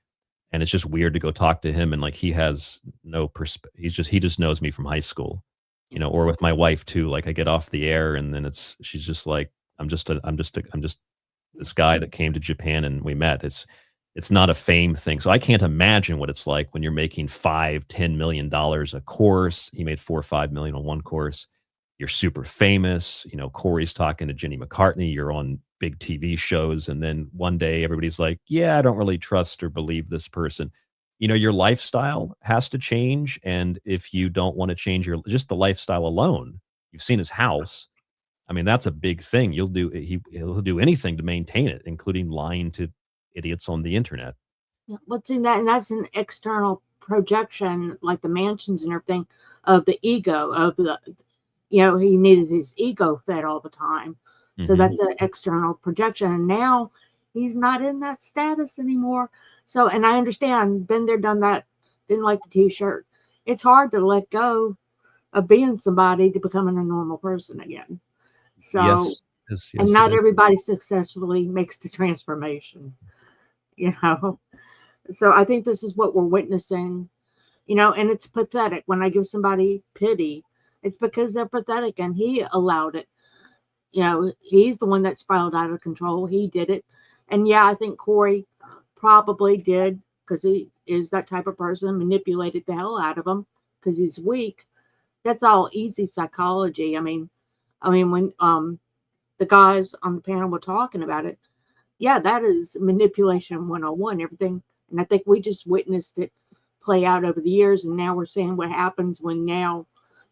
And it's just weird to go talk to him, and like he has no he just knows me from high school, you know. Or with my wife too, like I get off the air and then she's just like, I'm just this guy that came to Japan and we met. It's not a fame thing. So I can't imagine what it's like when you're making $5-10 million a course. He made $4 or $5 million on one course. You're super famous, you know. Corey's talking to Jenny McCartney, you're on big TV shows, and then one day everybody's like, yeah, I don't really trust or believe this person. You know, your lifestyle has to change, and if you don't want to change just the lifestyle alone, you've seen his house. I mean, that's a big thing. He'll do anything to maintain it, including lying to idiots on the internet. yeah, what's in that? And that's an external projection, like the mansions and everything, of the ego, of the, you know, he needed his ego fed all the time. So that's an external projection. And now he's not in that status anymore. So, and I understand, been there, done that, didn't like the t-shirt. It's hard to let go of being somebody to becoming a normal person again. So, yes, and not everybody successfully makes the transformation, you know. So I think this is what we're witnessing, you know, and it's pathetic. When I give somebody pity, it's because they're pathetic, and he allowed it. You know, he's the one that spiraled out of control. He did it. And yeah, I think Corey probably did, because he is that type of person, manipulated the hell out of him because he's weak. That's all easy psychology. I mean, when the guys on the panel were talking about it, yeah, that is manipulation 101, everything. And I think we just witnessed it play out over the years. And now we're seeing what happens when now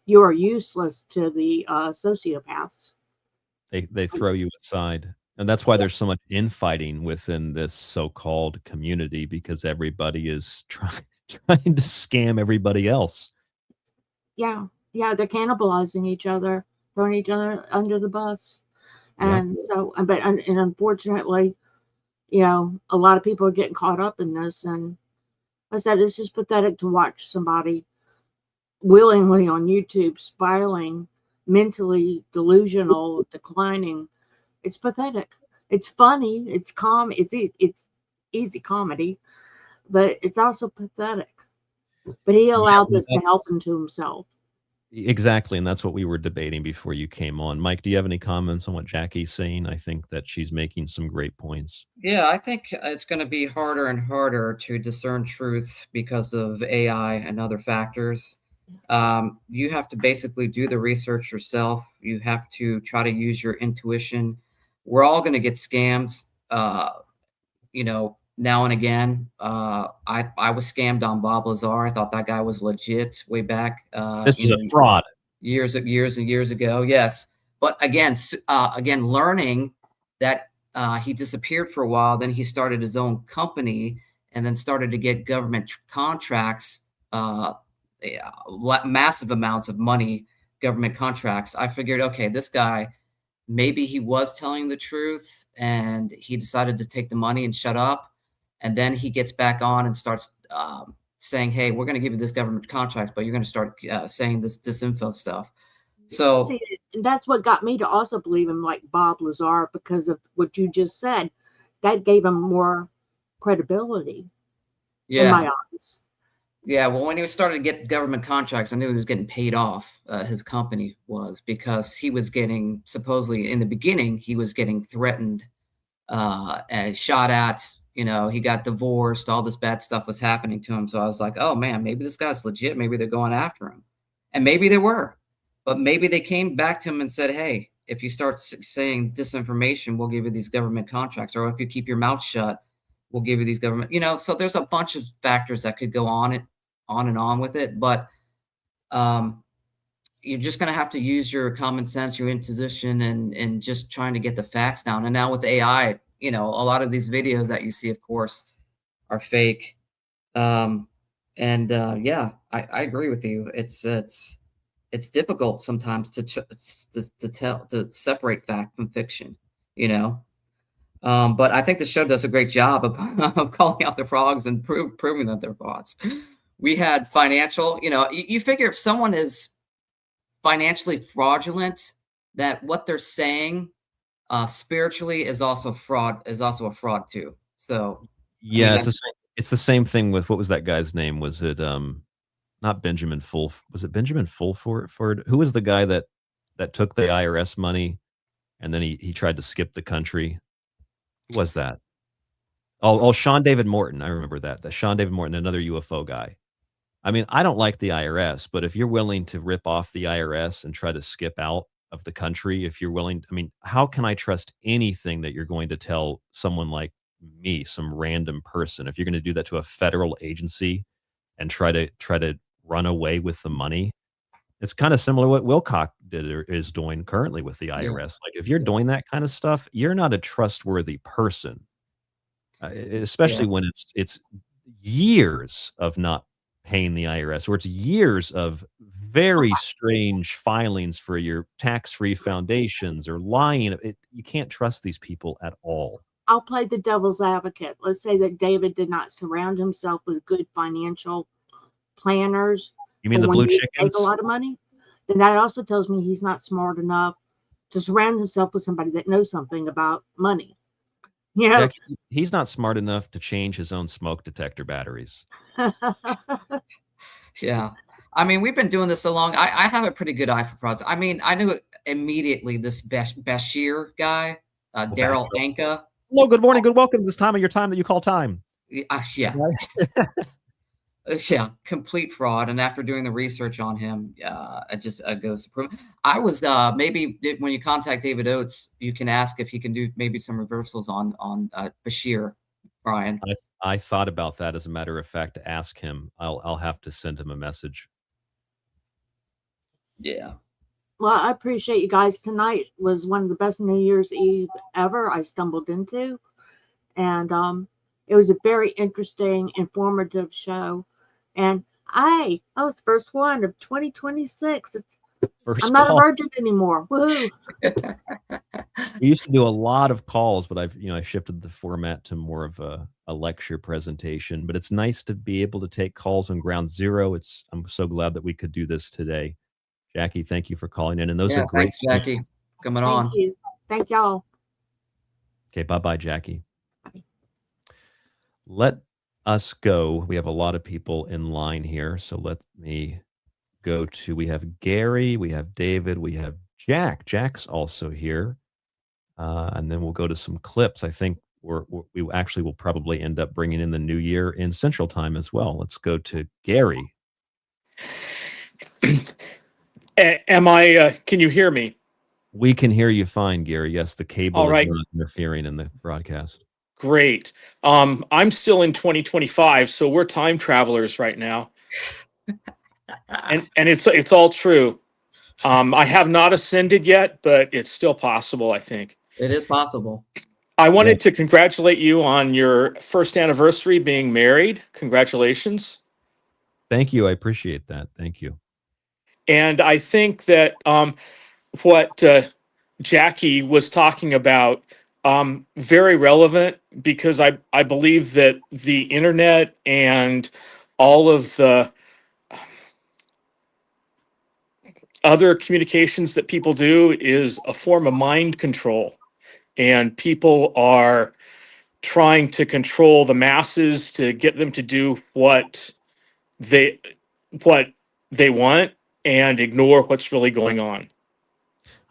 you are useless to the sociopaths. They throw you aside. And that's why there's so much infighting within this so-called community, because everybody is trying to scam everybody else. Yeah, they're cannibalizing each other, throwing each other under the bus. And so, but unfortunately, you know, a lot of people are getting caught up in this. And like I said, it's just pathetic to watch somebody willingly on YouTube spiraling, mentally delusional, declining. It's pathetic. It's funny. It's it's easy comedy, but it's also pathetic. But he allowed this to help him to himself. Exactly, and that's what we were debating before you came on. Mike, do you have any comments on what Jackie's saying? I think that she's making some great points. Yeah, I think it's going to be harder and harder to discern truth because of AI and other factors. You have to basically do the research yourself. You have to try to use your intuition. We're all going to get scams, you know, now and again. I was scammed on Bob Lazar. I thought that guy was legit way back. This is a fraud. Years and years ago. Yes. But again, learning that he disappeared for a while, then he started his own company and then started to get government contracts, massive amounts of money, government contracts. I figured, okay, this guy, maybe he was telling the truth and he decided to take the money and shut up. And then he gets back on and starts saying, hey, we're going to give you this government contract, but you're going to start saying this disinfo stuff. So see, that's what got me to also believe him, like Bob Lazar, because of what you just said. That gave him more credibility in my eyes. Yeah, well, when he started to get government contracts, I knew he was getting paid off. His company was, because he was getting, supposedly in the beginning, he was getting threatened and shot at. You know, he got divorced. All this bad stuff was happening to him. So I was like, oh, man, maybe this guy's legit. Maybe they're going after him. And maybe they were. But maybe they came back to him and said, hey, if you start saying disinformation, we'll give you these government contracts. Or if you keep your mouth shut, we'll give you these government, you know. So there's a bunch of factors that could go on and on with it. But you're just going to have to use your common sense, your intuition, and just trying to get the facts down. And now with AI, you know, a lot of these videos that you see, of course, are fake. Yeah, I agree with you. It's difficult sometimes to separate fact from fiction, you know. But I think the show does a great job of calling out the frogs and proving that they're frauds. We had financial, you know, you figure if someone is financially fraudulent, that what they're saying spiritually is also fraud, is also a fraud too. So yeah, it's the same thing with, what was that guy's name? Was it not Benjamin was it Benjamin Fulford? Who was the guy that took the IRS money and then he tried to skip the country? Who was that? Oh, Sean David Morton. I remember that. That Sean David Morton, another UFO guy. I mean, I don't like the IRS, but if you're willing to rip off the IRS and try to skip out of the country, if you're willing, I mean, how can I trust anything that you're going to tell someone like me, some random person? If you're going to do that to a federal agency and try to run away with the money, it's kind of similar to what Wilcock did or is doing currently with the IRS. Like, if you're doing that kind of stuff, you're not a trustworthy person, especially when it's years of not paying the IRS, or it's years of very strange filings for your tax-free foundations or lying. You can't trust these people at all. I'll play the devil's advocate. Let's say that David did not surround himself with good financial planners. You mean the blue chickens? Make a lot of money. Then that also tells me he's not smart enough to surround himself with somebody that knows something about money. You know, Jackie, he's not smart enough to change his own smoke detector batteries. Yeah. I mean, we've been doing this so long. I have a pretty good eye for frauds. I mean, I knew immediately this Bashir guy, Daryl Anka. Hello, good morning, good welcome to this time of your time that you call time. Yeah. Yeah, complete fraud. And after doing the research on him, it just goes to prove. I was maybe when you contact David Oates, you can ask if he can do maybe some reversals on Bashir, Brian. I thought about that, as a matter of fact, to ask him. I'll have to send him a message. Yeah. Well, I appreciate you guys. Tonight was one of the best New Year's Eve ever I stumbled into. And it was a very interesting, informative show. And I was the first one of 2026. I'm not a virgin anymore. Woohoo! We used to do a lot of calls, but I shifted the format to more of a lecture presentation. But it's nice to be able to take calls on ground zero. I'm so glad that we could do this today. Jackie, thank you for calling in. And those are great. Thanks, Jackie. Coming on. Thank you. Thank y'all. Okay, bye-bye, Jackie. Bye. Let us go. We have a lot of people in line here, so let me go to, we have Gary, we have David, we have Jack. Jack's also here. And then we'll go to some clips. I think we actually will probably end up bringing in the new year in Central Time as well. Let's go to Gary. Can you hear me? We can hear you fine, Gary. Yes, the cable All right. is not interfering in the broadcast. Great. I'm still in 2025, so we're time travelers right now. And it's all true. I have not ascended yet, but it's still possible, I think. It is possible. I wanted to congratulate you on your first anniversary being married. Congratulations. Thank you. I appreciate that. Thank you. And I think that what Jackie was talking about, very relevant, because I believe that the internet and all of the other communications that people do is a form of mind control. And people are trying to control the masses to get them to do what they want and ignore what's really going on.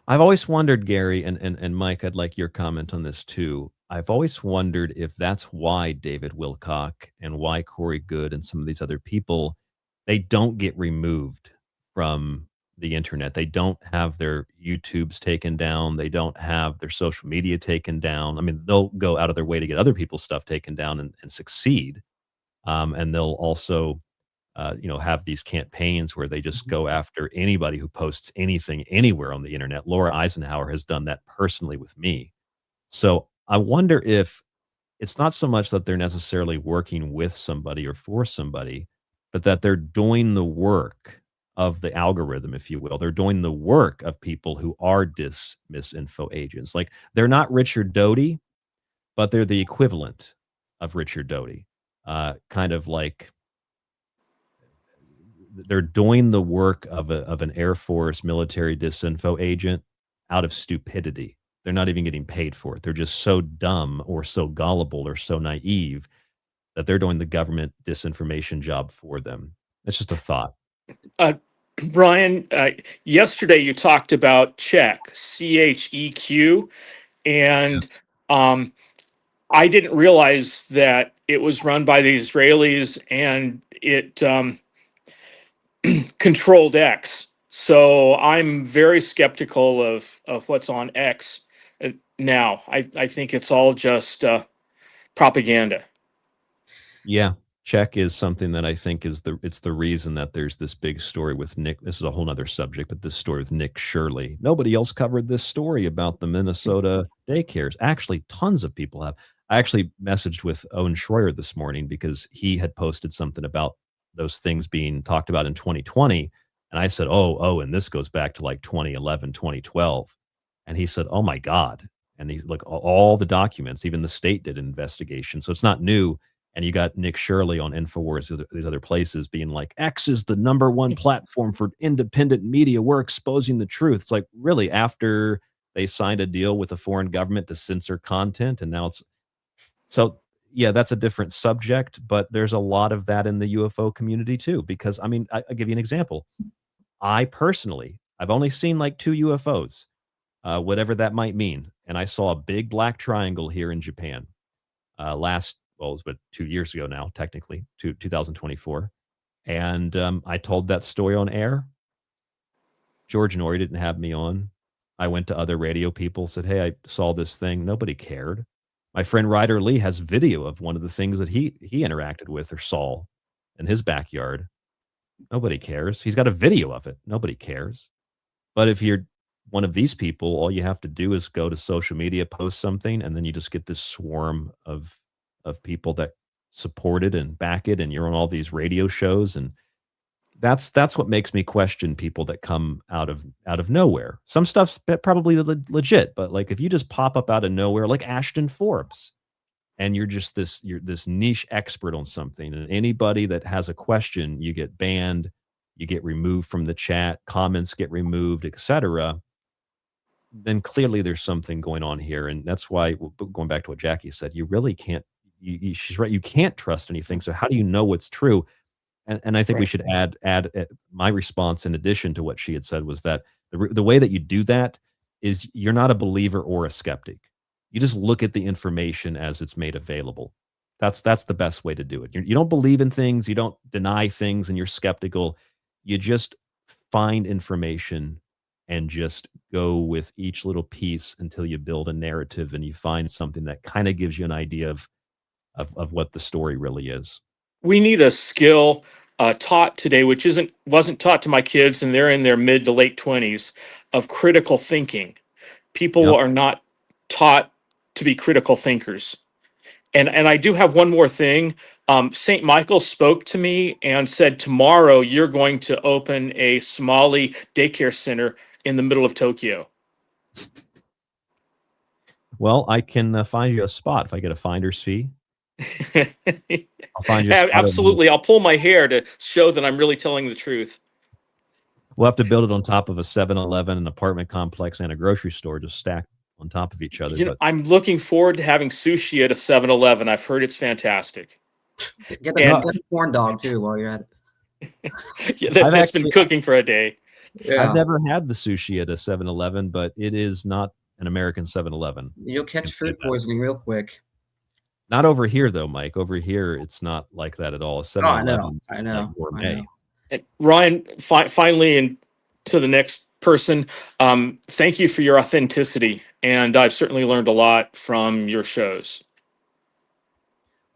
I've always wondered, Gary, and Mike, I'd like your comment on this too. I've always wondered if that's why David Wilcock and why Corey Good and some of these other people, they don't get removed from the internet. They don't have their YouTubes taken down. They don't have their social media taken down. I mean, they'll go out of their way to get other people's stuff taken down and succeed. And they'll also have these campaigns where they just go after anybody who posts anything anywhere on the internet. Laura Eisenhower has done that personally with me. So I wonder if it's not so much that they're necessarily working with somebody or for somebody, but that they're doing the work of the algorithm, if you will. They're doing the work of people who are misinfo agents. Like, they're not Richard Doty, but they're the equivalent of Richard Doty. Kind of like they're doing the work of an Air Force military disinfo agent out of stupidity. They're not even getting paid for it. They're just so dumb or so gullible or so naive that they're doing the government disinformation job for them. It's just a thought. Brian, yesterday you talked about Czech, CHEQ, and I didn't realize that it was run by the Israelis and it controlled X. So I'm very skeptical of what's on X now. I think it's all just propaganda. Yeah. Czech is something that I think is it's the reason that there's this big story with Nick. This is a whole nother subject, but this story with Nick Shirley. Nobody else covered this story about the Minnesota daycares. Actually, tons of people have. I actually messaged with Owen Schroyer this morning because he had posted something about those things being talked about in 2020. And I said, oh, and this goes back to like 2011, 2012. And he said, oh my God. And he's like, all the documents, even the state did an investigation. So it's not new. And you got Nick Shirley on InfoWars, these other places being like, X is the #1 platform for independent media. We're exposing the truth. It's like, really, after they signed a deal with a foreign government to censor content. And now it's so, yeah, that's a different subject. But there's a lot of that in the UFO community, too, because I mean, I'll give you an example. I personally, I've only seen like 2 UFOs, whatever that might mean. And I saw a big black triangle here in Japan it was 2 years ago now, technically, 2024. And I told that story on air. George Norrie didn't have me on. I went to other radio people, said, hey, I saw this thing. Nobody cared. My friend Ryder Lee has video of one of the things that he interacted with or saw in his backyard. Nobody cares. He's got a video of it. Nobody cares. But if you're one of these people, all you have to do is go to social media, post something, and then you just get this swarm of people that support it and back it, and you're on all these radio shows, and that's what makes me question people that come out of nowhere. Some stuff's probably legit, but like if you just pop up out of nowhere, like Ashton Forbes, and you're this niche expert on something, and anybody that has a question, you get banned, you get removed from the chat, comments get removed, etc. Then clearly there's something going on here, and that's why, going back to what Jackie said, you really can't. She's right. You can't trust anything. So how do you know what's true? And I think we should add my response in addition to what she had said was that the way that you do that is you're not a believer or a skeptic. You just look at the information as it's made available. That's the best way to do it. You don't believe in things. You don't deny things, and you're skeptical. You just find information and just go with each little piece until you build a narrative and you find something that kind of gives you an idea of what the story really is. We need a skill taught today, which wasn't taught to my kids, and they're in their mid to late 20s, of critical thinking. People are not taught to be critical thinkers. And I do have one more thing. St. Michael spoke to me and said, tomorrow you're going to open a Somali daycare center in the middle of Tokyo. Well, I can find you a spot if I get a finder's fee. I'll find you. Absolutely. I'll pull my hair to show that I'm really telling the truth. We'll have to build it on top of a 7-Eleven, an apartment complex, and a grocery store, just stacked on top of each other. You know, I'm looking forward to having sushi at a 7-Eleven. I've heard it's fantastic. Get the corn dog too while you're at it. Yeah, that's been cooking for a day. Yeah. I've never had the sushi at a 7-Eleven, but it is not an American 7-Eleven. You'll catch food poisoning real quick. Not over here, though, Mike. Over here, it's not like that at all. 7-Eleven, I know. Like gourmet. And Ryan, finally, and to the next person, thank you for your authenticity, and I've certainly learned a lot from your shows.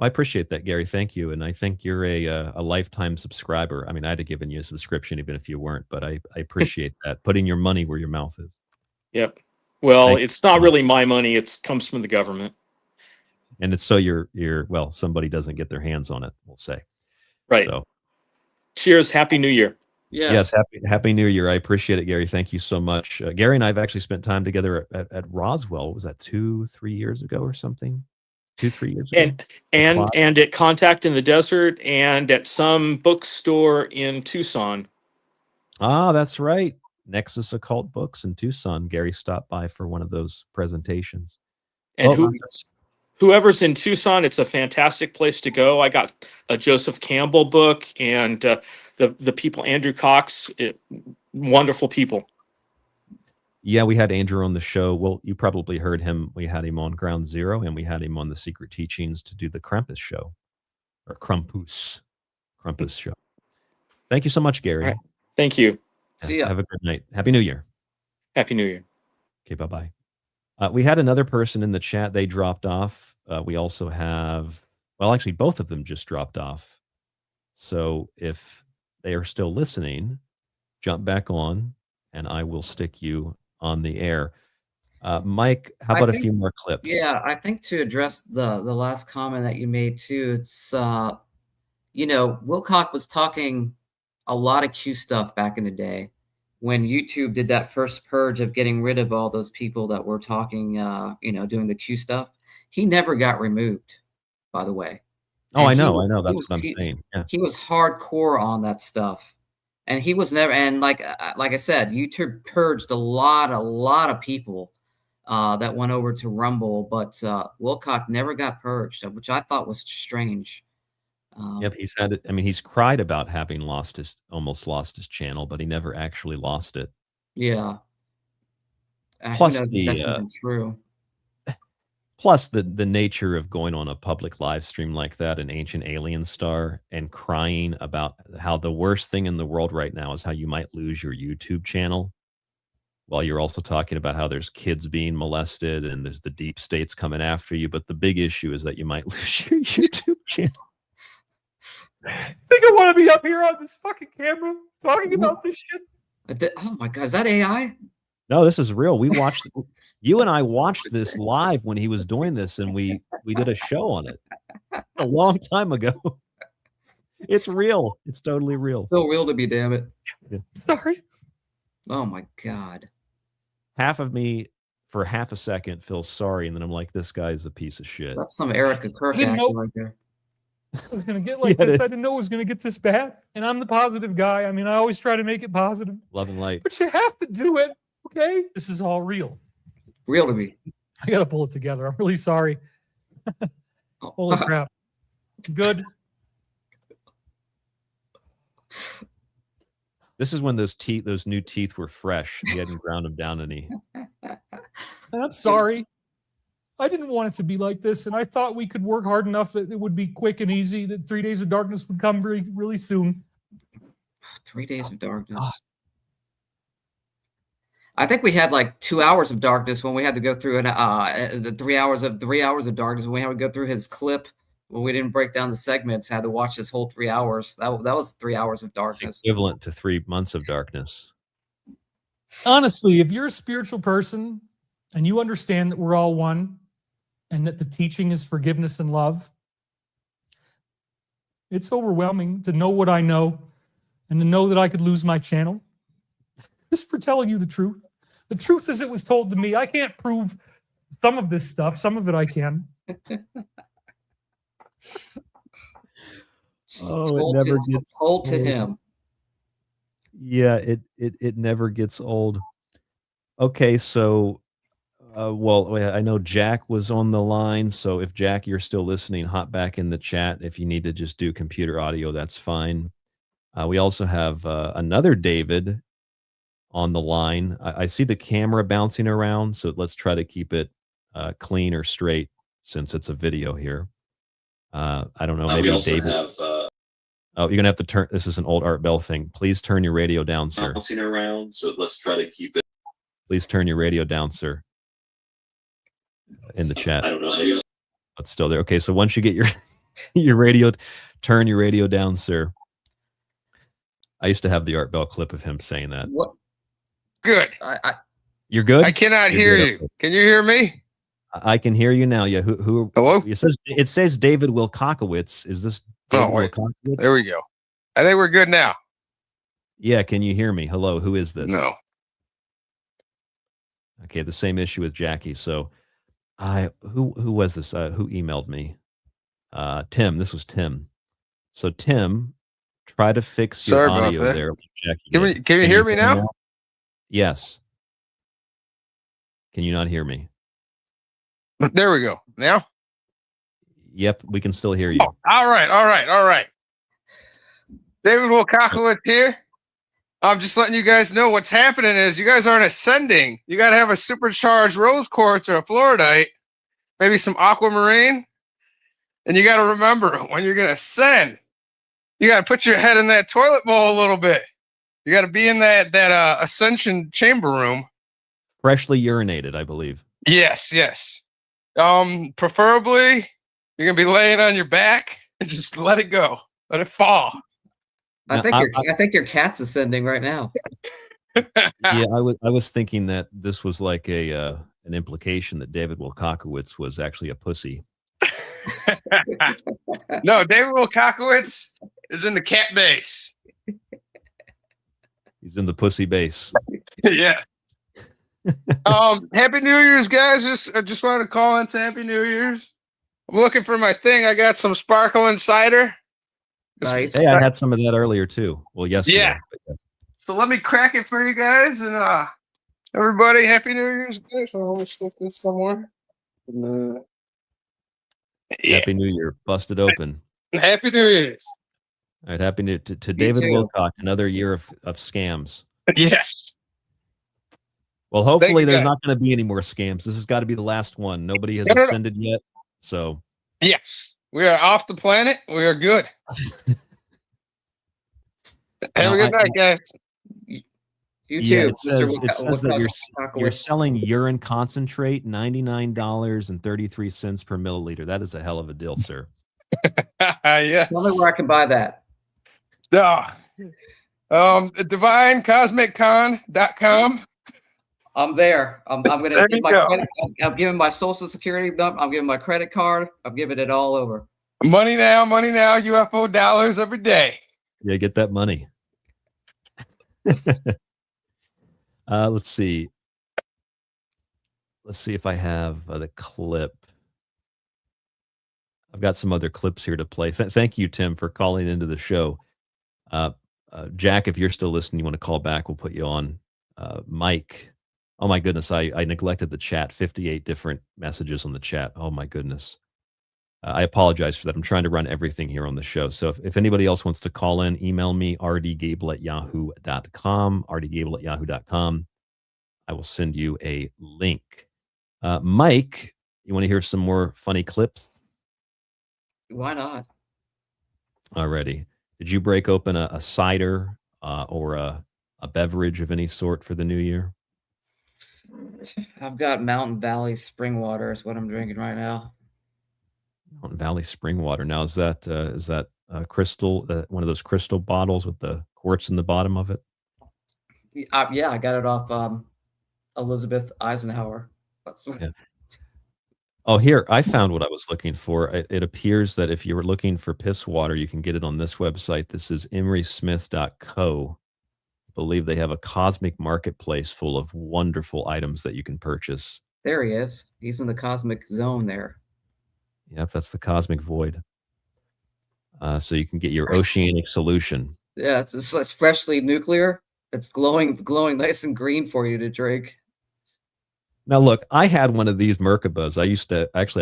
I appreciate that, Gary. Thank you. And I think you're a lifetime subscriber. I mean, I'd have given you a subscription even if you weren't, but I appreciate that. Putting your money where your mouth is. Yep. Well, Thank it's not really my money. It comes from the government. And it's so well, somebody doesn't get their hands on it, we'll say. Right. So cheers. Happy New Year. Yes. Happy New Year. I appreciate it, Gary. Thank you so much. Gary and I have actually spent time together at Roswell. What was that 2-3 years ago or something? 2-3 years ago. And at Contact in the Desert and at some bookstore in Tucson. Ah, that's right. Nexus Occult Books in Tucson. Gary stopped by for one of those presentations. And whoever's in Tucson, it's a fantastic place to go. I got a Joseph Campbell book and the people, Andrew Cox, wonderful people. Yeah, we had Andrew on the show. Well, you probably heard him. We had him on Ground Zero, and we had him on the Secret Teachings to do the Krampus show, or Krampus show. Thank you so much, Gary. Right. Thank you. See ya. Have a good night. Happy New Year. Happy New Year. Okay, bye-bye. We had another person in the chat. They dropped off. We also have, well, actually, both of them just dropped off. So if they are still listening, jump back on, and I will stick you on the air. Mike, how about a few more clips? Yeah, I think to address the last comment that you made too, it's Wilcock was talking a lot of Q stuff back in the day when YouTube did that first purge of getting rid of all those people that were talking, doing the Q stuff. He never got removed, by the way. Oh, I know. That's what I'm saying. Yeah. He was hardcore on that stuff. And he was never, and like I said, YouTube purged a lot of people that went over to Rumble, but Wilcock never got purged, which I thought was strange. Yep, he's had it. I mean, he's cried about having almost lost his channel, but he never actually lost it. Yeah. Plus that's even true. Plus the nature of going on a public live stream like that, an Ancient Alien Star, and crying about how the worst thing in the world right now is how you might lose your YouTube channel, while you're also talking about how there's kids being molested and there's the deep states coming after you. But the big issue is that you might lose your YouTube channel. I think I want to be up here on this fucking camera talking about this shit. Oh my God, is that AI? No, this is real. You and I watched this live when he was doing this, and we did a show on it a long time ago. It's real. It's totally real. Still real to me, damn it. Yeah. Sorry. Oh my God. Half of me, for half a second, feels sorry, and then I'm like, this guy's a piece of shit. That's some Erica Kirk action right there. I was going to get like this. I didn't know it was going to get this bad. And I'm the positive guy. I mean, I always try to make it positive. Love and light. But you have to do it. Okay, this is all real. Real to me. I gotta pull it together. I'm really sorry. Holy crap. Good. This is when those new teeth were fresh. He hadn't ground them down any. I'm sorry. I didn't want it to be like this, and I thought we could work hard enough that it would be quick and easy, that 3 days of darkness would come really, really soon. 3 days of darkness. I think we had like 2 hours of darkness when we had to go through the 3 hours of darkness when we had to go through his clip when we didn't break down the segments. Had to watch this whole 3 hours. That was 3 hours of darkness. It's equivalent to 3 months of darkness. Honestly, if you're a spiritual person and you understand that we're all one and that the teaching is forgiveness and love, it's overwhelming to know what I know and to know that I could lose my channel. Just for telling you the truth. The truth as it was told to me. I can't prove some of this stuff. Some of it I can. It never gets told to him. Yeah, it never gets old. Okay, so I know Jack was on the line, so if Jack, you're still listening, hop back in the chat. If you need to just do computer audio, that's fine. We also have another David on the line. I see the camera bouncing around, so let's try to keep it clean or straight since it's a video here. I don't know, maybe David. Oh, you're gonna have to turn. This is an old Art Bell thing. Please turn your radio down, sir. Bouncing around, so let's try to keep it. Please turn your radio down, sir. In the chat. I don't know. But still there. Okay, so once you get your Turn your radio down, sir. I used to have the Art Bell clip of him saying that. What? Good. You're good? I cannot You're hear good. you. Can you hear me? I can hear you now. Yeah. Who? Hello? It says David Wilcockowitz. Is this David Wilcockowitz? There we go. I think we're good now. Yeah. Can you hear me? Hello. Who is this? No. Okay. The same issue with Jackie. So who was this? Who emailed me? Tim. This was Tim. So Tim, try to fix your Sorry about audio that. there. Like Jackie Can you hear me now? Yes. Can you not hear me? There we go. Now? Yep, we can still hear you. Oh, all right. David Wilcock here. I'm just letting you guys know what's happening is you guys aren't ascending. You got to have a supercharged rose quartz or a fluorite, maybe some aquamarine. And you got to remember, when you're going to ascend, you got to put your head in that toilet bowl a little bit. You got to be in that ascension chamber room. Freshly urinated, I believe. Yes. Preferably, you're going to be laying on your back and just let it go. Let it fall. I think your cat's ascending right now. Yeah, I was thinking that this was like an implication that David Wilcockowitz was actually a pussy. No, David Wilcockowitz is in the cat base. He's in the pussy base. Yeah. Happy New Year's, guys. I just wanted to call in to Happy New Year's. I'm looking for my thing. I got some sparkling cider. Nice. Hey, I had some of that earlier too. Well, yesterday. Yeah. But yes. So let me crack it for you guys, and everybody, Happy New Year's, guys. So I'm gonna stick this somewhere. Happy New Year. Busted open. Happy New Year's. All right, happy New to David too. Wilcock. Another year of scams. Yes. Well, hopefully you, there's guys. not going to be any more scams. This has got to be the last one. Nobody has No. ascended yet. So Yes, we are off the planet. We are good. Have a good night, guys. You too. yeah, it says Mr. that you're selling urine concentrate, $99.33 per milliliter. That is a hell of a deal, sir. Yeah. Tell me where I can buy that. DivineCosmicCon.com. I'm there. I'm gonna There give you my go. credit. I'm giving my social security number. I'm giving my credit card. I'm giving it all over. Money now, UFO dollars every day. Yeah, get that money. Let's see. Let's see if I have the clip. I've got some other clips here to play. Thank you, Tim, for calling into the show. Jack, if you're still listening, you want to call back, we'll put you on. Mike, oh my goodness, I neglected the chat. 58 different messages on the chat. Oh my goodness. I apologize for that. I'm trying to run everything here on the show. So if anybody else wants to call in, email me, rdgable@yahoo.com, rdgable@yahoo.com. I will send you a link. Mike, you want to hear some more funny clips? Why not? Alrighty. Did you break open a cider or a beverage of any sort for the new year? I've got Mountain Valley spring water is what I'm drinking right now. Mountain Valley spring water. Now, is that crystal, one of those crystal bottles with the quartz in the bottom of it? Yeah, I got it off Elizabeth Eisenhower. Yeah. Oh, here, I found what I was looking for. It appears that if you were looking for piss water, you can get it on this website. This is emerysmith.co. I believe they have a cosmic marketplace full of wonderful items that you can purchase. There he is. He's in the cosmic zone there. Yep, that's the cosmic void. So you can get your oceanic solution. Yeah, it's freshly nuclear. It's glowing nice and green for you to drink. Now, look, I had one of these Merkabas. I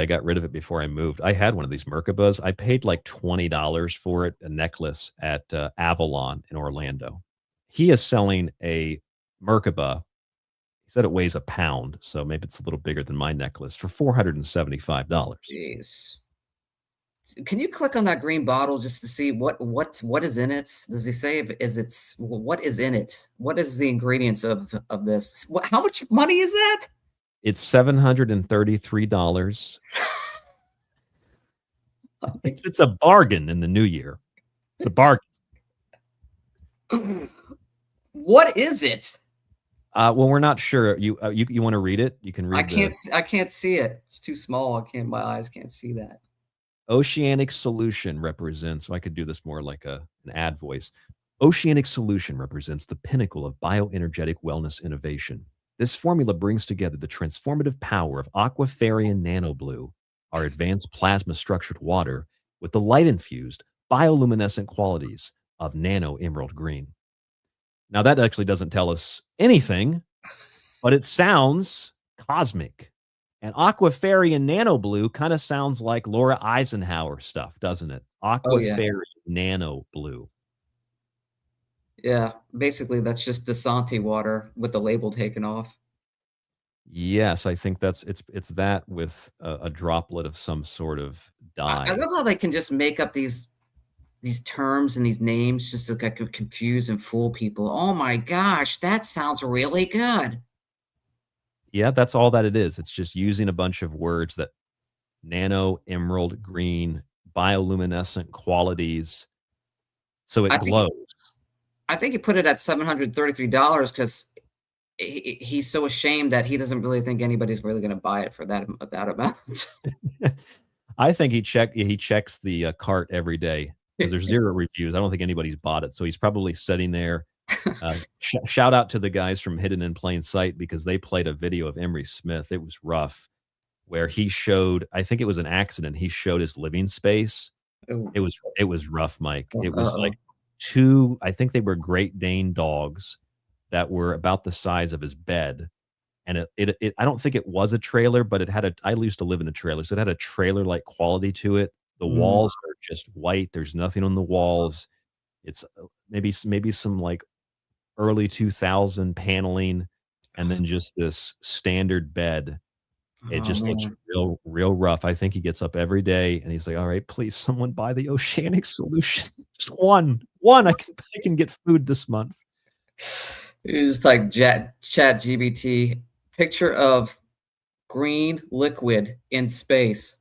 got rid of it before I moved. I had one of these Merkabas. I paid like $20 for it, a necklace at Avalon in Orlando. He is selling a Merkaba. He said it weighs a pound, so maybe it's a little bigger than my necklace, for $475. Jeez. Can you click on that green bottle just to see what is in it? Does he say what is in it? What is the ingredients of this? How much money is that? It's $733. It's a bargain in the new year. It's a bargain. What is it? Well, we're not sure. You want to read it? You can read. I can't see it. It's too small. My eyes can't see that. Oceanic Solution represents. So I could do this more like an ad voice. Oceanic Solution represents the pinnacle of bioenergetic wellness innovation. This formula brings together the transformative power of Aquafarian NanoBlue, our advanced plasma-structured water, with the light-infused bioluminescent qualities of Nano Emerald Green. Now, that actually doesn't tell us anything, but it sounds cosmic. And Aquafarian NanoBlue kind of sounds like Laura Eisenhower stuff, doesn't it? Aquafarian NanoBlue. Yeah, basically that's just Dasante water with the label taken off. Yes, I think it's that with a droplet of some sort of dye. I love how they can just make up these terms and these names just to confuse and fool people. Oh my gosh, that sounds really good. Yeah, that's all that it is. It's just using a bunch of words that nano, emerald, green, bioluminescent qualities, so it glows. I think he put it at $733 because he's so ashamed that he doesn't really think anybody's really going to buy it for that amount. I think he checks the cart every day because there's 0 reviews. I don't think anybody's bought it, so he's probably sitting there. Shout out to the guys from Hidden in Plain Sight because they played a video of Emery Smith. It was rough, where he showed. I think it was an accident. He showed his living space. Ooh. It was rough, Mike. It was like 2. I think they were Great Dane dogs that were about the size of his bed. And it I don't think it was a trailer, but I used to live in a trailer, so it had a trailer-like quality to it. The walls are just white. There's nothing on the walls. It's maybe some like early 2000 paneling, and then just this standard bed. It just looks real rough. I think he gets up every day and he's like, all right, please someone buy the Oceanic Solution. Just one. I can get food this month. It's like chat GBT picture of green liquid in space.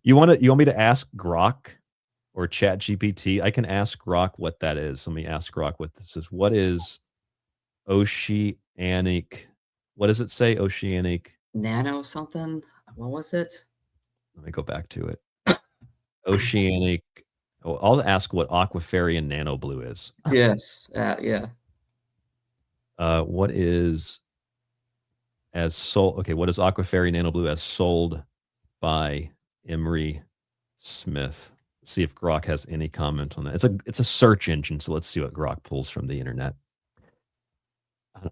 You want me to ask Grok or Chat GPT? I can ask Grok what that is. Let me ask Grok what this is. What is oceanic? What does it say? Oceanic nano something? What was it? Let me go back to it. Oceanic. Oh, I'll ask what Aquafarian NanoBlue is. Yes. Yeah. What is as sold? Okay, what is Aquafarian NanoBlue as sold by Emery Smith? See if Grok has any comment on that. It's a search engine, so let's see what Grok pulls from the internet.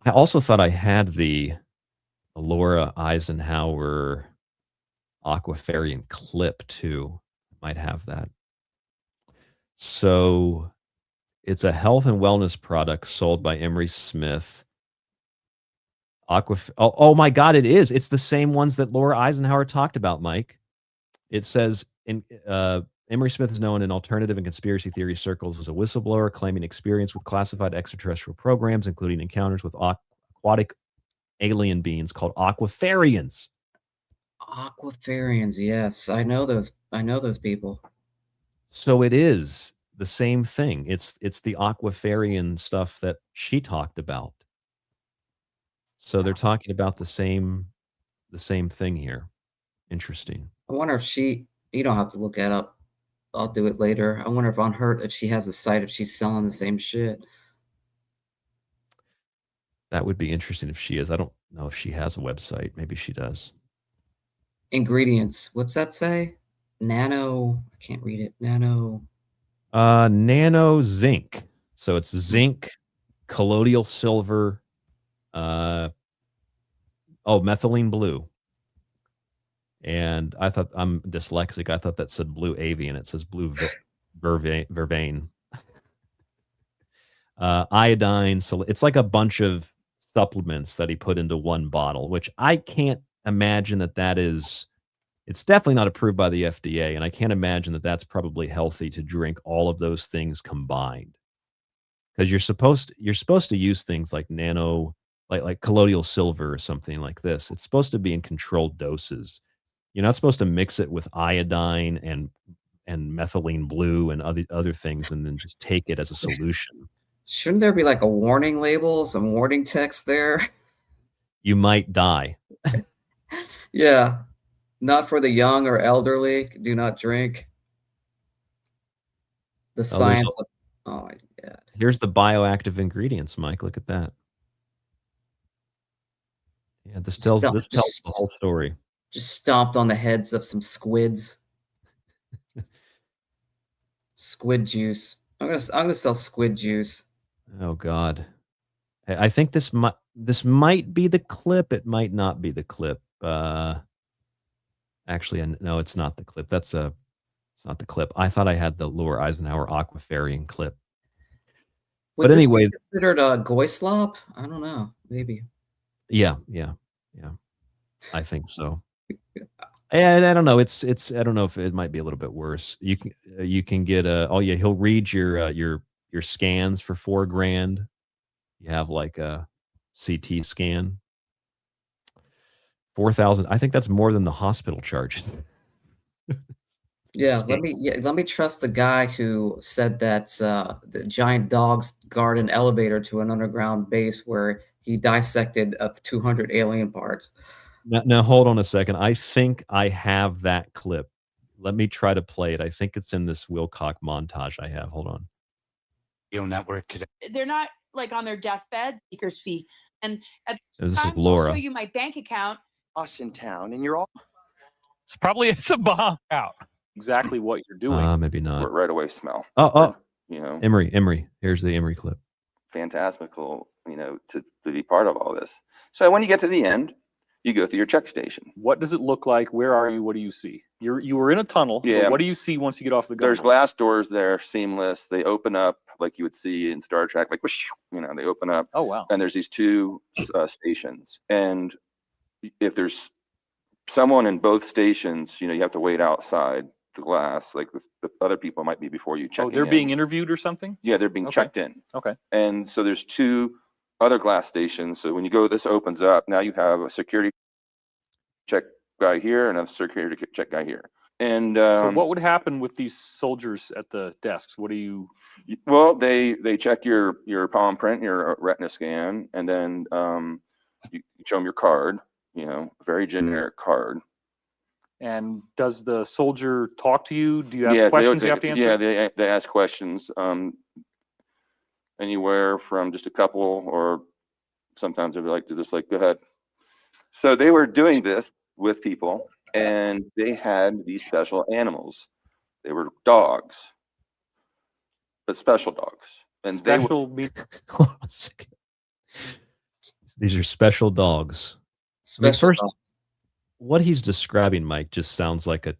I also thought I had the Laura Eisenhower Aquafarian clip too. Might have that. So it's a health and wellness product sold by Emery Smith. Oh my God, it is. It's the same ones that Laura Eisenhower talked about, Mike. It says Emery Smith is known in alternative and conspiracy theory circles as a whistleblower claiming experience with classified extraterrestrial programs, including encounters with aquatic alien beings called Aquafarians. Aquafarians, yes. I know those people. So it is the same thing. It's the Aquafarian stuff that she talked about. So they're talking about the same thing here. Interesting. I wonder if you don't have to look it up. I'll do it later. I wonder if she has a site, if she's selling the same shit. That would be interesting if she is. I don't know if she has a website. Maybe she does. Ingredients. What's that say? Nano. I can't read it. Nano. Nano zinc. So it's zinc, colloidal silver, methylene blue. And I thought, I'm dyslexic. I thought that said blue avian. It says blue vervain. Iodine. So it's like a bunch of supplements that he put into one bottle, which I can't imagine that is. It's definitely not approved by the FDA, and I can't imagine that that's probably healthy to drink all of those things combined. Because you're supposed to use things like nano, like colloidal silver or something like this. It's supposed to be in controlled doses. You're not supposed to mix it with iodine and and methylene blue and other things, and then just take it as a solution. Shouldn't there be like a warning label, some warning text there? You might die. Yeah. Not for the young or elderly. Do not drink. The science of, oh my God. Here's the bioactive ingredients, Mike. Look at that. Yeah, this tells the whole story. Just stomped on the heads of some squids. Squid juice. I'm gonna sell squid juice. Oh God. I think this might be the clip. It might not be the clip. Actually, no, it's not the clip. It's not the clip. I thought I had the Lure Eisenhower Aquafarian clip. Would But this anyway, be considered a goy slop? I don't know. Maybe. yeah. I think so. And I don't know. It's I don't know if it might be a little bit worse. You can get he'll read your scans for $4,000. You have like a CT scan. 4,000. I think that's more than the hospital charges. Yeah, let me trust the guy who said that the giant dogs guard an elevator to an underground base where he dissected 200 alien parts. Now hold on a second. I think I have that clip. Let me try to play it. I think it's in this Wilcock montage I have. Hold on. Network today. They're not like on their deathbed, seeker's fee. And at This is the time, I'll Laura. show you my bank account. Us in town, and you're all It's a bomb out. Exactly what you're doing. Maybe not. Right away smell. Oh. You know, Emery. Here's the Emery clip. fantastical, to be part of all this. So when you get to the end, you go through your check station. What does it look like? Where are you? What do you see? You were in a tunnel. but Yeah. What do you see once you get off the gun? There's glass doors there, seamless. They open up like you would see in Star Trek, like whoosh, they open up. Oh wow. And there's these two stations, and if there's someone in both stations, you have to wait outside the glass, like the other people might be before you check. Oh, they're being interviewed or something? Yeah, they're being checked in. Okay. And so there's two other glass stations. So when you go, this opens up. Now you have a security check guy here and a security check guy here. And so what would happen with these soldiers at the desks? What do you? Well, they check your palm print, your retina scan, and then you show them your card. A very generic card. And does the soldier talk to you? Do you have questions you have to answer? Yeah, they ask questions. Anywhere from just a couple, or sometimes they'd be like, go ahead. So they were doing this with people, and they had these special animals. They were dogs, but special dogs. And Special Hold on a second. These are special dogs. First, what he's describing, Mike, just sounds like a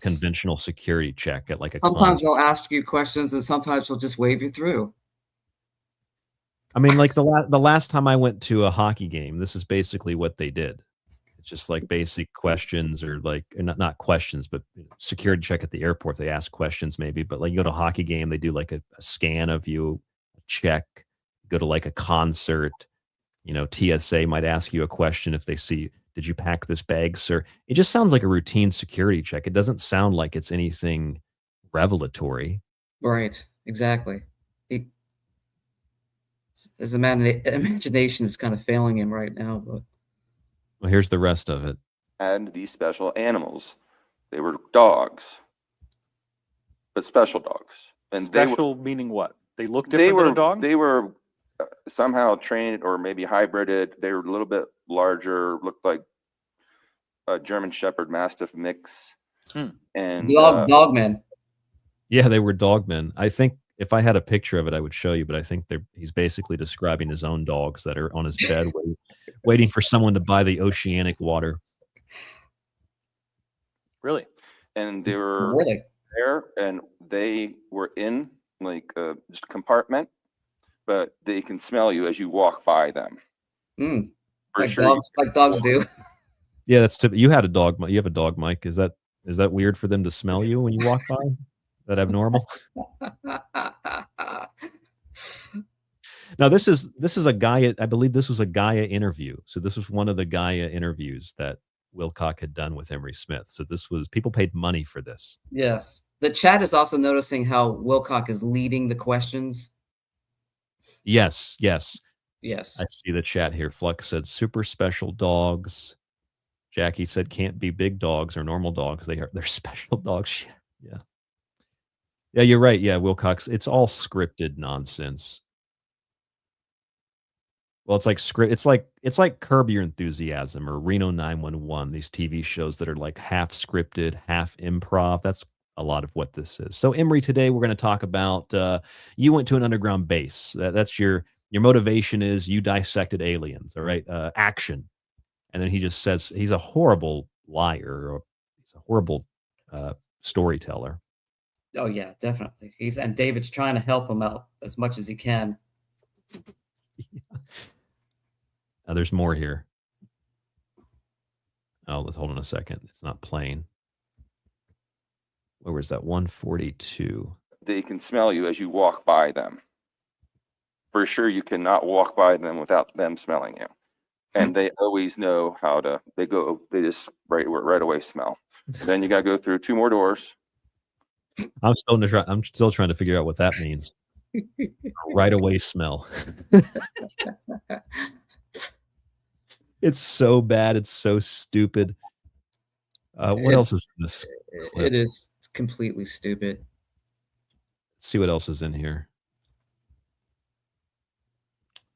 conventional security check at like a Sometimes they'll ask you questions, and sometimes they'll just wave you through. I mean, like the last time I went to a hockey game, this is basically what they did. It's just like basic questions, or like not questions, but security check at the airport. They ask questions maybe, but like you go to a hockey game, they do like a scan of you, a check. Go to like a concert, TSA might ask you a question if they see, did you pack this bag, sir? It just sounds like a routine security check. It doesn't sound like it's anything revelatory. Right, exactly. His imagination is kind of failing him right now, but well, here's the rest of it. had these special animals. They were dogs, but special dogs. And special meaning what? They look different than a dog? They were somehow trained or maybe hybrided. They were a little bit larger, looked like a German Shepherd Mastiff mix. And dogmen. Yeah, they were dogmen. I think if I had a picture of it, I would show you, but I think he's basically describing his own dogs that are on his bed waiting for someone to buy the oceanic water. Really? And they were there, and they were in like just a compartment, but they can smell you as you walk by them. Like dogs do. Yeah, that's you had a dog. You have a dog, Mike. Is that weird for them to smell you when you walk by? Is that abnormal? Now this is a Gaia. I believe this was a Gaia interview. So this was one of the Gaia interviews that Wilcock had done with Emery Smith. So this was, people paid money for this. Yes. The chat is also noticing how Wilcock is leading the questions. Yes. Yes. I see the chat here. Flux said super special dogs. Jackie said can't be big dogs or normal dogs. They're special dogs. Yeah, you're right. Yeah, Wilcox. It's all scripted nonsense. Well, it's like script. It's like Curb Your Enthusiasm or Reno 911. These TV shows that are like half scripted, half improv. That's a lot of what this is. So, Emery, today we're going to talk about you went to an underground base. That's your motivation is you dissected aliens. All right, action. And then he just says he's a horrible liar or he's a horrible storyteller. Oh yeah, definitely. And David's trying to help him out as much as he can. Now, there's more here. Oh, let's hold on a second. It's not playing. Where was that? 142. They can smell you as you walk by them. For sure, you cannot walk by them without them smelling you. And they always know how to. They just right away smell. Then you got to go through 2 more doors. I'm still trying to figure out what that means. Right away smell. It's so bad. It's so stupid. What else is in this clip? It is completely stupid. Let's see what else is in here.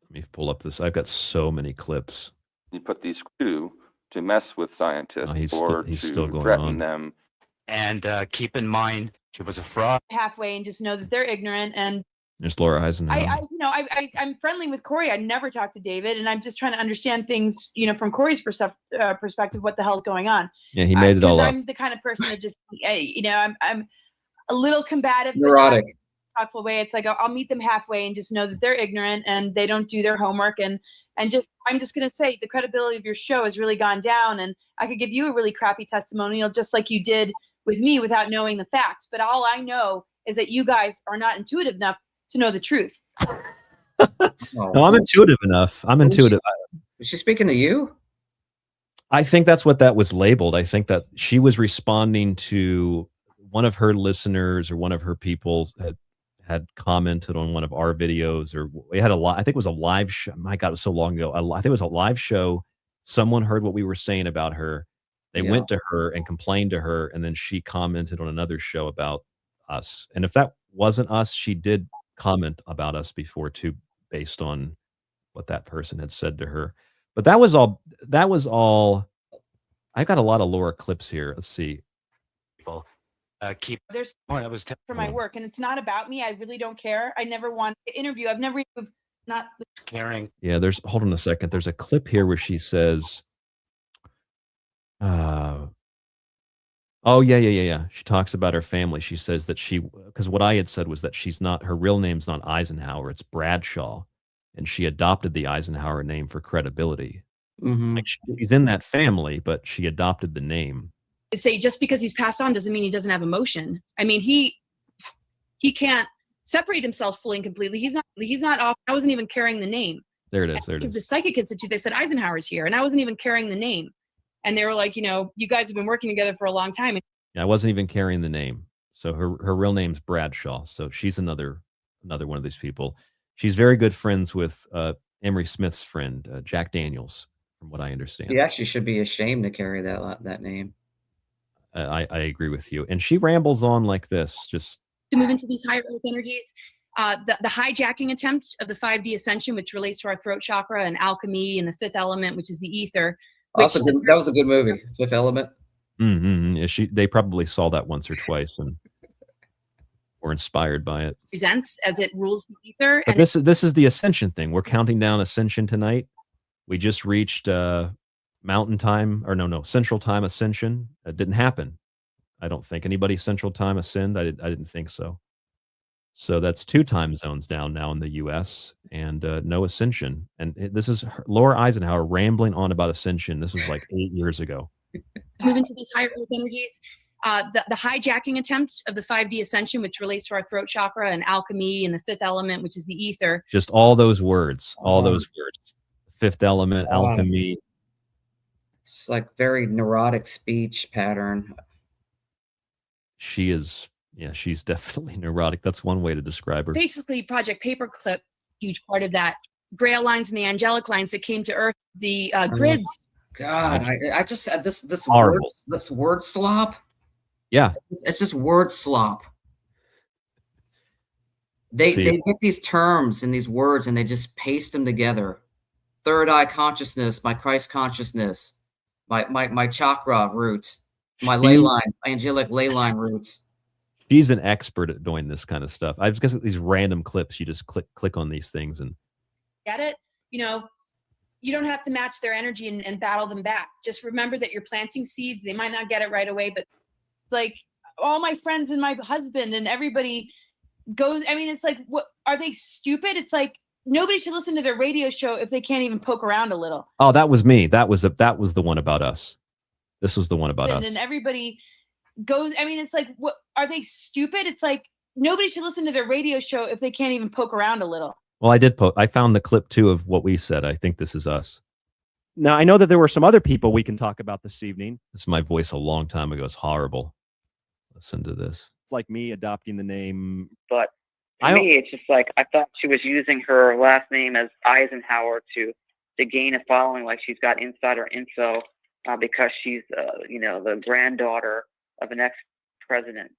Let me pull up this. I've got so many clips. You put these to mess with scientists he's or still to going threaten on. them. And keep in mind, she was a fraud. Halfway and just know that they're ignorant. And There's Laura Eisenhower. I'm friendly with Corey. I never talk to David, and I'm just trying to understand things, from Corey's perspective, what the hell's going on. Yeah, he made it all up. I'm the kind of person that just, I'm a little combative, neurotic, thoughtful way. It's like I'll meet them halfway and just know that they're ignorant and they don't do their homework, and I'm just gonna say the credibility of your show has really gone down, and I could give you a really crappy testimonial just like you did with me without knowing the facts. But all I know is that you guys are not intuitive enough to know the truth. No, I'm intuitive enough. I'm intuitive. Was she speaking to you? I think that's what that was labeled. I think that she was responding to one of her listeners or one of her people had commented on one of our videos, or we had I think it was a live show. My God, it was so long ago. I think it was a live show. Someone heard what we were saying about her. They went to her and complained to her, and then she commented on another show about us. And if that wasn't us, she did comment about us before too, based on what that person had said to her. But that was all. I got a lot of Laura clips here. Let's see. There's for my work, and it's not about me. I really don't care. I never want to interview. I've never even not caring. Yeah, hold on a second. There's a clip here where she says, oh yeah. She talks about her family. She says that because what I had said was that her real name's not Eisenhower, it's Bradshaw. And she adopted the Eisenhower name for credibility. Mm-hmm. Like she's in that family, but she adopted the name. Say just because he's passed on doesn't mean he doesn't have emotion. I mean, he can't separate himself fully and completely. He's not off. I wasn't even carrying the name. There it is. The Psychic Institute, they said Eisenhower's here, and I wasn't even carrying the name. And they were like, you guys have been working together for a long time. Yeah, I wasn't even carrying the name. So her real name's Bradshaw. So she's another one of these people. She's very good friends with Emery Smith's friend, Jack Daniels, from what I understand. She actually should be ashamed to carry that name. I agree with you. And she rambles on like this, just to move into these higher earth energies. The hijacking attempt of the 5D ascension, which relates to our throat chakra and alchemy and the 5th element, which is the ether. That was a good movie, Fifth Element. Mm-hmm. Yeah, they probably saw that once or twice and were inspired by it. Presents as it rules the ether. But this is the ascension thing. We're counting down ascension tonight. We just reached mountain time, or no, central time ascension. It didn't happen. I don't think anybody central time ascend. I didn't think so. So that's 2 time zones down now in the U.S. and no ascension. And this is Laura Eisenhower rambling on about ascension. This was like 8 years ago. Move into these higher earth energies. The hijacking attempt of the 5D ascension, which relates to our throat chakra and alchemy and the 5th element, which is the ether. Just all those words, those words. 5th element, alchemy. It's like very neurotic speech pattern. She is Yeah, she's definitely neurotic. That's one way to describe her. Basically, Project Paperclip, huge part of that. Grail lines and the angelic lines that came to Earth, the grids. God, I just had this word slop. Yeah, it's just word slop. They get these terms and these words and they just paste them together. Third eye consciousness, my Christ consciousness, my chakra roots, my ley line, angelic ley line roots. She's an expert at doing this kind of stuff. I've just got these random clips. You just click on these things and Get it? You know, you don't have to match their energy and battle them back. Just remember that you're planting seeds. They might not get it right away, but like all my friends and my husband and everybody goes, I mean, it's like, what are they stupid? It's like nobody should listen to their radio show if they can't even poke around a little. oh, that was me. That was the one about us. This was the one about us. And everybody goes, I mean, it's like, what are they stupid? It's like nobody should listen to their radio show if they can't even poke around a little. Well, I found the clip too of what we said. I think this is us. Now, I know that there were some other people we can talk about this evening. This is my voice a long time ago. It's horrible. Listen to this. It's like me adopting the name. But to me, it's just like I thought she was using her last name as Eisenhower to gain a following, like she's got insider info because she's, the granddaughter of an ex-president.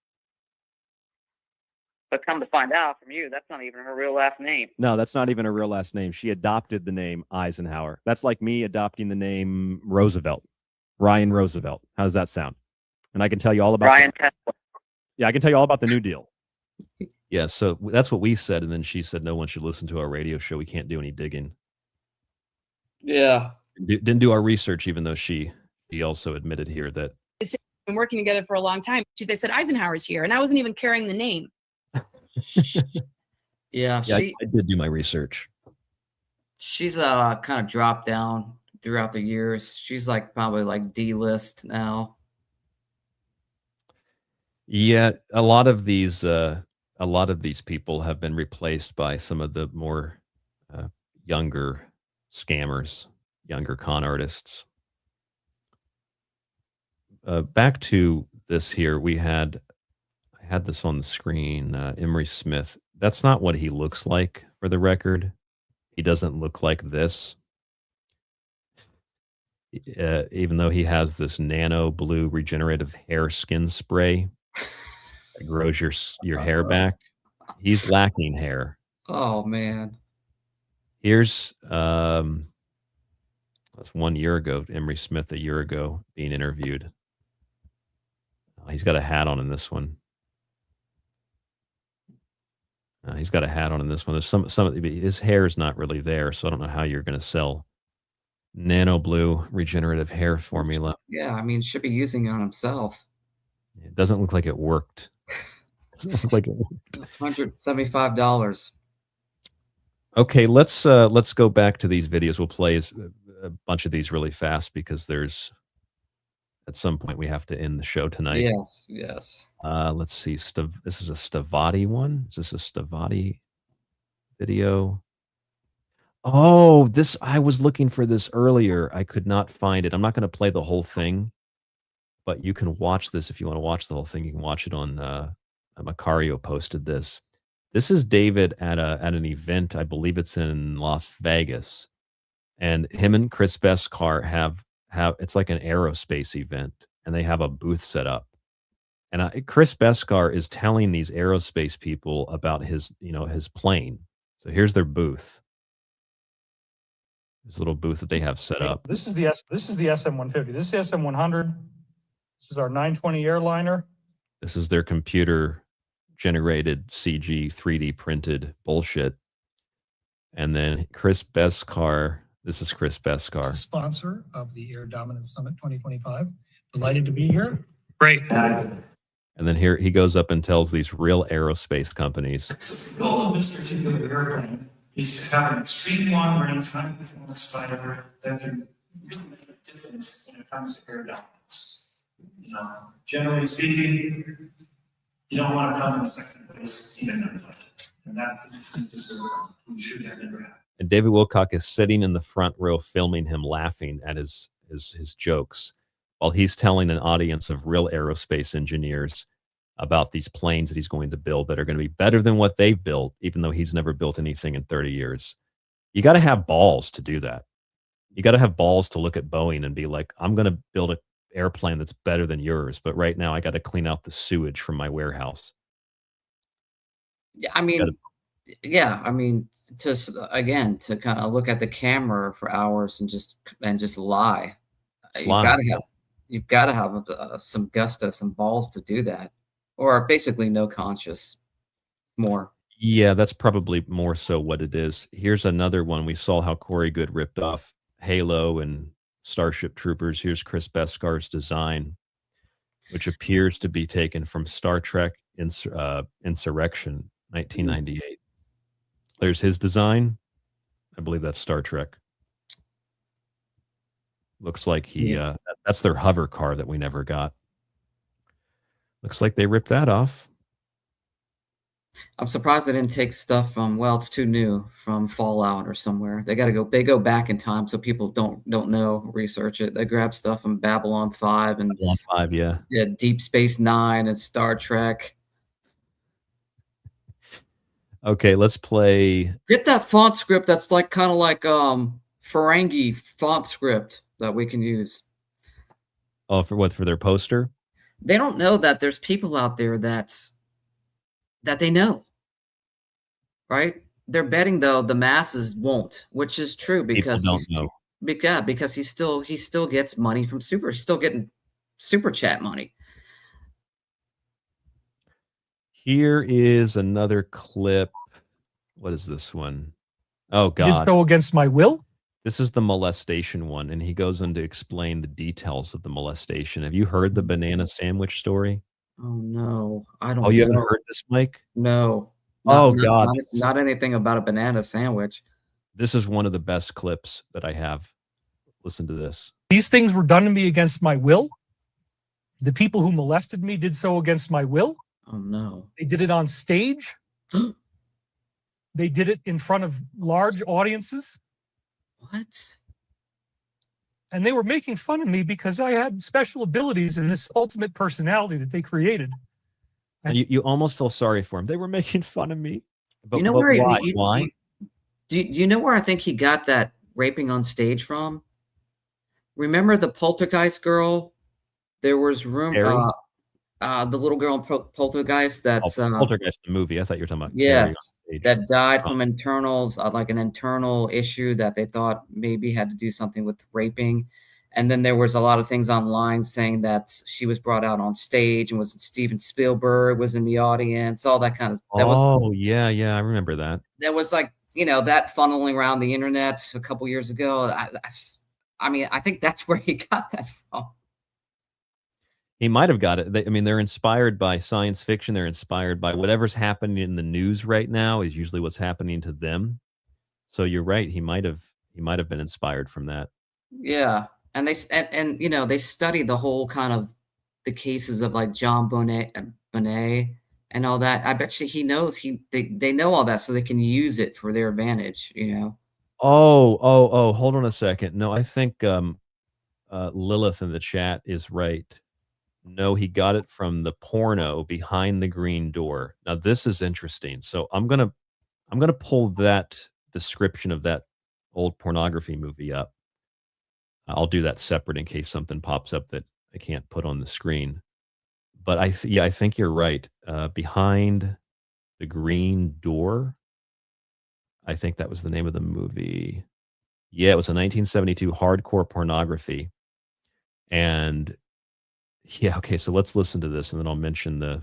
But come to find out from you, that's not even her real last name. No, that's not even her real last name. She adopted the name Eisenhower. That's like me adopting the name Roosevelt, Ryan Roosevelt. How does that sound? And I can tell you all about Ryan Tesla. Yeah, I can tell you all about the New Deal. Yeah, so that's what we said, and then she said no one should listen to our radio show. We can't do any digging. Yeah. Didn't do our research, even though she also admitted here that They've been working together for a long time. They said Eisenhower's here, and I wasn't even carrying the name. Yeah, I did do my research. She's kind of dropped down throughout the years. She's like probably like D-list now. Yeah, a lot of these people have been replaced by some of the more younger scammers, younger con artists. Back to this here, I had this on the screen. Emery Smith. That's not what he looks like, for the record. He doesn't look like this. Even though he has this nano blue regenerative hair skin spray that grows your hair back, he's lacking hair. Oh man. Here's that's 1 year ago. Emery Smith a year ago being interviewed. He's got a hat on in this one. He's got a hat on in this one. There's some his hair is not really there, so I don't know how you're going to sell nano blue regenerative hair formula. Yeah, I mean, should be using it on himself. It doesn't look like it worked. Doesn't look like it worked. $175. Okay, let's go back to these videos. We'll play a bunch of these really fast because there's at some point we have to end the show tonight. Yes, yes. Let's see. This is a Stavati one. Is this a Stavati video? Oh, I was looking for this earlier. I could not find it. I'm not going to play the whole thing, but you can watch this if you want to watch the whole thing. You can watch it on Macario posted this. This is David at an event. I believe it's in Las Vegas, and him and Chris Beskar have it's like an aerospace event, and they have a booth set up. And Chris Beskar is telling these aerospace people about his plane. So here's their booth. This little booth that they have set up. This is the SM-150. This is the SM-100. This is our 920 airliner. This is their computer generated CG 3D printed bullshit. And then Chris Beskar. This is Chris Beskar. Sponsor of the Air Dominance Summit 2025. Delighted to be here. Great. And then here he goes up and tells these real aerospace companies. The goal of this particular airplane is to have an extreme long range, high performance fighter that can really make a difference when it comes to air dominance. Generally speaking, you don't want to come in second place in a gunfight. And that's the difference we should have never had. And David Wilcock is sitting in the front row filming him laughing at his jokes while he's telling an audience of real aerospace engineers about these planes that he's going to build that are going to be better than what they've built, even though he's never built anything in 30 years. You got to have balls to do that. You got to have balls to look at Boeing and be like, I'm going to build an airplane that's better than yours, but right now I got to clean out the sewage from my warehouse. Yeah, I mean, to kind of look at the camera for hours and just lie. You've got to have some gusto, some balls to do that, or basically no conscience. More. Yeah, that's probably more so what it is. Here's another one. We saw how Corey Good ripped off Halo and Starship Troopers. Here's Chris Beskar's design, which appears to be taken from Star Trek Insurrection, 1998. There's his design. I believe that's Star Trek. Looks like that's their hover car that we never got. Looks like they ripped that off. I'm surprised they didn't take stuff from, well, it's too new, from Fallout or somewhere. They go back in time so people don't know, research it. They grab stuff from Babylon 5 and Babylon 5, yeah, Deep Space Nine and Star Trek. Okay, let's play. Get that font script that's like kind of like Ferengi font script that we can use. Oh, for what? For their poster? They don't know that there's people out there that they know, right? They're betting though the masses won't, which is true because people don't know. Because he still gets money from he's still getting super chat money. Here is another clip. What is this one? Oh God! Did so against my will. This is the molestation one, and he goes on to explain the details of the molestation. Have you heard the banana sandwich story? Oh no, I don't. Oh, you haven't heard this, Mike? No. God, not anything about a banana sandwich. This is one of the best clips that I have. Listen to this. These things were done to me against my will. The people who molested me did so against my will. Oh no. They did it on stage. They did it in front of large audiences. What? And they were making fun of me because I had special abilities and this ultimate personality that they created. And you almost feel sorry for him. They were making fun of me. But, you know where why? Do you know where I think he got that raping on stage from? Remember the Poltergeist girl? There was room. The little girl in Poltergeist. That's Poltergeist, the movie. I thought you were talking about. Yes, that died from internals, like an internal issue that they thought maybe had to do something with raping. And then there was a lot of things online saying that she was brought out on stage and was Steven Spielberg was in the audience, all that kind of. Yeah, I remember that. That was like, that funneling around the internet a couple years ago. I mean, I think that's where he got that from. He might have got it. They're inspired by science fiction. They're inspired by whatever's happening in the news right now is usually what's happening to them. So you're right. He might have been inspired from that. Yeah. And they study the whole kind of the cases of like John Bonet and all that. I bet you he knows they know all that so they can use it for their advantage, Oh, hold on a second. No, I think Lilith in the chat is right. No, he got it from the porno Behind the Green Door. Now this is interesting. So I'm gonna pull that description of that old pornography movie up. I'll do that separate in case something pops up that I can't put on the screen. But I think you're right. Behind the Green Door. I think that was the name of the movie. Yeah, it was a 1972 hardcore pornography. And yeah, okay, so let's listen to this and then I'll mention the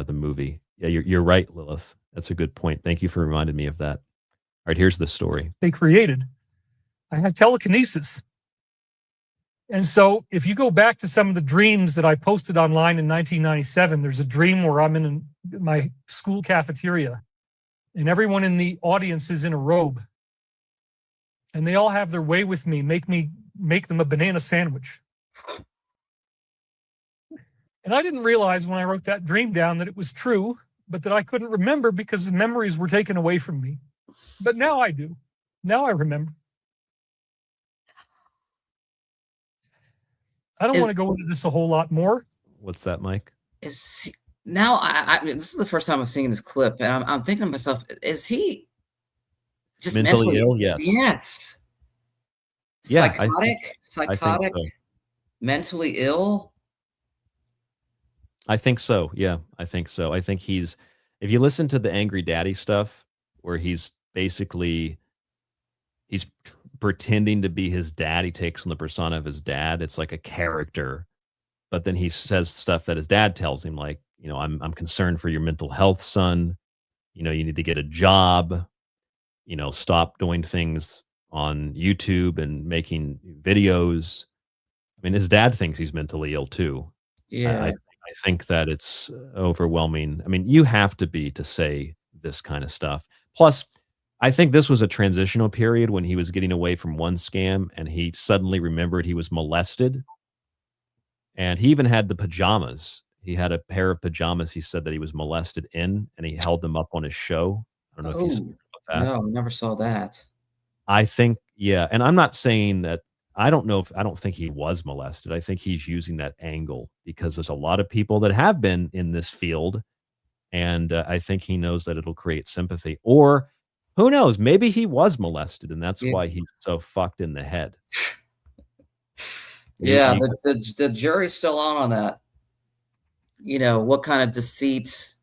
movie. Yeah, you're right, Lilith. That's a good point. Thank you for reminding me of that. All right, here's the story. They created. I had telekinesis. And so if you go back to some of the dreams that I posted online in 1997, there's a dream where I'm in my school cafeteria and everyone in the audience is in a robe. And they all have their way with me, make them a banana sandwich. And I didn't realize when I wrote that dream down that it was true, but that I couldn't remember because the memories were taken away from me. But now I do. Now I remember. I don't want to go into this a whole lot more. What's that, Mike? Is he, now I mean, this is the first time I'm seeing this clip, and I'm thinking to myself, is he just Mentally ill? Yes. Yes. Yeah, Psychotic, so. mentally ill. I think so. Yeah, I think so. I think he's, if you listen to the Angry Daddy stuff, where he's pretending to be his dad, he takes on the persona of his dad. It's like a character, but then he says stuff that his dad tells him, like, you know, I'm concerned for your mental health, son. You know, you need to get a job. You know, stop doing things on YouTube and making videos. I mean, his dad thinks he's mentally ill too. Yeah. I think that it's overwhelming. I mean, you have to be to say this kind of stuff. Plus, I think this was a transitional period when he was getting away from one scam and he suddenly remembered he was molested. And he even had the pajamas. He had a pair of pajamas he said that he was molested in, and he held them up on his show. I don't know if you saw that. No, never saw that. I think, yeah. And I'm not saying that, I don't think he was molested. I think he's using that angle because there's a lot of people that have been in this field. And I think he knows that it'll create sympathy. Or who knows, maybe he was molested and that's why he's so fucked in the head. Yeah, the jury's still on that. You know, what kind of deceit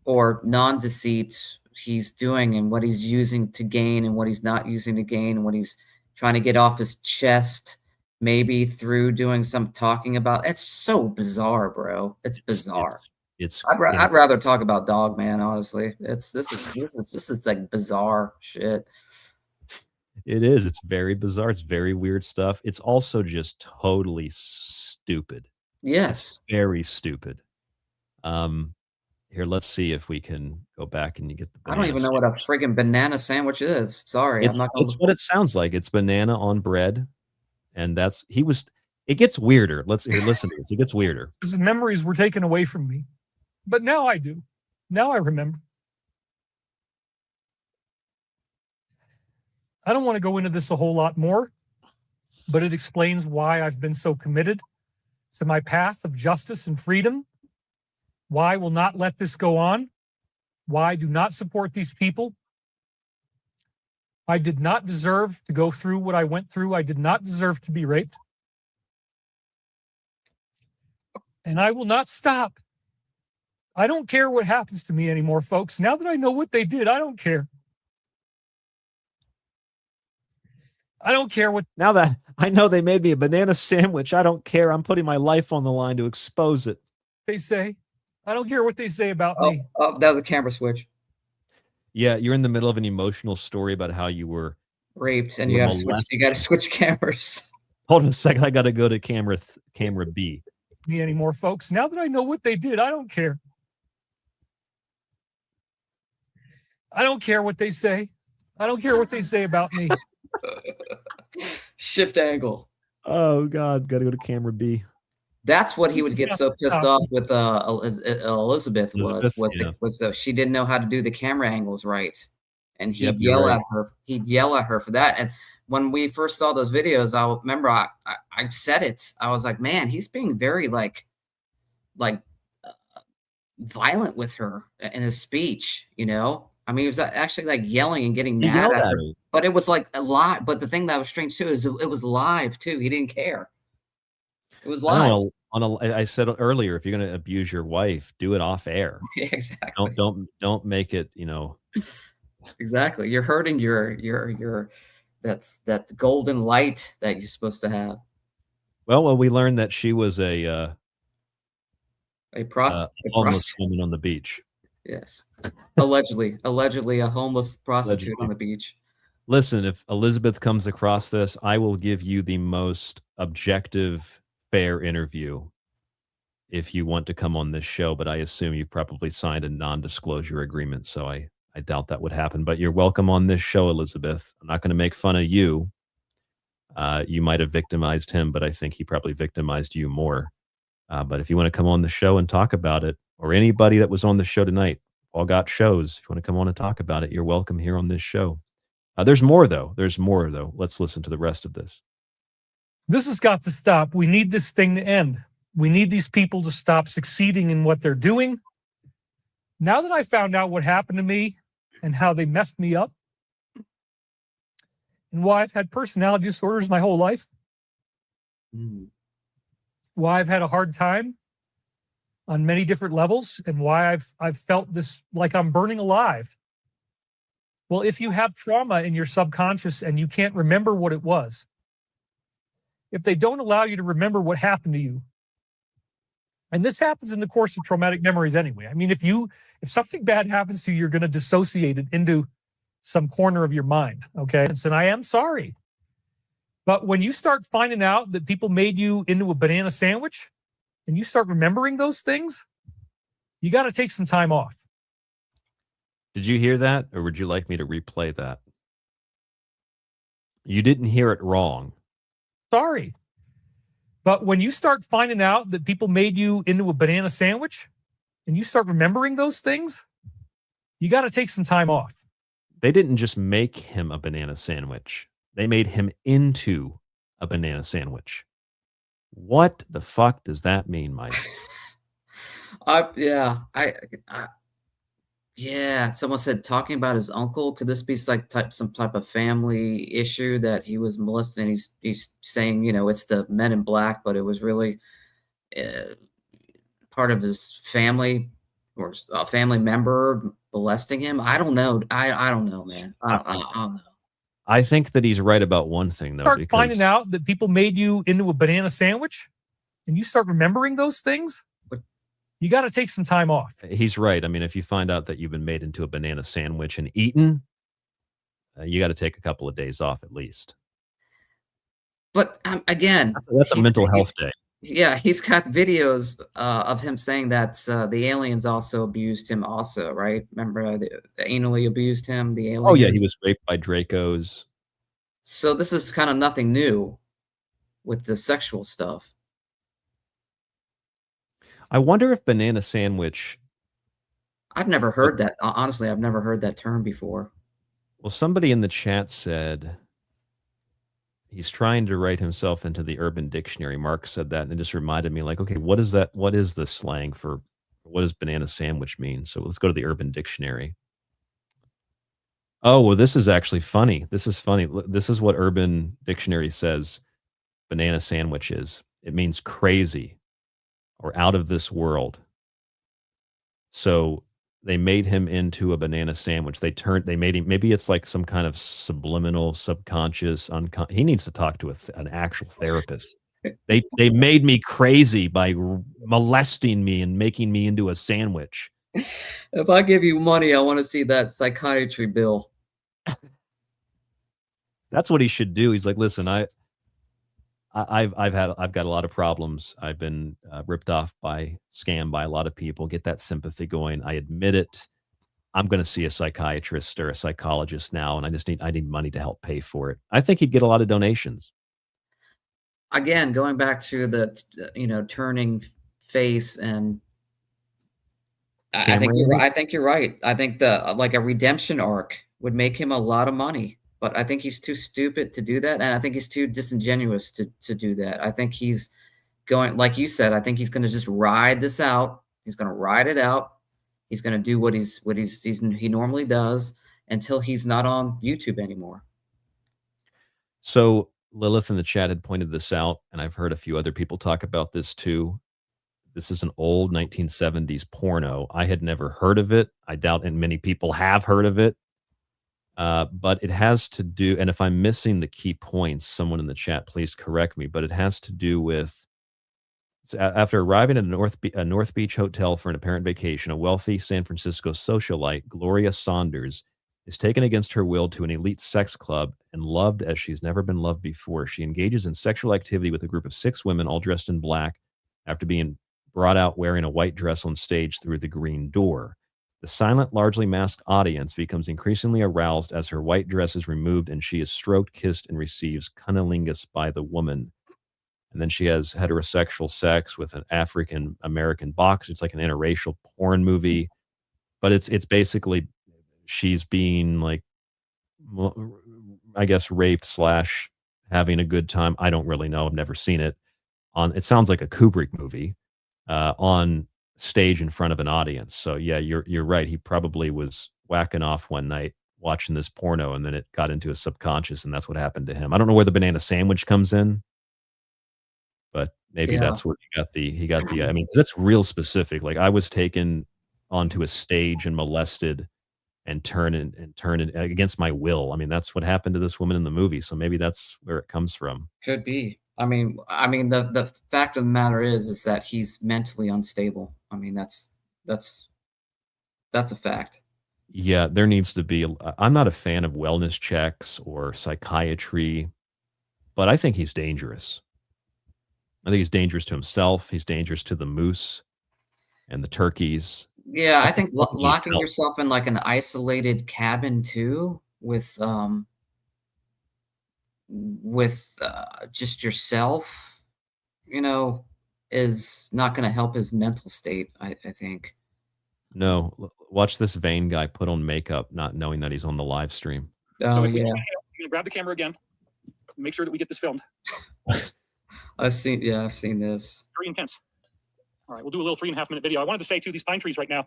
or non-deceit he's doing and what he's using to gain and what he's not using to gain and what he's trying to get off his chest, maybe through doing some talking about. It's so bizarre, bro. It's bizarre. I'd rather talk about Dog Man, honestly. This is like bizarre shit. It is. It's very bizarre. It's very weird stuff. It's also just totally stupid. Yes. It's very stupid. Here, let's see if we can go back and you get the I don't even know what a friggin' banana sandwich is. Sorry. It's what it sounds like. It's banana on bread. And it gets weirder. Listen to this. It gets weirder. His memories were taken away from me. But now I do. Now I remember. I don't want to go into this a whole lot more, but it explains why I've been so committed to my path of justice and freedom, why I will not let this go on, why I do not support these people. I did not deserve to go through what I went through. I did not deserve to be raped. And I will not stop. I don't care what happens to me anymore, folks. Now that I know what they did, I don't care. I don't care what. Now that I know they made me a banana sandwich, I don't care. I'm putting my life on the line to expose it. They say. I don't care what they say about me. Oh, that was a camera switch. Yeah, you're in the middle of an emotional story about how you were raped, and you got to switch cameras. Hold on a second. I got to go to camera B. Me anymore, folks. Now that I know what they did, I don't care. I don't care what they say. I don't care what they say about me. Shift angle. Oh God, got to go to camera B. That's what he would get so pissed off with Elizabeth was that she didn't know how to do the camera angles right, and he'd yell at her. He'd yell at her for that. And when we first saw those videos, I remember I said it. I was like, man, he's being very violent with her in his speech. You know, I mean, he was actually like yelling and getting mad at her. But it was like a live. But the thing that was strange too is it was live too. He didn't care. It was live. I said earlier, if you're going to abuse your wife, do it off air. Yeah, exactly. Don't make it. You know. Exactly. You're hurting your that golden light that you're supposed to have. Well, we learned that she was a homeless woman on the beach. Yes, allegedly a homeless prostitute on the beach. Listen, if Elizabeth comes across this, I will give you the most objective, fair interview if you want to come on this show. But I assume you probably signed a non-disclosure agreement, so I doubt that would happen. But you're welcome on this show, Elizabeth. I'm not going to make fun of you. You might have victimized him, but I think he probably victimized you more. But if you want to come on the show and talk about it, or anybody that was on the show tonight, all got shows. If you want to come on and talk about it, you're welcome here on this show. There's more, though. Let's listen to the rest of this. This has got to stop. We need this thing to end. We need these people to stop succeeding in what they're doing. Now that I found out what happened to me and how they messed me up and why I've had personality disorders my whole life, why I've had a hard time on many different levels, and why I've felt this like I'm burning alive. Well, if you have trauma in your subconscious and you can't remember what it was, if they don't allow you to remember what happened to you, and this happens in the course of traumatic memories anyway. I mean, if something bad happens to you, you're going to dissociate it into some corner of your mind, okay? And I am sorry. But when you start finding out that people made you into a banana sandwich and you start remembering those things, you got to take some time off. Did you hear that, or would you like me to replay that? You didn't hear it wrong. Sorry. But when you start finding out that people made you into a banana sandwich and you start remembering those things, you got to take some time off. They didn't just make him a banana sandwich. They made him into a banana sandwich. What the fuck does that mean, Mike? Someone said talking about his uncle. Could this be some type of family issue that he was molested? And he's saying, it's the men in black, but it was really part of his family or a family member molesting him. I don't know. I don't know, man. I don't know. I think that he's right about one thing, though. Start finding out that people made you into a banana sandwich and you start remembering those things, you got to take some time off. He's right. I mean, if you find out that you've been made into a banana sandwich and eaten, you got to take a couple of days off at least. But again, that's a mental health day. Yeah, he's got videos of him saying that the aliens also abused him also, right? Remember, they anally abused him, the aliens? Oh, yeah, he was raped by Dracos. So this is kind of nothing new with the sexual stuff. I wonder if banana sandwich... I've never heard that. Honestly, I've never heard that term before. Well, somebody in the chat said... he's trying to write himself into the Urban Dictionary. Mark said that, and it just reminded me, like, okay, what is that? What is the slang for what does banana sandwich mean? So let's go to the Urban Dictionary. Oh, well, this is actually funny. This is funny. This is what Urban Dictionary says banana sandwich is. It means crazy or out of this world. So they made him into a banana sandwich. They made him, maybe it's like some kind of subliminal, subconscious, he needs to talk to an actual therapist. They made me crazy by molesting me and making me into a sandwich. If I give you money, I want to see that psychiatry bill. That's what he should do. He's like, listen, I've got a lot of problems. I've been ripped off scammed by a lot of people. Get that sympathy going. I admit it. I'm going to see a psychiatrist or a psychologist now, and I need money to help pay for it. I think he'd get a lot of donations. Again, going back to the turning face, and I think you're right. I think like a redemption arc would make him a lot of money. But I think he's too stupid to do that, and I think he's too disingenuous to do that. I think he's going, like you said, I think he's going to just ride this out. He's going to ride it out. He's going to do what he normally does until he's not on YouTube anymore. So Lilith in the chat had pointed this out, and I've heard a few other people talk about this too. This is an old 1970s porno. I had never heard of it. I doubt and many people have heard of it. But it has to do, and if I'm missing the key points, someone in the chat, please correct me, but it has to do with, after arriving at a North Beach hotel for an apparent vacation, a wealthy San Francisco socialite, Gloria Saunders, is taken against her will to an elite sex club and loved as she's never been loved before. She engages in sexual activity with a group of 6 women, all dressed in black, after being brought out wearing a white dress on stage through the green door. The silent, largely masked audience becomes increasingly aroused as her white dress is removed and she is stroked, kissed, and receives cunnilingus by the woman. And then she has heterosexual sex with an African-American boxer. It's like an interracial porn movie. But it's basically she's being, like, I guess, raped / having a good time. I don't really know. I've never seen it. on, it sounds like a Kubrick movie, on stage in front of an audience. So yeah, you're right. He probably was whacking off one night watching this porno, and then it got into his subconscious, and that's what happened to him. I don't know where the banana sandwich comes in, but maybe Yeah. that's where he got the, I mean, 'cause that's real specific. Like, I was taken onto a stage and molested and turned against my will. I mean, that's what happened to this woman in the movie. So maybe that's where it comes from. Could be. I mean, the fact of the matter is that he's mentally unstable. I mean, that's a fact. Yeah, there needs to be. I'm not a fan of wellness checks or psychiatry, but I think he's dangerous. I think he's dangerous to himself. He's dangerous to the moose and the turkeys. Yeah, I think He needs locking help. yourself in like an isolated cabin too, with just yourself, is not going to help his mental state. I think. No, watch this vain guy put on makeup, not knowing that he's on the live stream. Oh I'm yeah, gonna grab the camera again. Make sure that we get this filmed. I've seen this. Very intense. All right, we'll do a little 3.5-minute video. I wanted to say too, these pine trees right now,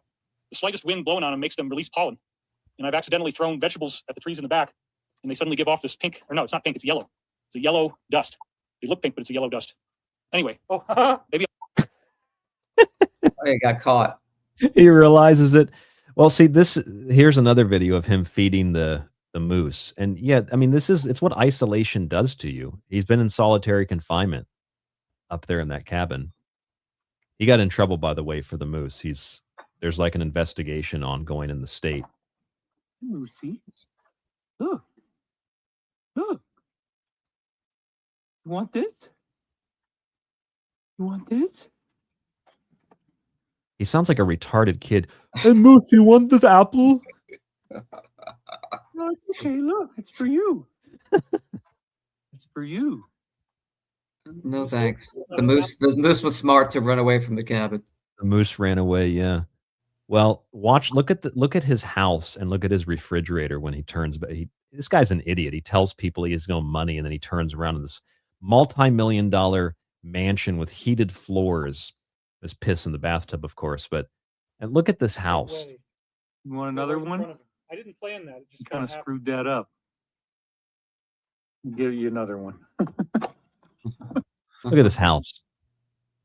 the slightest wind blowing on them makes them release pollen. And I've accidentally thrown vegetables at the trees in the back, and they suddenly give off this pink, or no, it's not pink, it's yellow. It's a yellow dust. They look pink, but it's a yellow dust. Anyway, maybe. Oh, he got caught. He realizes it. Well, see, here's another video of him feeding the moose. And yeah, I mean, it's what isolation does to you. He's been in solitary confinement up there in that cabin. He got in trouble, by the way, for the moose. There's like an investigation ongoing in the state. See? Look. Look. You want this? You want this? He sounds like a retarded kid. Hey, moose, you want this apple? No, it's okay. Look, it's for you. It's for you. No thanks. The moose was smart to run away from the cabin. The moose ran away. Yeah. Well, look at his house and look at his refrigerator when he turns. But this guy's an idiot. He tells people he has no money, and then he turns around in this multi-million-dollar mansion with heated floors. There's piss in the bathtub, of course. And look at this house. You want another one? I didn't plan that. It just kind of screwed that up. I'll give you another one. Look at this house.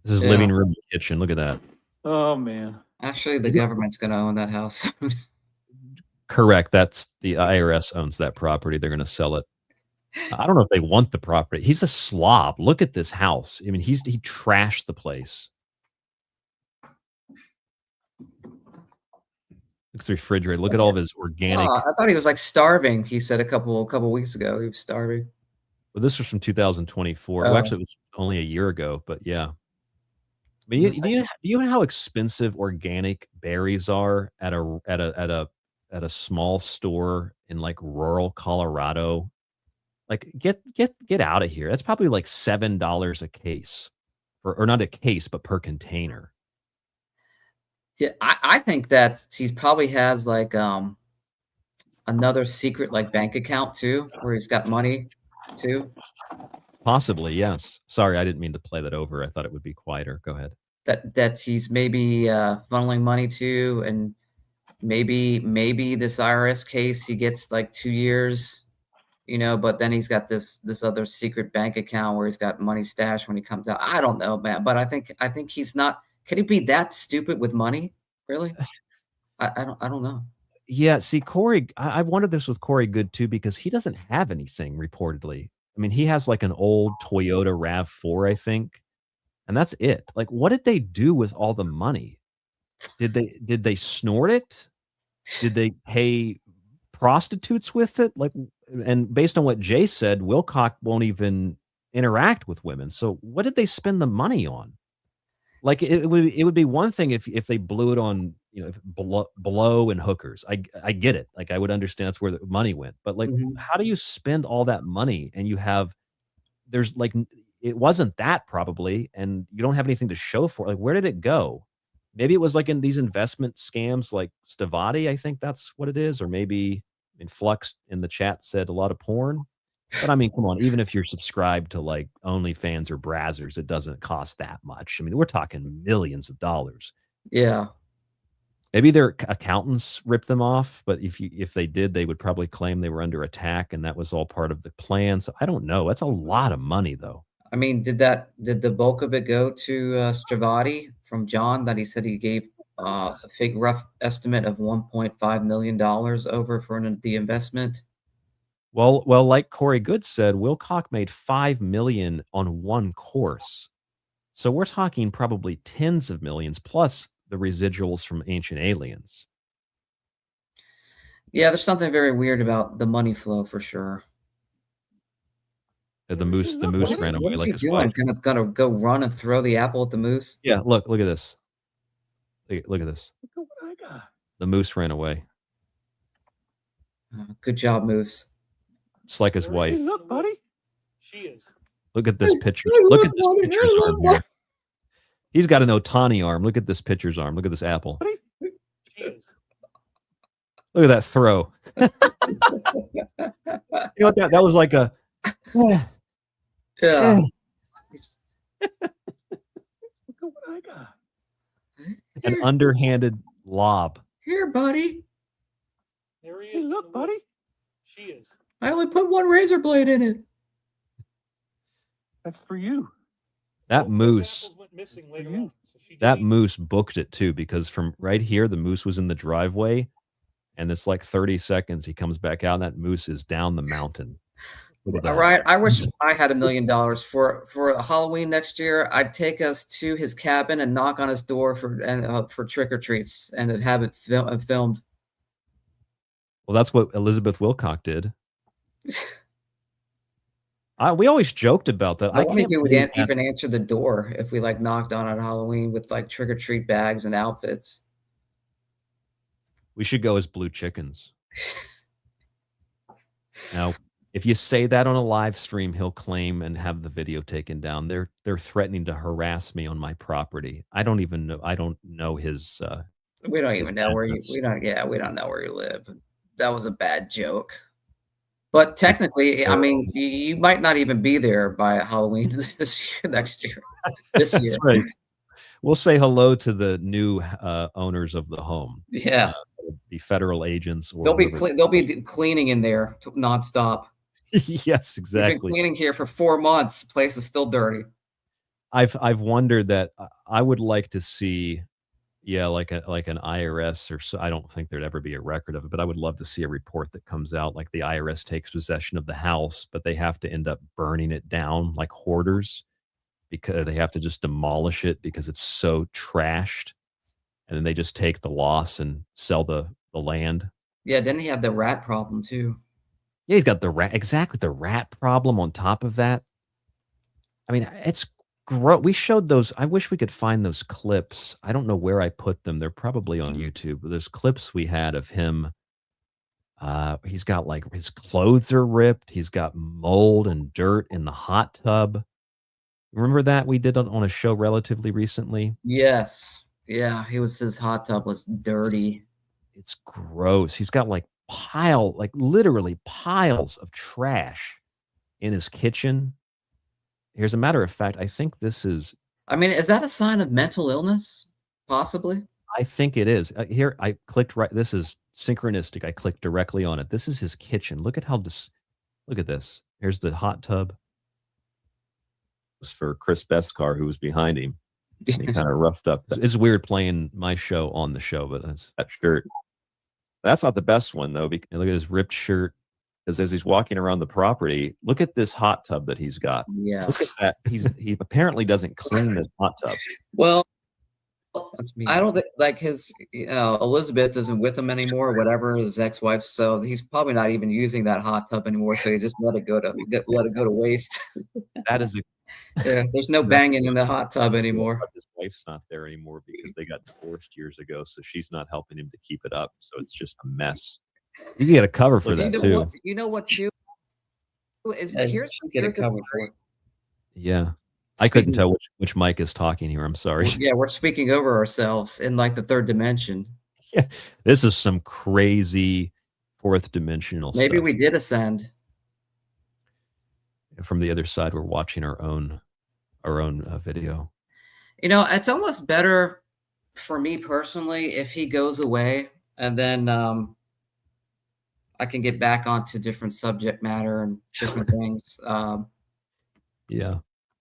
This is living room, kitchen. Look at that. Oh man. Actually, the government's going to own that house. Correct. That's the IRS owns that property. They're going to sell it. I don't know if they want the property. He's a slob. Look at this house. I mean, he trashed the place. Look at the refrigerator. Look at all of his organic. Oh, I thought he was like starving. He said a couple weeks ago he was starving. Well, this was from 2024. Well, actually, it was only a year ago, but yeah. I mean, do you know how expensive organic berries are at a small store in like rural Colorado? Like, get out of here. That's probably like $7 a case, or not a case, but per container. Yeah, I think that he probably has like another secret like bank account too, where he's got money too. Possibly, yes. Sorry, I didn't mean to play that over. I thought it would be quieter. Go ahead. That he's maybe funneling money to, and maybe this IRS case he gets like 2 years, but then he's got this other secret bank account where he's got money stashed when he comes out. I don't know, man, but I think he's not. Can he be that stupid with money? Really? I don't know. Yeah, see, Corey, I wondered this with Corey Good too, because he doesn't have anything reportedly. I mean, he has like an old Toyota RAV4, I think, and that's it. Like, what did they do with all the money? Did they snort it? Did they pay prostitutes with it? Like, and based on what Jay said, Wilcock won't even interact with women. So what did they spend the money on? Like, it would be one thing if they blew it on, blow and hookers. I get it. Like, I would understand that's where the money went. But like, how do you spend all that money and there's like, it wasn't that probably, and you don't have anything to show for it. Like, where did it go? Maybe it was like in these investment scams like Stavati. I think that's what it is. Or maybe, Flux in the chat said a lot of porn. But I mean, come on, even if you're subscribed to like OnlyFans or Brazzers, it doesn't cost that much. I mean, we're talking millions of dollars. Yeah. Maybe their accountants ripped them off, but if they did, they would probably claim they were under attack and that was all part of the plan. So I don't know. That's a lot of money though. I mean, did the bulk of it go to Stravati from John that he said he gave a fig rough estimate of $1.5 million over for the investment? Well, like Corey Good said, Wilcock made $5 million on one course. So we're talking probably tens of millions plus the residuals from Ancient Aliens. Yeah, there's something very weird about the money flow for sure. The moose ran away like his doing? wife. Gonna go run and throw the apple at the moose? Yeah, look at this. Look at this. Look at what I got. The moose ran away. Good job, moose. Just like his wife. Look, buddy. She is. Look at this picture. Look at this pitcher's arm here. He's got an Otani arm. Look at this pitcher's arm. Look at this apple. She is. Look at that throw. You know what that was like a yeah. Look at what I got. an underhanded lob. Here, buddy. There he is. Look, buddy. She is. I only put one razor blade in it. That's for you. That moose. Went missing later on, so she That moose booked it too, because from right here, the moose was in the driveway, and it's like 30 seconds. He comes back out, and that moose is down the mountain. All right. I wish I had $1 million for Halloween next year. I'd take us to his cabin and knock on his door for trick or treats and have it filmed. Well, that's what Elizabeth Wilcock did. We always joked about that. I don't think he would even answer the door if we like knocked on at Halloween with like trick or treat bags and outfits. We should go as blue chickens. Now, if you say that on a live stream, he'll claim and have the video taken down. They're threatening to harass me on my property. I don't even know. I don't know his. We don't even know where you. We don't know where you live. That was a bad joke. But technically, I mean, you might not even be there by Halloween next year. This year, That's right. We'll say hello to the new owners of the home. Yeah, the federal agents. Or they'll be cleaning in there nonstop. Yes, exactly. We've been cleaning here for 4 months. The place is still dirty. I've wondered that I would like to see, like an IRS or so. I don't think there'd ever be a record of it, but I would love to see a report that comes out like the IRS takes possession of the house, but they have to end up burning it down like hoarders because they have to just demolish it because it's so trashed, and then they just take the loss and sell the land. Yeah, then he had the rat problem too. Yeah, he's got the rat problem on top of that. I mean, it's gross. We showed those. I wish we could find those clips. I don't know where I put them. They're probably on YouTube. But there's clips we had of him. He's got like his clothes are ripped. He's got mold and dirt in the hot tub. Remember that we did on a show relatively recently? Yes. Yeah, his hot tub was dirty. It's gross. He's got like literally piles of trash in his kitchen. Here's a matter of fact, I think this is... I mean, is that a sign of mental illness? Possibly. I think it is. Here, I clicked right. This is synchronistic. I clicked directly on it. This is his kitchen. Look at how look at this. Here's the hot tub. It was for Chris Bestcar, who was behind him. And he kind of roughed up. It's weird playing my show on the show, but that's that shirt. That's not the best one, though. Because look at his ripped shirt. As he's walking around the property, look at this hot tub that he's got. Yeah. Look at that. He apparently doesn't clean this hot tub. Well, I don't think like his Elizabeth isn't with him anymore, or whatever, his ex-wife. So he's probably not even using that hot tub anymore. So he just let it go to waste. That is there's no banging in the hot tub anymore. His wife's not there anymore because they got divorced years ago, so she's not helping him to keep it up. So it's just a mess. You can get a cover for that too. You know what too is here's get a cover for it. Yeah. I couldn't tell which mic is talking here. I'm sorry. Yeah, we're speaking over ourselves in like the third dimension. Yeah. This is some crazy fourth dimensional Maybe stuff. we did ascend. from the other side, we're watching our own video. You know, it's almost better for me personally if he goes away, and then I can get back onto different subject matter and different things. Yeah.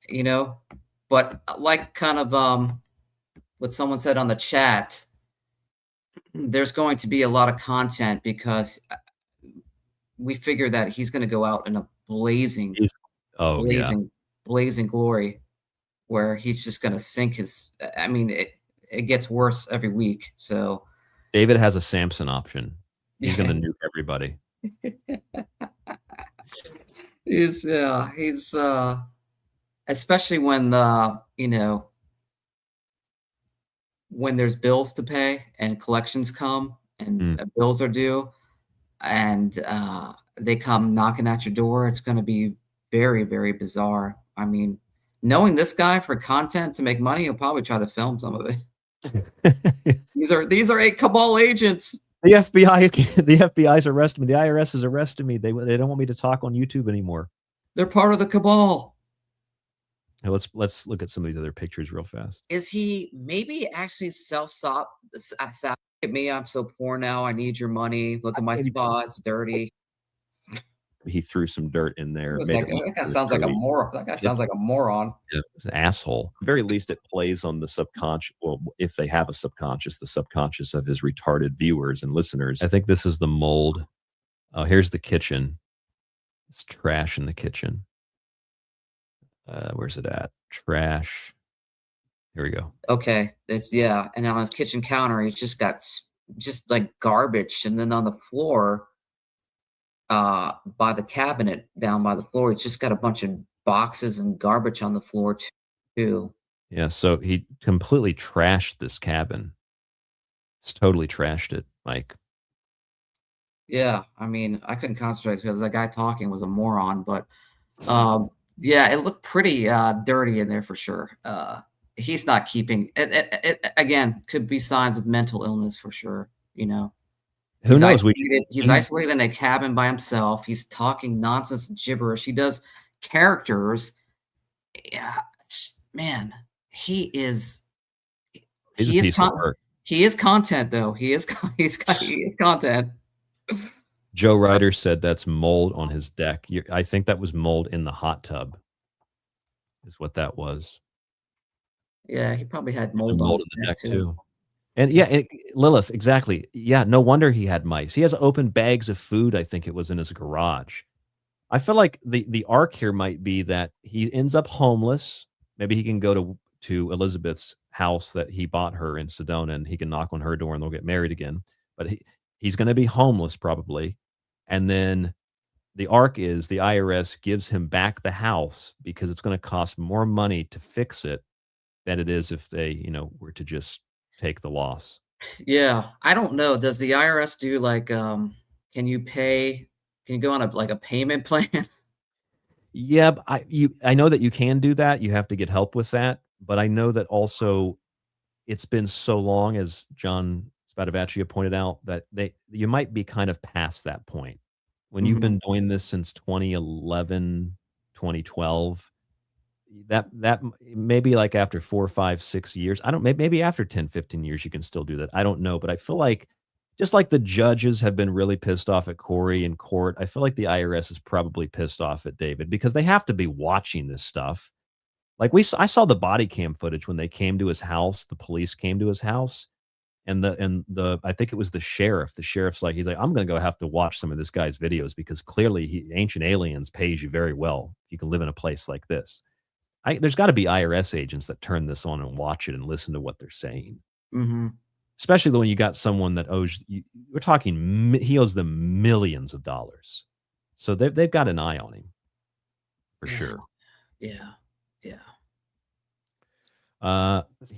You know, but like kind of what someone said on the chat, there's going to be a lot of content because we figure that he's going to go out in a blazing glory, where he's just going to sink his. I mean, it gets worse every week. So David has a Samson option. He's going to nuke everybody. He's especially when when there's bills to pay and collections come and bills are due and they come knocking at your door. It's going to be very, very bizarre. I mean, knowing this guy for content to make money, he'll probably try to film some of it. These are 8 cabal agents. The FBI's arrested me. The IRS has arrested me. They don't want me to talk on YouTube anymore. They're part of the cabal. Now let's look at some of these other pictures real fast. Is he maybe actually self-sop at me? I'm so poor now. I need your money. Look at my spot. It's dirty. He threw some dirt in there. That guy sounds like a moron. That guy sounds like a moron. Yeah, it's an asshole. At the very least, it plays on the subconscious. Well, if they have a subconscious, the subconscious of his retarded viewers and listeners. I think this is the mold. Oh, here's the kitchen. It's trash in the kitchen. Where's it at? Trash. Here we go. Okay. And on his kitchen counter, he's just got just like garbage. And then on the floor, by the cabinet down by the floor, he's just got a bunch of boxes and garbage on the floor too. Yeah. So he completely trashed this cabin. It's totally trashed it, Mike. Yeah. I mean, I couldn't concentrate because that guy talking was a moron, but, yeah, it looked pretty dirty in there for sure. He's not keeping it. Again, could be signs of mental illness for sure. You know, who knows? He's isolated in a cabin by himself. He's talking nonsense, gibberish. He does characters. Yeah, man, he is. He is content, though. He is content. Joe Ryder said that's mold on his deck. I think that was mold in the hot tub is what that was. Yeah, he probably had mold on the deck too. And yeah, Lilith, exactly. Yeah, no wonder he had mice. He has open bags of food, I think it was in his garage. I feel like the arc here might be that he ends up homeless. Maybe he can go to Elizabeth's house that he bought her in Sedona and he can knock on her door and they'll get married again. But he's going to be homeless probably. And then the arc is the IRS gives him back the house because it's going to cost more money to fix it than it is if they, were to just take the loss. Yeah. I don't know. Does the IRS do like, can you go on a payment plan? Yeah. I know that you can do that. You have to get help with that. But I know that also it's been so long, as John Spadavecchia pointed out, that you might be kind of past that point. When you've been doing this since 2011, 2012, that maybe like after 4, 5, 6 years, maybe after 10, 15 years, you can still do that. I don't know. But I feel like just like the judges have been really pissed off at Corey in court, I feel like the IRS is probably pissed off at David because they have to be watching this stuff. Like I saw the body cam footage when they came to his house, the police came to his house. And I think it was the sheriff. The sheriff's like, he's like, I'm going to go have to watch some of this guy's videos because clearly Ancient Aliens pays you very well. You can live in a place like this. There's got to be IRS agents that turn this on and watch it and listen to what they're saying. Mm-hmm. Especially when you got someone that owes, we're talking, he owes them millions of dollars. So they've got an eye on him for sure. Yeah. Yeah.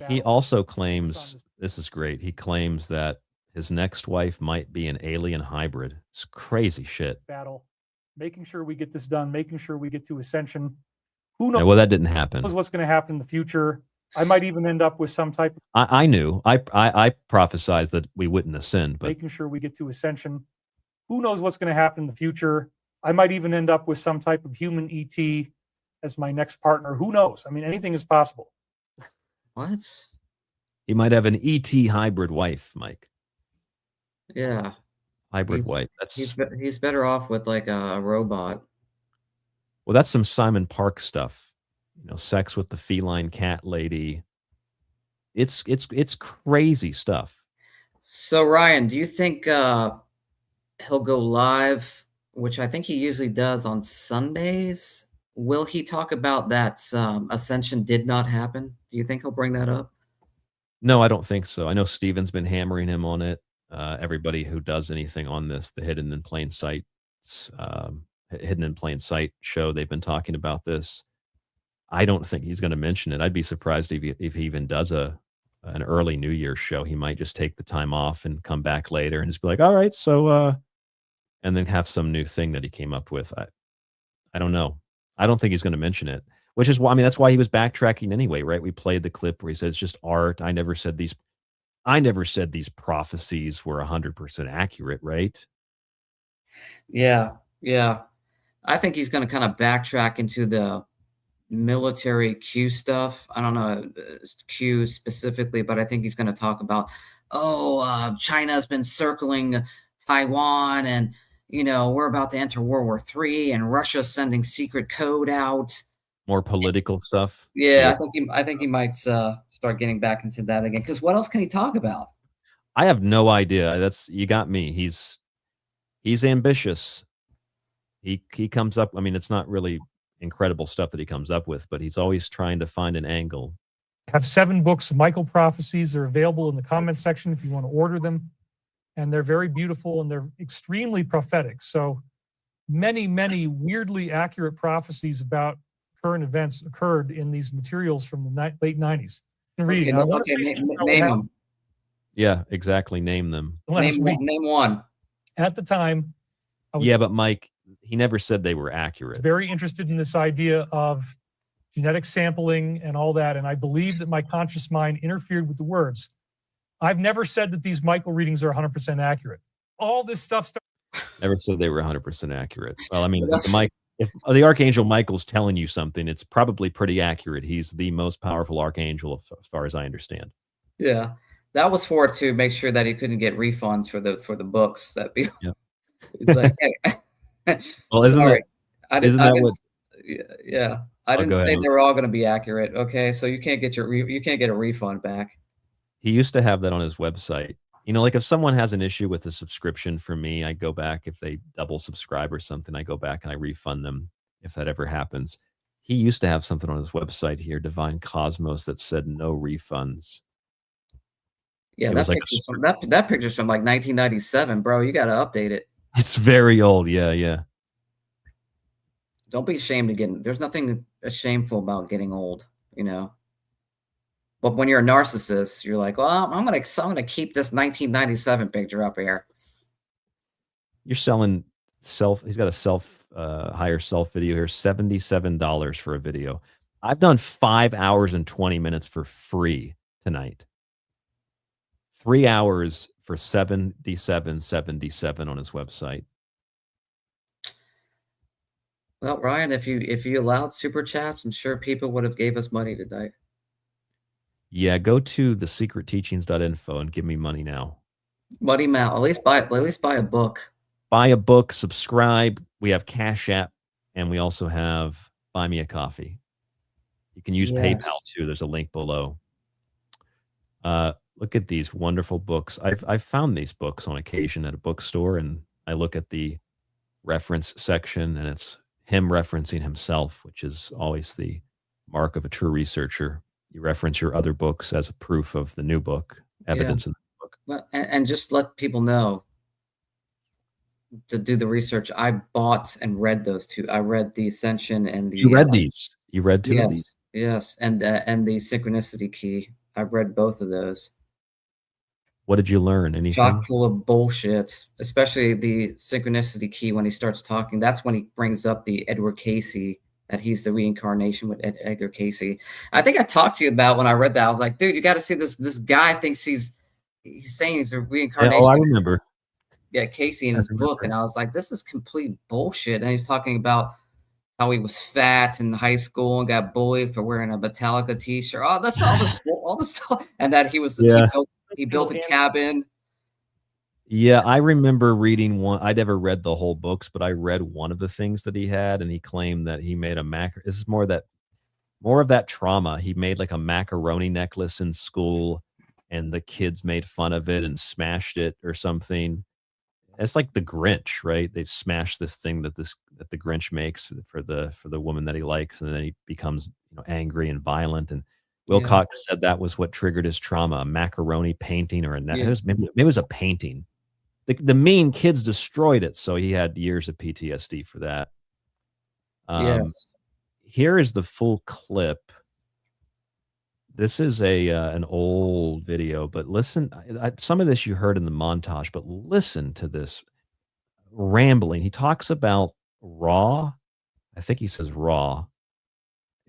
He also claims, this is great. He claims that his next wife might be an alien hybrid. It's crazy shit. Battle, making sure we get this done, making sure we get to Ascension. Who knows? Yeah, well, that didn't happen. Who knows what's going to happen in the future? I might even end up with some type. I knew. I prophesized that we wouldn't ascend, but making sure we get to Ascension. Who knows what's going to happen in the future? I might even end up with some type of human ET as my next partner. Who knows? I mean, anything is possible. What? He might have an ET hybrid wife, Mike. Yeah. Hybrid wife. That's He's better off with like a robot. well, that's some Simon Park stuff. You know, sex with the feline cat lady. It's crazy stuff. So Ryan, do you think he'll go live, which I think he usually does on Sundays? Will he talk about that ascension did not happen? Do you think he'll bring that up? No, I don't think so. I know Steven's been hammering him on it. Everybody who does anything on this, the Hidden in Plain Sight show, they've been talking about this. I don't think he's going to mention it. I'd be surprised if he even does an early New Year's show. He might just take the time off and come back later and just be like, all right, so and then have some new thing that he came up with. I don't know. I don't think he's going to mention it, which is why, I mean, that's why he was backtracking anyway, right? We played the clip where he said it's just art. I never said these prophecies were 100% accurate, right? Yeah. I think he's going to kind of backtrack into the military Q stuff. I don't know Q specifically, but I think he's going to talk about, China's been circling Taiwan, and we're about to enter World War III, and Russia's sending secret code out. More political stuff. Yeah, I think he might start getting back into that again. Because what else can he talk about? I have no idea. You got me. He's ambitious. He comes up. I mean, it's not really incredible stuff that he comes up with, but he's always trying to find an angle. I have 7 books of Michael prophecies. They're available in the comments section if you want to order them. And they're very beautiful and they're extremely prophetic. So many, many weirdly accurate prophecies about current events occurred in these materials from the late 90s. Name them. Yeah, exactly. Name them. Name one. At the time, but Mike, he never said they were accurate. Very interested in this idea of genetic sampling and all that. And I believe that my conscious mind interfered with the words. I've never said that these Michael readings are 100% accurate. All this stuff. Never said they were 100% accurate. Well, I mean, if the Archangel Michael's telling you something, it's probably pretty accurate. He's the most powerful archangel, as far as I understand. Yeah, that was to make sure that he couldn't get refunds for the books that people. Yeah. It's like, hey. Well, isn't I didn't say they were all going to be accurate. Okay, so you can't get a refund back. He used to have that on his website. Like if someone has an issue with a subscription from me, I go back. If they double subscribe or something, I go back and I refund them if that ever happens. He used to have something on his website here, Divine Cosmos, that said no refunds. Yeah, that picture's from like 1997, bro. You got to update it. It's very old. Yeah. Don't be ashamed of getting. There's nothing shameful about getting old, But when you're a narcissist, you're like, well, I'm gonna keep this 1997 picture up here. You're selling self. He's got a higher self video here, $77 for a video. I've done 5 hours and 20 minutes for free tonight. 3 hours for $77.77 on his website. Well, Ryan, if you allowed super chats, I'm sure people would have gave us money tonight. Yeah, go to thesecretteachings.info and give me money now. Money now. At least buy a book. Buy a book, subscribe. We have Cash App, and we also have Buy Me a Coffee. You can use PayPal too. There's a link below. Look at these wonderful books. I've found these books on occasion at a bookstore, and I look at the reference section, and it's him referencing himself, which is always the mark of a true researcher. You reference your other books as a proof of the new book, evidence in the book. Well, and just let people know to do the research. I bought and read those two. I read the Ascension and the. You read these. You read two of these. Yes, and the Synchronicity Key. I've read both of those. What did you learn? Anything? Chock full of bullshit, especially the Synchronicity Key. When he starts talking, that's when he brings up the Edward Casey, that he's the reincarnation with Edgar Casey. I think I talked to you about when I read that. I was like, dude, you got to see this. This guy thinks he's saying he's a reincarnation. Yeah, I remember. Casey in his book, and I was like, this is complete bullshit. And he's talking about how he was fat in high school and got bullied for wearing a Metallica T-shirt. Oh, that's all the stuff, and that he was he built a cabin. Yeah, I remember reading one. I never read the whole books, but I read one of the things that he had, and he claimed that he made this is more of that trauma. He made like a macaroni necklace in school, and the kids made fun of it and smashed it or something. It's like the Grinch, right? They smash this thing that the Grinch makes for the woman that he likes, and then he becomes angry and violent. And Wilcock said that was what triggered his trauma: a macaroni painting or maybe it was a painting. The mean kids destroyed it, so he had years of PTSD for that. Yes. Here is the full clip. This is an old video, but listen, some of this you heard in the montage, but listen to this rambling. He talks about Ra. I think he says Ra.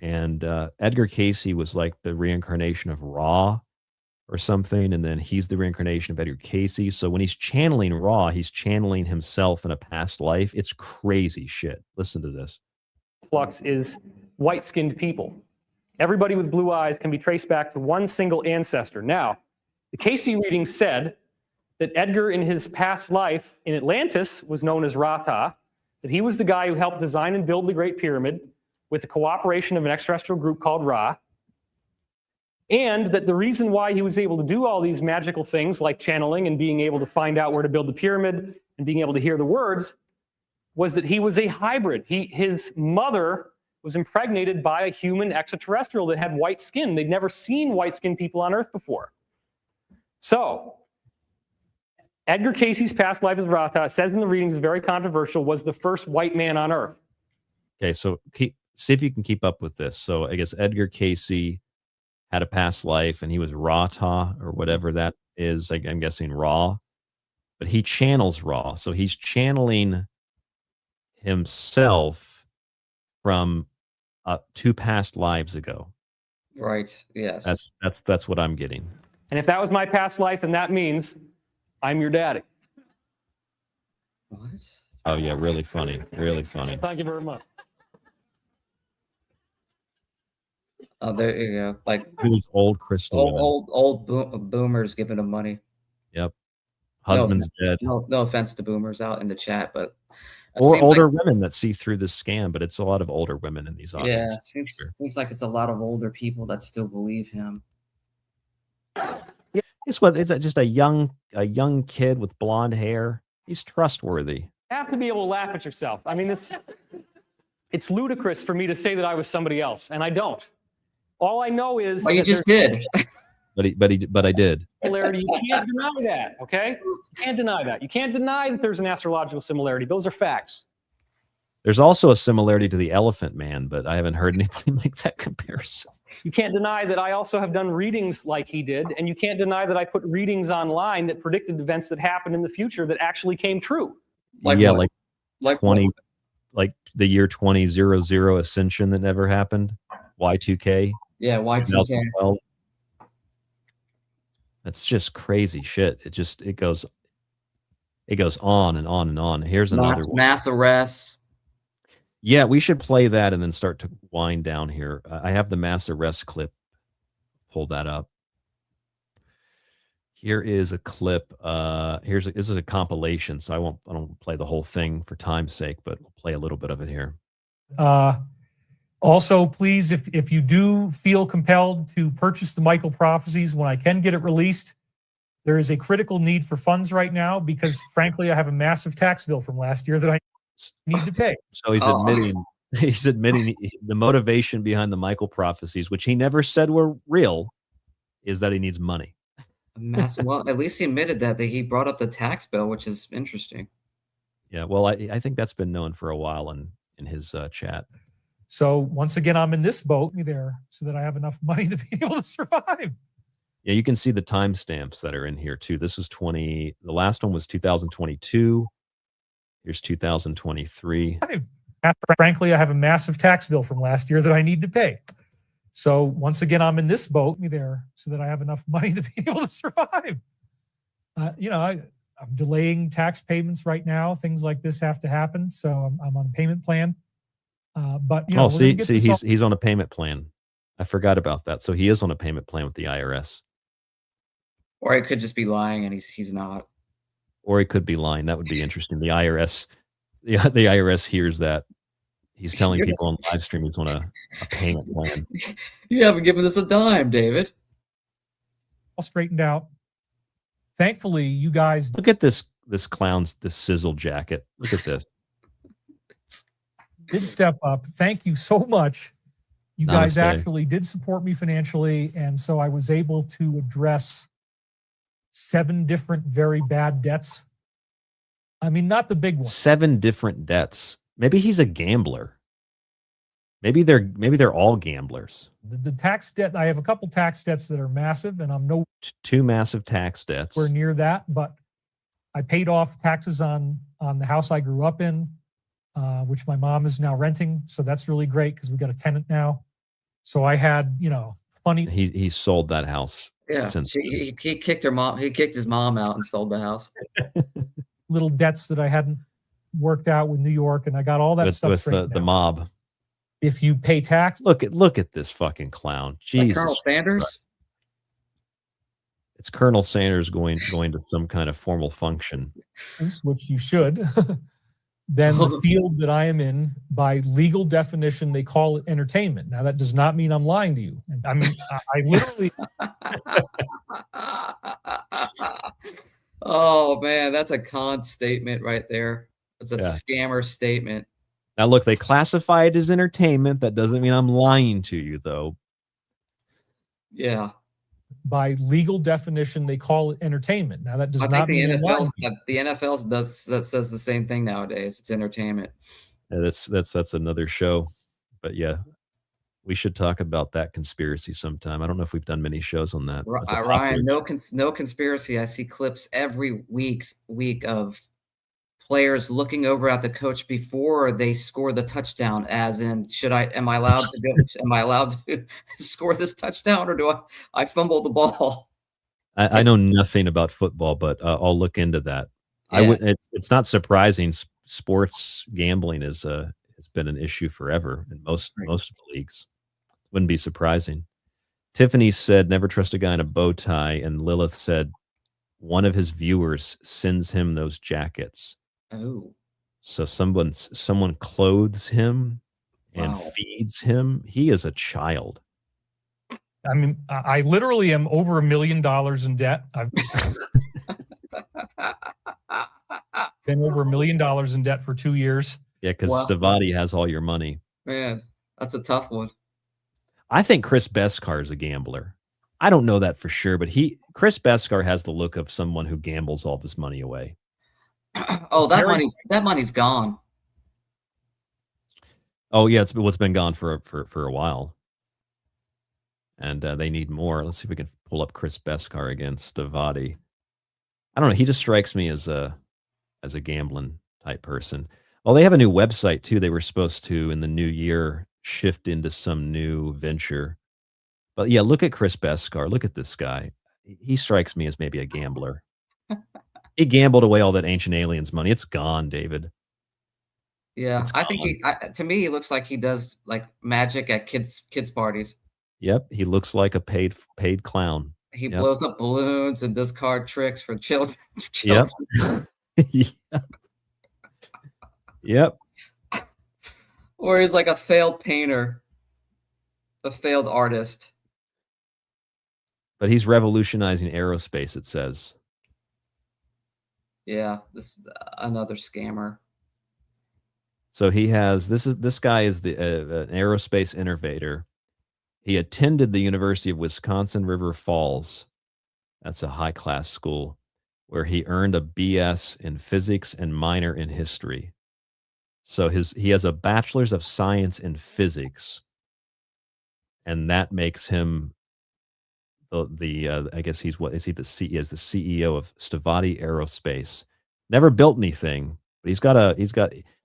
And Edgar Casey was like the reincarnation of Ra or something, and then he's the reincarnation of Edgar Casey. So when he's channeling Ra, he's channeling himself in a past life. It's crazy shit. Listen to this. Flux is white-skinned people. Everybody with blue eyes can be traced back to one single ancestor. Now, the Casey reading said that Edgar in his past life in Atlantis was known as Rata, that he was the guy who helped design and build the Great Pyramid with the cooperation of an extraterrestrial group called Ra, and that the reason why he was able to do all these magical things like channeling and being able to find out where to build the pyramid and being able to hear the words was that he was a hybrid. His mother was impregnated by a human extraterrestrial that had white skin. They'd never seen white-skinned people on Earth before. So, Edgar Casey's past life as Rata, it says in the readings, very controversial, was the first white man on Earth. Okay, so see if you can keep up with this. So I guess Edgar Casey had a past life, and he was Rata, or whatever that is. I'm guessing Ra. But he channels Ra. So he's channeling himself from 2 past lives ago. Right. Yes. That's what I'm getting. And if that was my past life, then that means I'm your daddy. What? Oh yeah, really funny. Really funny. Thank you very much. Oh, there you go. Like these old crystal women. old boomers giving him money. Yep. Husband's dead. No offense to boomers out in the chat, but or older women that see through the scam, but it's a lot of older women in these audiences. Yeah, seems like it's a lot of older people that still believe him. Yeah, it's just a young kid with blonde hair. He's trustworthy. You have to be able to laugh at yourself. I mean, it's ludicrous for me to say that I was somebody else, and I don't. All I know is. Well, you just did. But I did. Similarity. You can't deny that, okay? You can't deny that. You can't deny that there's an astrological similarity. Those are facts. There's also a similarity to the Elephant Man, but I haven't heard anybody make that comparison. You can't deny that I also have done readings like he did, and you can't deny that I put readings online that predicted events that happened in the future that actually came true. Like the year 2000 ascension that never happened. Y2K. Yeah, Y2K. 2012. That's just crazy shit. It goes on and on and on. Here's another one. Mass arrests. Yeah, we should play that and then start to wind down here. I have the mass arrest clip. Pull that up. Here is a clip. This is a compilation, so I don't play the whole thing for time's sake, but we'll play a little bit of it here. Also, please, if you do feel compelled to purchase the Michael Prophecies when I can get it released, there is a critical need for funds right now because, frankly, I have a massive tax bill from last year that I need to pay. So he's admitting the motivation behind the Michael Prophecies, which he never said were real, is that he needs money. Well, at least he admitted that he brought up the tax bill, which is interesting. Yeah, well, I think that's been known for a while in his chat. So once again, I'm in this boat there so that I have enough money to be able to survive. Yeah, you can see the timestamps that are in here too. This was the last one was 2022. Here's 2023. Frankly, I have a massive tax bill from last year that I need to pay. So once again, I'm in this boat there so that I have enough money to be able to survive. I'm delaying tax payments right now. Things like this have to happen, so I'm on a payment plan. But you know, we're gonna get this all- he's on a payment plan. I forgot about that. So he is on a payment plan with the IRS. Or he could just be lying and he's not. Or he could be lying. That would be interesting. The IRS hears that. He's telling people on live stream he's on a payment plan. You haven't given us a dime, David. All straightened out. Thankfully, you guys Look at this clown's this sizzle jacket. Look at this. did step up. Thank you so much. You guys Namaste. actually did support me financially, and so I was able to address 7 different very bad debts. I mean, not the big ones. 7 different debts. Maybe he's a gambler. Maybe they're all gamblers. The tax debt, I have a couple tax debts that are massive, and I'm nowhere 2 massive tax debts. near that, but I paid off taxes on the house I grew up in, which my mom is now renting. So that's really great because we got a tenant now. So I had, funny. He sold that house. Yeah, Since he kicked her mom. He kicked his mom out and sold the house. Little debts that I hadn't worked out with New York, and I got all that with stuff straightened the out. mob. If you pay tax, Look at this fucking clown. Jesus. Colonel Sanders. Christ. It's Colonel Sanders going to some kind of formal function. which you should, then the field that I am in, by legal definition, they call it entertainment. Now, that does not mean I'm lying to you. I mean, I literally. Oh man, that's a con statement right there. It's a scammer statement. Now, look, they classify it as entertainment. That doesn't mean I'm lying to you, though. Yeah. By legal definition, they call it entertainment. Now, that does I not think mean I'm lying. the NFL says the same thing nowadays. It's entertainment. Yeah, that's another show. But yeah, we should talk about that conspiracy sometime. I don't know if we've done many shows on that. That's a Ryan, popular- no conspiracy. I see clips every week of players looking over at the coach before they score the touchdown, as in, am I allowed to score this touchdown, or do I fumble the ball? I know nothing about football, but I'll look into that. Yeah. It's not surprising. Sports gambling has been an issue forever in most of the leagues. Wouldn't be surprising. Tiffany said, "Never trust a guy in a bow tie," and Lilith said, "One of his viewers sends him those jackets." Oh, so someone clothes him and feeds him. He is a child. I mean, I literally am over $1 million in debt. I've been over $1 million in debt for 2 years. Yeah, because Stavati has all your money. Man, that's a tough one. I think Chris Beskar is a gambler. I don't know that for sure, but Chris Beskar has the look of someone who gambles all of his money away. Oh, that money's gone. Oh yeah, it's been gone for a while, and they need more. Let's see if we can pull up Chris Beskar again. Stavati. I don't know. He just strikes me as a gambling type person. Well, they have a new website too. They were supposed to in the new year shift into some new venture. But yeah, look at Chris Beskar. Look at this guy. He strikes me as maybe a gambler. He gambled away all that Ancient Aliens money. It's gone, David. Yeah, I think to me, he looks like he does like magic at kids' parties. Yep, he looks like a paid clown. He blows up balloons and does card tricks for children. Yep. Yep. Or he's like a failed painter, a failed artist. But he's revolutionizing aerospace, it says. Yeah, this is another scammer. So this guy is an aerospace innovator. He attended the University of Wisconsin River Falls. That's a high-class school where he earned a BS in physics and minor in history. So he has a bachelor's of science in physics, and that makes him I guess he is the CEO of Stavati Aerospace. Never built anything, but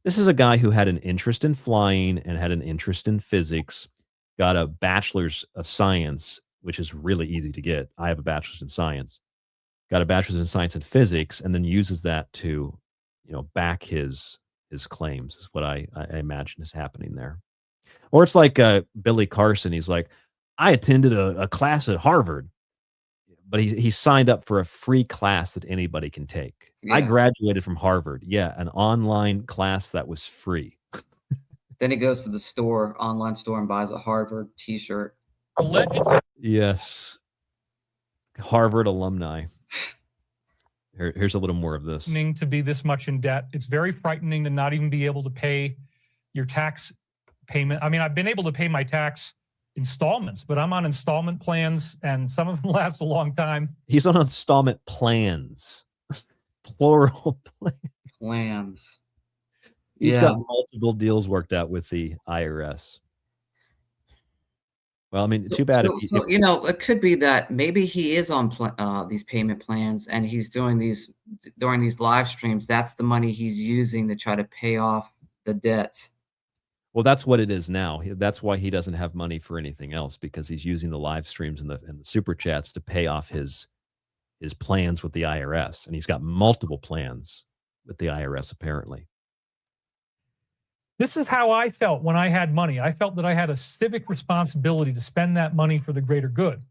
this is a guy who had an interest in flying and had an interest in physics, got a bachelor's of science, which is really easy to get. I have a bachelor's in science. got a bachelor's in science and physics, and then uses that to, back his claims, is what I imagine is happening there. Or it's like Billy Carson. He's like, I attended a class at Harvard, but he signed up for a free class that anybody can take. I Yeah. graduated from Harvard. Yeah, an online class that was free. Then he goes to the store, online store, and buys a Harvard T-shirt. Yes. Harvard alumni. Here's a little more of this. To be this much in debt. It's very frightening to not even be able to pay your tax payment. I mean, I've been able to pay my tax installments, but I'm on installment plans, and some of them last a long time. He's on installment plans. Plural Plans. He's Yeah. got multiple deals worked out with the IRS. Well, I mean, too bad. So, it could be that maybe he is on these payment plans, and he's doing these during these live streams. That's the money he's using to try to pay off the debt. Well, that's what it is now. That's why he doesn't have money for anything else, because he's using the live streams and the super chats to pay off his plans with the IRS, and he's got multiple plans with the IRS apparently. This is how I felt when I had money. I felt that I had a civic responsibility to spend that money for the greater good.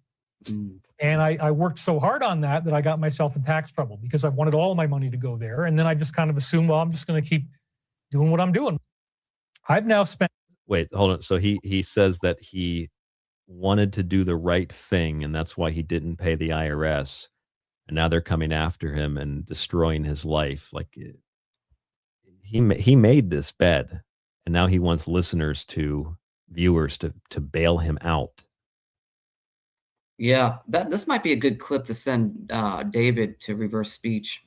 And I worked so hard on that I got myself in tax trouble because I wanted all of my money to go there. And then I just kind of assumed, well, I'm just going to keep doing what I'm doing. I've now spent. Wait, hold on. So he says that he wanted to do the right thing, and that's why he didn't pay the IRS. And now they're coming after him and destroying his life. Like he made this bed, and now he wants viewers to bail him out. Yeah, this might be a good clip to send David to reverse speech.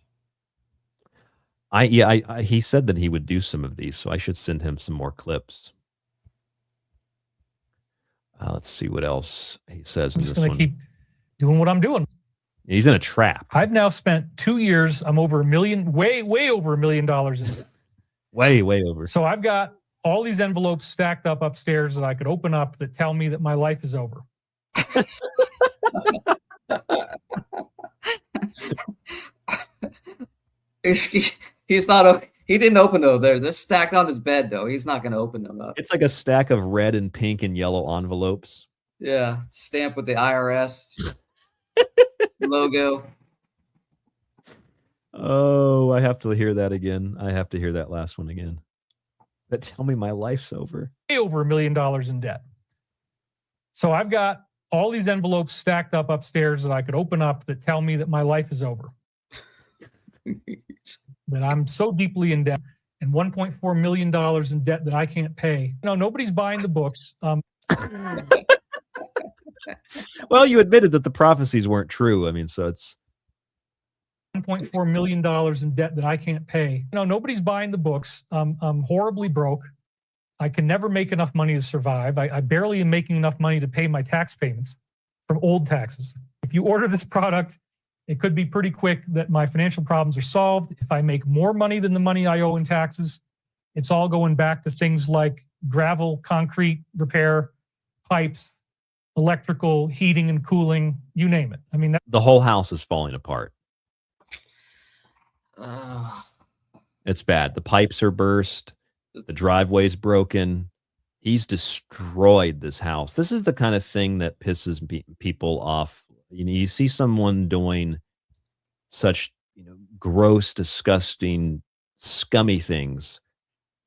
He said that he would do some of these, so I should send him some more clips. Let's see what else he says. I'm just going to keep doing what I'm doing. He's in a trap. I've now spent 2 years. I'm over $1 million, way over $1 million in debt. Way over. So I've got all these envelopes stacked up upstairs that I could open up that tell me that my life is over. He's not. He didn't open them. They're stacked on his bed, though. He's not going to open them up. It's like a stack of red and pink and yellow envelopes. Yeah, stamped with the IRS logo. Oh, I have to hear that again. I have to hear that last one again. That tell me my life's over. Way over $1 million in debt. So I've got all these envelopes stacked up upstairs that I could open up that tell me that my life is over. That I'm so deeply in debt, and $1.4 million in debt that I can't pay. Nobody's buying the books. Well, you admitted that the prophecies weren't true. I mean, so it's $1.4 million in debt that I can't pay. Nobody's buying the books. I'm horribly broke. I can never make enough money to survive. I barely am making enough money to pay my tax payments from old taxes. If you order this product, it could be pretty quick that my financial problems are solved. If I make more money than the money I owe in taxes, it's all going back to things like gravel, concrete repair, pipes, electrical, heating and cooling, you name it. I mean, the whole house is falling apart. It's bad. The pipes are burst. The driveway's broken. He's destroyed this house. This is the kind of thing that pisses people off. You see someone doing such gross, disgusting, scummy things,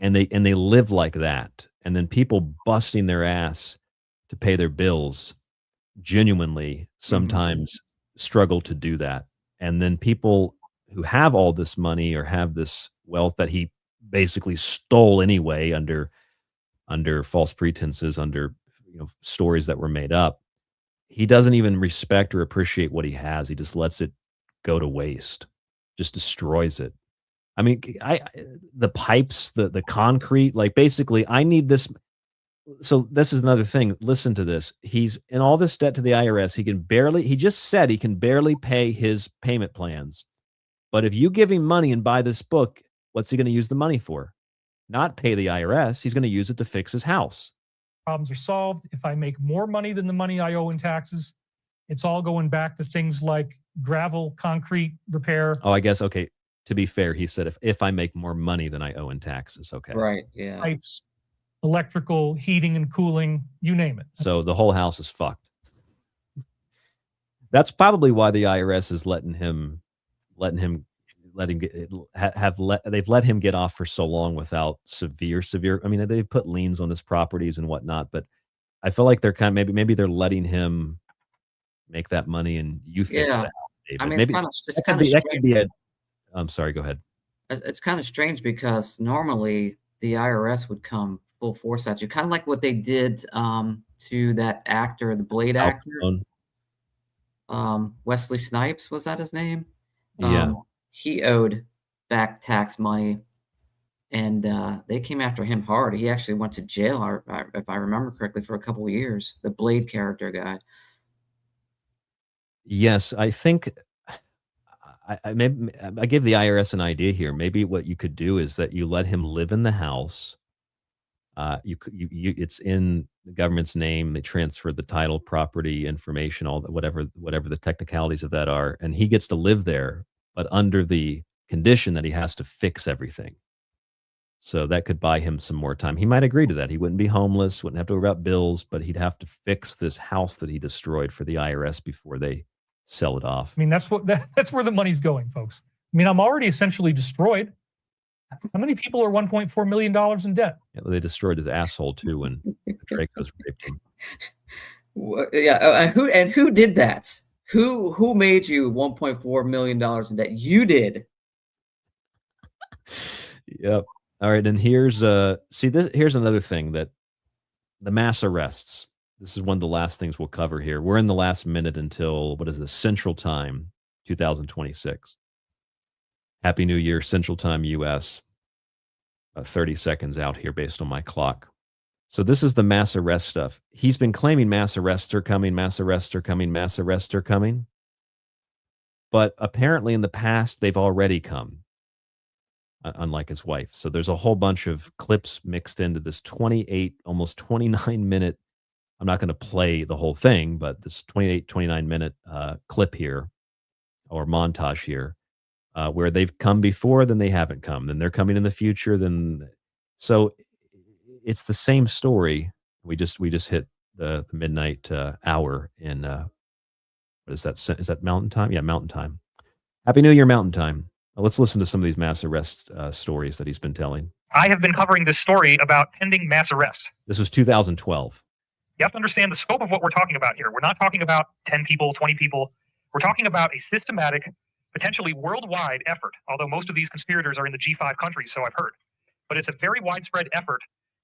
and they live like that, and then people busting their ass to pay their bills genuinely sometimes struggle to do that. And then people who have all this money or have this wealth that he basically stole anyway under false pretenses, under stories that were made up, he doesn't even respect or appreciate what he has. He just lets it go to waste, just destroys it. I mean, the pipes, the concrete, like basically I need this. So this is another thing. Listen to this. He's in all this debt to the IRS. He just said he can barely pay his payment plans. But if you give him money and buy this book, what's he going to use the money for? Not pay the IRS. He's going to use it to fix his house. Problems are solved. If I make more money than the money I owe in taxes, it's all going back to things like gravel, concrete repair. Oh, I guess, okay. To be fair, he said if I make more money than I owe in taxes, okay. Right. Yeah. Pipes, electrical, heating and cooling, you name it. So the whole house is fucked. That's probably why the IRS is letting him they've let him get off for so long without severe. I mean, they put liens on his properties and whatnot, but I feel like they're kind of maybe they're letting him make that money and you fix Yeah. the house, David. I mean, Maybe that could be a. I'm sorry. Go ahead. It's kind of strange because normally the IRS would come full force at you, kind of like what they did to that actor, the Blade actor. Wesley Snipes, was that his name? Yeah. He owed back tax money, and they came after him hard. He actually went to jail, if I remember correctly, for a couple of years. The Blade character guy. Yes, I think I give the IRS an idea here. Maybe what you could do is that you let him live in the house. It's in the government's name. They transfer the title, property information, all that, whatever the technicalities of that are, and he gets to live there, but under the condition that he has to fix everything. So that could buy him some more time. He might agree to that. He wouldn't be homeless, wouldn't have to worry about bills, but he'd have to fix this house that he destroyed for the IRS before they sell it off. I mean, that's where the money's going, folks. I mean, I'm already essentially destroyed. How many people are $1.4 million in debt? Yeah, they destroyed his asshole too when Draco's raped him. Yeah, who did that? Who made you $1.4 million in debt? You did. Yep. All right, and here's here's another thing, that the mass arrests. This is one of the last things we'll cover here. We're in the last minute until, what is this, Central Time, 2026. Happy New Year, Central Time, U.S. 30 seconds out here based on my clock. So this is the mass arrest stuff. He's been claiming mass arrests are coming, mass arrests are coming, mass arrests are coming. But apparently in the past, they've already come, unlike his wife. So there's a whole bunch of clips mixed into this 28, almost 29-minute. I'm not going to play the whole thing, but this 28, 29-minute clip here, or montage here, where they've come before, then they haven't come, then they're coming in the future, then. So it's the same story. We just hit the midnight hour in what is that? Is that Mountain Time? Yeah, Mountain Time. Happy New Year, Mountain Time. Let's listen to some of these mass arrest stories that he's been telling. I have been covering this story about pending mass arrest. This was 2012. You have to understand the scope of what we're talking about here. We're not talking about 10 people, 20 people. We're talking about a systematic, potentially worldwide effort, although most of these conspirators are in the G5 countries, so I've heard. But it's a very widespread effort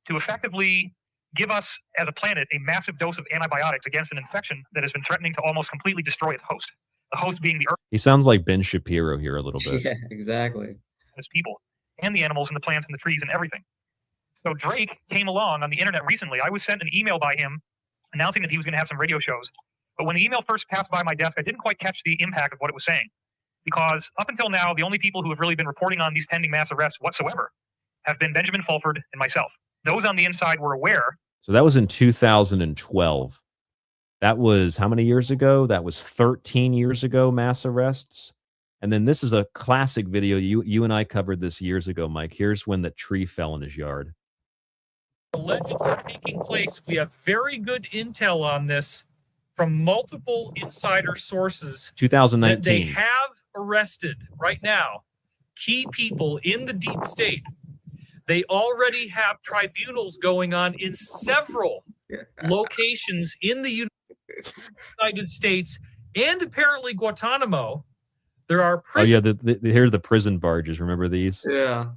to effectively give us, as a planet, a massive dose of antibiotics against an infection that has been threatening to almost completely destroy its host. The host being the Earth. He sounds like Ben Shapiro here a little bit. Yeah, exactly. Its people, and the animals and the plants and the trees and everything. So Drake came along on the internet recently. I was sent an email by him announcing that he was going to have some radio shows. But when the email first passed by my desk, I didn't quite catch the impact of what it was saying. Because up until now, the only people who have really been reporting on these pending mass arrests whatsoever have been Benjamin Fulford and myself. Those on the inside were aware. So that was in 2012. That was how many years ago? That was 13 years ago, mass arrests. And then this is a classic video. You and I covered this years ago, Mike. Here's when the tree fell in his yard. Allegedly taking place. We have very good intel on this from multiple insider sources. 2019. That they have arrested right now key people in the deep state. They already have tribunals going on in several locations in the United States and apparently Guantanamo. There are prison here's the prison barges. Remember these? Yeah.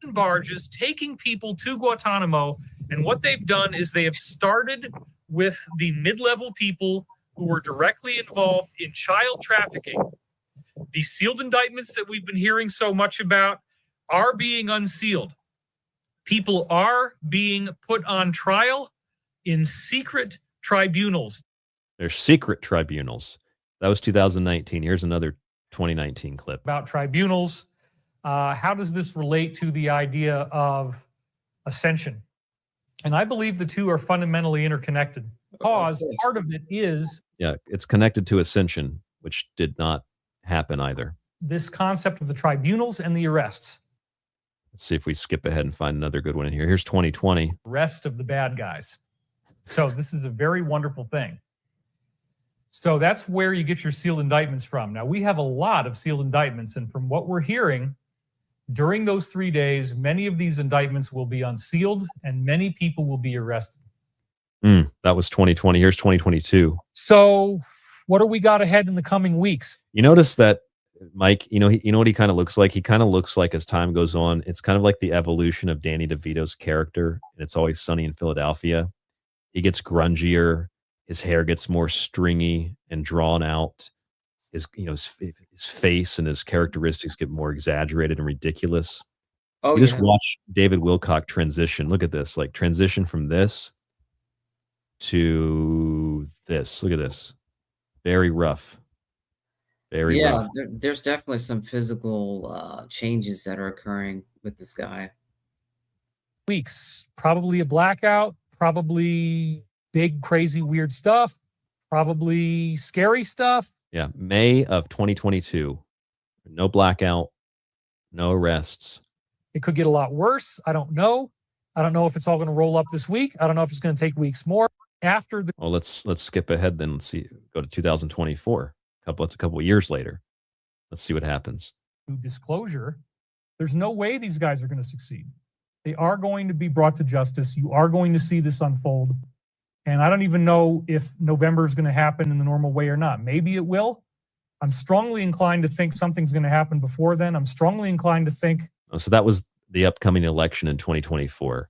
Barges taking people to Guantanamo, and what they've done is they have started with the mid-level people who were directly involved in child trafficking. The sealed indictments that we've been hearing so much about are being unsealed. People are being put on trial in secret tribunals. They're secret tribunals. That was 2019. Here's another 2019 clip. About tribunals. How does this relate to the idea of ascension? And I believe the two are fundamentally interconnected. Because part of it is... Yeah, it's connected to ascension, which did not happen either. This concept of the tribunals and the arrests. Let's see if we skip ahead and find another good one in here. Here's 2020. Arrest of the bad guys. So this is a very wonderful thing. So that's where you get your sealed indictments from. Now, we have a lot of sealed indictments, and from what we're hearing, during those 3 days, many of these indictments will be unsealed and many people will be arrested. That was 2020. Here's 2022. So what do we got ahead in the coming weeks? You notice that, Mike, you know what he kind of looks like? He kind of looks like, as time goes on, it's kind of like the evolution of Danny DeVito's character, and It's Always Sunny in Philadelphia. He gets grungier. His hair gets more stringy and drawn out. His face and his characteristics get more exaggerated and ridiculous. Oh, you just yeah. watch David Wilcock transition. Look at this, like transition from this to this. Look at this. Very rough. Very rough. There's definitely some physical changes that are occurring with this guy. Weeks, probably a blackout, probably big, crazy, weird stuff, probably scary stuff. Yeah, May of 2022. No blackout, no arrests. It could get a lot worse. I don't know. I don't know if it's all going to roll up this week. I don't know if it's going to take weeks more after the. Well, let's skip ahead then. Let's see. Go to 2024. It's a couple of years later. Let's see what happens. Disclosure. There's no way these guys are going to succeed. They are going to be brought to justice. You are going to see this unfold. And I don't even know if November is going to happen in the normal way or not. Maybe it will. I'm strongly inclined to think something's going to happen before then. I'm strongly inclined to think. Oh, so that was the upcoming election in 2024.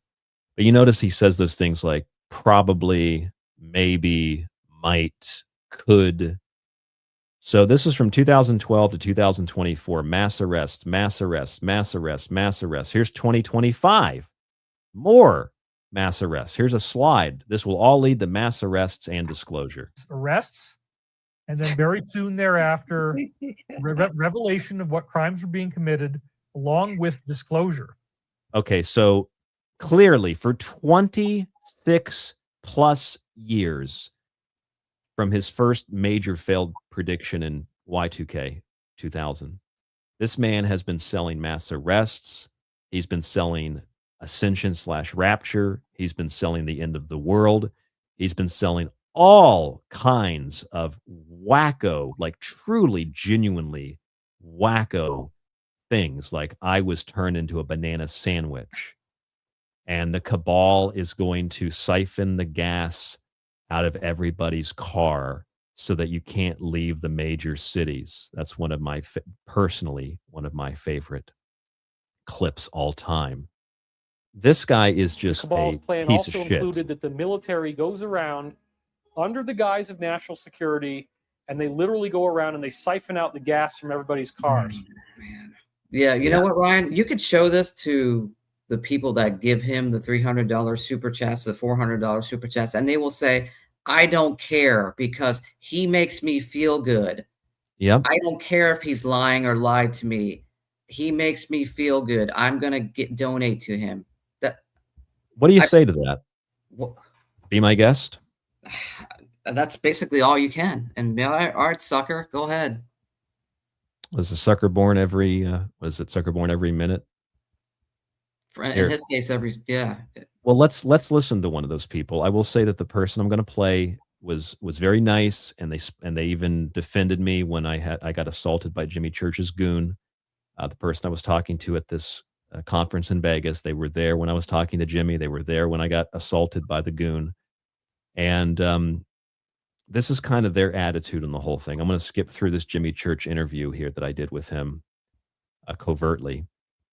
But you notice he says those things like probably, maybe, might, could. So this is from 2012 to 2024. Mass arrests, mass arrests, mass arrests, mass arrests. Here's 2025. More mass arrests. Here's a slide. This will all lead to mass arrests and disclosure. Arrests, and then very soon thereafter, revelation of what crimes are being committed, along with disclosure. Okay, so clearly for 26 plus years from his first major failed prediction in Y2K 2000, this man has been selling mass arrests. He's been selling ascension/rapture. He's been selling the end of the world. He's been selling all kinds of wacko, like truly, genuinely wacko things, like I was turned into a banana sandwich. And the cabal is going to siphon the gas out of everybody's car so that you can't leave the major cities. That's one of my, personally, one of my favorite clips all time. This guy is just The cabal's a plan piece also of shit. included that the military goes around under the guise of national security, and they literally go around and they siphon out the gas from everybody's cars. Yeah, you know what, Ryan? You could show this to the people that give him the $300 super chats, the $400 super chats, and they will say, I don't care because he makes me feel good. Yep. I don't care if he's lying or lied to me. He makes me feel good. I'm going to donate to him. What do you say to that? Be my guest? That's basically all you can. And all right, sucker, go ahead. Was a sucker born every sucker born every minute? In his case, yeah. Well, let's listen to one of those people. I will say that the person I'm going to play was very nice, and they even defended me when I got assaulted by Jimmy Church's goon. The person I was talking to at this conference in Vegas, they were there when I was talking to Jimmy. They were there when I got assaulted by the goon. And this is kind of their attitude on the whole thing. I'm going to skip through this Jimmy Church interview here that I did with him covertly,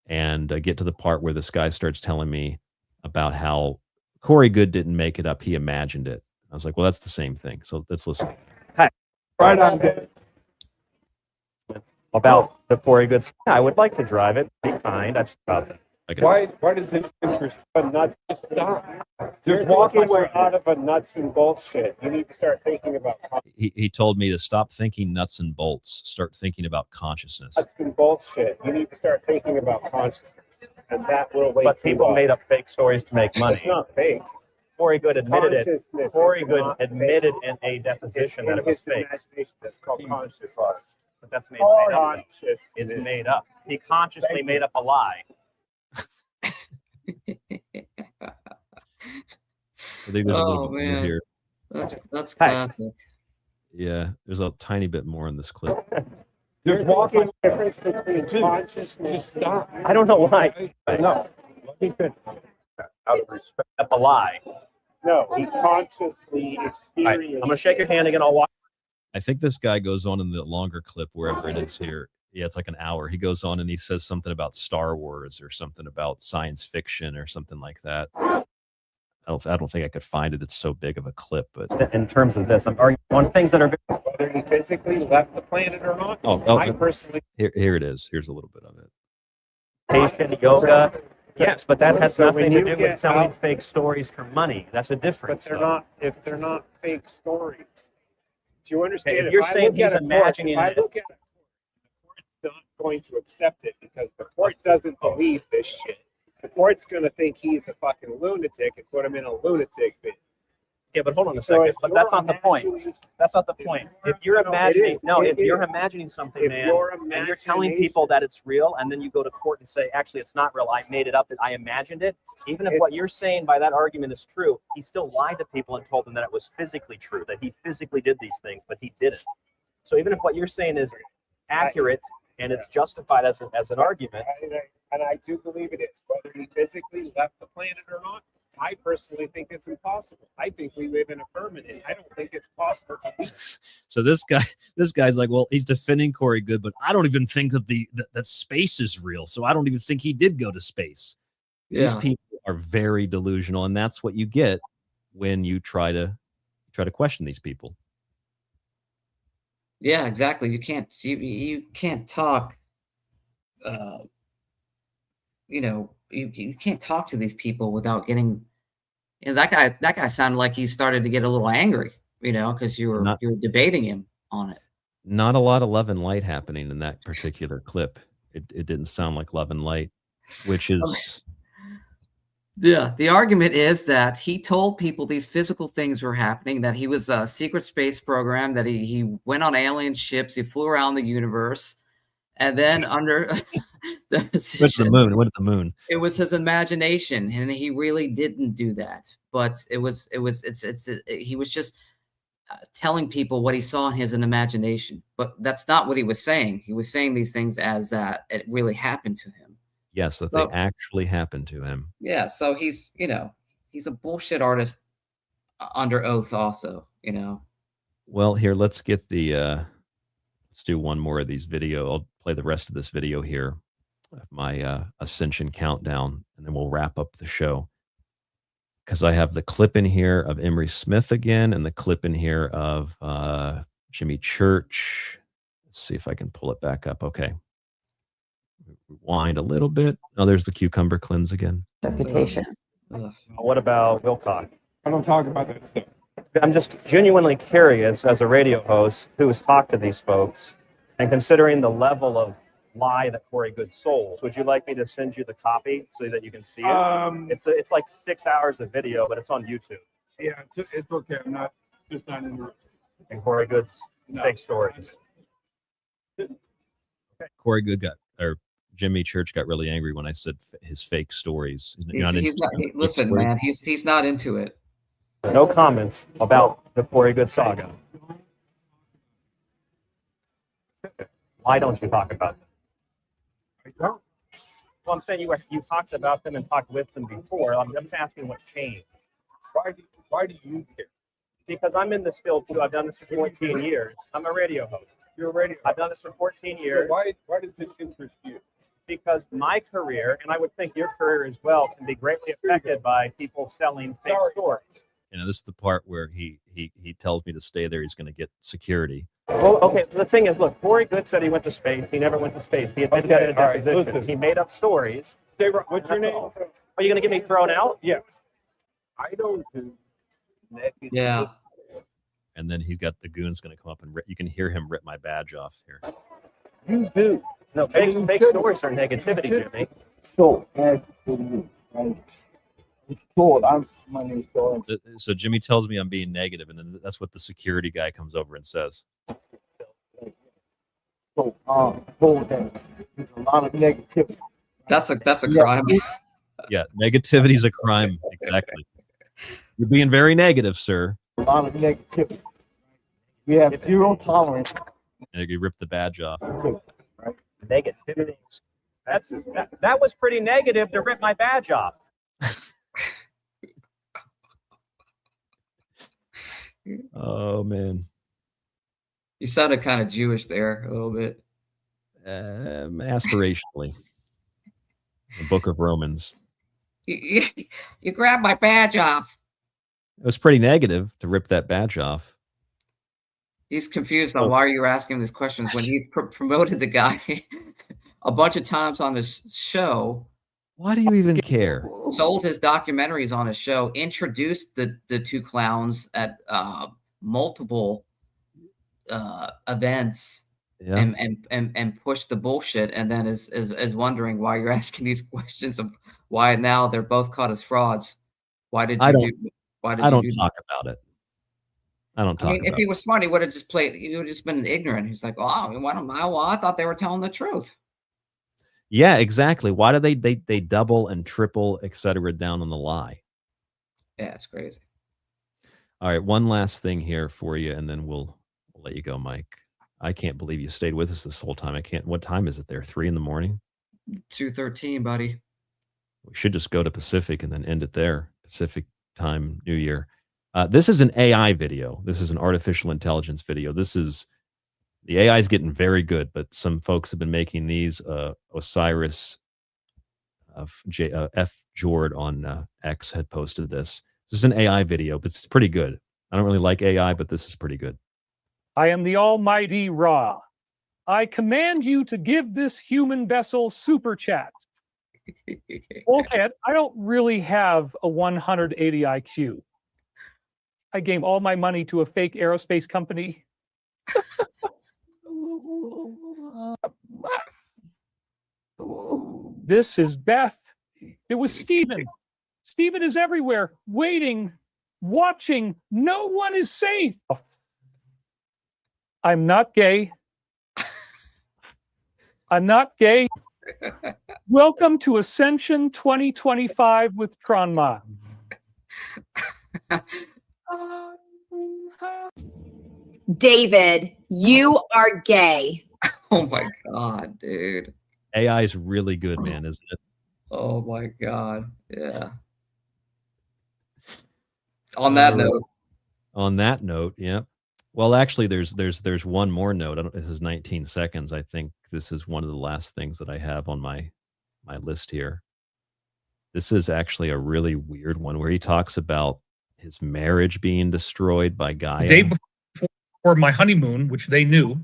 and get to the part where this guy starts telling me about how Corey Good didn't make it up. He imagined it. I was like, well, that's the same thing. So let's listen. Hi. Right on. Good. About the Corey Good. I would like to drive it. Be kind. I've about that. Why does it interest you nuts? Stop. You're walking way out of a nuts and bolts shit. You need to start thinking about He told me to stop thinking nuts and bolts, start thinking about consciousness. nuts and bolts shit. You need to start thinking about consciousness, and that will wake But you people up. made up fake stories to make money. It's not fake. Corey Good admitted it. Consciousness Corey is Good not admitted fake. in a It's deposition in that it was his fake. imagination. That's called consciousness. But that's made up. Consciousness. It's made up. He consciously made up a lie. I think there's a little bit more here. That's classic. Yeah, there's a tiny bit more in this clip. There's walking difference between consciousness. I don't know why. No, he could out of respect up a lie. No, he consciously experienced. All right, I'm gonna shake your hand again. I'll watch. I think this guy goes on in the longer clip, wherever it is here. Yeah, it's like an hour. He goes on and he says something about Star Wars or something about science fiction or something like that. I don't think I could find it. It's so big of a clip. But in terms of this, I'm arguing on things that are whether he physically left the planet or not. I personally here it is. Here's a little bit of it. meditation, yoga. Yes, but that has So nothing when to you do get with selling out- fake stories for money. That's a difference. But they're though. not. If they're not fake stories, do you understand? If you're I saying look at he's a court, imagining if I it- look at a court, the court's not going to accept it because the court doesn't believe this shit. The court's going to think he's a fucking lunatic and put him in a lunatic bin. Yeah, but hold on a So second. if But that's you're not the point. imagining- That's not the point. If you're No, it imagining, is. no, It if you're is. imagining something, If man, your and you're telling people that it's real, and then you go to court and say, actually, it's not real. I made it up. I imagined it. Even if what you're saying by that argument is true, he still lied to people and told them that it was physically true, that he physically did these things, but he didn't. So even if what you're saying is accurate and it's justified as an argument, And I do believe it is. Whether he physically left the planet or not, I personally think it's impossible. I think we live in a firmament. I don't think it's possible to be. So this guy's like, well, he's defending Corey Good, but I don't even think that that space is real. So I don't even think he did go to space. These Yeah. people are very delusional, and that's what you get when you try to question these people. Yeah, exactly. You can't talk. You can't talk to these people without getting. That guy sounded like he started to get a little angry. Because you were debating him on it. Not a lot of love and light happening in that particular clip. It didn't sound like love and light, which is. Yeah, the argument is that he told people these physical things were happening, that he was a secret space program, that he went on alien ships, he flew around the universe, and then under the Went to the position, moon. Went to the moon. it was his imagination, and he really didn't do that. But he was just telling people what he saw in his imagination. But that's not what he was saying. He was saying these things as it really happened to him. Yes, that So- they actually happened to him. Yeah, so he's a bullshit artist under oath also, Well, here, let's get let's do one more of these video. I'll play the rest of this video here of my Ascension countdown, and then we'll wrap up the show. Because I have the clip in here of Emery Smith again, and the clip in here of Jimmy Church. Let's see if I can pull it back up. Okay. Rewind a little bit. Oh, there's the cucumber cleanse again. reputation. What about Wilcock? I don't talk about that stuff. I'm just genuinely curious as a radio host who has talked to these folks, and considering the level of lie that Corey Good sold, would you like me to send you the copy so that you can see it? It's like 6 hours of video, but it's on YouTube. Yeah, it's okay. I'm not interested. And Corey Good's fake stories. Corey Good or Jimmy Church got really angry when I said his fake stories. Listen, man, he's not into it. No comments about the Corey Good saga. Why don't you talk about them? I don't. Well, I'm saying you talked about them and talked with them before. I'm just asking what changed. Why do you care? Because I'm in this field too. I've done this for 14 years. I'm a radio host. You're a radio. I've done this for 14 years. So why does it interest you? Because my career, and I would think your career as well, can be greatly affected by people selling fake stories. This is the part where he tells me to stay there. He's going to get security. Well, okay, the thing is, look, Corey Good said he went to space. He never went to space. He admitted that in a deposition. He made up stories. What's your name? Are you going to get me thrown out? Yeah. I don't do negative. Yeah. And then he's got the goons going to come up and you can hear him rip my badge off here. You do. No, fake stories are negativity, Jimmy. So, absolutely. Right. It's cool. I'm my name is So Jimmy tells me I'm being negative, and then that's what the security guy comes over and says. So, hold that. There's a lot of negativity. That's a Yeah. crime. Yeah, negativity is a crime. Exactly. You're being very negative, sir. A lot of negativity. We have zero tolerance. And you rip the badge off. Negativity. That was pretty negative to rip my badge off. Oh man. You sounded kind of Jewish there a little bit. Aspirationally. The Book of Romans. You grabbed my badge off. It was pretty negative to rip that badge off. He's confused on why you're asking him these questions when he promoted the guy a bunch of times on this show. Why do you even care? Sold his documentaries on his show, introduced the two clowns at multiple events, Yeah. and pushed the bullshit, and then is wondering why you're asking these questions of why now they're both caught as frauds. Why did you do? Why did I you don't do talk about it. I don't talk I mean, if about he it. was smart, he would have just played. He would have just been ignorant. He's like, "Oh, well, I thought they were telling the truth." Yeah, exactly. Why do they double and triple, etc. down on the lie? Yeah, it's crazy. All right, one last thing here for you, and then we'll let you go, Mike. I can't believe you stayed with us this whole time. I can't. What time is it there? 3 in the morning? 2:13, buddy. We should just go to Pacific and then end it there. Pacific time, New Year. This is an AI video. This is an artificial intelligence video. The AI is getting very good, but some folks have been making these. Osiris F. Jord on X had posted this. This is an AI video, but it's pretty good. I don't really like AI, but this is pretty good. I am the almighty Ra. I command you to give this human vessel super chats. Bulkhead, I don't really have a 180 IQ. I gave all my money to a fake aerospace company. This is Beth. It was Steven. Steven is everywhere, waiting, watching. No one is safe. I'm not gay. I'm not gay. Welcome to Ascension 2025 with Tronma. David, you are gay. Oh my God, dude. AI is really good, man, isn't it? Oh my God. Yeah. On that note. On that note, yeah. Well, actually, there's one more note. This is 19 seconds. I think this is one of the last things that I have on my list here. This is actually a really weird one where he talks about his marriage being destroyed by Gaia. The day before my honeymoon, which they knew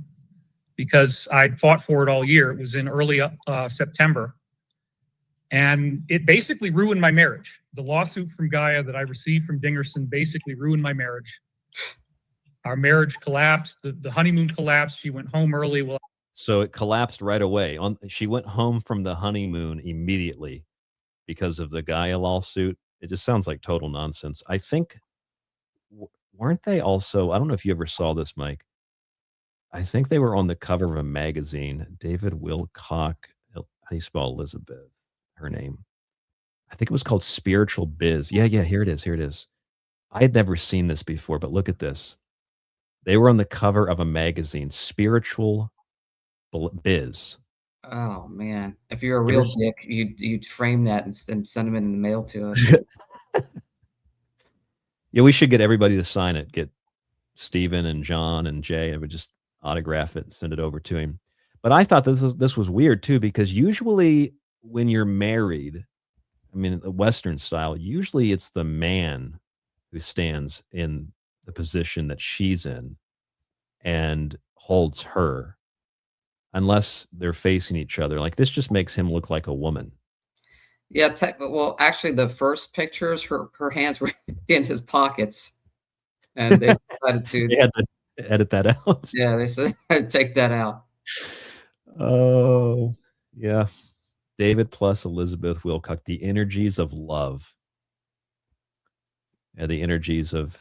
because I'd fought for it all year, it was in early September. And it basically ruined my marriage. The lawsuit from Gaia that I received from Dingerson basically ruined my marriage. Our marriage collapsed. The honeymoon collapsed. She went home early. Well, So it collapsed right away. She went home from the honeymoon immediately because of the Gaia lawsuit. It just sounds like total nonsense. I think, weren't they also, I don't know if you ever saw this, Mike. I think they were on the cover of a magazine. David Wilcock, how do you spell Elizabeth? Her name. I think it was called Spiritual Biz. Yeah, here it is. Here it is. I had never seen this before, but look at this. They were on the cover of a magazine, Spiritual Biz. Oh man. If you're a real dick, you'd frame that and send them in the mail to us. Yeah, we should get everybody to sign it. Get Stephen and John and Jay, and we just autograph it and send it over to him. But I thought this was weird too, because usually when you're married, I mean, the Western style, usually it's the man who stands in the position that she's in and holds her, unless they're facing each other. Like, this just makes him look like a woman. Yeah, well, actually, the first pictures, her hands were in his pockets, and they decided to. They had to edit that out. Yeah, they said take that out. Oh, yeah. David plus Elizabeth Wilcock, the energies of love. Yeah, the energies of.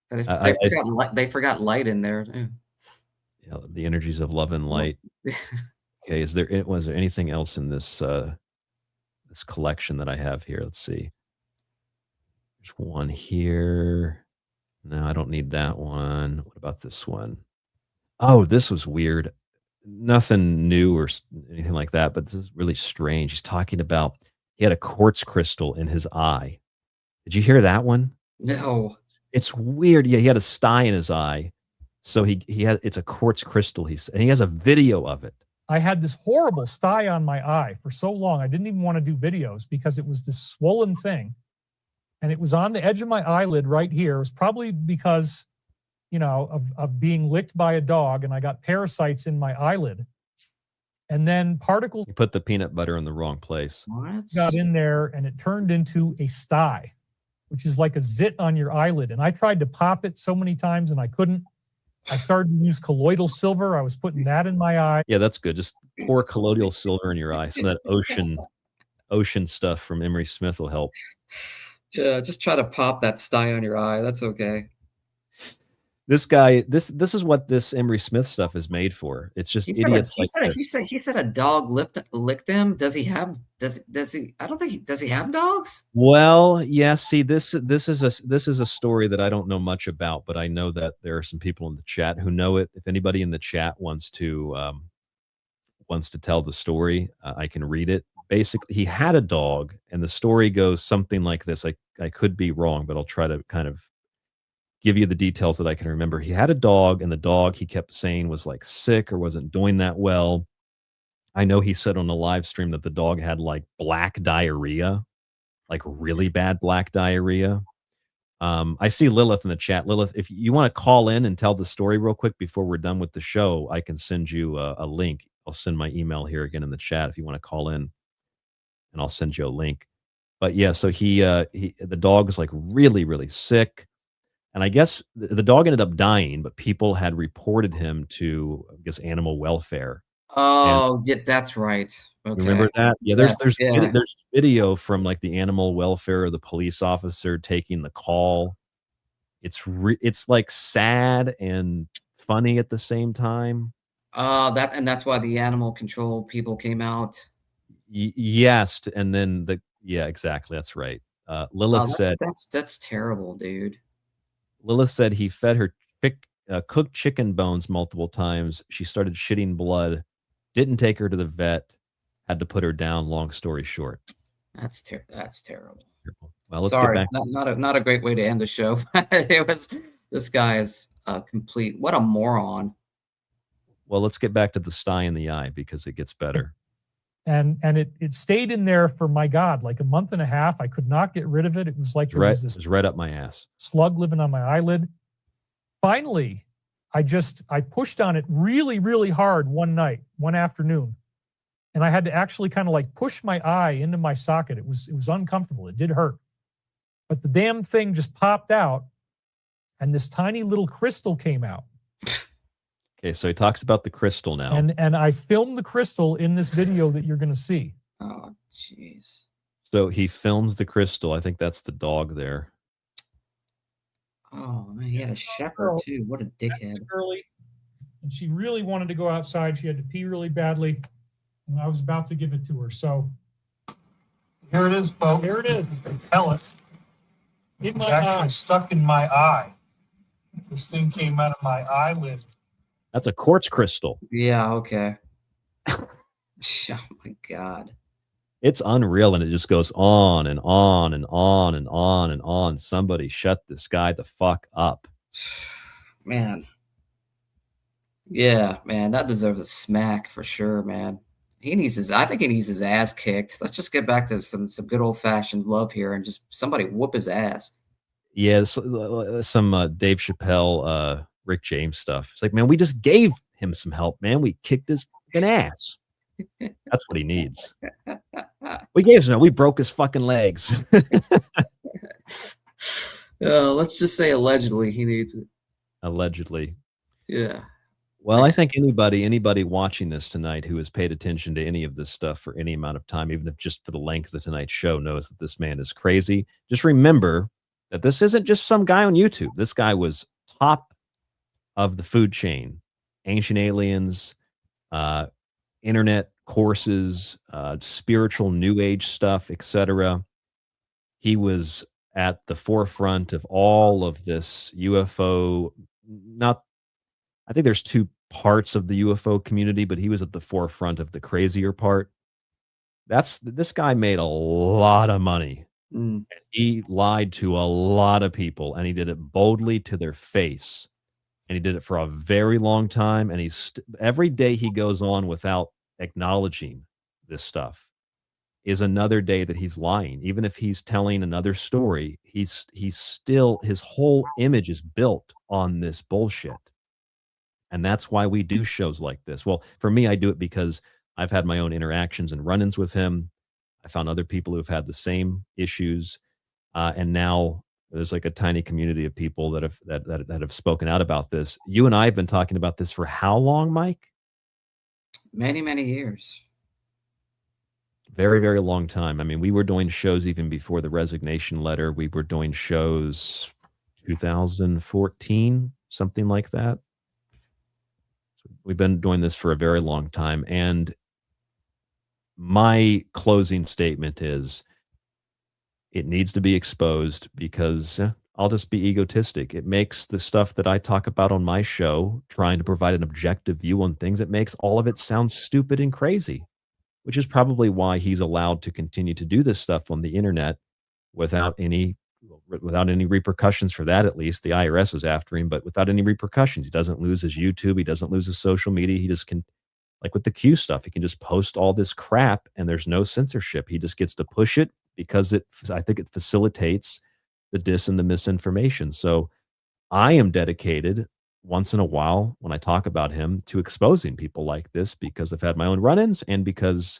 They forgot light in there too. the energies of love and light. Okay, was there anything else in this this collection that I have here? Let's see. There's one here. No, I don't need that one. What about this one? Oh, this was weird. Nothing new or anything like that, but this is really strange. He's talking about he had a quartz crystal in his eye. Did you hear that one? No. It's weird. Yeah, he had a sty in his eye. So he had it's a quartz crystal. And he has a video of it. I had this horrible sty on my eye for so long. I didn't even want to do videos because it was this swollen thing. And it was on the edge of my eyelid right here. It was probably because, you know, of being licked by a dog, and I got parasites in my eyelid. And then particles You put the peanut butter in the wrong place. got in there, and it turned into a sty, which is like a zit on your eyelid. And I tried to pop it so many times, and I couldn't. I started to use colloidal silver. I was putting that in my eye. Yeah, that's good. Just pour colloidal silver in your eye. Some of that ocean stuff from Emery Smith will help. Yeah, just try to pop that sty on your eye. That's okay. This guy, this is what this Emery Smith stuff is made for. It's just idiots like this. He said a dog licked him. Does he have I don't think does he have dogs? Well, yeah, see, this is a story that I don't know much about, but I know that there are some people in the chat who know it. If anybody in the chat wants to tell the story, I can read it. Basically, he had a dog, and the story goes something like this. I could be wrong, but I'll try to kind of give you the details that I can remember. He had a dog, and the dog, he kept saying, was like sick or wasn't doing that well. I know he said on the live stream that the dog had like black diarrhea, like really bad black diarrhea. I see Lilith in the chat. Lilith, if you want to call in and tell the story real quick before we're done with the show, I can send you a link. I'll send my email here again in the chat if you want to call in, and I'll send you a link. But yeah, so the dog was like really, really sick. And I guess the dog ended up dying, but people had reported him to, I guess, animal welfare. Oh, yeah, that's right. Okay. Remember that? Yeah, there's yeah. video from like the animal welfare or the police officer taking the call. It's like sad and funny at the same time. That's why the animal control people came out. Yes, and then exactly, that's right. Lilith said that's terrible, dude. Lilith said he fed her cooked chicken bones multiple times. She started shitting blood. Didn't take her to the vet. Had to put her down. Long story short. That's terrible. Well, let's Sorry, get back. not a great way to end the show. This guy is complete. What a moron. Well, let's get back to the sty in the eye because it gets better. And it stayed in there for, my God, like a month and a half. I could not get rid of it. It was like It was right up my ass. slug living on my eyelid. Finally, I pushed on it really, really hard one afternoon. And I had to actually kind of like push my eye into my socket. It was uncomfortable. It did hurt. But the damn thing just popped out, and this tiny little crystal came out. Okay, so he talks about the crystal now. And I filmed the crystal in this video that you're going to see. Oh, jeez. So he films the crystal. I think that's the dog there. Oh, man, he had a shepherd, too. What a dickhead. Early, and she really wanted to go outside. She had to pee really badly, and I was about to give it to her. So here it is, folks. Here it is. You can tell it. In my eye. Stuck in my eye. This thing came out of my eyelid. That's a quartz crystal. Yeah, okay. Oh, my God. It's unreal, and it just goes on and on and on and on and on. Somebody shut this guy the fuck up. Man. Yeah, man, that deserves a smack for sure, man. I think he needs his ass kicked. Let's just get back to some good old-fashioned love here and just somebody whoop his ass. Yeah, some Dave Chappelle, Rick James stuff. It's like, man, we just gave him some help, man. We kicked his fucking ass. That's what he needs. We gave him. We broke his fucking legs. Let's just say allegedly he needs it. Allegedly. Yeah. Well, I think anybody watching this tonight who has paid attention to any of this stuff for any amount of time, even if just for the length of tonight's show, knows that this man is crazy. Just remember that this isn't just some guy on YouTube. This guy was top of the food chain, ancient aliens, internet courses, spiritual new age stuff, etc. He was at the forefront of all of this UFO. Not, I think there's two parts of the UFO community, but he was at the forefront of the crazier part. This guy made a lot of money. He lied to a lot of people, and he did it boldly to their face. And he did it for a very long time. And every day he goes on without acknowledging this stuff is another day that he's lying. Even if he's telling another story, he's still, his whole image is built on this bullshit. And that's why we do shows like this. Well, for me, I do it because I've had my own interactions and run-ins with him. I found other people who've had the same issues. And now there's like a tiny community of people that have spoken out about this. You and I have been talking about this for how long, Mike? Many, many years. Very, very long time. I mean, we were doing shows even before the resignation letter. We were doing shows 2014, something like that. So we've been doing this for a very long time. And my closing statement is it needs to be exposed because I'll just be egotistic. It makes the stuff that I talk about on my show, trying to provide an objective view on things, it makes all of it sound stupid and crazy, which is probably why he's allowed to continue to do this stuff on the internet without any repercussions for that. At least the IRS is after him, but without any repercussions. He doesn't lose his YouTube. He doesn't lose his social media. He just can, like with the Q stuff, he can just post all this crap and there's no censorship. He just gets to push it because I think it facilitates the dis and the misinformation. So I am dedicated once in a while when I talk about him to exposing people like this because I've had my own run-ins and because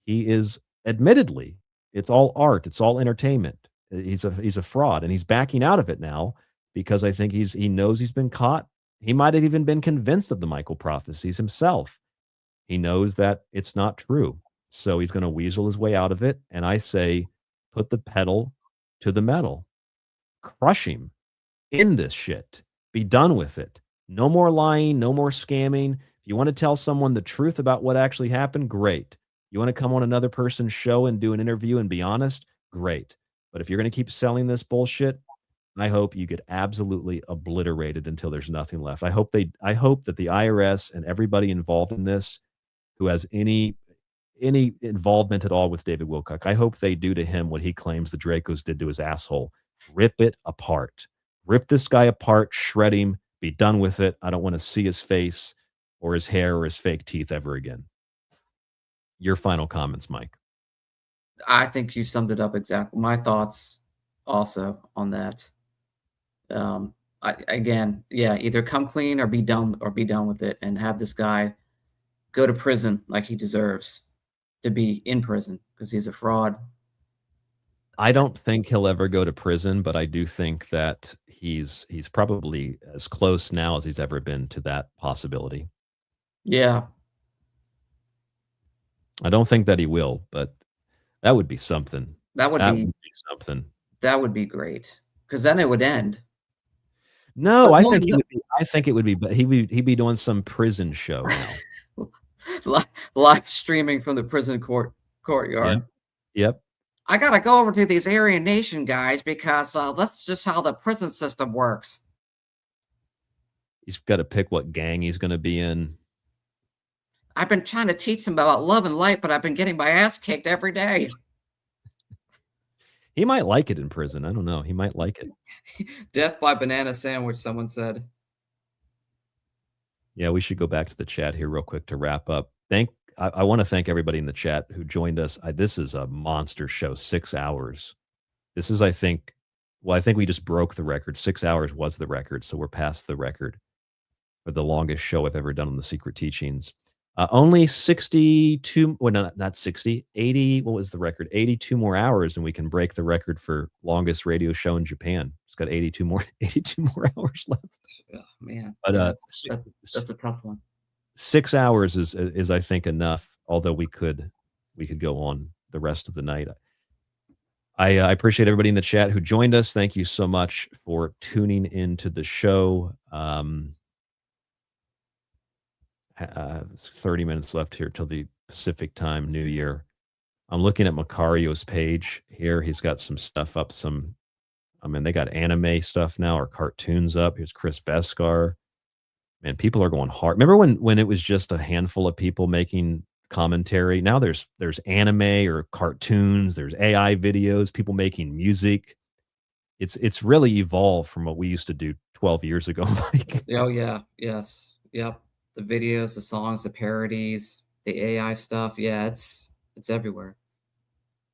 he is admittedly, it's all art, it's all entertainment. He's a fraud and he's backing out of it now because I think he knows he's been caught. He might have even been convinced of the Michael prophecies himself. He knows that it's not true. So he's going to weasel his way out of it. And I say, put the pedal to the metal. Crush him in this shit. Be done with it. No more lying, no more scamming. If you want to tell someone the truth about what actually happened, great. You want to come on another person's show and do an interview and be honest, great. But if you're going to keep selling this bullshit, I hope you get absolutely obliterated until there's nothing left. I hope that the IRS and everybody involved in this who has any involvement at all with David Wilcock, I hope they do to him what he claims the Dracos did to his asshole. Rip it apart. Rip this guy apart, shred him, be done with it. I don't want to see his face or his hair or his fake teeth ever again. Your final comments, Mike. I think you summed it up exactly. My thoughts also on that. Either come clean or be done with it and have this guy go to prison like he deserves to be in prison because he's a fraud. I don't think he'll ever go to prison, but I do think that he's probably as close now as he's ever been to that possibility. Yeah. I don't think that he will, but that would be something. That would be something. That would be great because then it would end. No, I think it would be. But he'd be doing some prison show now. Live streaming from the prison courtyard. Yep. I gotta go over to these Aryan Nation guys because that's just how the prison system works. He's got to pick what gang he's going to be in. I've been trying to teach him about love and light, but I've been getting my ass kicked every day. He might like it in prison. I don't know. He might like it. Death by banana sandwich, someone said. Yeah, we should go back to the chat here real quick to wrap up. I want to thank everybody in the chat who joined us. This is a monster show, 6 hours. This is, I think we just broke the record. 6 hours was the record, so we're past the record for the longest show I've ever done on the Secret Teachings. Only 62, well, no, not 60, 80, what was the record? 82 more hours, and we can break the record for longest radio show in Japan. It's got 82 more hours left. Oh, man. But that's a tough one. 6 hours is I think enough, although we could go on the rest of the night. I appreciate everybody in the chat who joined us. Thank you so much for tuning into the show. 30 minutes left here till the Pacific time, New Year. I'm looking at Macario's page here. He's got some stuff up. They got anime stuff now, or cartoons up. Here's Chris Beskar. Man, people are going hard. Remember when it was just a handful of people making commentary? Now there's anime or cartoons. There's AI videos. People making music. It's really evolved from what we used to do 12 years ago, Mike. Oh yeah, yes, yep. The videos, the songs, the parodies, the AI stuff. Yeah, it's everywhere.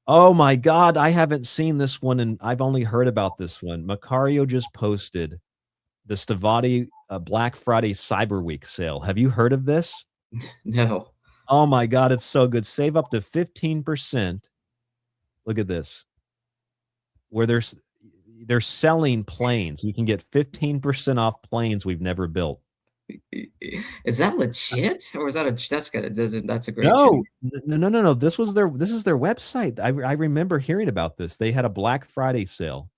Oh my God, I haven't seen this one, and I've only heard about this one. Macario just posted the Stavati Black Friday Cyber Week sale. Have you heard of this? No. Oh my God, it's so good. Save up to 15%. Look at this. Where they're selling planes. You can get 15% off planes we've never built. Is that legit, or is that that's a great No. This is their website. I remember hearing about this. They had a Black Friday sale.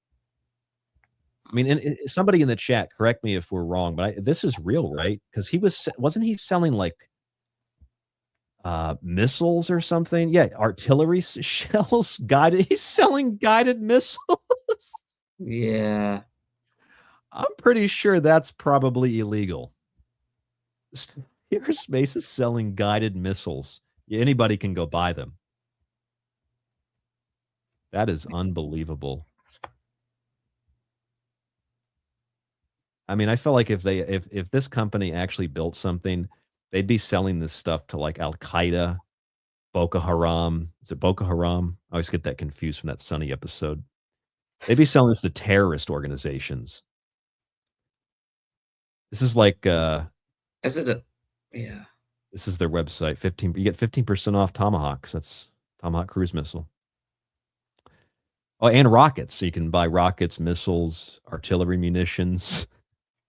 I mean, and somebody in the chat, correct me if we're wrong, but this is real, right? Because wasn't he selling like missiles or something? Yeah, artillery shells, guided. He's selling guided missiles. Yeah, I'm pretty sure that's probably illegal. Aerospace is selling guided missiles. Anybody can go buy them. That is unbelievable. I mean, I feel like if this company actually built something, they'd be selling this stuff to like Al Qaeda, Boko Haram. Is it Boko Haram? I always get that confused from that Sunny episode. They'd be selling this to terrorist organizations. This is like is it yeah. This is their website. You get 15% off Tomahawks. That's Tomahawk cruise missile. Oh, and rockets. So you can buy rockets, missiles, artillery munitions.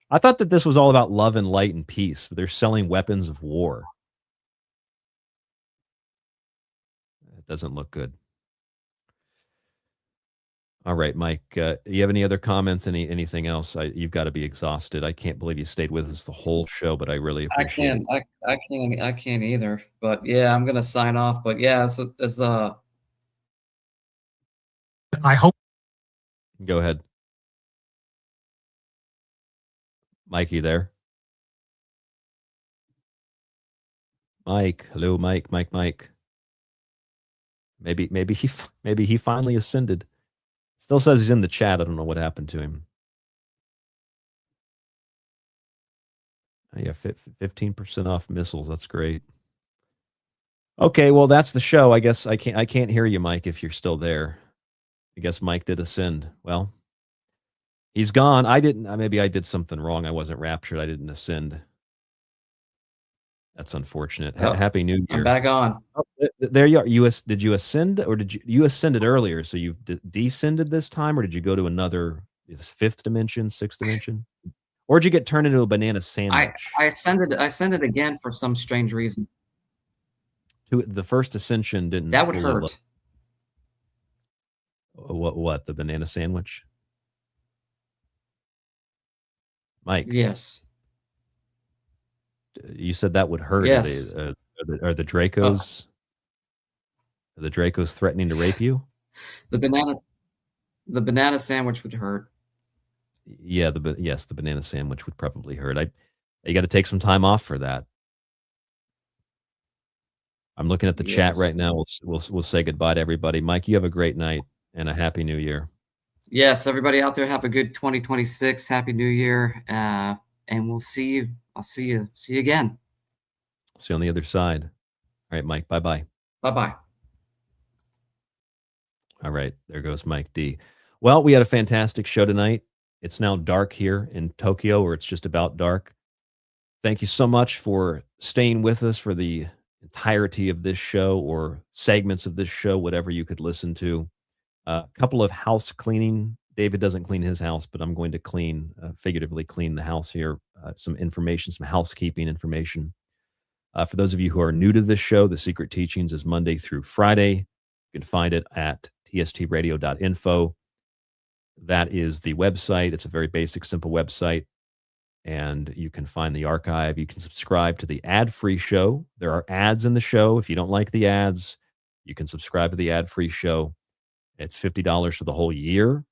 I thought that this was all about love and light and peace, but they're selling weapons of war. It doesn't look good. All right, Mike, you have any other comments? Anything else? You've got to be exhausted. I can't believe you stayed with us the whole show, but I really appreciate it. I can't either. But yeah, I'm gonna sign off. But yeah, I hope. Go ahead. Mike, you there? Mike, hello, Mike. Maybe he finally ascended. Still says he's in the chat. I don't know what happened to him. Oh, yeah, 15% off missiles. That's great. Okay, well, that's the show. I guess I can't hear you, Mike, if you're still there. I guess Mike did ascend. Well, he's gone. Maybe I did something wrong. I wasn't raptured. I didn't ascend. That's unfortunate. Oh, Happy New Year. I'm back on. Oh, there you are. Did you ascend, or did you ascended earlier? So you descended this time, or did you go to another fifth dimension, sixth dimension, or did you get turned into a banana sandwich? I ascended again for some strange reason. The first ascension didn't. That would hurt. What? The banana sandwich? Mike. Yes. You said that would hurt. Yes. Are the Dracos? Are the Dracos threatening to rape you? The banana sandwich would hurt. Yeah, the banana sandwich would probably hurt. You got to take some time off for that. I'm looking at the chat right now. We'll say goodbye to everybody. Mike, you have a great night and a happy New Year. Yes, everybody out there, have a good 2026. Happy New Year, and we'll see you. I'll see you again. See you on the other side. All right, Mike. Bye-bye. Bye-bye. All right, there goes Mike D. Well, we had a fantastic show tonight. It's now dark here in Tokyo, or it's just about dark. Thank you so much for staying with us for the entirety of this show, or segments of this show, whatever you could listen to. A couple of house cleaning. David doesn't clean his house, but I'm going to figuratively clean the house here. Some information, some housekeeping information. For those of you who are new to this show, The Secret Teachings is Monday through Friday. You can find it at tstradio.info. That is the website. It's a very basic, simple website. and you can find the archive. You can subscribe to the ad-free show. There are ads in the show. If you don't like the ads, you can subscribe to the ad-free show. It's $50 for the whole year,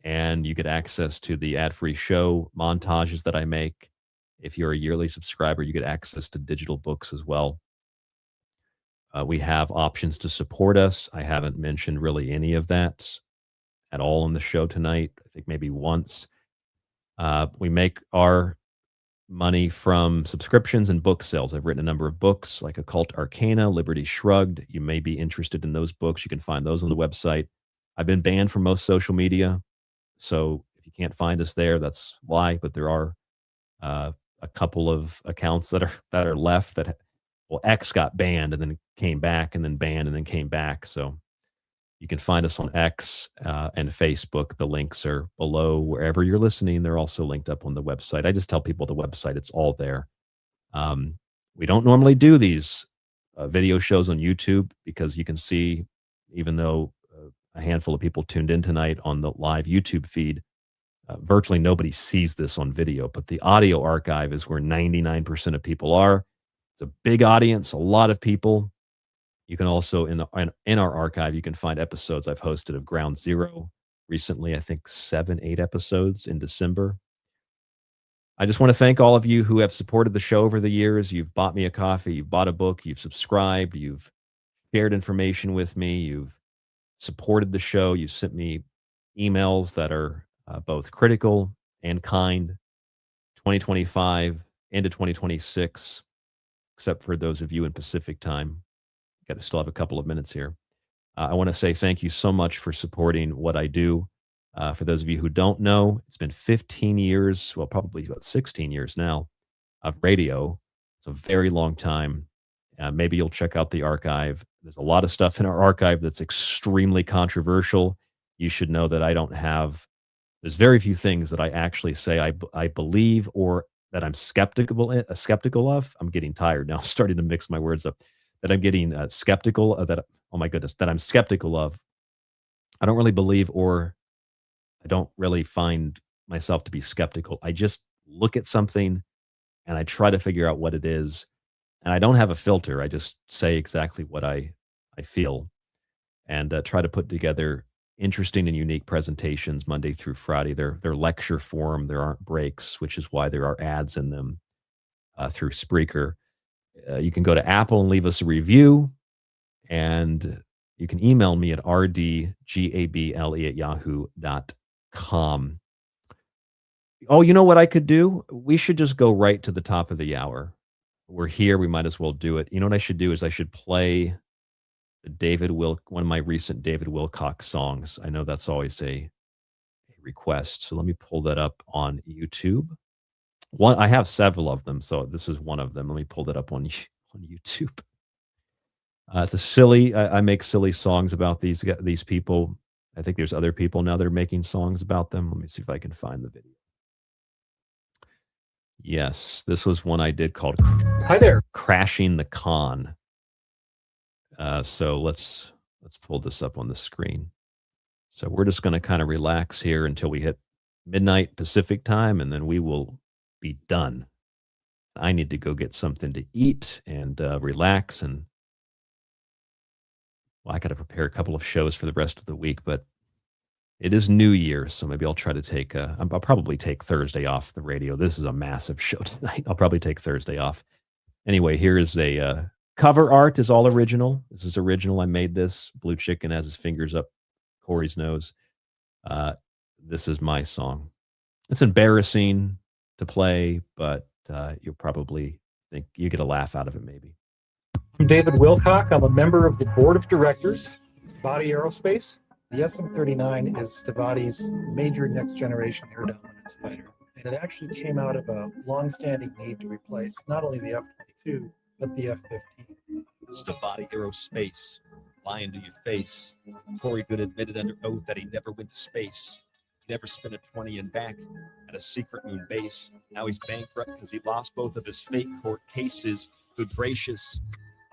and you get access to the ad-free show montages that I make. If you're a yearly subscriber, you get access to digital books as well. We have options to support us. I haven't mentioned really any of that at all on the show tonight. I think maybe once. We make our money from subscriptions and book sales. I've written a number of books like Occult Arcana, Liberty Shrugged. You may be interested in those books. You can find those on the website. I've been banned from most social media, so if you can't find us there, that's why. But there are a couple of accounts that are left that, well, X got banned and then came back, and then banned and then came back. So you can find us on X and Facebook. The links are below wherever you're listening. They're also linked up on the website. I just tell people the website, it's all there. We don't normally do these video shows on YouTube because you can see, even though a handful of people tuned in tonight on the live YouTube feed, virtually nobody sees this on video, but the audio archive is where 99% of people are. It's a big audience, a lot of people. You can also, in our archive, you can find episodes I've hosted of Ground Zero recently, I think 7-8 episodes in December. I just want to thank all of you who have supported the show over the years. You've bought me a coffee, you've bought a book, you've subscribed, you've shared information with me, you've supported the show, you've sent me emails that are both critical and kind. 2025 into 2026, except for those of you in Pacific time. Got to still have a couple of minutes here. I want to say thank you so much for supporting what I do. For those of you who don't know, it's been 15 years, well, probably about 16 years now, of radio. It's a very long time. Maybe you'll check out the archive. There's a lot of stuff in our archive that's extremely controversial. You should know that there's very few things that I actually say I believe or that I'm skeptical of. I'm getting tired now. I'm starting to mix my words up. That I'm getting skeptical of that. Oh my goodness, that I'm skeptical of. I don't really believe, or I don't really find myself to be skeptical. I just look at something and I try to figure out what it is. And I don't have a filter. I just say exactly what I feel, and try to put together interesting and unique presentations Monday through Friday. They're lecture form. There aren't breaks, which is why there are ads in them through Spreaker. You can go to Apple and leave us a review, and you can email me at rdgable@yahoo.com. Oh, you know what I could do? We should just go right to the top of the hour. We're here. We might as well do it. You know what I should do is I should play one of my recent David Wilcock songs. I know that's always a request. So let me pull that up on YouTube. I have several of them, so this is one of them. Let me pull that up on YouTube. It's a silly. I make silly songs about these people. I think there's other people now that are making songs about them. Let me see if I can find the video. Yes, this was one I did called "Hi There, Crashing the Con." So let's pull this up on the screen. So we're just going to kind of relax here until we hit midnight Pacific time, and then we will be done. I need to go get something to eat and relax, and I got to prepare a couple of shows for the rest of the week, but it is New Year, so maybe I'll try to take I'll probably take Thursday off the radio. This is a massive show tonight. I'll probably take Thursday off. Anyway, here is a cover art is all original. This is original. I made this. Blue Chicken has his fingers up Corey's nose. This is my song. It's embarrassing to play, but you'll probably think you get a laugh out of it, maybe. I'm David Wilcock. I'm a member of the board of directors of Stavati Aerospace. The SM-39 is Stavati's major next-generation air dominance fighter, and it actually came out of a long-standing need to replace not only the F-22, but the F-15. Stavati Aerospace, lying to your face. Corey Good admitted under oath that he never went to space. He never spent a 20 and back at a secret moon base. Now he's bankrupt because he lost both of his fake court cases. Good gracious.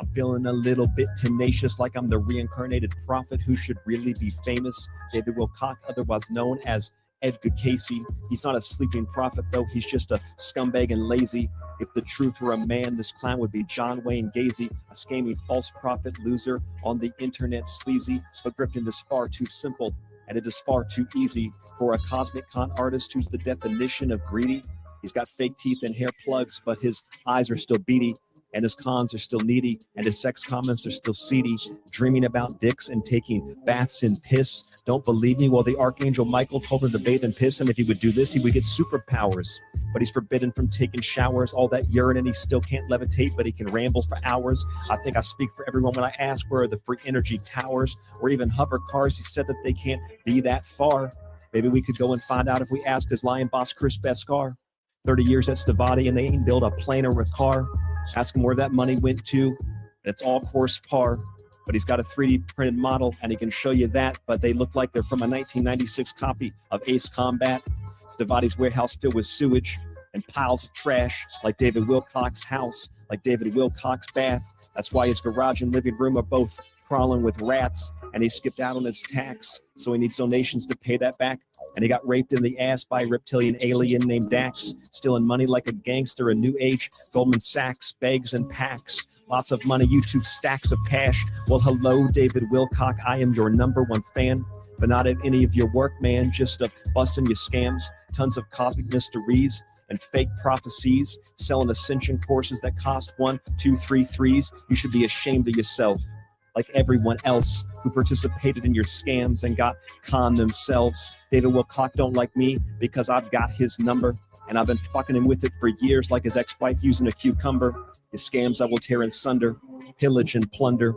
I'm feeling a little bit tenacious, like I'm the reincarnated prophet who should really be famous. David Wilcock, otherwise known as Edgar Casey. He's not a sleeping prophet, though. He's just a scumbag and lazy. If the truth were a man, this clown would be John Wayne Gacy, a scheming false prophet loser on the internet sleazy. But Griffin is far too simple, and it is far too easy for a cosmic con artist who's the definition of greedy. He's got fake teeth and hair plugs, but his eyes are still beady, and his cons are still needy, and his sex comments are still seedy, dreaming about dicks and taking baths in piss. Don't believe me? Well, the Archangel Michael told him to bathe in piss, and if he would do this, he would get superpowers. But he's forbidden from taking showers, all that urine, and he still can't levitate, but he can ramble for hours. I think I speak for everyone when I ask where are the free energy towers or even hover cars. He said that they can't be that far. Maybe we could go and find out if we asked his lion boss, Chris Beskar. 30 years at Stavati, and they ain't built a plane or a car. Ask him where that money went to, and it's all course par. But he's got a 3D printed model, and he can show you that, but they look like they're from a 1996 copy of Ace Combat. Stavati's warehouse filled with sewage and piles of trash, like David Wilcock's house, like David Wilcock's bath. That's why his garage and living room are both crawling with rats, and he skipped out on his tax, so he needs donations to pay that back. And he got raped in the ass by a reptilian alien named Dax, stealing money like a gangster, a new age, Goldman Sachs, bags and packs. Lots of money, YouTube stacks of cash. Well, hello, David Wilcock, I am your #1 fan, but not of any of your work, man, just of busting your scams, tons of cosmic mysteries and fake prophecies, selling ascension courses that cost 1, 2, 3 threes. You should be ashamed of yourself, like everyone else who participated in your scams and got conned themselves. David Wilcock don't like me because I've got his number, and I've been fucking him with it for years like his ex-wife using a cucumber. His scams I will tear in sunder, pillage and plunder,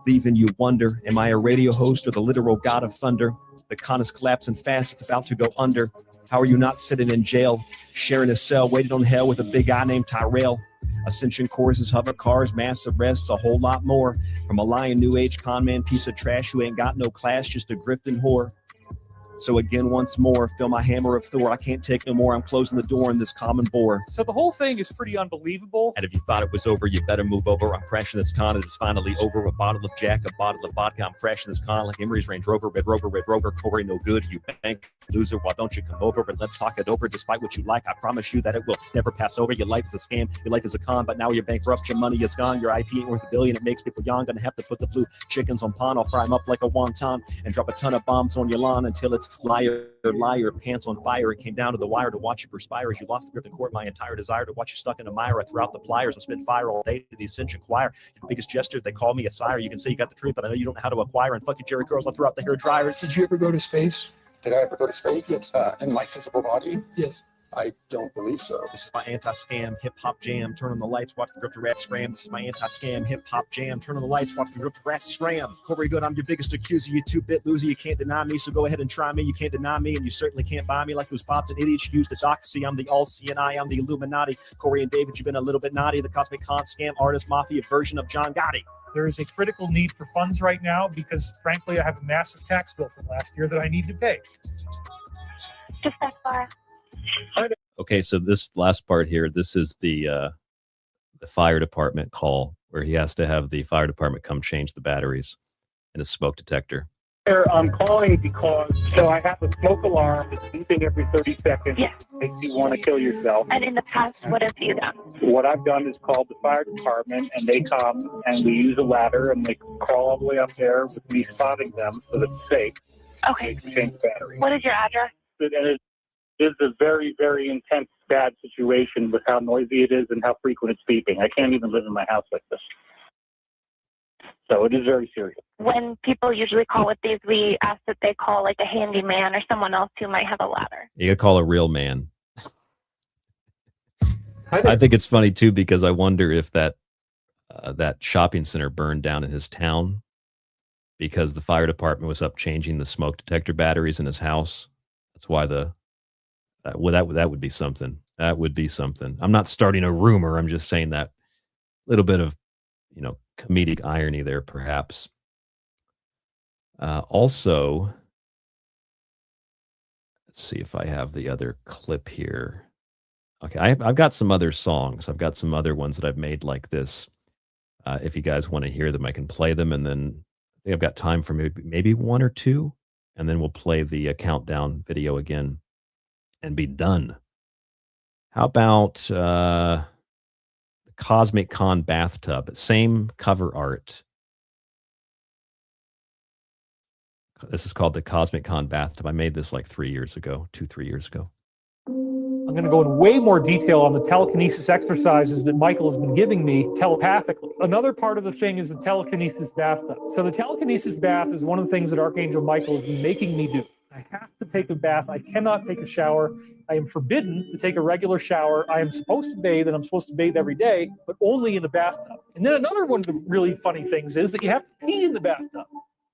leaving you wonder, am I a radio host or the literal god of thunder? The con is collapsing fast, it's about to go under. How are you not sitting in jail, sharing a cell, waiting on hell with a big guy named Tyrell? Ascension courses, hover cars, mass arrests, a whole lot more. From a lying new age con man piece of trash who ain't got no class, just a grifting whore. So again, once more, feel my hammer of Thor. I can't take no more. I'm closing the door on this common bore. So the whole thing is pretty unbelievable. And if you thought it was over, you better move over. I'm crashing this con. It's finally over. A bottle of Jack, a bottle of vodka. I'm crashing this con like Emery's Range Rover, Red Rover, Red Rover. Corey, no good. You bank loser. Why don't you come over and let's talk it over? Despite what you like, I promise you that it will never pass over. Your life is a scam. Your life is a con, but now you're bankrupt. Your money is gone. Your IP ain't worth $1 billion. It makes people young. Gonna have to put the blue chickens on pawn. I'll fry them up like a wonton and drop a ton of bombs on your lawn until it's liar, pants on fire. It came down to the wire to watch you perspire as you lost the grip in court. My entire desire to watch you stuck in a mire. I threw out the pliers and spit fire all day to the Ascension choir. The biggest gesture, they call me a sire. You can say you got the truth, but I know you don't know how to acquire. And fuck you, Jerry Curls. I'll throw out the hair dryers. Did you ever go to space? Did I ever go to space? Yes. In my physical body? Yes. I don't believe so. This is my anti-scam hip-hop jam. Turn on the lights, watch the grip to rats scram. This is my anti-scam hip-hop jam. Turn on the lights, watch the grip to rats scram. Corey Good, I'm your biggest accuser. You 2-bit loser. You can't deny me, so go ahead and try me. You can't deny me, and you certainly can't buy me like those bots and idiots you use to doxy. I'm the all-seeing eye. I'm the Illuminati. Corey and David, you've been a little bit naughty. The cosmic con scam artist mafia version of John Gotti. There is a critical need for funds right now because, frankly, I have a massive tax bill from last year that I need to pay. Just that far. Okay, so this last part here, this is the fire department call where he has to have the fire department come change the batteries in a smoke detector. I'm calling because I have a smoke alarm that's beeping every 30 seconds. Yes. Makes you want to kill yourself. And in the past, what have you done? What I've done is called the fire department, and they come and we use a ladder and they crawl all the way up there with me spotting them so that it's safe. Okay. They can change the battery. What is your address? And it is a very, very intense, bad situation with how noisy it is and how frequent it's beeping. I can't even live in my house like this. So it is very serious. When people usually call with these, we ask that they call like a handyman or someone else who might have a ladder. You gotta call a real man. I think it's funny too because I wonder if that shopping center burned down in his town because the fire department was up changing the smoke detector batteries in his house. That's why that would be something. That would be something. I'm not starting a rumor. I'm just saying that little bit of comedic irony there, perhaps. Also, let's see if I have the other clip here. Okay, I've got some other songs. I've got some other ones that I've made like this. If you guys want to hear them, I can play them, and then I think I've got time for maybe one or two, and then we'll play the countdown video again and be done. How about the Cosmic Con bathtub? Same cover art. This is called the Cosmic Con bathtub. I made this like 3 years ago, 2-3 years ago. I'm going to go in way more detail on the telekinesis exercises that Michael has been giving me telepathically. Another part of the thing is the telekinesis bathtub. So the telekinesis bath is one of the things that Archangel Michael has been making me do. I have to take a bath. I cannot take a shower. I am forbidden to take a regular shower. I am supposed to bathe, and I'm supposed to bathe every day, but only in the bathtub. And then another one of the really funny things is that you have to pee in the bathtub.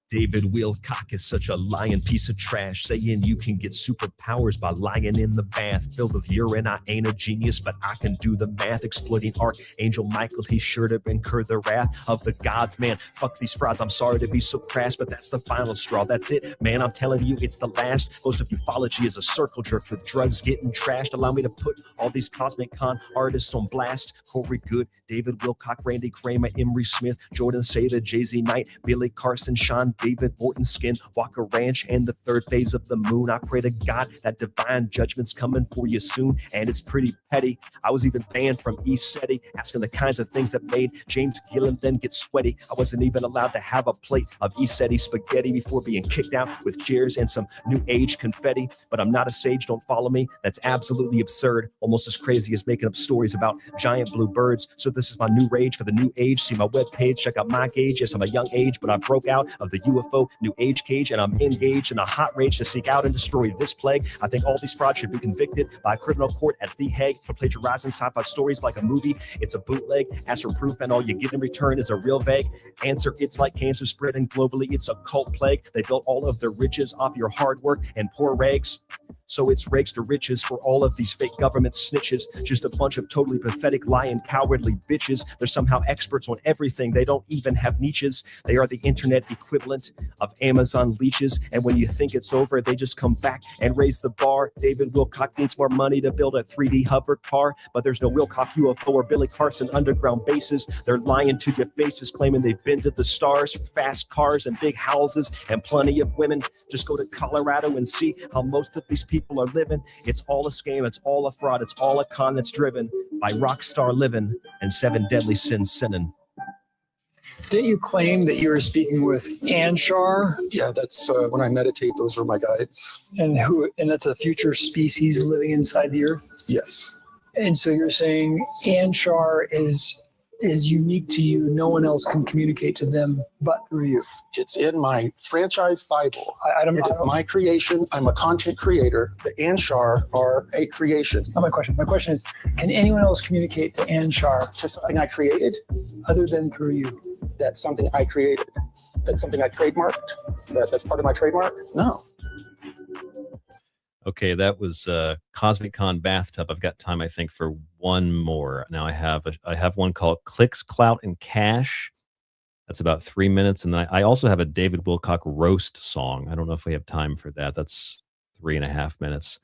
David Wilcock is such a lying piece of trash, saying you can get superpowers by lying in the bath filled with urine. I ain't a genius, but I can do the math. Exploiting Archangel Michael, he's sure to incur the wrath of the gods. Man, fuck these frauds. I'm sorry to be so crass, but that's the final straw. That's it, man. I'm telling you, it's the last. Most of ufology is a circle jerk with drugs getting trashed. Allow me to put all these Cosmic Con artists on blast. Corey Good, David Wilcock, Randy Kramer, Emery Smith, Jordan Sada, Jay-Z Knight, Billy Carson, Sean David Morton Skinwalker Ranch, and the third phase of the moon. I pray to God that divine judgment's coming for you soon, and it's pretty petty. I was even banned from ESETI, asking the kinds of things that made James Gilliland get sweaty. I wasn't even allowed to have a plate of ESETI spaghetti before being kicked out with cheers and some new age confetti. But I'm not a sage, don't follow me. That's absolutely absurd, almost as crazy as making up stories about giant blue birds. So this is my new rage for the new age. See my webpage, check out my gauge. Yes, I'm a young age, but I broke out of the UFO new age cage, and I'm engaged in a hot rage to seek out and destroy this plague. I think all these frauds should be convicted by a criminal court at The Hague for plagiarizing sci-fi stories like a movie. It's a bootleg. Ask for proof, and all you get in return is a real vague answer. It's like cancer spreading globally. It's a cult plague. They built all of their riches off your hard work and poor rags. So it's rags to riches for all of these fake government snitches. Just a bunch of totally pathetic, lying, cowardly bitches. They're somehow experts on everything. They don't even have niches. They are the internet equivalent of Amazon leeches. And when you think it's over, they just come back and raise the bar. David Wilcock needs more money to build a 3D hover car, but there's no Wilcock UFO or Billy Carson underground bases. They're lying to your faces, claiming they've been to the stars, fast cars and big houses and plenty of women. Just go to Colorado and see how most of these people are living. It's all a scam. It's all a fraud. It's all a con that's driven by rock star living and 7 deadly sins sinning. Didn't you claim that you were speaking with Anshar? Yeah, that's when I meditate, those are my guides. And that's a future species living inside the earth? Yes. And so you're saying Anshar is unique to you. No one else can communicate to them but through you. It's in my franchise Bible. It is my creation. I'm a content creator. The Anshar are a creation. That's not my question. My question is, can anyone else communicate to Anshar? To something I created? Other than through you? That's something I created. That's something I trademarked? That's part of my trademark? No. Okay, that was Cosmic Con bathtub. I've got time, I think, for one more. Now I have one called Clicks, Clout, and Cash. That's about 3 minutes, and then I also have a David Wilcock roast song. I don't know if we have time for that. That's 3.5 minutes.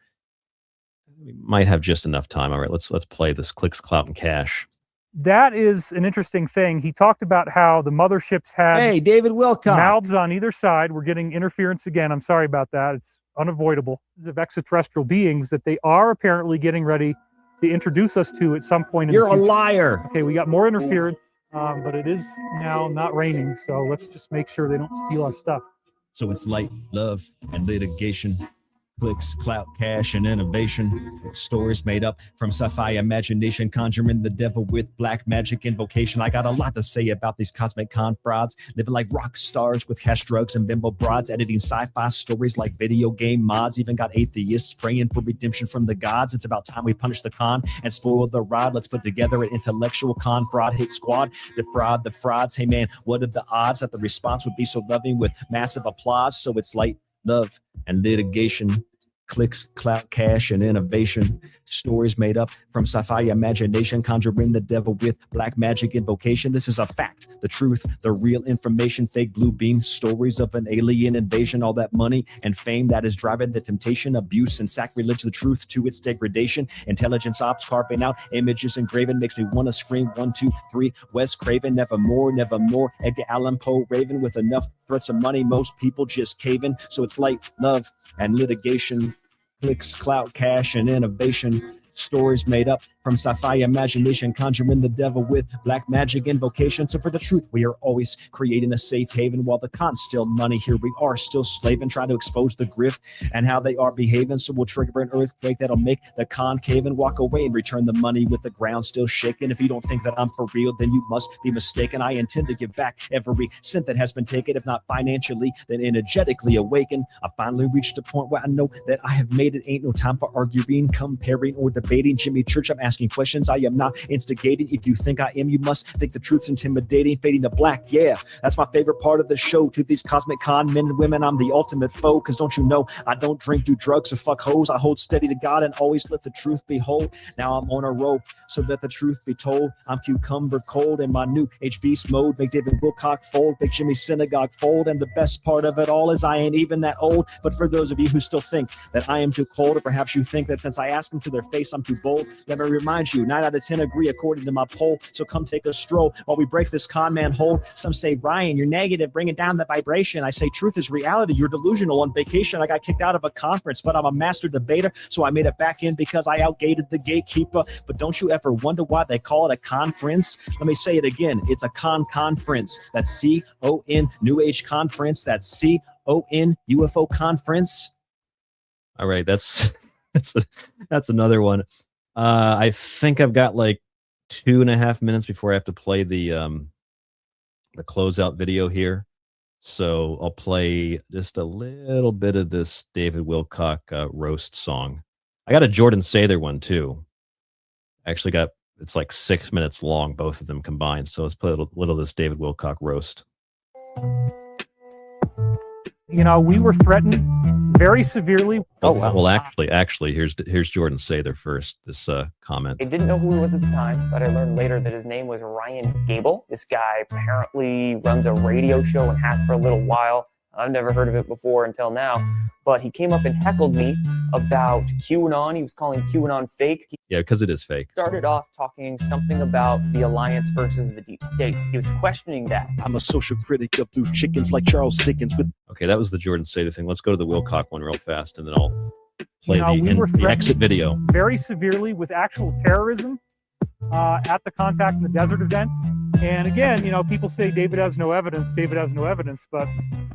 We might have just enough time. All right, let's play this Clicks, Clout, and Cash. That is an interesting thing. He talked about how the motherships had David Wilcock mouths on either side. We're getting interference again. I'm sorry about that. It's unavoidable. Of extraterrestrial beings that they are apparently getting ready to introduce us to at some point in the future. You're a liar. Okay, we got more interference, but it is now not raining, so let's just make sure they don't steal our stuff. So it's light, love, and litigation. Clicks, clout, cash, and innovation. Stories made up from sci-fi imagination, conjuring the devil with black magic invocation. I got a lot to say about these Cosmic Con frauds, living like rock stars with cash, drugs, and bimbo broads, editing sci-fi stories like video game mods. Even got atheists praying for redemption from the gods. It's about time we punish the con and spoil the rod. Let's put together an intellectual con fraud hate squad. Defraud the frauds. Hey man, what are the odds that the response would be so loving with massive applause? So it's light, love, and litigation. clicks, clout, cash, and innovation. Stories made up from sci-fi imagination, conjuring the devil with black magic invocation. This is a fact, the truth, the real information, fake blue beam stories of an alien invasion, all that money and fame that is driving the temptation, abuse and sacrilege, the truth to its degradation. Intelligence ops carving out images engraving makes me want to scream 1, 2, 3. Wes Craven, nevermore, nevermore. Edgar Allan Poe, Raven, with enough threats of money, most people just caving. So it's light, love, and litigation. Clicks, clout, cash, and innovation. Stories made up from sci-fi imagination, conjuring the devil with black magic invocation. So for the truth, we are always creating a safe haven, while the con's still money. Here we are still slaving, trying to expose the grift and how they are behaving. So we'll trigger an earthquake that'll make the con cave and walk away and return the money with the ground still shaking. If you don't think that I'm for real, then you must be mistaken. I intend to give back every cent that has been taken, if not financially, then energetically awakened. I finally reached a point where I know that I have made it. Ain't no time for arguing, comparing, or debating. Jimmy Church, I'm asking questions. I am not instigating. If you think I am, you must think the truth's intimidating. Fading to black, yeah, that's my favorite part of the show. To these cosmic con men and women, I'm the ultimate foe. Cause don't you know, I don't drink, do drugs, or fuck hoes. I hold steady to God and always let the truth be whole. Now I'm on a roll, so let the truth be told. I'm cucumber cold in my new age beast mode. Make David Wilcock fold, make Jimmy Synagogue fold. And the best part of it all is I ain't even that old. But for those of you who still think that I am too cold, or perhaps you think that since I ask them to their face I'm too bold, let me remind you, 9 out of 10 agree according to my poll. So come take a stroll while we break this con man hold. Some say, Ryan, you're negative, bringing down the vibration. I say, truth is reality. You're delusional. On vacation, I got kicked out of a conference, but I'm a master debater, so I made it back in because I outgated the gatekeeper. But don't you ever wonder why they call it a conference? Let me say it again. It's a conference. That's C-O-N, New Age Conference. That's C-O-N, UFO Conference. All right, that's another one. I think I've got like 2.5 minutes before I have to play the closeout video here. So I'll play just a little bit of this David Wilcock roast song. I got a Jordan Sather one too. Actually got, it's like 6 minutes long, both of them combined. So let's play a little of this David Wilcock roast. You know, we were threatened very severely. Oh, wow. Well, actually, here's Jordan Sather first. This comment. I didn't know who he was at the time, but I learned later that his name was Ryan Gable. This guy apparently runs a radio show and has for a little while. I've never heard of it before until now, but he came up and heckled me about QAnon. He was calling QAnon fake. Yeah, because it is fake. Started off talking something about the alliance versus the deep state. He was questioning that. I'm a social critic of blue chickens like Charles Dickens. Okay, that was the Jordan Sather thing. Let's go to the Wilcock one real fast, and then I'll play the exit video. Very severely with actual terrorism at the Contact in the Desert event. And again, you know, people say David has no evidence. David has no evidence, but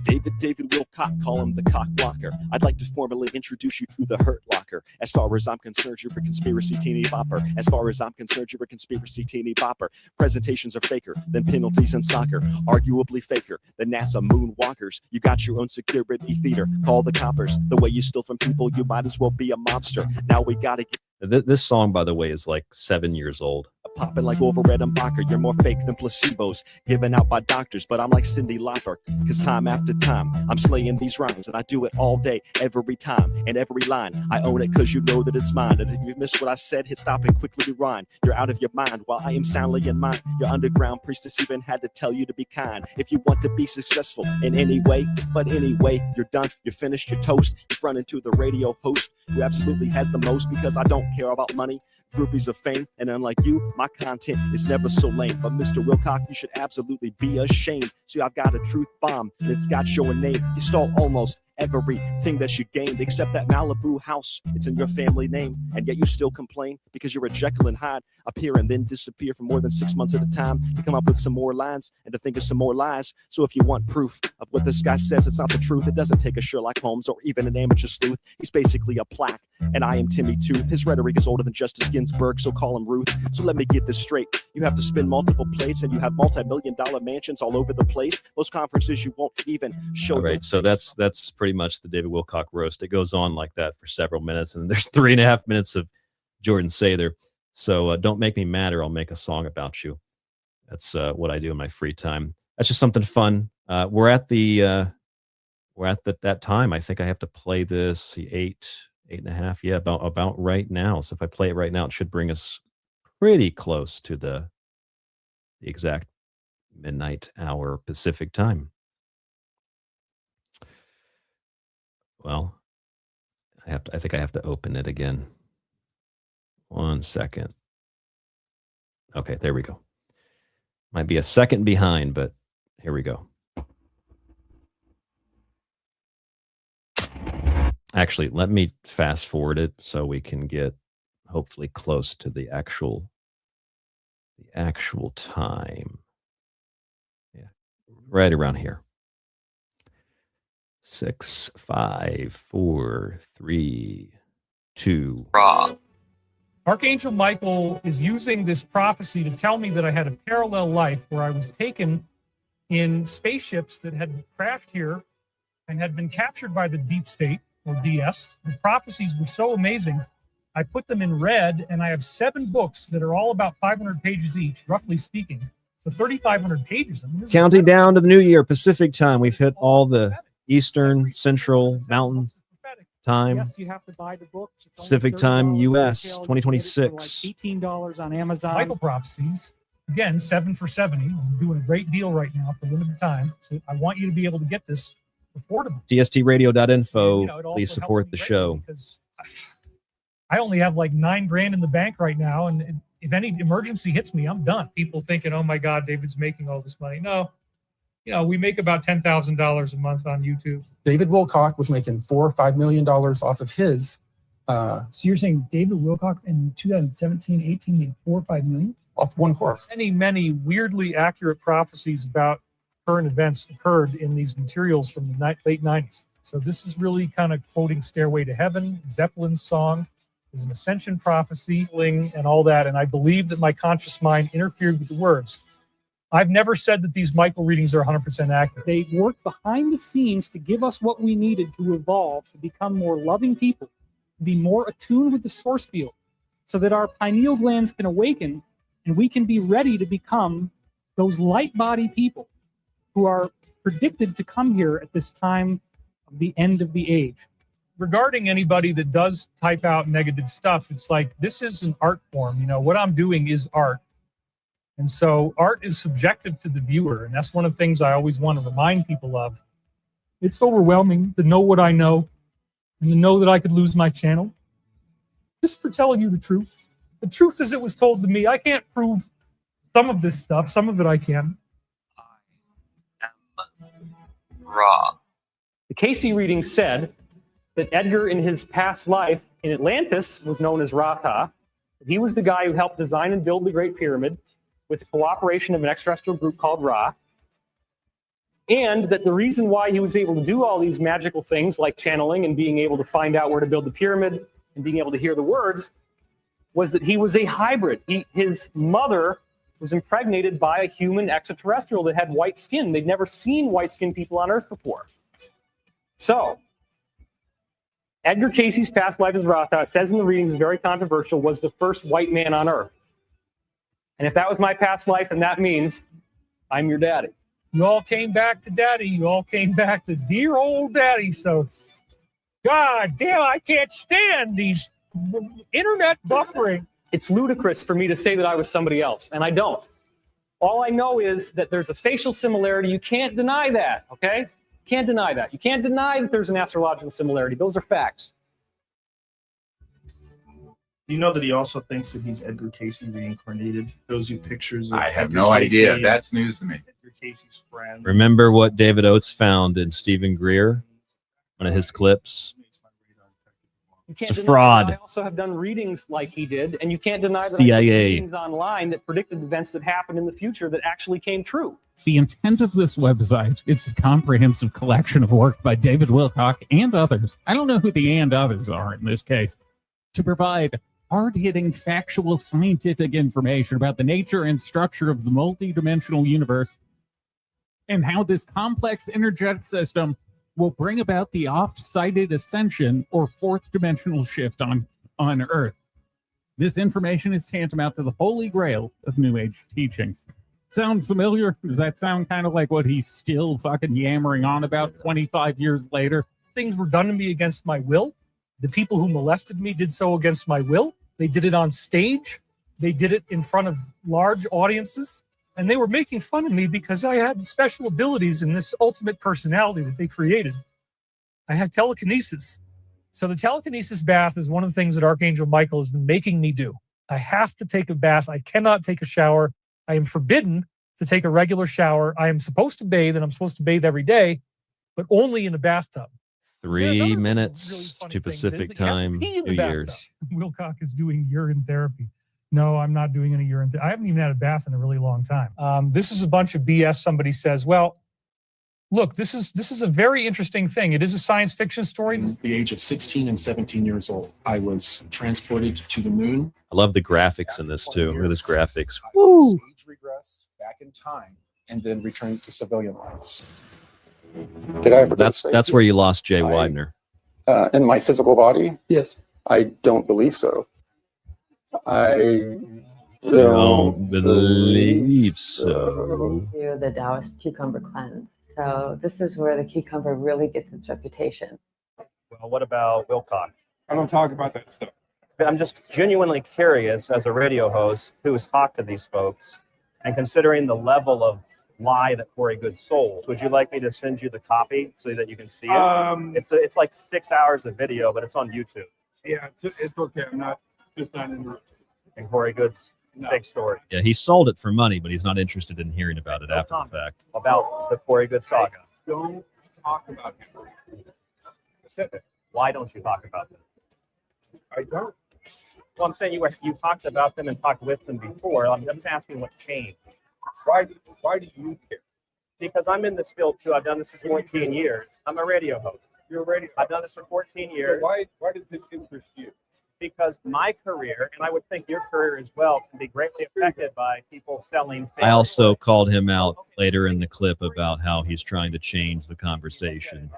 David Wilcock, call him the cock blocker. I'd like to formally introduce you through the Hurt Locker. As far as I'm concerned, you're a conspiracy teeny bopper. As far as I'm concerned, you're a conspiracy teeny bopper. Presentations are faker than penalties in soccer. Arguably faker than NASA moonwalkers. You got your own security theater. Call the coppers. The way you steal from people, you might as well be a mobster. Now we gotta get... This song, by the way, is like 7 years old. Popping like Overred and Bacher. You're more fake than placebos given out by doctors, but I'm like Cyndi Lauper, cause time after time I'm slaying these rhymes, and I do it all day, every time, and every line I own it cause you know that it's mine. And if you missed what I said, hit stop and quickly rewind. You're out of your mind while I am soundly in mine. Your underground priestess even had to tell you to be kind if you want to be successful in any way. But anyway, you're done, you're finished, you're toast. You've run into the radio host who absolutely has the most, because I don't care about money, groupies of fame, and unlike you, my content is never so lame. But Mr. Wilcock, you should absolutely be ashamed. See, I've got a truth bomb, and it's got your name. You stole almost everything that you gained, except that Malibu house. It's in your family name, and yet you still complain because you're a Jekyll and Hyde, appear and then disappear for more than 6 months at a time to come up with some more lines and to think of some more lies. So if you want proof of what this guy says, it's not the truth. It doesn't take a Sherlock Holmes or even an amateur sleuth. He's basically a plaque, and I am Timmy Tooth. His rhetoric is older than Justice Ginsburg, so call him Ruth. So let me get this straight. You have to spin multiple plates, and you have multi-million-dollar mansions all over the place. Most conferences you won't even show. All right, so that's pretty much the David Wilcock roast. It goes on like that for several minutes, and there's 3.5 minutes of Jordan Sather. So don't make me mad, or I'll make a song about you. That's what I do in my free time. That's just something fun. We're at that time. I think I have to play this 8 8.5. Yeah, about right now. So if I play it right now, it should bring us pretty close to the exact midnight hour Pacific time. Well, I think I have to open it again. 1 second. Okay, there we go. Might be a second behind, but here we go. Actually, let me fast forward it so we can get hopefully close to the actual time. Yeah, right around here. 6, 5, 4, 3, 2. Archangel Michael is using this prophecy to tell me that I had a parallel life where I was taken in spaceships that had crashed here and had been captured by the deep state, or DS. The prophecies were so amazing. I put them in red, and I have 7 books that are all about 500 pages each, roughly speaking. So 3,500 pages. I mean, this is Counting down to the new year, Pacific time. We've hit all the Eastern, Central, Mountain time. Yes, you have to buy the books. It's only Pacific time, $30 US, retail. You 2026. can get it for like $18 on Amazon. Michael prophecies. Again, 7 for 70. I'm doing a great deal right now for limited time. So I want you to be able to get this affordable. TSTradio.info. You know, it also Please helps support me the greatly show. because I only have like $9,000 in the bank right now, and if any emergency hits me, I'm done. People thinking, "Oh my God, David's making all this money." No, you know, we make about $10,000 a month on YouTube. David Wilcock was making $4 or $5 million off of his. So you're saying David Wilcock in 2017, 18 made $4 or $5 million off one course? Many weirdly accurate prophecies about current events occurred in these materials from the late 90s. So this is really kind of quoting Stairway to Heaven, Zeppelin's song. Is an ascension prophecy, and all that. And I believe that my conscious mind interfered with the words. I've never said that these Michael readings are 100% accurate. They worked behind the scenes to give us what we needed to evolve, to become more loving people, to be more attuned with the source field, so that our pineal glands can awaken and we can be ready to become those light body people who are predicted to come here at this time of the end of the age. Regarding anybody that does type out negative stuff, it's like, this is an art form. You know, what I'm doing is art. And so art is subjective to the viewer. And that's one of the things I always want to remind people of. It's overwhelming to know what I know and to know that I could lose my channel just for telling you the truth. The truth as it was told to me. I can't prove some of this stuff. Some of it I can. The Casey reading said that Edgar in his past life in Atlantis was known as Rata. He was the guy who helped design and build the Great Pyramid with the cooperation of an extraterrestrial group called Ra. And that the reason why he was able to do all these magical things like channeling and being able to find out where to build the pyramid and being able to hear the words was that he was a hybrid. His mother was impregnated by a human extraterrestrial that had white skin. They'd never seen white-skinned people on Earth before. So, Edgar Casey's past life as Rata, it says in the readings, very controversial, was the first white man on Earth. And if that was my past life, then that means I'm your daddy. You all came back to daddy. You all came back to dear old daddy. So, God damn, I can't stand these internet buffering. It's ludicrous for me to say that I was somebody else, and I don't. All I know is that there's a facial similarity. You can't deny that, okay? Can't deny that. You can't deny that there's an astrological similarity. Those are facts. You know that he also thinks that he's Edgar Casey reincarnated. Shows you pictures of I have Edgar no idea. Casey, That's news to me. Edgar Casey's friend. Remember what David Oates found in Stephen Greer? One of his clips. You can't It's a deny fraud. that I also have done readings like he did, and you can't deny that I CIA. did readings online that predicted events that happened in the future that actually came true. The intent of this website is a comprehensive collection of work by David Wilcock and others. I don't know who the and others are in this case. To provide hard-hitting, factual, scientific information about the nature and structure of the multi-dimensional universe and how this complex energetic system will bring about the oft-cited ascension or fourth dimensional shift on Earth. This information is tantamount to the holy grail of New Age teachings. Sound familiar? Does that sound kind of like what he's still fucking yammering on about 25 years later? Things were done to me against my will. The people who molested me did so against my will. They did it on stage. They did it in front of large audiences. And they were making fun of me because I had special abilities in this ultimate personality that they created. I had telekinesis. So the telekinesis bath is one of the things that Archangel Michael has been making me do. I have to take a bath. I cannot take a shower. I am forbidden to take a regular shower. I am supposed to bathe, and I'm supposed to bathe every day, but only in a bathtub. 3 minutes to Pacific time, New Year's. Wilcock is doing urine therapy. No, I'm not doing any urine therapy. I haven't even had a bath in a really long time. This is a bunch of BS. Somebody says, well, look, this is a very interesting thing. It is a science fiction story. At the age of 16 and 17 years old, I was transported to the moon. I love the graphics in this too. Look at this graphics. Woo! Age regressed back in time and then returned to civilian life. Did I ever? That's where you lost Jay Weidner. In my physical body? Yes. I don't believe so. I don't believe so. Do the Taoist cucumber cleanse. So this is where the cucumber really gets its reputation. Well, what about Wilcock? I don't talk about that stuff. I'm just genuinely curious as a radio host who has talked to these folks, and considering the level of lie that Corey Good sold, would you like me to send you the copy so that you can see it? It's like 6 hours of video, but it's on YouTube. Yeah, it's okay. I'm not interested. And Corey Good's big story. Yeah, he sold it for money, but he's not interested in hearing about it after the fact. About the Corey Good saga. Don't talk about him. Why don't you talk about them? I don't. Well, I'm saying you talked about them and talked with them before. I'm just asking what changed. Why do you care? Because I'm in this field too. I've done this for 14 years. I'm a radio host. You're a radio host. I've done this for 14 years. So why does it interest you? Because my career, and I would think your career as well, can be greatly affected by people selling. I also called him out later in the clip about how he's trying to change the conversation,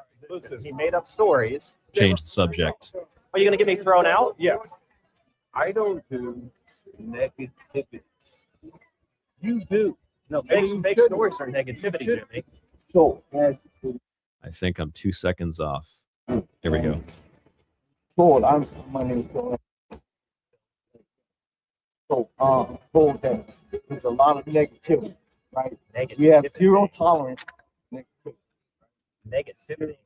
He made up stories. change the subject. Are you going to get me thrown out? Yeah. I don't do negativity. You do. No, fake stories are negativity, Jimmy. So, I think I'm 2 seconds off. Here we go. my name is so there's a lot of negativity, right? We have zero tolerance. Negativity.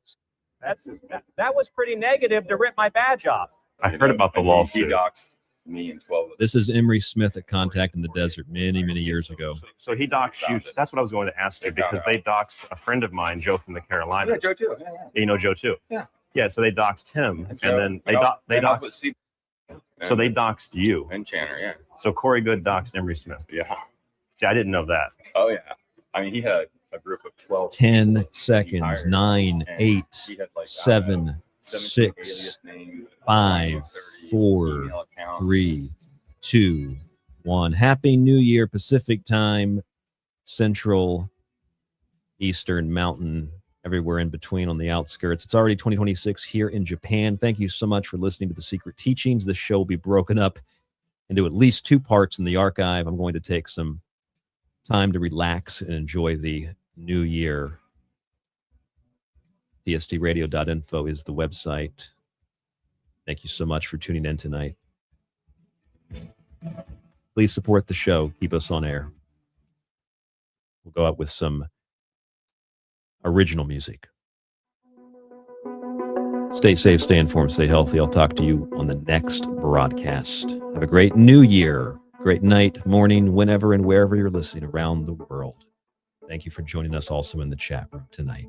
That was pretty negative to rip my badge off. I heard about the lawsuit. He doxed me and 12 others. This is Emery Smith at Contact in the Desert many, many years ago. So he doxed you. That's what I was going to ask you, because they doxed a friend of mine, Joe from the Carolinas. Yeah, Joe too. Yeah. You know Joe too? Yeah. Yeah, so they doxed him, and then they doxed. So they doxed you. And Channer, yeah. So Corey Good doxed Emery Smith. Yeah. See, I didn't know that. Oh, yeah. I mean, he had a group of 12. 10 seconds. 9, 8, 7, 6, 5, 4, 3, 2, 1. Happy New Year, Pacific Time, Central, Eastern, Mountain, everywhere in between on the outskirts. It's already 2026 here in Japan. Thank you so much for listening to The Secret Teachings. This show will be broken up into at least 2 parts in the archive. I'm going to take some time to relax and enjoy the new year. TSTradio.info is the website. Thank you so much for tuning in tonight. Please support the show. Keep us on air. We'll go out with some original music. Stay safe, stay informed, stay healthy. I'll talk to you on the next broadcast. Have a great new year, great night, morning, whenever and wherever you're listening around the world. Thank you for joining us also in the chat room tonight.